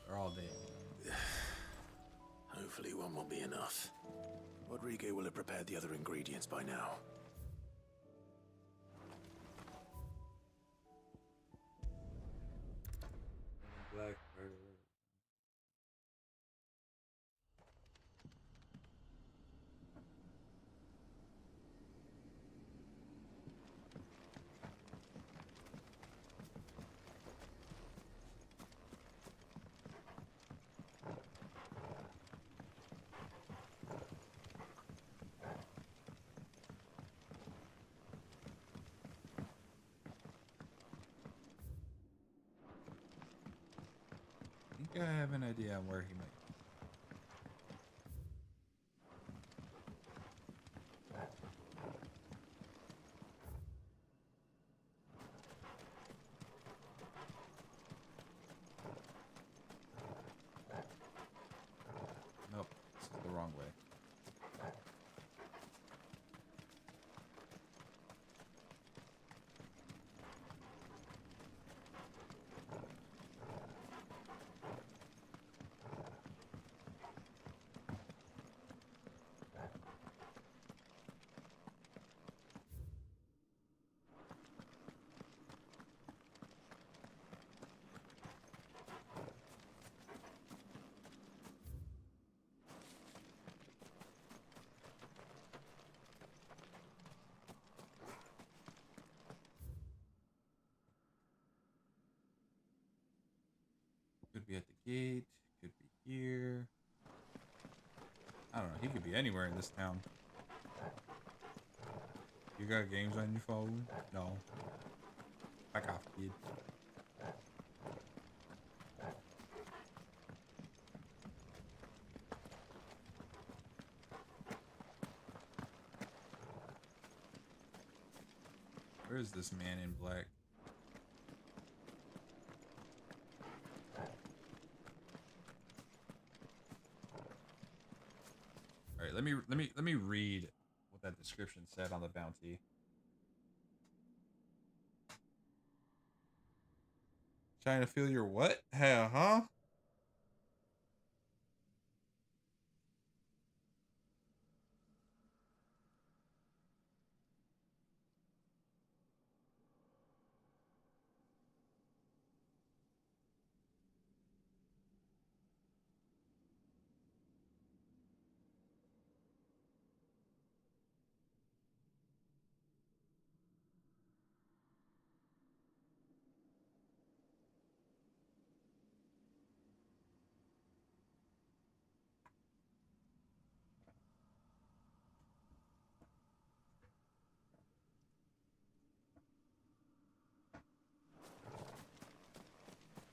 They're all dead. Hopefully one won't be enough. Rodrigo will have prepared the other ingredients by now. Blackbird. I think I have an idea on where he might. Nope, this is the wrong way. Could be at the gate, could be here. I don't know, he could be anywhere in this town. You got games on your phone? No. Back off, kid. Where is this man in black? All right, let me read what that description said on the bounty. Trying to feel your what? Hell, huh?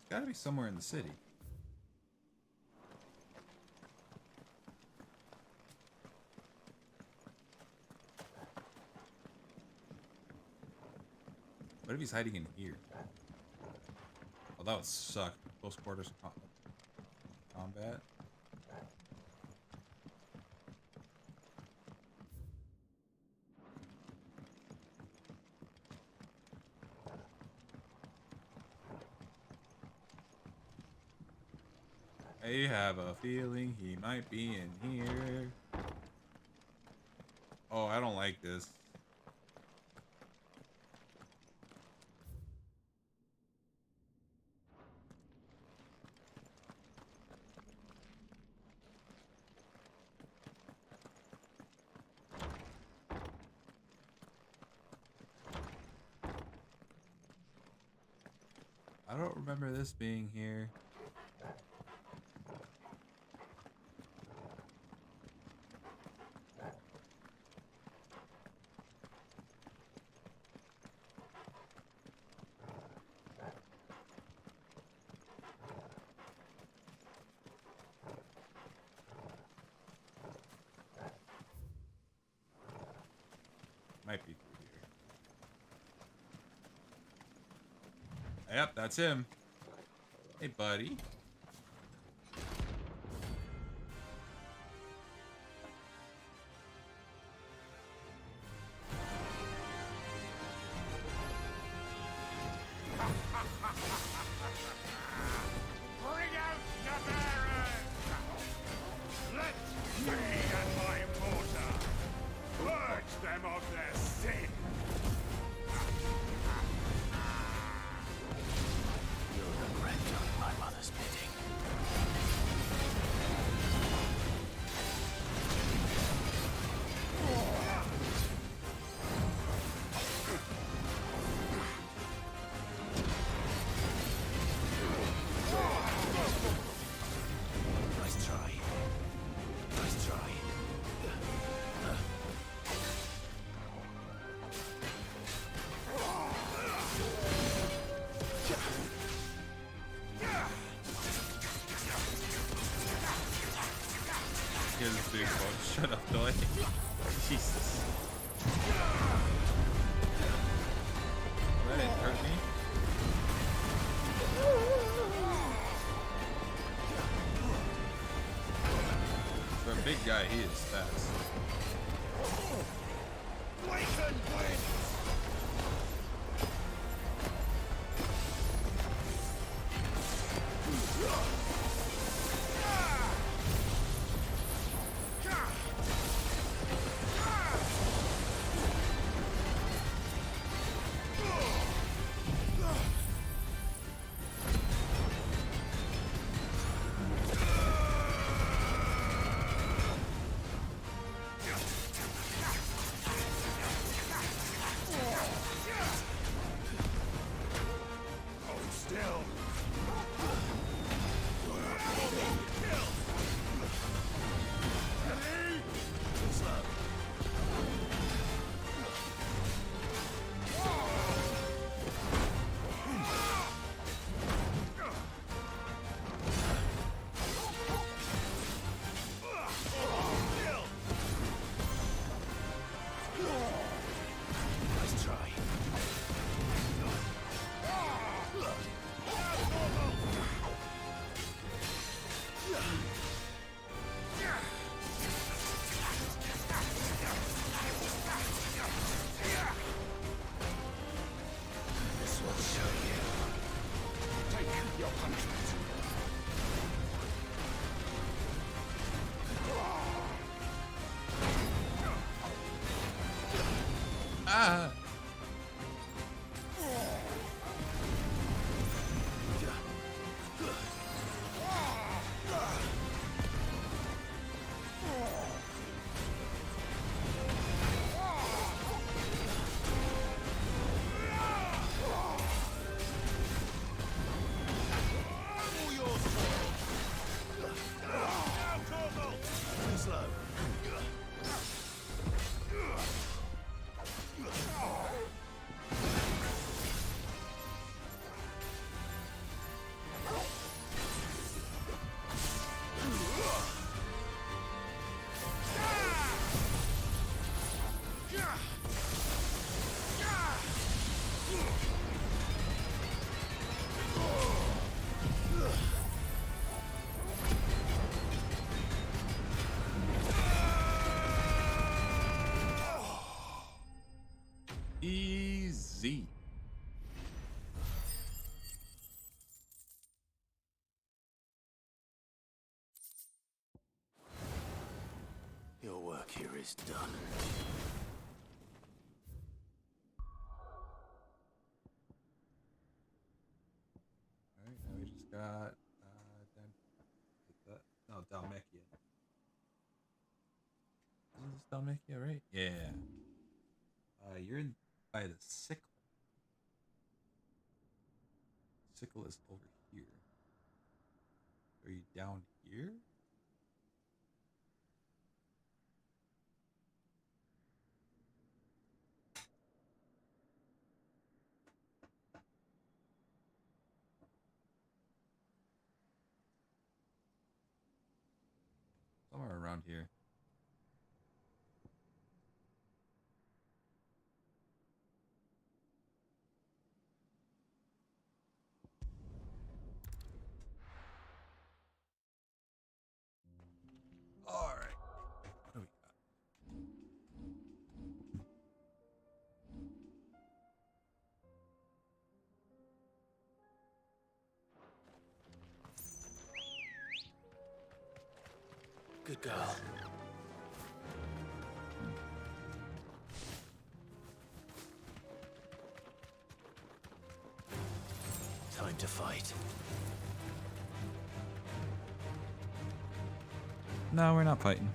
It's gotta be somewhere in the city. What if he's hiding in here? Oh, that would suck. Close quarters combat. I have a feeling he might be in here. Oh, I don't like this. I don't remember this being here. Might be through here. Yep, that's him. Hey, buddy. Bring out the bearers! Let me and my mortar purge them of their sin! You'll regret doing my mother's bidding. Nice try. Nice try. Here's this big one. Shut up, Doy. Jesus. That didn't hurt me. For a big guy, he is fast. Nice try. This will show you. Take your punishment. Ah! Slow. is done. Alright, now we just got no, Dalmekia. Isn't this Dalmekia, right? Yeah. You're by the sickle. Sickle is over here. Are you down here? Somewhere around here. All right. What do we got? Good girl. Time to fight. No, we're not fighting.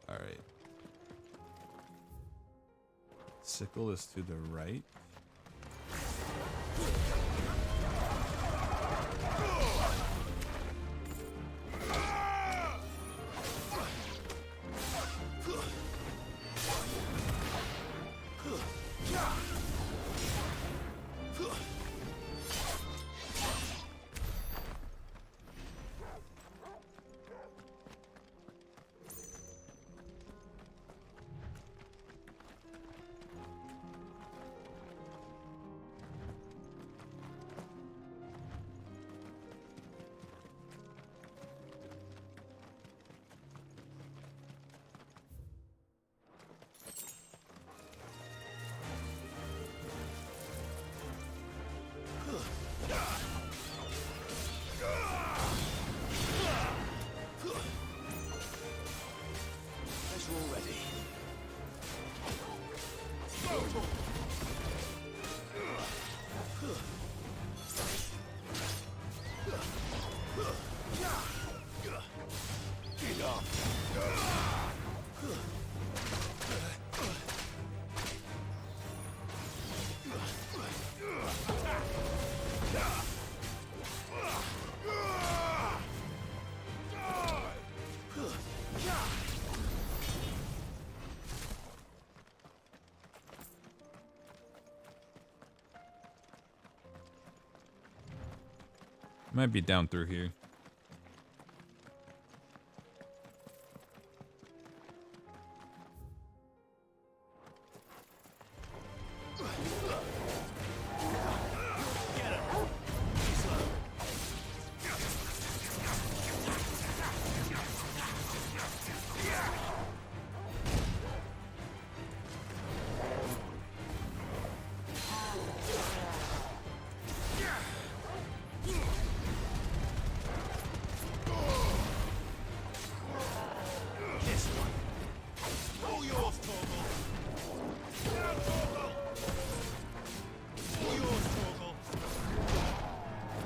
Alright. Sickle is to the right. Might be down through here.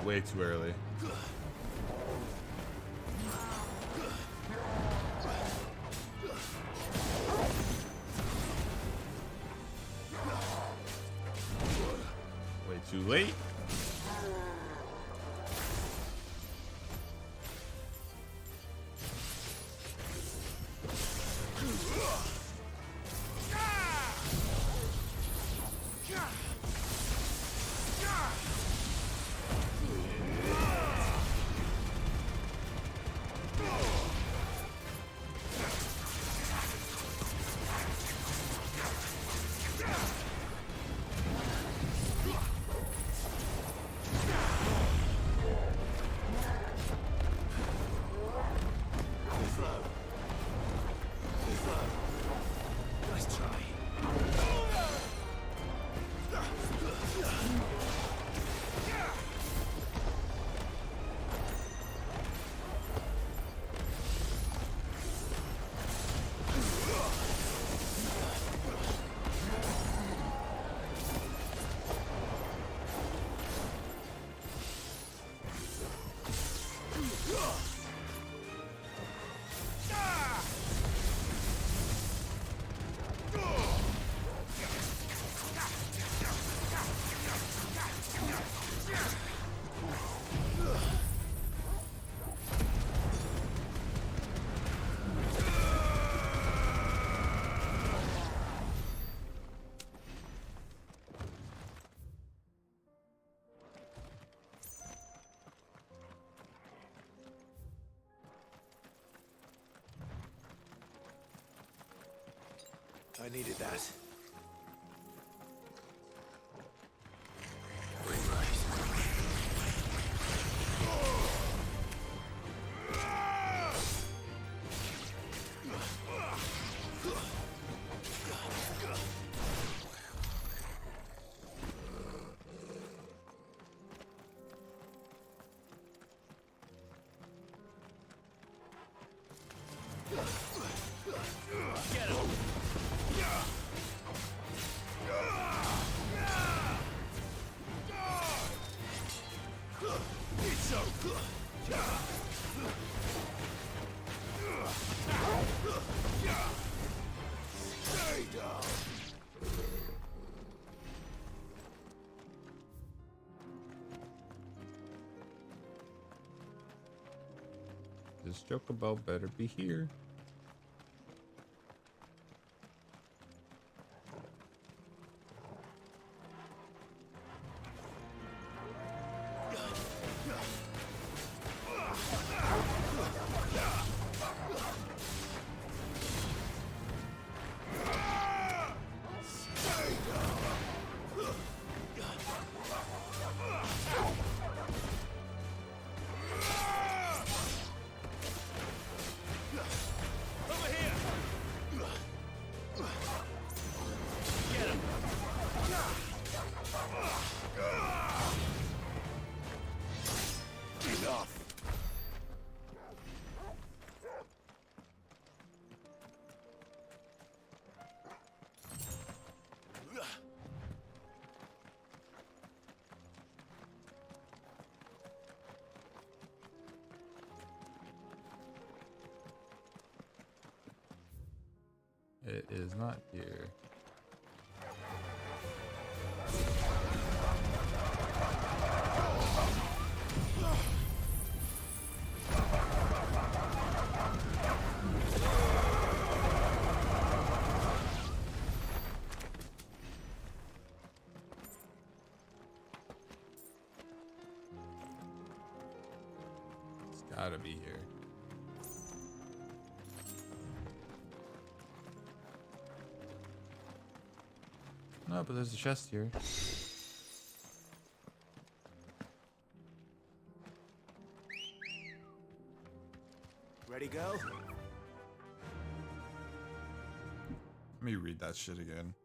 Way too early. Way too late. I needed that. This Chocobo better be here. It is not here. gotta be here. No, but there's a chest here. Ready, go? Let me read that shit again.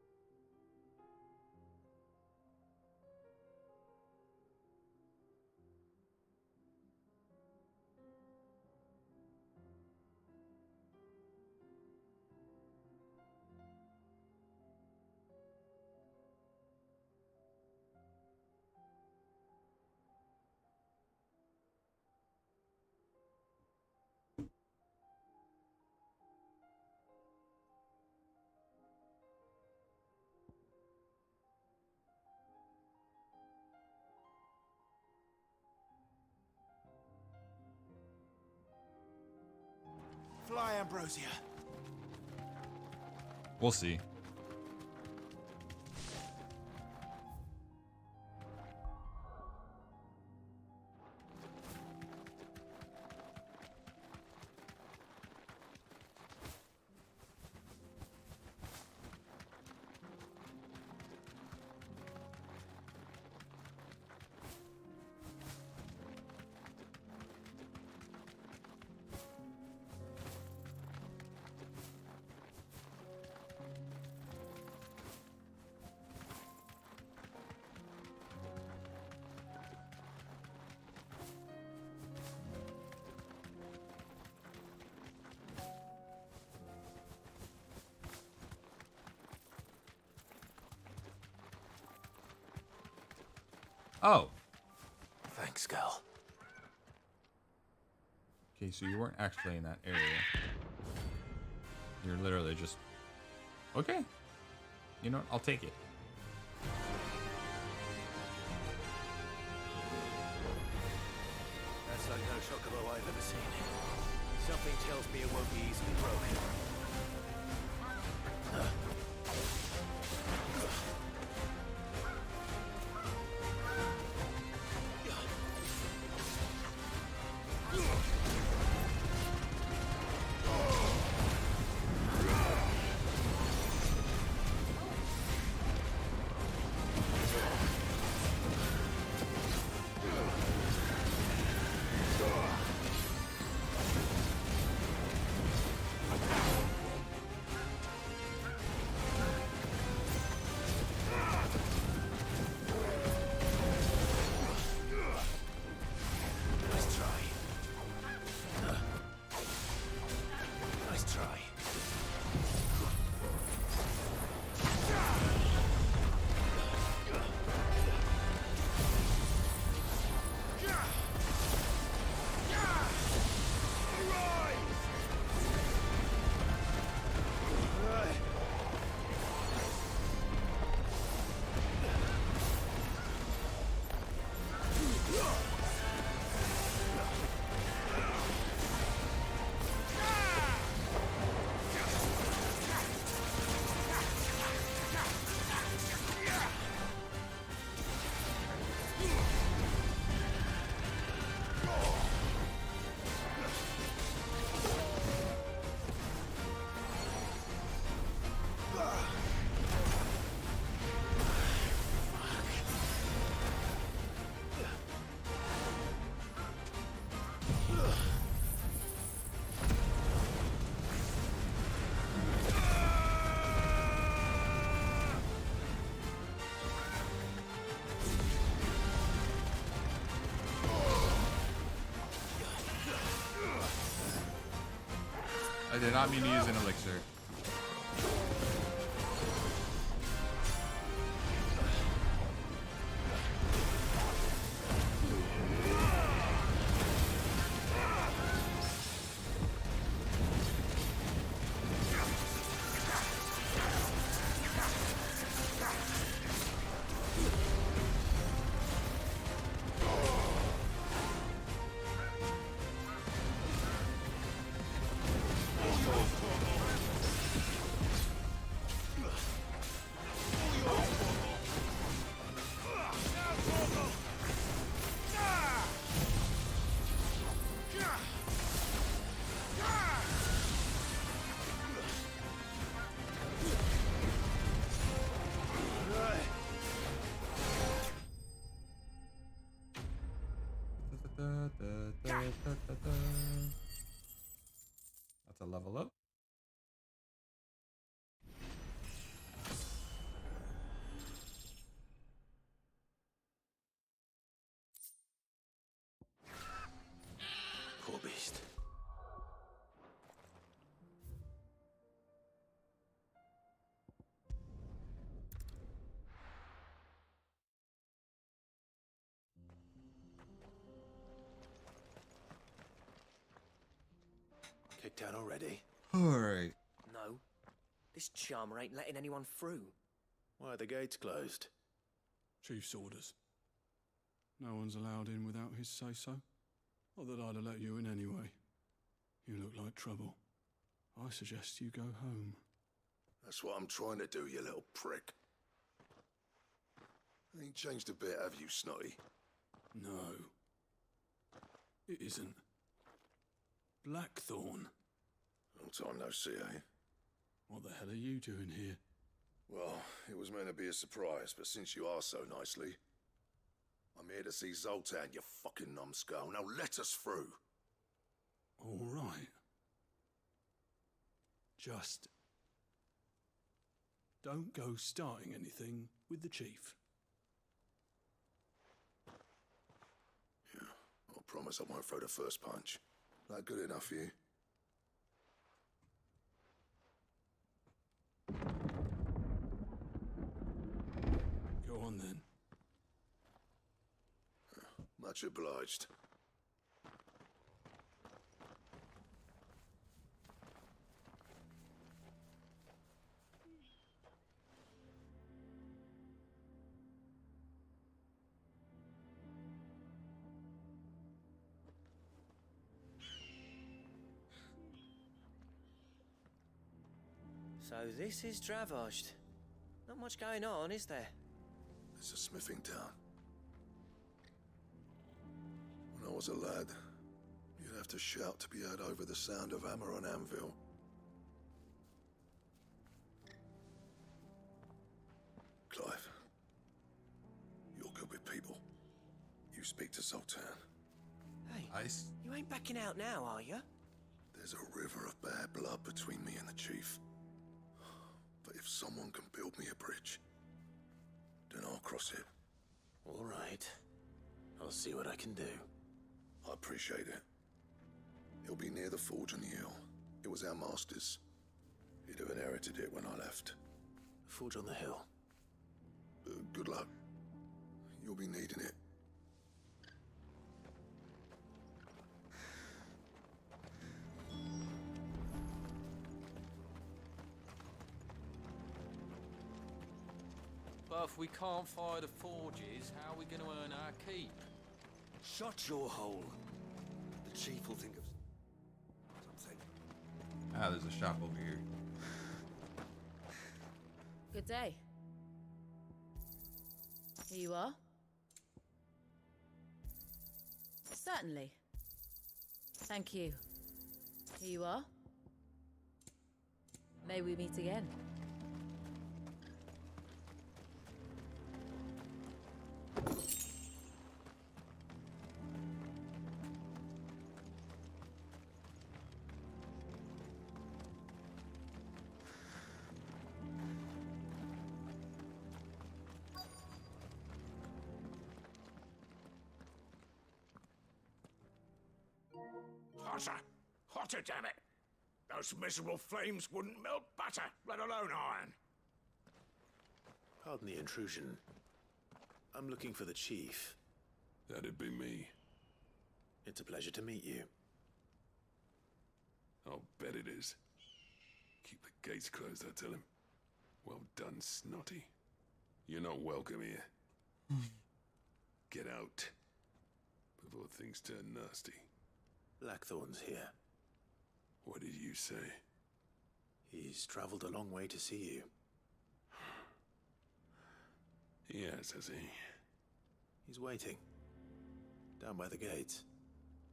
Fly, Ambrosia. We'll see. Oh. Thanks, Gal. Okay, so you weren't actually in that area. You're literally just... Okay. You know what? I'll take it. That's like no chocobo I've ever seen. Something tells me it won't be easily broken. I did not mean to use an elixir. That's a level up. Poor beast. Kicked out already? Alright. No. This charmer ain't letting anyone through. Why are the gates closed? Chief's orders. No one's allowed in without his say-so. Not that I'd have let you in anyway. You look like trouble. I suggest you go home. That's what I'm trying to do, you little prick. Ain't changed a bit, have you, Snotty? No. It isn't. Blackthorn. Long time no see, eh? What the hell are you doing here? Well, it was meant to be a surprise, but since you asked so nicely, I'm here to see Zoltan, you fucking numbskull. Now let us through. All right. Just don't go starting anything with the chief. Yeah, I promise I won't throw the first punch. That good enough for you? Go on then. Much obliged. So this is Dravaged. Not much going on, is there? It's a smithing town. When I was a lad, you'd have to shout to be heard over the sound of hammer on anvil. Clive, you're good with people. You speak to Zoltan. Hey, Nice. you ain't backing out now, are you? There's a river of bad blood between me and the chief. But if someone can build me a bridge, then I'll cross it. All right. I'll see what I can do. I appreciate it. It'll be near the forge on the hill. It was our master's. He'd have inherited it when I left. Forge on the hill. Good luck. You'll be needing it. But if we can't fire the forges, how are we going to earn our keep? Shut your hole. The chief will think of something. Ah, there's a shop over here. Good day. Here you are. Certainly. Thank you. Here you are. May we meet again. Hotter! Hotter, damn it! Those miserable flames wouldn't melt butter, let alone iron. Pardon the intrusion. I'm looking for the chief. That'd be me. It's a pleasure to meet you. I'll bet it is. Keep the gates closed, I tell him. Well done, Snotty. You're not welcome here. Get out before things turn nasty. Blackthorn's here. What did you say? He's traveled a long way to see you. Yes, has he? He's waiting. Down by the gates.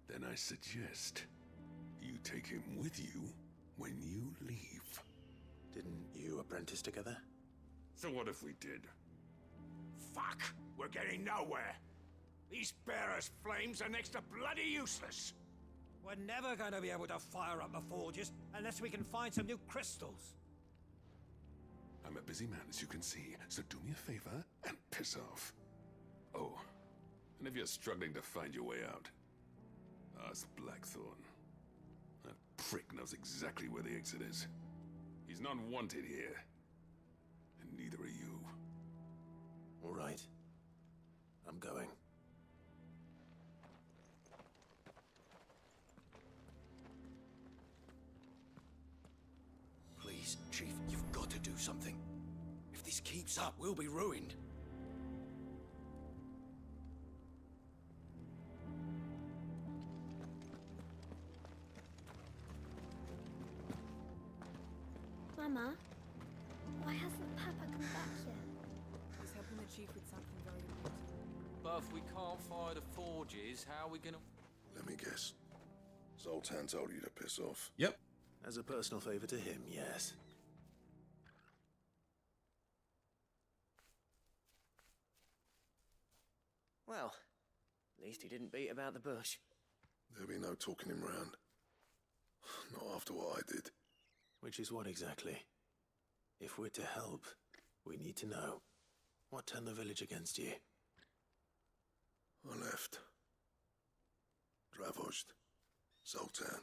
Then I suggest you take him with you when you leave. Didn't you apprentice together? So what if we did? Fuck! We're getting nowhere. These bearers' flames are next to bloody useless. We're never going to be able to fire up the forges unless we can find some new crystals. I'm a busy man, as you can see, so do me a favor and piss off. Oh, and if you're struggling to find your way out, ask Blackthorn. That prick knows exactly where the exit is. He's not wanted here, and neither are you. All right. I'm going. Please, Chief, you've got to do something. If this keeps up, we'll be ruined. Mama, why hasn't Papa come back yet? He's helping the chief with something very important. But if we can't fire the forges, how are we gonna... Let me guess. Zoltan told you to piss off. Yep. As a personal favor to him, yes. Well, at least he didn't beat about the bush. There'll be no talking him round. Not after what I did. Which is what exactly? If we're to help, we need to know. What turned the village against you? I left. Dravozd. Zoltan.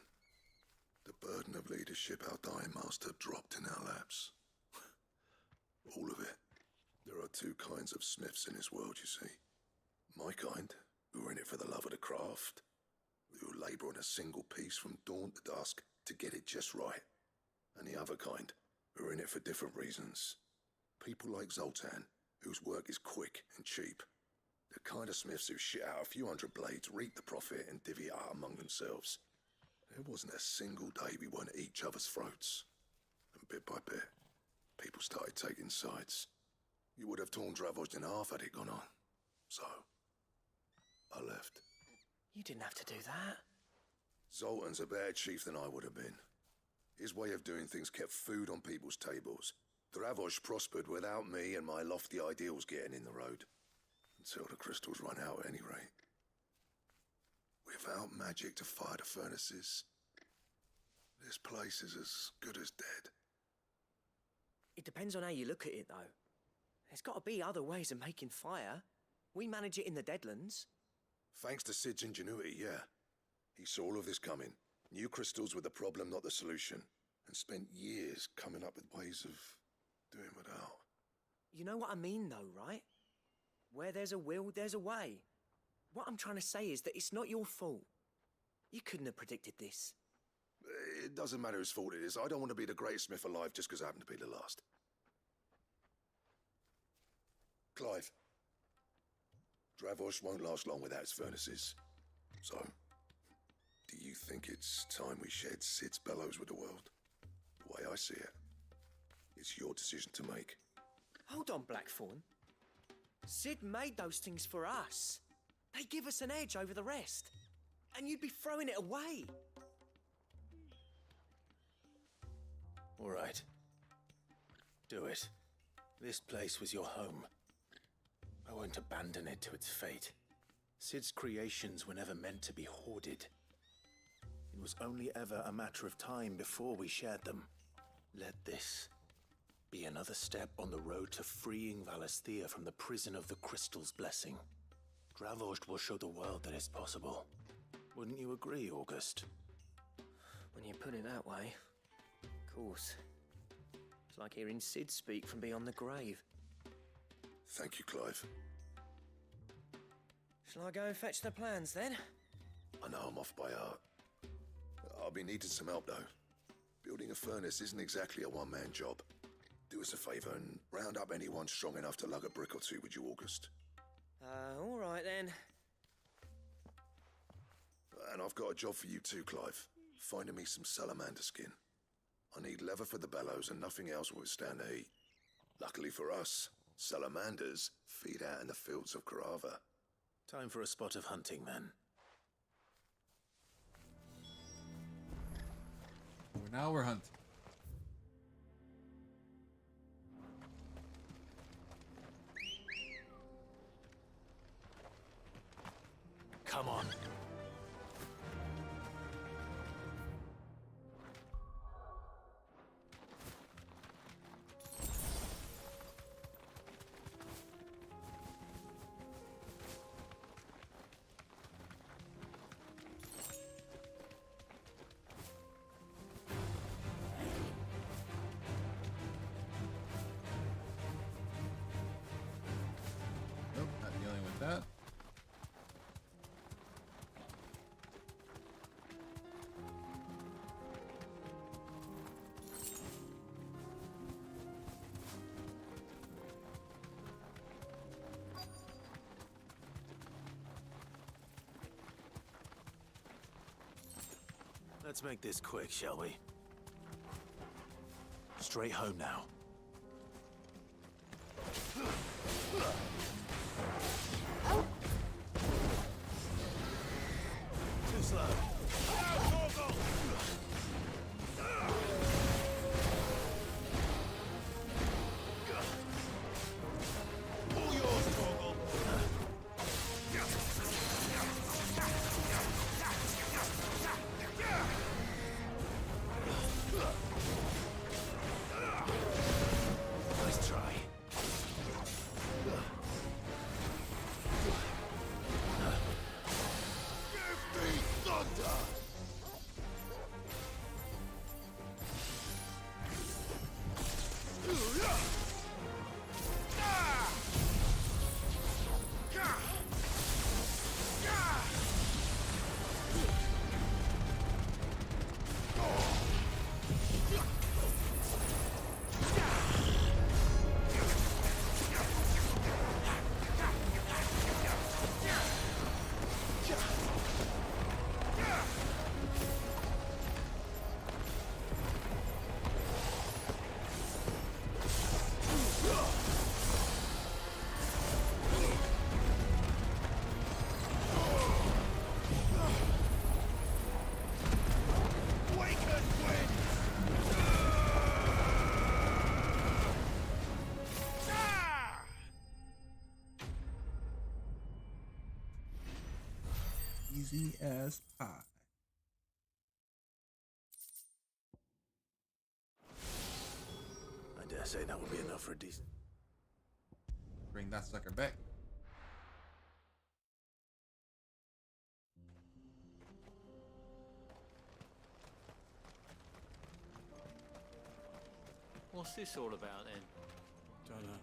The burden of leadership our dying master dropped in our laps. All of it. There are two kinds of smiths in this world, you see. My kind, who are in it for the love of the craft, who labour on a single piece from dawn to dusk to get it just right. And the other kind, who are in it for different reasons. People like Zoltan, whose work is quick and cheap. The kind of smiths who shit out a few hundred blades, reap the profit, and divvy it out among themselves. There wasn't a single day we weren't at each other's throats. And bit by bit, people started taking sides. You would have torn Dravozd in half had it gone on. So, I left. You didn't have to do that. Zoltan's a better chief than I would have been. His way of doing things kept food on people's tables. Dravozd prospered without me and my lofty ideals getting in the road. Until the crystals run out at any rate. Without magic to fire the furnaces, this place is as good as dead. It depends on how you look at it, though. There's got to be other ways of making fire. We manage it in the Deadlands. Thanks to Sid's ingenuity, yeah. He saw all of this coming. Knew crystals were the problem, not the solution. And spent years coming up with ways of doing without. You know what I mean, though, right? Where there's a will, there's a way. What I'm trying to say is that it's not your fault. You couldn't have predicted this. It doesn't matter whose fault it is. I don't want to be the greatest smith alive just because I happen to be the last. Clive. Dravozd won't last long without its furnaces. So, do you think it's time we shared Sid's bellows with the world? The way I see it, it's your decision to make. Hold on, Blackthorn. Sid made those things for us. They give us an edge over the rest. And you'd be throwing it away. All right. Do it. This place was your home. I won't abandon it to its fate. Sid's creations were never meant to be hoarded. It was only ever a matter of time before we shared them. Let this be another step on the road to freeing Valisthea from the prison of the Crystal's blessing. Dravozd will show the world that it's possible. Wouldn't you agree, August? When you put it that way, of course. It's like hearing Sid speak from beyond the grave. Thank you, Clive. Shall I go and fetch the plans, then? I know I'm off by heart. I'll be needing some help, though. Building a furnace isn't exactly a one-man job. Do us a favour and round up anyone strong enough to lug a brick or two, would you, August? All right, then. And I've got a job for you too, Clive. Finding me some salamander skin. I need leather for the bellows and nothing else will withstand the heat. Luckily for us, salamanders feed out in the fields of Carava. Time for a spot of hunting, then. Now we're hunting. Come on. Nope, not dealing with that. Let's make this quick, shall we? Straight home now. Too slow. All yours, Torgal. Nice try. Give me thunder! Easy as pie. I dare say that will be enough for a decent. Bring that sucker back. What's this all about then? Don't know.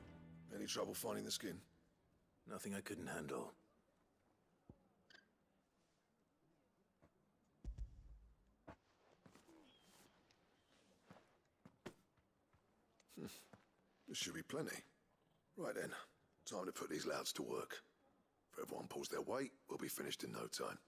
Any trouble finding the skin? Nothing I couldn't handle. There should be plenty. Right then, time to put these louds to work. If everyone pulls their weight, we'll be finished in no time.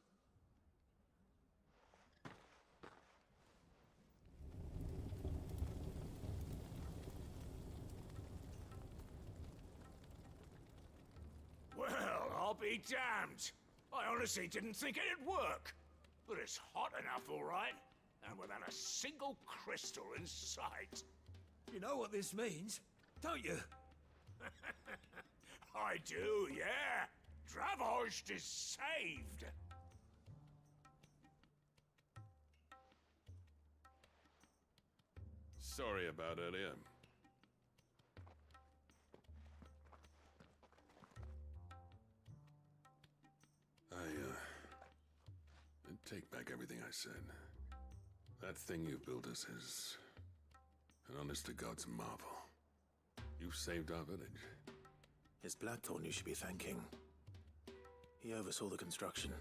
Well, I'll be damned. I honestly didn't think it'd work. But it's hot enough, all right. And without a single crystal in sight. You know what this means, don't you? I do, yeah. Dravost is saved. Sorry about earlier. I take back everything I said. That thing you built us is an honest-to-God's marvel. You saved our village. It's Blackthorn you should be thanking. He oversaw the construction.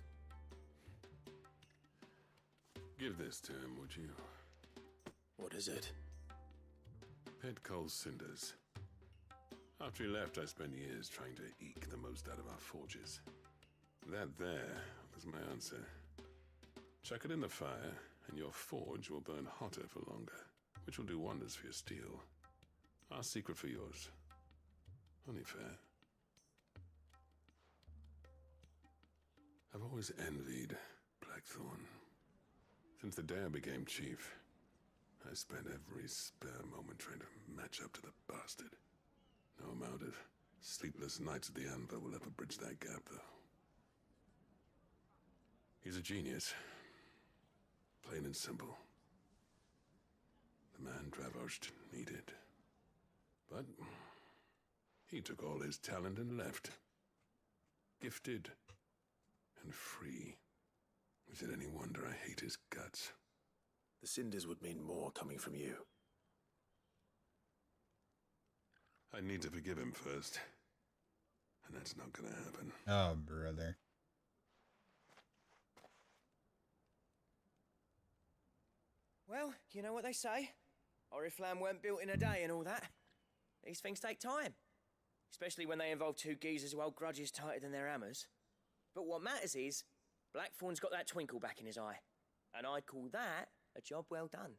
Give this to him, would you? What is it? Pet Cole's cinders. After he left, I spent years trying to eke the most out of our forges. That there was my answer. Chuck it in the fire, and your forge will burn hotter for longer, which will do wonders for your steel. Our secret for yours. Only fair. I've always envied Blackthorn. Since the day I became chief, I spent every spare moment trying to match up to the bastard. No amount of sleepless nights at the Anvil will ever bridge that gap, though. He's a genius. Plain and simple. The man Dravosht needed. But he took all his talent and left. Gifted and free. Is it any wonder I hate his guts? The cinders would mean more coming from you. I need to forgive him first. And that's not gonna happen. Oh, brother. Well, you know what they say. Oriflamme weren't built in a day and all that. These things take time. Especially when they involve two geezers who hold grudges tighter than their hammers. But what matters is, Blackthorn's got that twinkle back in his eye. And I'd call that a job well done.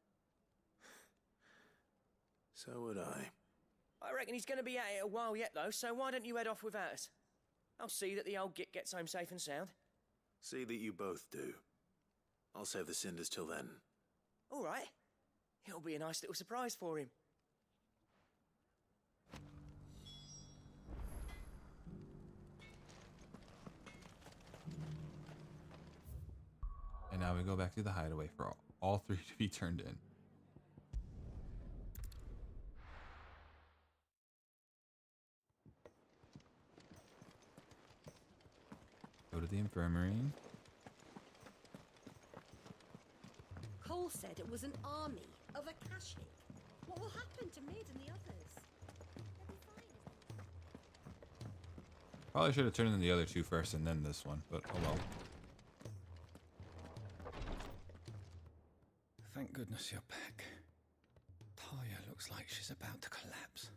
So would I. I reckon he's going to be at it a while yet, though, so why don't you head off without us? I'll see that the old git gets home safe and sound. See that you both do. I'll save the cinders till then. All right. It'll be a nice little surprise for him. And now we go back to the hideaway for all three to be turned in. Go to the infirmary. Cole said it was an army of Akashic. What will happen to Mid and the others? Probably should have turned in the other two first and then this one, but oh well. Thank goodness you're back. Taya looks like she's about to collapse.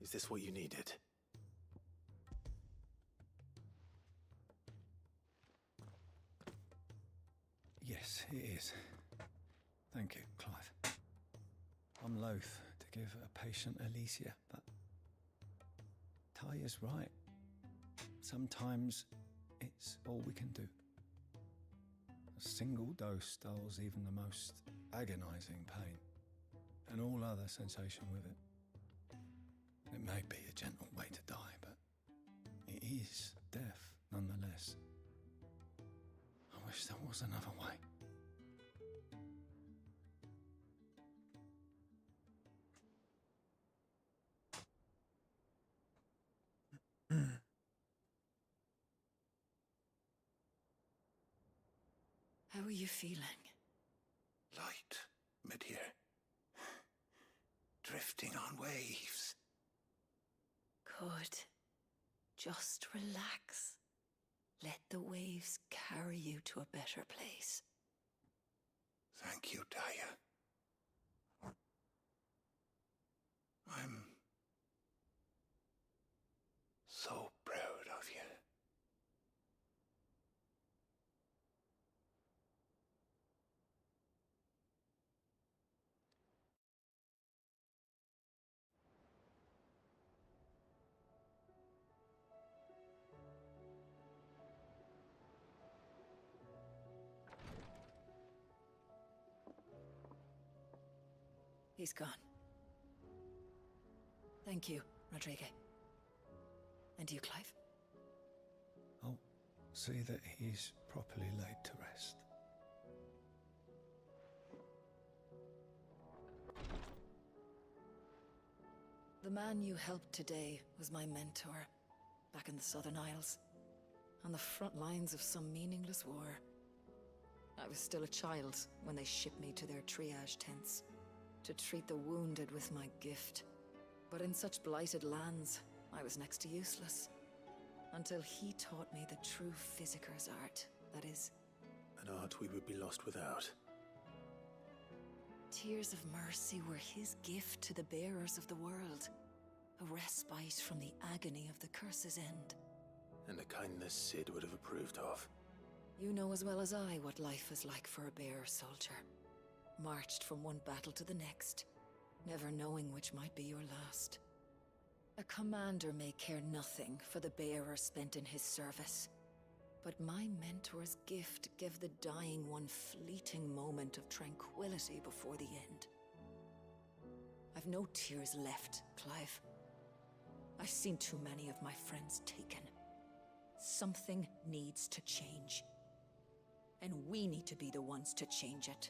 Is this what you needed? Yes, it is. Thank you, Clive. I'm loath to give a patient Alicia, but Taya's right. Sometimes it's all we can do. A single dose dulls even the most agonizing pain, and all other sensation with it. It may be a gentle way to die, but it is death nonetheless. I wish there was another way. How are you feeling? Light, Midir. Drifting on waves. Good. Just relax. Let the waves carry you to a better place. Thank you, Taya. I'm so proud of you. He's gone. Thank you, Rodrigo. And you, Clive? I'll see that he's properly laid to rest. The man you helped today was my mentor, back in the Southern Isles, on the front lines of some meaningless war. I was still a child when they shipped me to their triage tents, to treat the wounded with my gift. But in such blighted lands, I was next to useless. Until he taught me the true Physicker's art, that is. An art we would be lost without. Tears of mercy were his gift to the bearers of the world. A respite from the agony of the curse's end. And a kindness Cid would have approved of. You know as well as I what life is like for a bearer soldier. Marched from one battle to the next, never knowing which might be your last. A commander may care nothing for the bearer spent in his service, but my mentor's gift gave the dying one fleeting moment of tranquility before the end. I've no tears left, Clive. I've seen too many of my friends taken. Something needs to change. And we need to be the ones to change it.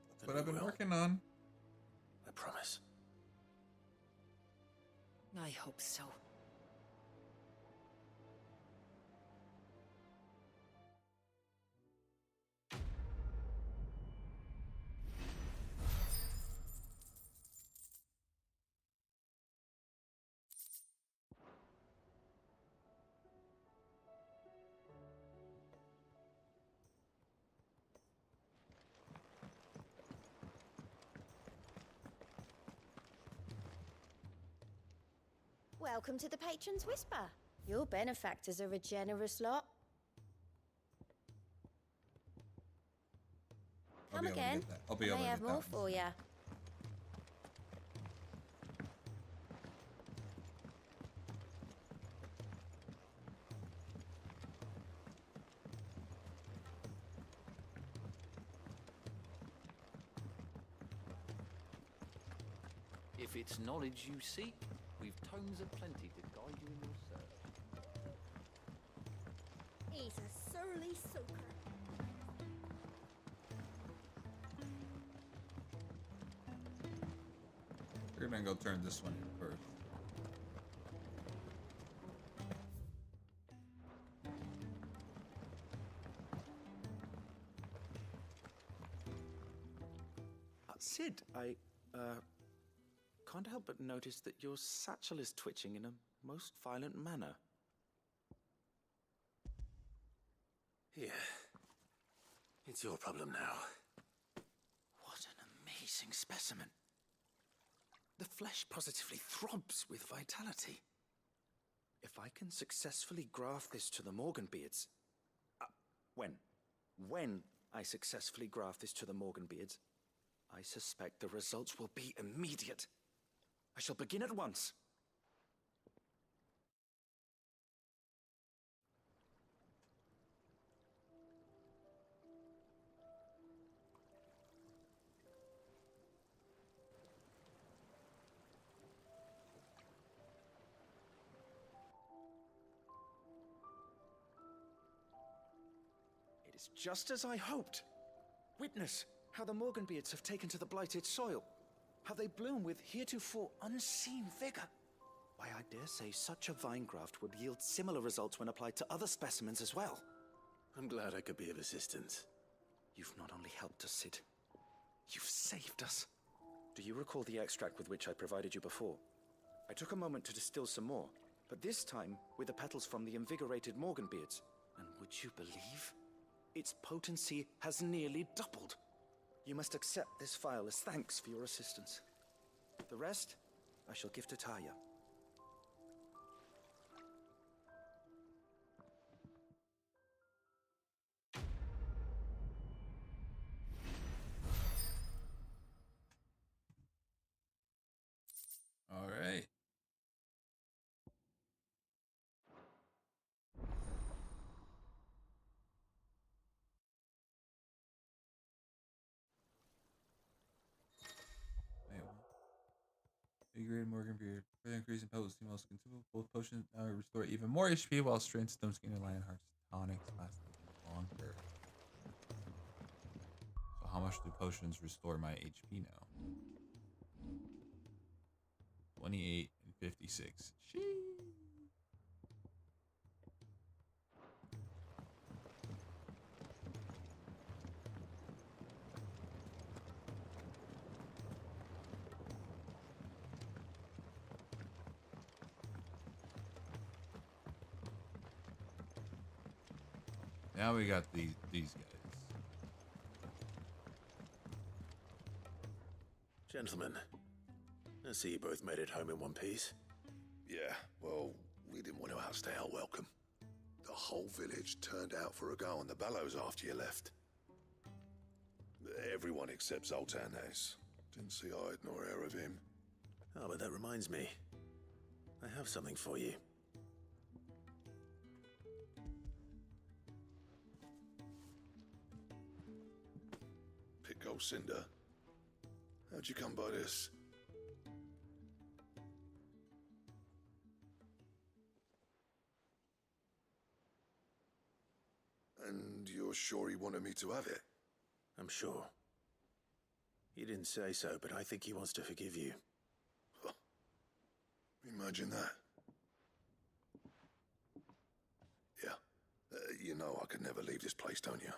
That's what I've been working on. I promise. I hope so. Welcome to the Patron's Whisper. Your benefactors are a generous lot. Come again. I'll be able to I get have that more one. for you. If it's knowledge you seek, we've tomes aplenty to guide you in your search. He's a surly soaker. We're gonna go turn this one in first. Sid, I can't help but notice that your satchel is twitching in a most violent manner. Here. It's your problem now. What an amazing specimen. The flesh positively throbs with vitality. If I can successfully graft this to the Morganbeards... When I successfully graft this to the Morganbeards, I suspect the results will be immediate. I shall begin at once. It is just as I hoped. Witness how the Morganbeards have taken to the blighted soil. How they bloom with heretofore unseen vigor. Why, I dare say such a vine graft would yield similar results when applied to other specimens as well. I'm glad I could be of assistance. You've not only helped us, Sid, you've saved us. Do you recall the extract with which I provided you before? I took a moment to distill some more, but this time with the petals from the invigorated Morganbeards. And would you believe? Its potency has nearly doubled. You must accept this vial as thanks for your assistance. The rest, I shall give to Taya. All right. Grade Morganbeard. Further increase in potency, most consumable. Both potions restore even more HP while strength, stone skin, and Lionheart's tonics last longer. So how much do potions restore my HP now? 28 and 56. Sheesh. Now we got these guys. Gentlemen, I see you both made it home in one piece. Yeah, well, we didn't want to outstay our welcome. The whole village turned out for a go on the bellows after you left. Everyone except Zoltan has. Didn't see hide nor hair of him. Oh, but that reminds me. I have something for you. Pitgold Cinder? How'd you come by this? And you're sure he wanted me to have it? I'm sure. He didn't say so, but I think he wants to forgive you. Imagine that. Yeah. You know I could never leave this place, don't you?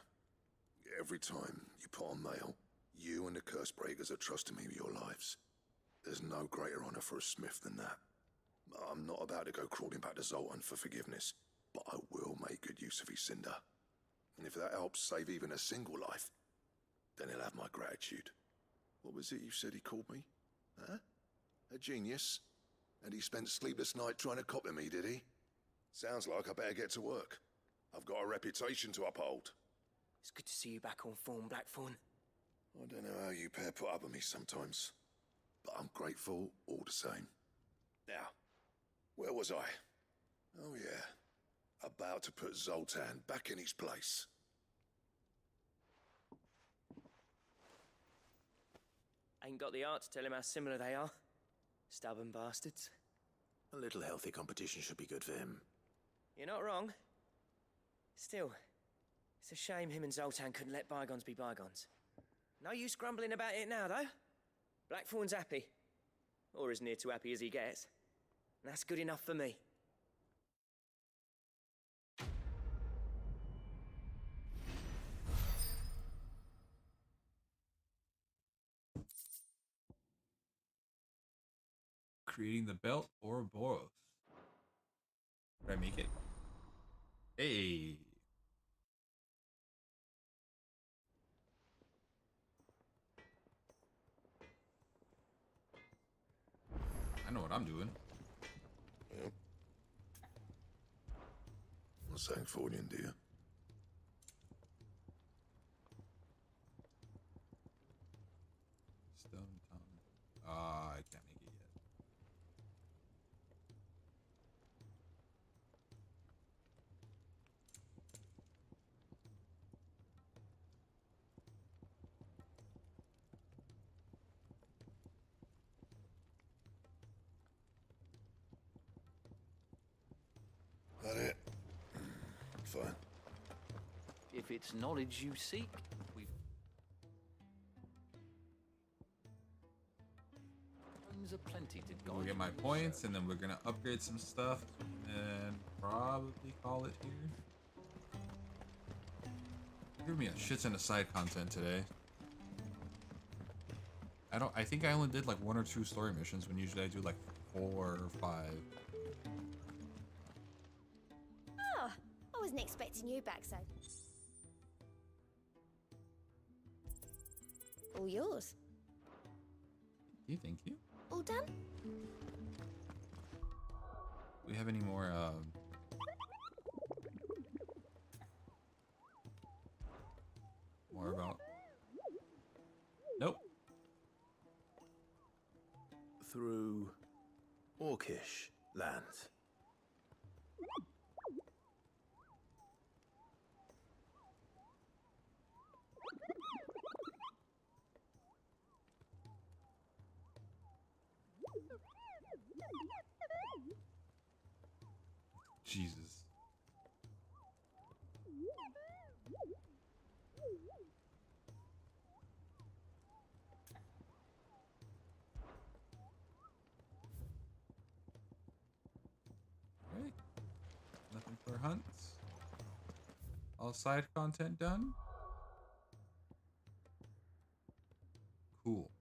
Every time you put on mail, you and the Cursebreakers are trusting me with your lives. There's no greater honor for a Smith than that. I'm not about to go crawling back to Zoltan for forgiveness, but I will make good use of his cinder. And if that helps save even a single life, then he'll have my gratitude. What was it you said he called me? Huh? A genius? And he spent sleepless night trying to copy me, did he? Sounds like I better get to work. I've got a reputation to uphold. It's good to see you back on form, Blackthorn. I don't know how you pair put up with me sometimes, but I'm grateful all the same. Now, where was I? Oh yeah, about to put Zoltan back in his place. Ain't got the art to tell him how similar they are. Stubborn bastards. A little healthy competition should be good for him. You're not wrong. Still, it's a shame him and Zoltan couldn't let bygones be bygones. No use grumbling about it now, though. Blackthorn's happy. Or as near to happy as he gets. And that's good enough for me. Creating the belt or Boros. Did I make it? Hey. I know what I'm doing. Yep. What's that for you, dear? Stone tongue. I can't make it yet. That it? Fine. If it's knowledge you seek, we've tomes aplenty to guide. We'll get my points, and then we're gonna upgrade some stuff, and probably call it here. Give me a shit ton of side content today. I think I only did like 1 or 2 story missions when usually I do like 4 or 5. Oh, I wasn't expecting you back so. All yours. Thank you. All done? Do we have any more about nope. Through Orcish lands. Jesus. Alright. Nothing for hunts. All side content done. Cool.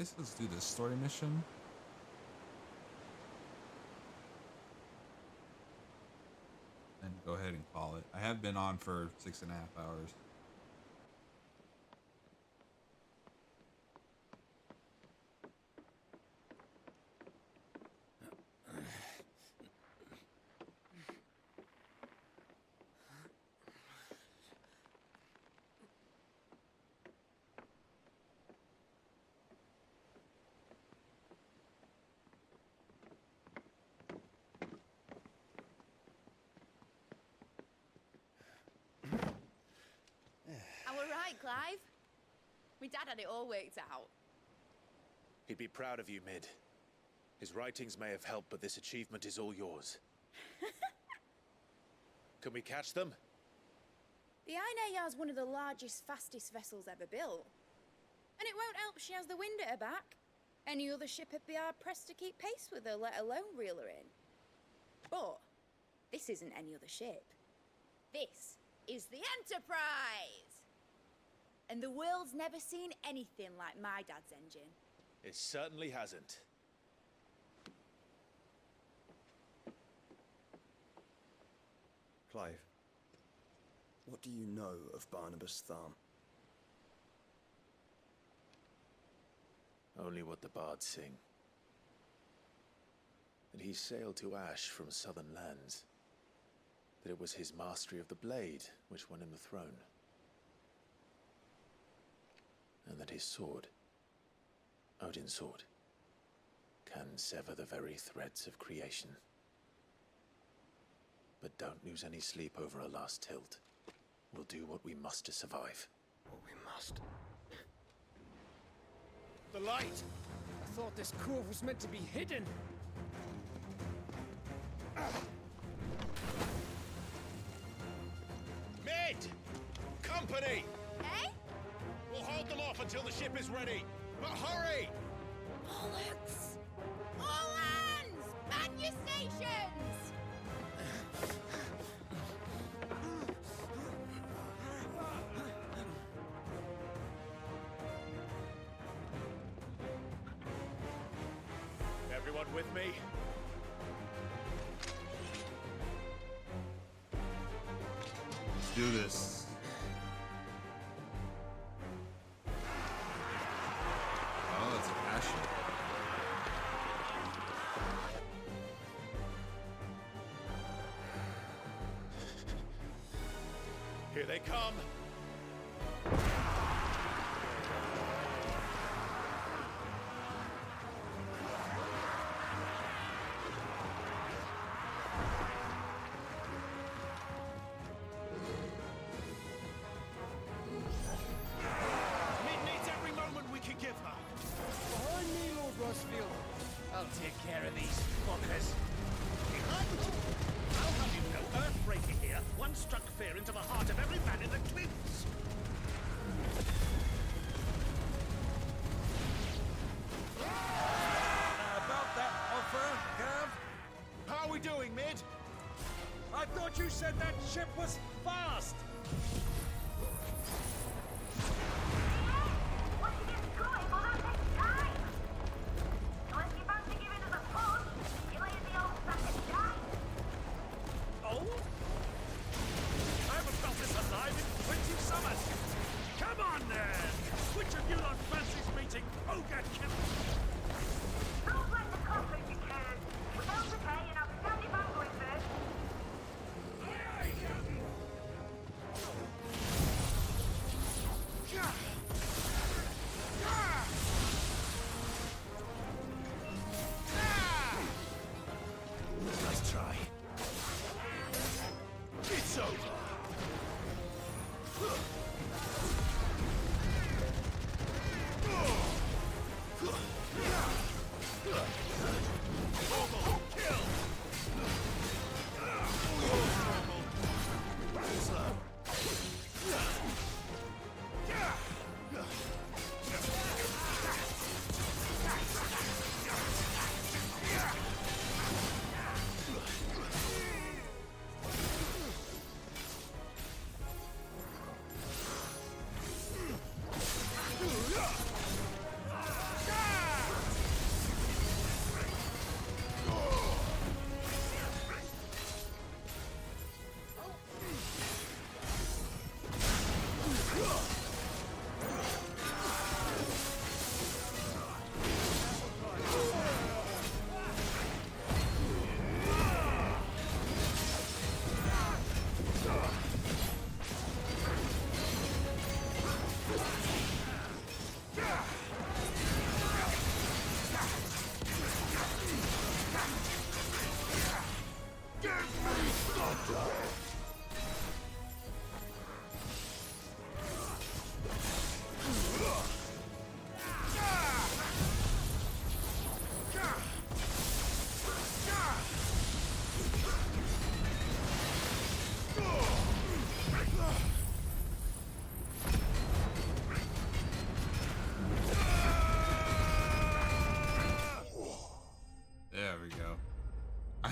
guys. Let's do this story mission. And go ahead and call it. I have been on for 6.5 hours. Clive. My dad had it all worked out. He'd be proud of you, Mid. His writings may have helped, but this achievement is all yours. Can we catch them? The Ainayar is one of the largest, fastest vessels ever built. And it won't help she has the wind at her back. Any other ship would be hard-pressed to keep pace with her, let alone reel her in. But this isn't any other ship. This is the Enterprise! And the world's never seen anything like my dad's engine. It certainly hasn't. Clive, what do you know of Barnabas Tharm? Only what the bards sing. That he sailed to Ash from southern lands. That it was his mastery of the blade which won him the throne. And that his sword, Odin's sword, can sever the very threads of creation. But don't lose any sleep over a last tilt. We'll do what we must to survive. What we must. The light! I thought this cove was meant to be hidden. Mid! Company! Eh? We'll hold them off until the ship is ready. But hurry! Bollocks! All hands! Man your stations! Everyone with me? Let's do this. Here they come. Mid needs every moment we can give her. Behind me, Lord Rosfield. I'll take care of these fuckers. Behind you? I'll have you know, Earthbreaker here once struck fear into the heart of every man in the cliffs. About that offer, Gav? How are we doing, Mid? I thought you said that ship was fast!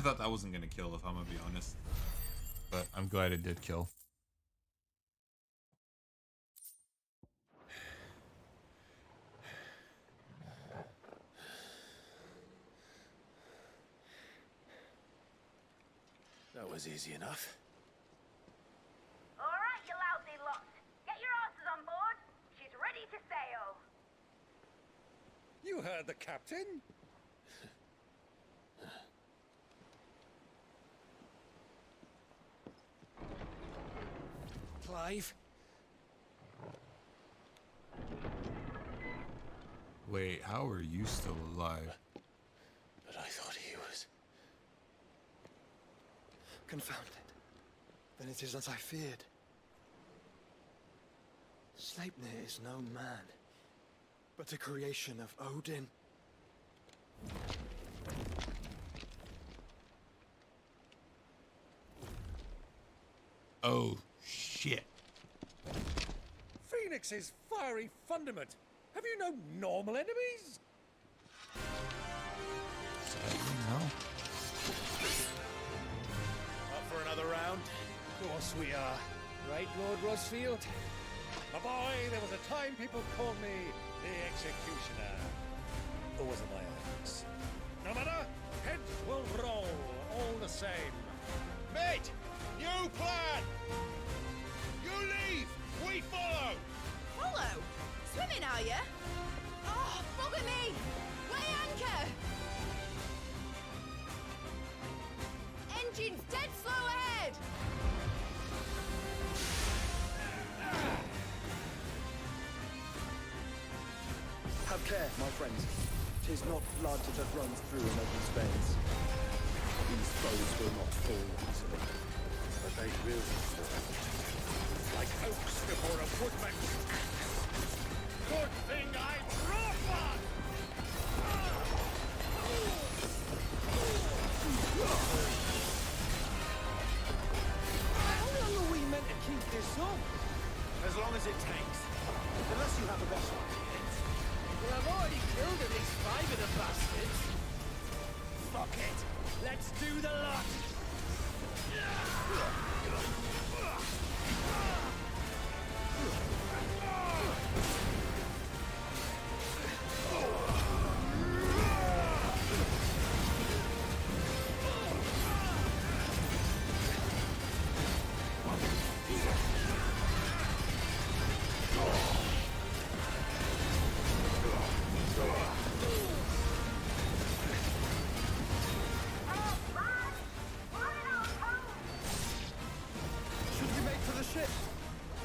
thought that wasn't gonna kill, if I'm gonna be honest. But I'm glad it did kill. That was easy enough. All right, you lousy lot. Get your asses on board. She's ready to sail. You heard the captain. Clive? Wait, how are you still alive? But I thought he was... Confounded. Then it is as I feared. Sleipnir is no man, but a creation of Odin. Oh, shit. Phoenix's fiery fundament. Have you no normal enemies? No. Up for another round? Of course we are. Right, Lord Rosfield? My boy, there was a time people called me the Executioner. Or was it my axe? No matter, heads will roll all the same. Mate, new plan! You leave, we follow! Follow? Swimming, are you? Oh, bugger me! Weigh anchor! Engine's dead slow ahead! Have care, my friends. 'Tis not blood that runs through an open's veins. These foes will not fall easily, but they will fall. Like oaks before a woodman's axe. Good thing I brought one! How long are we meant to keep this up? As long as it takes. Unless you have a better idea. Well, I've already killed at least 5 of the bastards. Fuck it. Let's do the lot.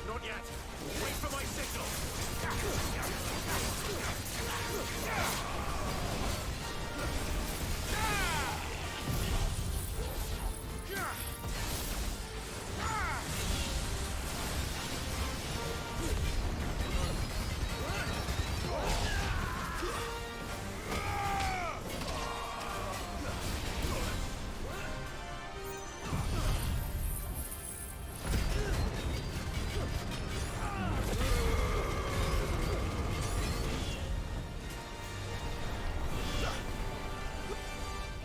Not yet. Wait for my signal.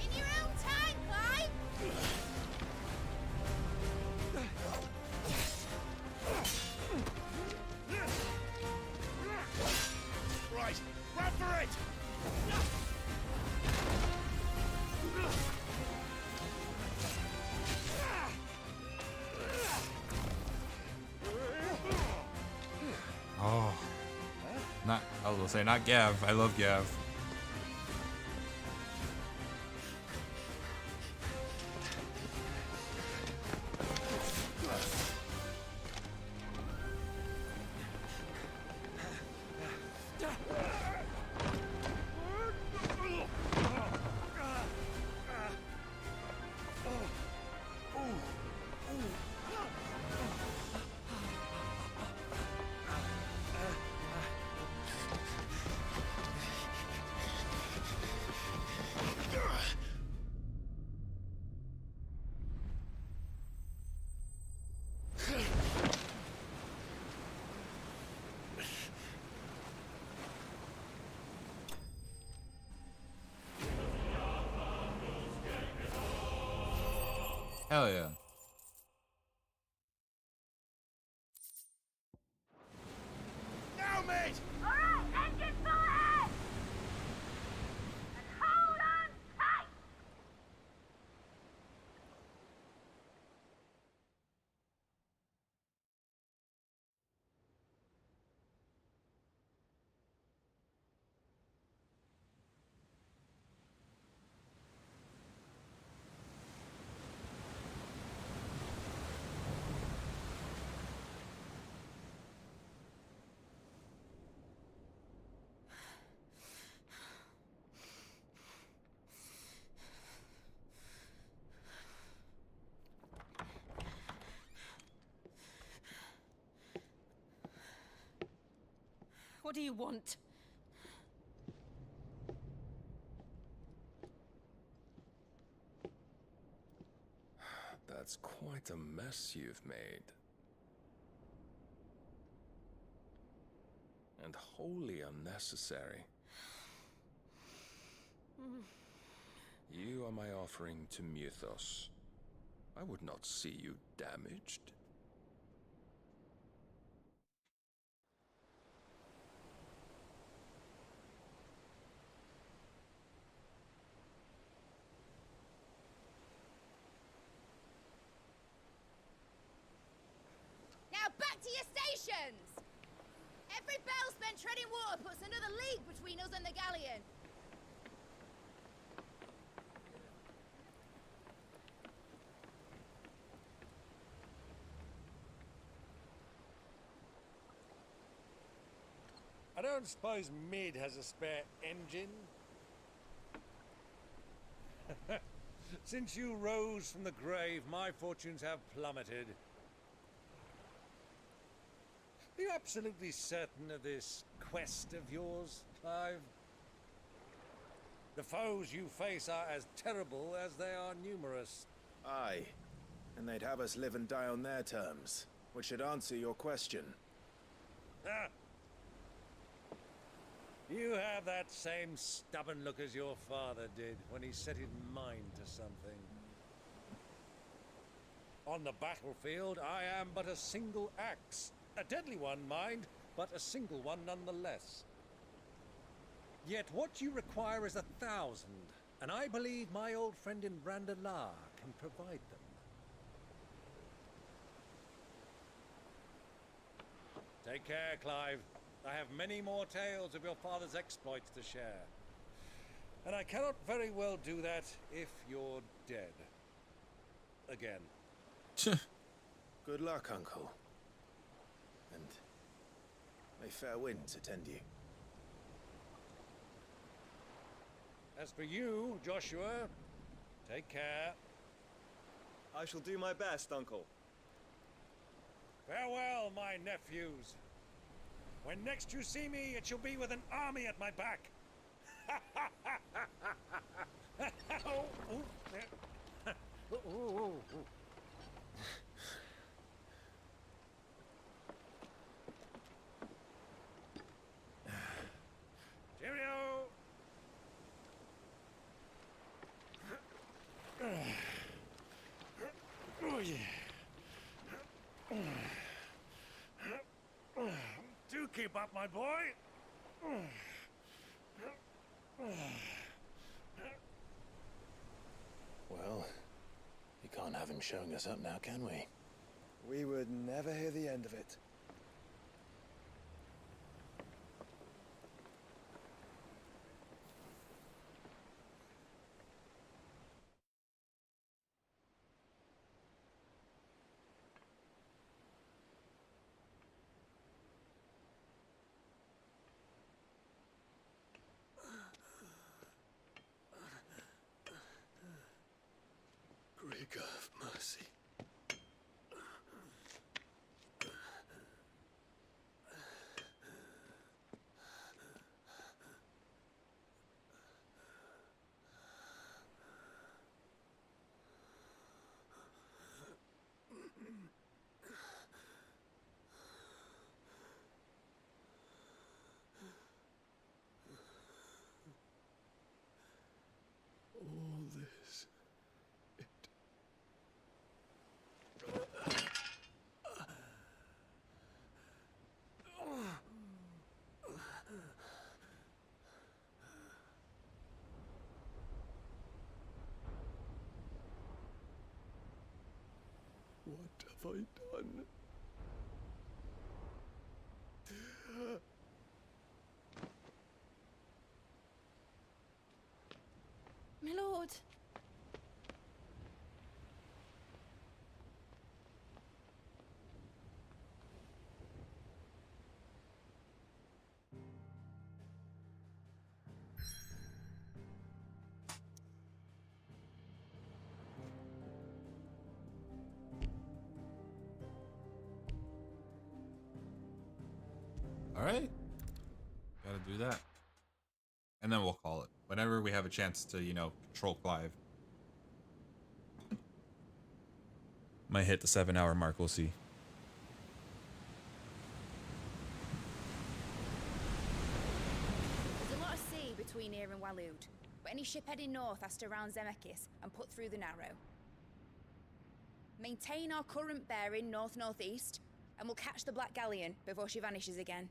In your own time, Clive! Right, run for it! Oh. Not, I was gonna say, not Gav. I love Gav. Hell yeah. Now, mate! Alright, engine full ahead! And hold on tight! What do you want? That's quite a mess you've made. And wholly unnecessary. You are my offering to Mythos. I would not see you damaged. Now back to your stations! Every bell spent treading water puts another league between us and the galleon. I don't suppose Mid has a spare engine? Since you rose from the grave, my fortunes have plummeted. Are you absolutely certain of this quest of yours, Clive? The foes you face are as terrible as they are numerous. Aye. And they'd have us live and die on their terms, which should answer your question. Ah. You have that same stubborn look as your father did when he set his mind to something. On the battlefield, I am but a single axe. A deadly one, mind, but a single one nonetheless. Yet what you require is 1,000, and I believe my old friend in Brandalar can provide them. Take care, Clive. I have many more tales of your father's exploits to share. And I cannot very well do that if you're dead. Again. Good luck, Uncle. And may fair winds attend you. As for you, Joshua, take care. I shall do my best, Uncle. Farewell, my nephews. When next you see me, it shall be with an army at my back. Oh, oh, Cheerio! Oh, yeah. Do keep up, my boy. Well, you can't have him showing us up now, can we? We would never hear the end of it. Great God of mercy. have I done? My lord. All right. Gotta do that. And then we'll call it. Whenever we have a chance to, you know, control Clive. Might hit the 7-hour mark, we'll see. There's a lot of sea between here and Waloed, but any ship heading north has to round Zemeckis and put through the Narrow. Maintain our current bearing north-northeast, and we'll catch the Black Galleon before she vanishes again.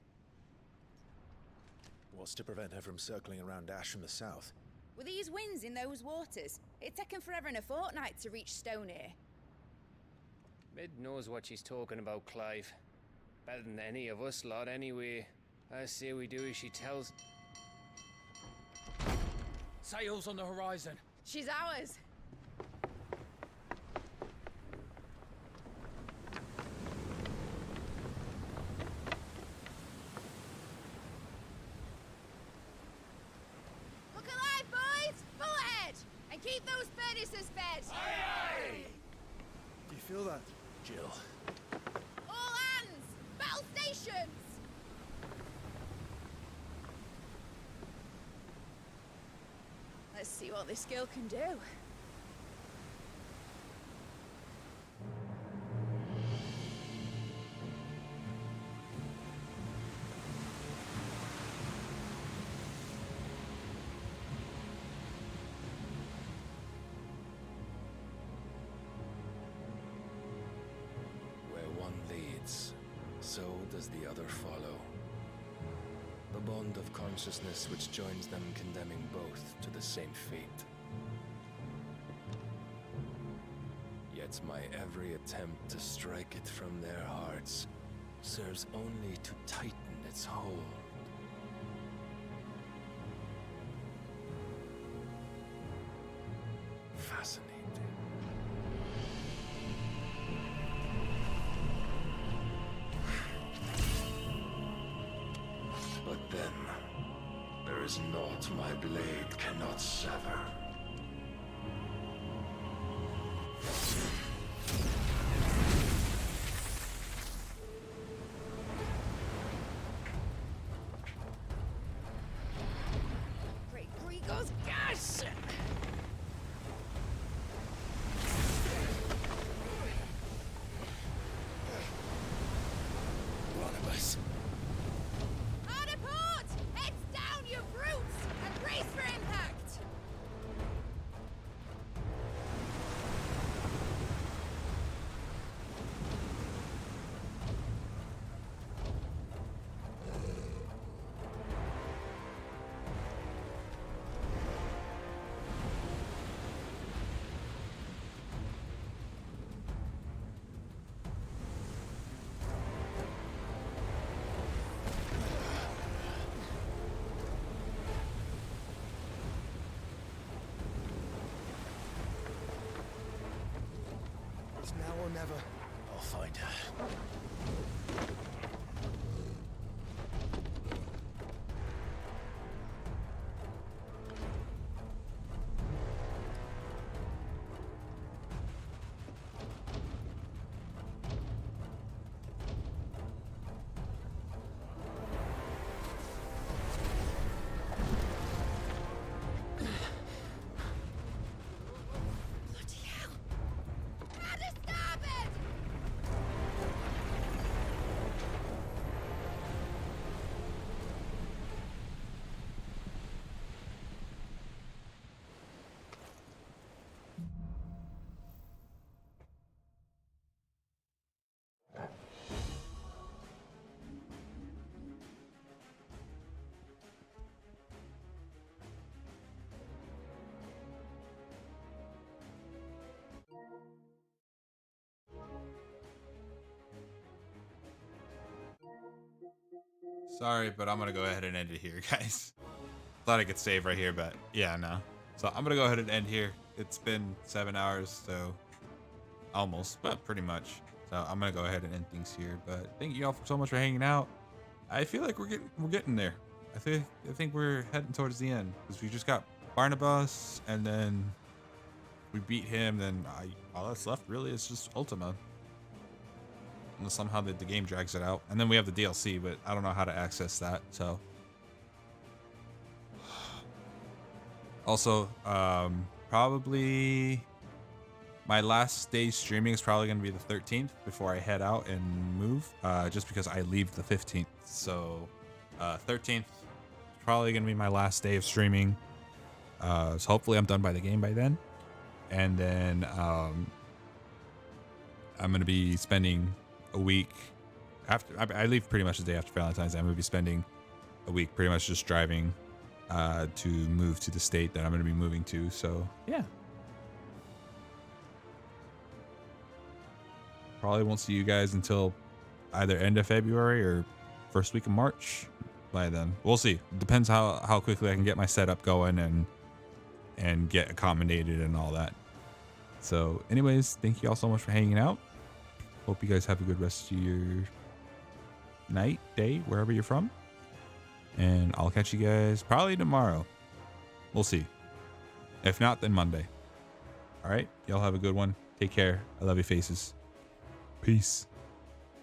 What's to prevent her from circling around Ash from the south? With these winds in those waters, it'd taken forever and a fortnight to reach Stonehere. Mid knows what she's talking about, Clive. Better than any of us lot, anyway. I say we do as she tells. Sails on the horizon. She's ours. Look alive, boys! Full ahead! And keep those furnaces fed! Do you feel that? Jill. All hands! Battle stations! Let's see what this girl can do. Where one leads, so does the other follow. The bond of consciousness which joins them condemning both to the same fate. Yet my every attempt to strike it from their hearts serves only to tighten its hold. Fascinating. But then, there is naught my blade cannot sever. Great Gregor's gas! One of us. Hard a port! Heads down, you brutes! And brace for impact! It's now or never. I'll find her. Bloody hell! At a starboard! Sorry, but I'm gonna go ahead and end it here, guys. Thought I could save right here, but yeah, no. So I'm gonna go ahead and end here. It's been 7 hours, so almost, but pretty much. So I'm gonna go ahead and end things here. But thank you all so much for hanging out. I feel like we're getting there. I think we're heading towards the end because we just got Barnabas, and then we beat him. Then all that's left really is just Ultima. Unless somehow the game drags it out, and then we have the DLC, but I don't know how to access that. So also probably my last day streaming is probably going to be the 13th before I head out and move, just because I leave the 15th. So 13th is probably going to be my last day of streaming. So hopefully I'm done by the game by then, and then I'm going to be spending a week after I leave pretty much the day after Valentine's Day. I'm going to be spending a week pretty much just driving to move to the state that I'm going to be moving to. So yeah, probably won't see you guys until either end of February or first week of March. By then we'll see. Depends how quickly I can get my setup going and get accommodated and all that. So anyways, thank you all so much for hanging out. Hope you guys have a good rest of your night, day, wherever you're from. And I'll catch you guys probably tomorrow. We'll see. If not, then Monday. All right. Y'all have a good one. Take care. I love you faces. Peace.